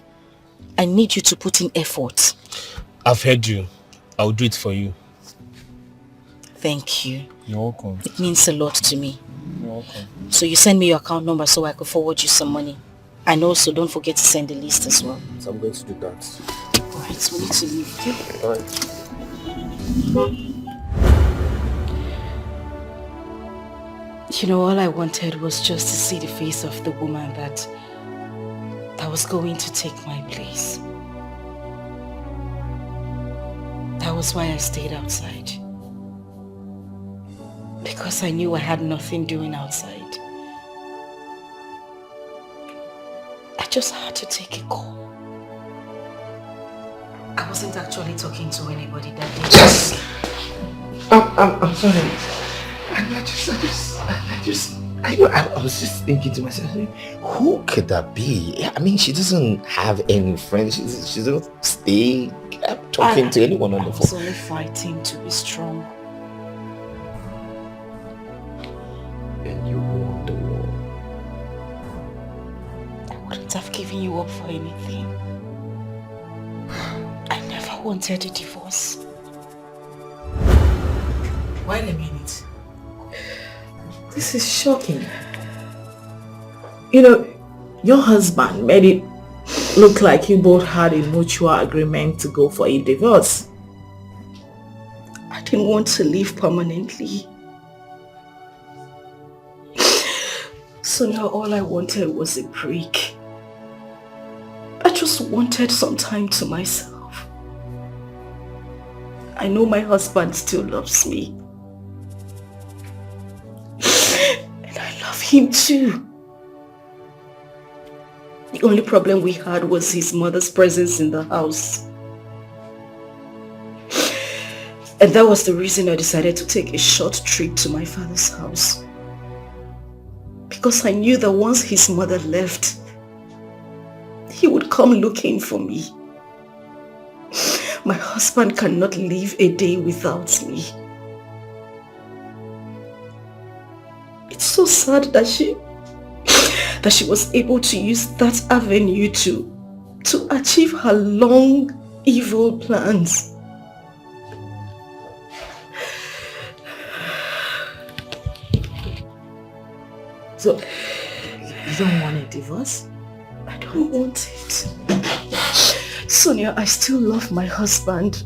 I need you to put in effort. I've heard you. I'll do it for you. Thank you. You're welcome. It means a lot to me. You're welcome. So you send me your account number so I could forward you some money. And also don't forget to send the list as well. So I'm going to do that. Alright, so we need to leave, okay? Alright. You know, all I wanted was just to see the face of the woman that was going to take my place. That was why I stayed outside. Because I knew I had nothing doing outside. I just had to take a call. I wasn't actually talking to anybody that day. Yes! I'm sorry. I was just thinking to myself, who could that be? I mean, she doesn't have any friends. She doesn't stay talking to anyone on the phone. I was only fighting to be strong. And you won the war. I wouldn't have given you up for anything. I never wanted a divorce. Wait a minute. This is shocking. You know, your husband made it look like you both had a mutual agreement to go for a divorce. I didn't want to live permanently. So now all I wanted was a break. I just wanted some time to myself. I know my husband still loves me. And I love him too. The only problem we had was his mother's presence in the house. And that was the reason I decided to take a short trip to my father's house. Because I knew that once his mother left, he would come looking for me. My husband cannot live a day without me. It's so sad that she was able to use that avenue to achieve her long, evil plans. So, you don't want a divorce? I don't want it. Sonia, I still love my husband.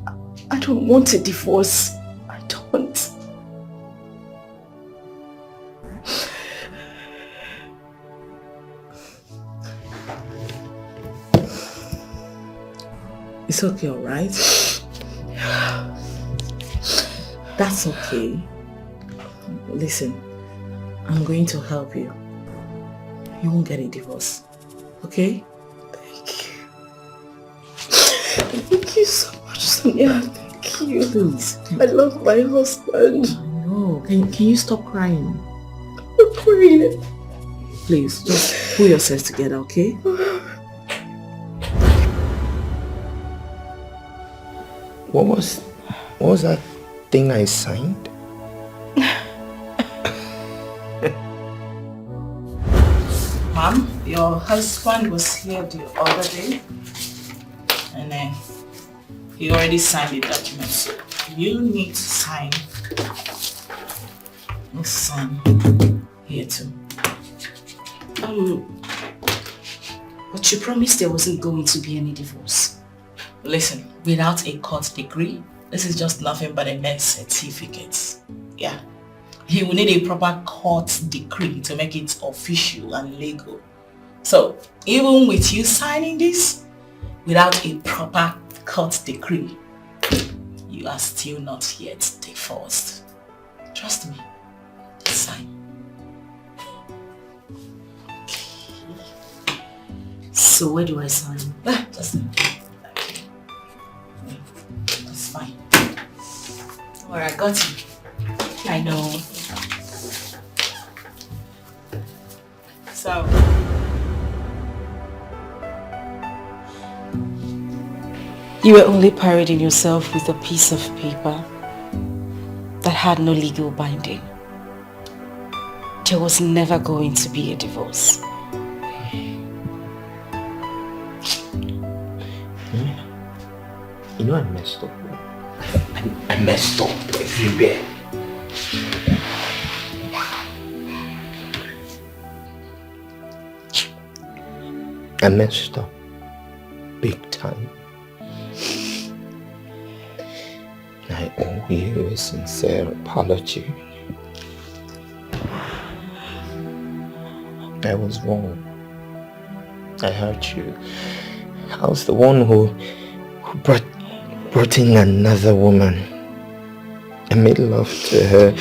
I don't want a divorce. I don't. It's okay, alright? That's okay. Listen, I'm going to help you. You won't get a divorce. Okay? Thank you so much, Sonia. Thank you. Please. I love my husband. No, can you stop crying? I'm crying. Please, just pull yourself together, okay? What was that thing I signed? Mom, your husband was here the other day and then he already signed the document. So you need to sign. Let's sign here too. But you promised there wasn't going to be any divorce. Listen, without a court degree, this is just nothing but a birth certificate. Yeah. He will need a proper court decree to make it official and legal. So, even with you signing this, without a proper court decree, you are still not yet divorced. Trust me. Sign. So where do I sign? It's fine. Alright, I got you. I know. So you were only parading yourself with a piece of paper that had no legal binding. There was never going to be a divorce. You know I messed up. I messed up everywhere. I messed up big time. I owe you a sincere apology. I was wrong. I hurt you. I was the one who brought in another woman. I made love to her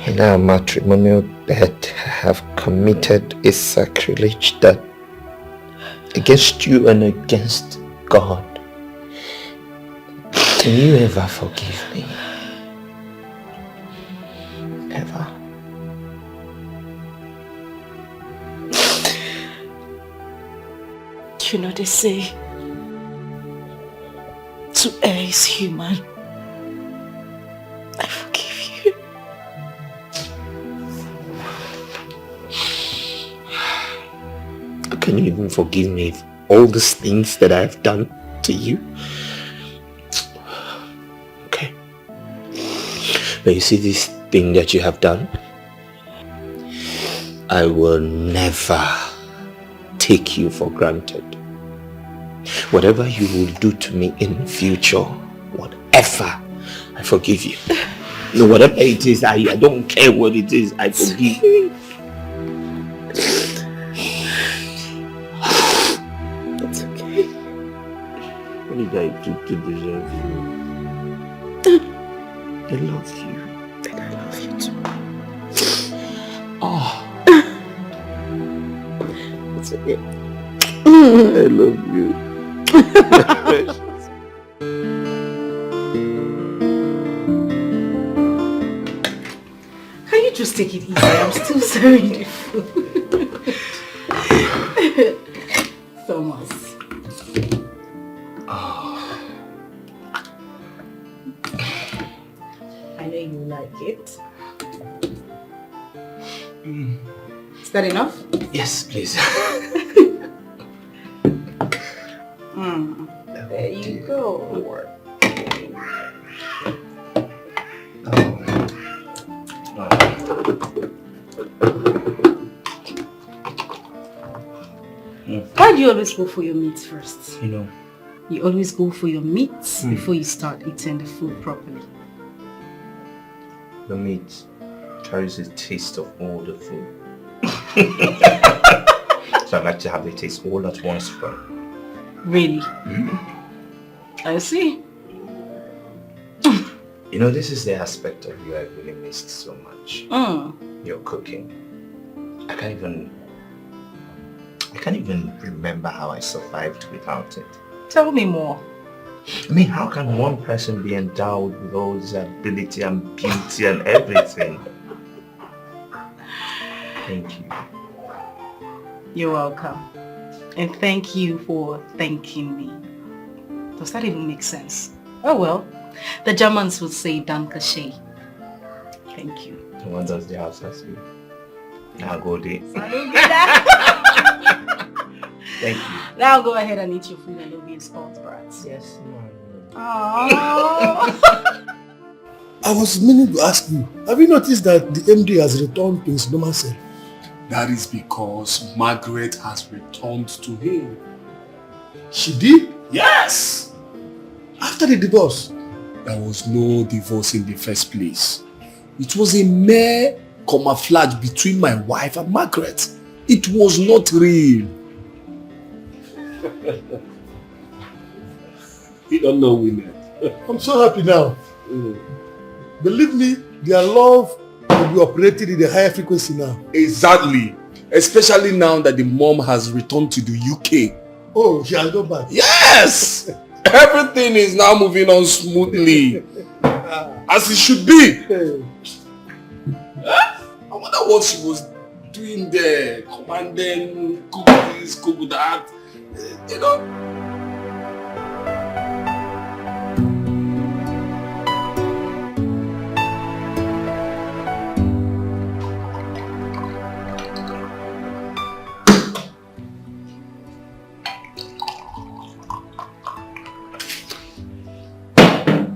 in our matrimonial bed. I have committed a sacrilege that against you and against God. Can you ever forgive me? Ever? You know they say to err is human. I forgive you. How can you even forgive me for all these things that I have done to you? Okay. But you see this thing that you have done? I will never take you for granted. Whatever you will do to me in the future, whatever, I forgive you. No, whatever it is, I don't care what it is, I forgive you. It's okay. What did I do to deserve you? I love you. And I love you too. Oh. It's okay. I love you. Can you just take it easy? I'm still serving the food. Thomas. Oh. I know you like it. Is that enough? Yes, please. There you go. Why do you always go for your meats first? You know. You always go for your meats before you start eating the food properly. The meat carries a taste of all the food. So I like to have the taste all at once first. Really? I see. You know, this is the aspect of you I really missed so much. Your cooking. I can't even remember how I survived without it. Tell me more. I mean, how can one person be endowed with all this ability and beauty and everything? Thank you. You're welcome. And thank you for thanking me. Does that even make sense? Oh well, the Germans would say Danke schön. Thank you. And what does the house say? Now go there. Thank you. Now go ahead and eat your food and don't be a spoiled brat. Yes, ma'am. Aww. I was meaning to ask you, have you noticed that the MD has returned to his normal self? That is because Margaret has returned to him. She did? Yes! After the divorce? There was no divorce in the first place. It was a mere camouflage between my wife and Margaret. It was not real. You don't know women. I'm so happy now. Believe me, their love will be operating in a higher frequency now. Exactly. Especially now that the mom has returned to the UK. Oh, she has gone back. Yes! Everything is now moving on smoothly. As it should be. I wonder what she was doing there. Commanding, cook this, cook that. You know.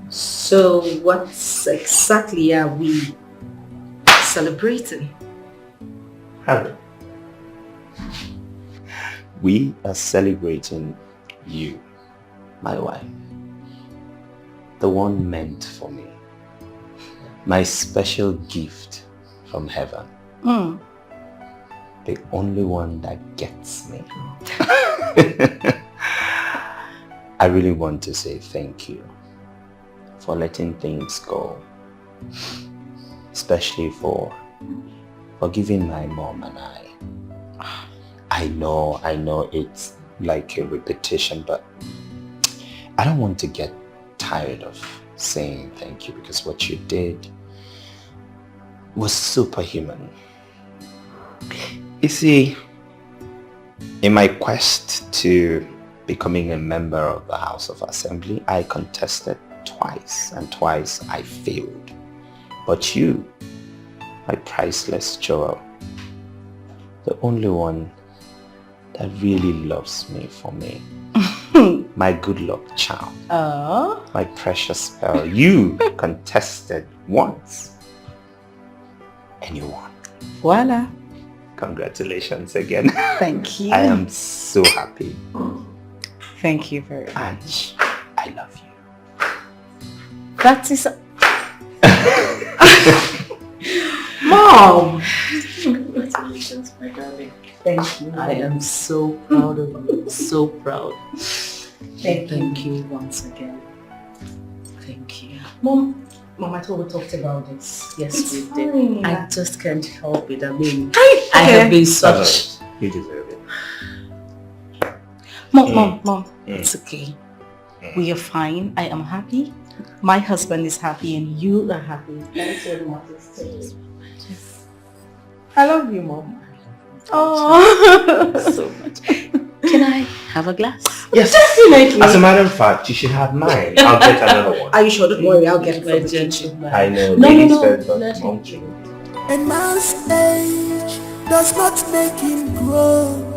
So what exactly are we celebrating? Harry, we are celebrating you, my wife, the one meant for me, my special gift from heaven, the only one that gets me. I really want to say thank you for letting things go, especially for forgiving my mom and I. I know it's like a repetition, but I don't want to get tired of saying thank you because what you did was superhuman. You see, in my quest to becoming a member of the House of Assembly, I contested twice, and twice I failed. But you, my priceless jewel, the only one that really loves me for me, my good luck charm, my precious pearl, you contested once and you won. Voila. Congratulations again. Thank you. I am so happy. Thank you very much. I love you. That is... Mom! Congratulations, my darling. Thank you. I am so proud of you. So proud. Thank you once again. Thank you. Mom, I thought we talked about this. Yes, we did. I just can't help it. I mean, I have been such... You deserve it. Mom, it's okay. We are fine. I am happy. My husband is happy and you are happy. That's what matters. I love you, Mom. Oh, so much. Can I have a glass? Yes. Definitely. As a matter of fact, you should have mine. I'll get another one. Are you sure? Don't worry, I'll get it from the kitchen. I know. No. A man's age does not make him grow,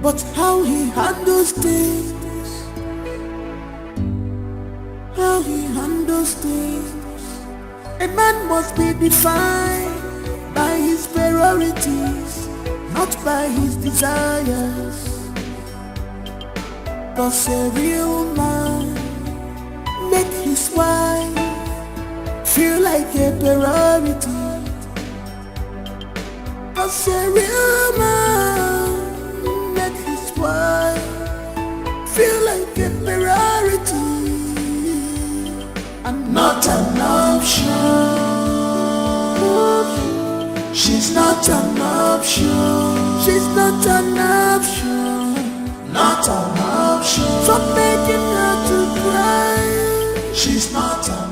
but how he handles things, A man must be defined by his priorities, not by his desires. 'Cause a real man make his wife feel like a priority. 'Cause a real man make his wife feel like a priority and not an option. She's not an option. She's not an option. Not an option. Stop making her to cry. She's not an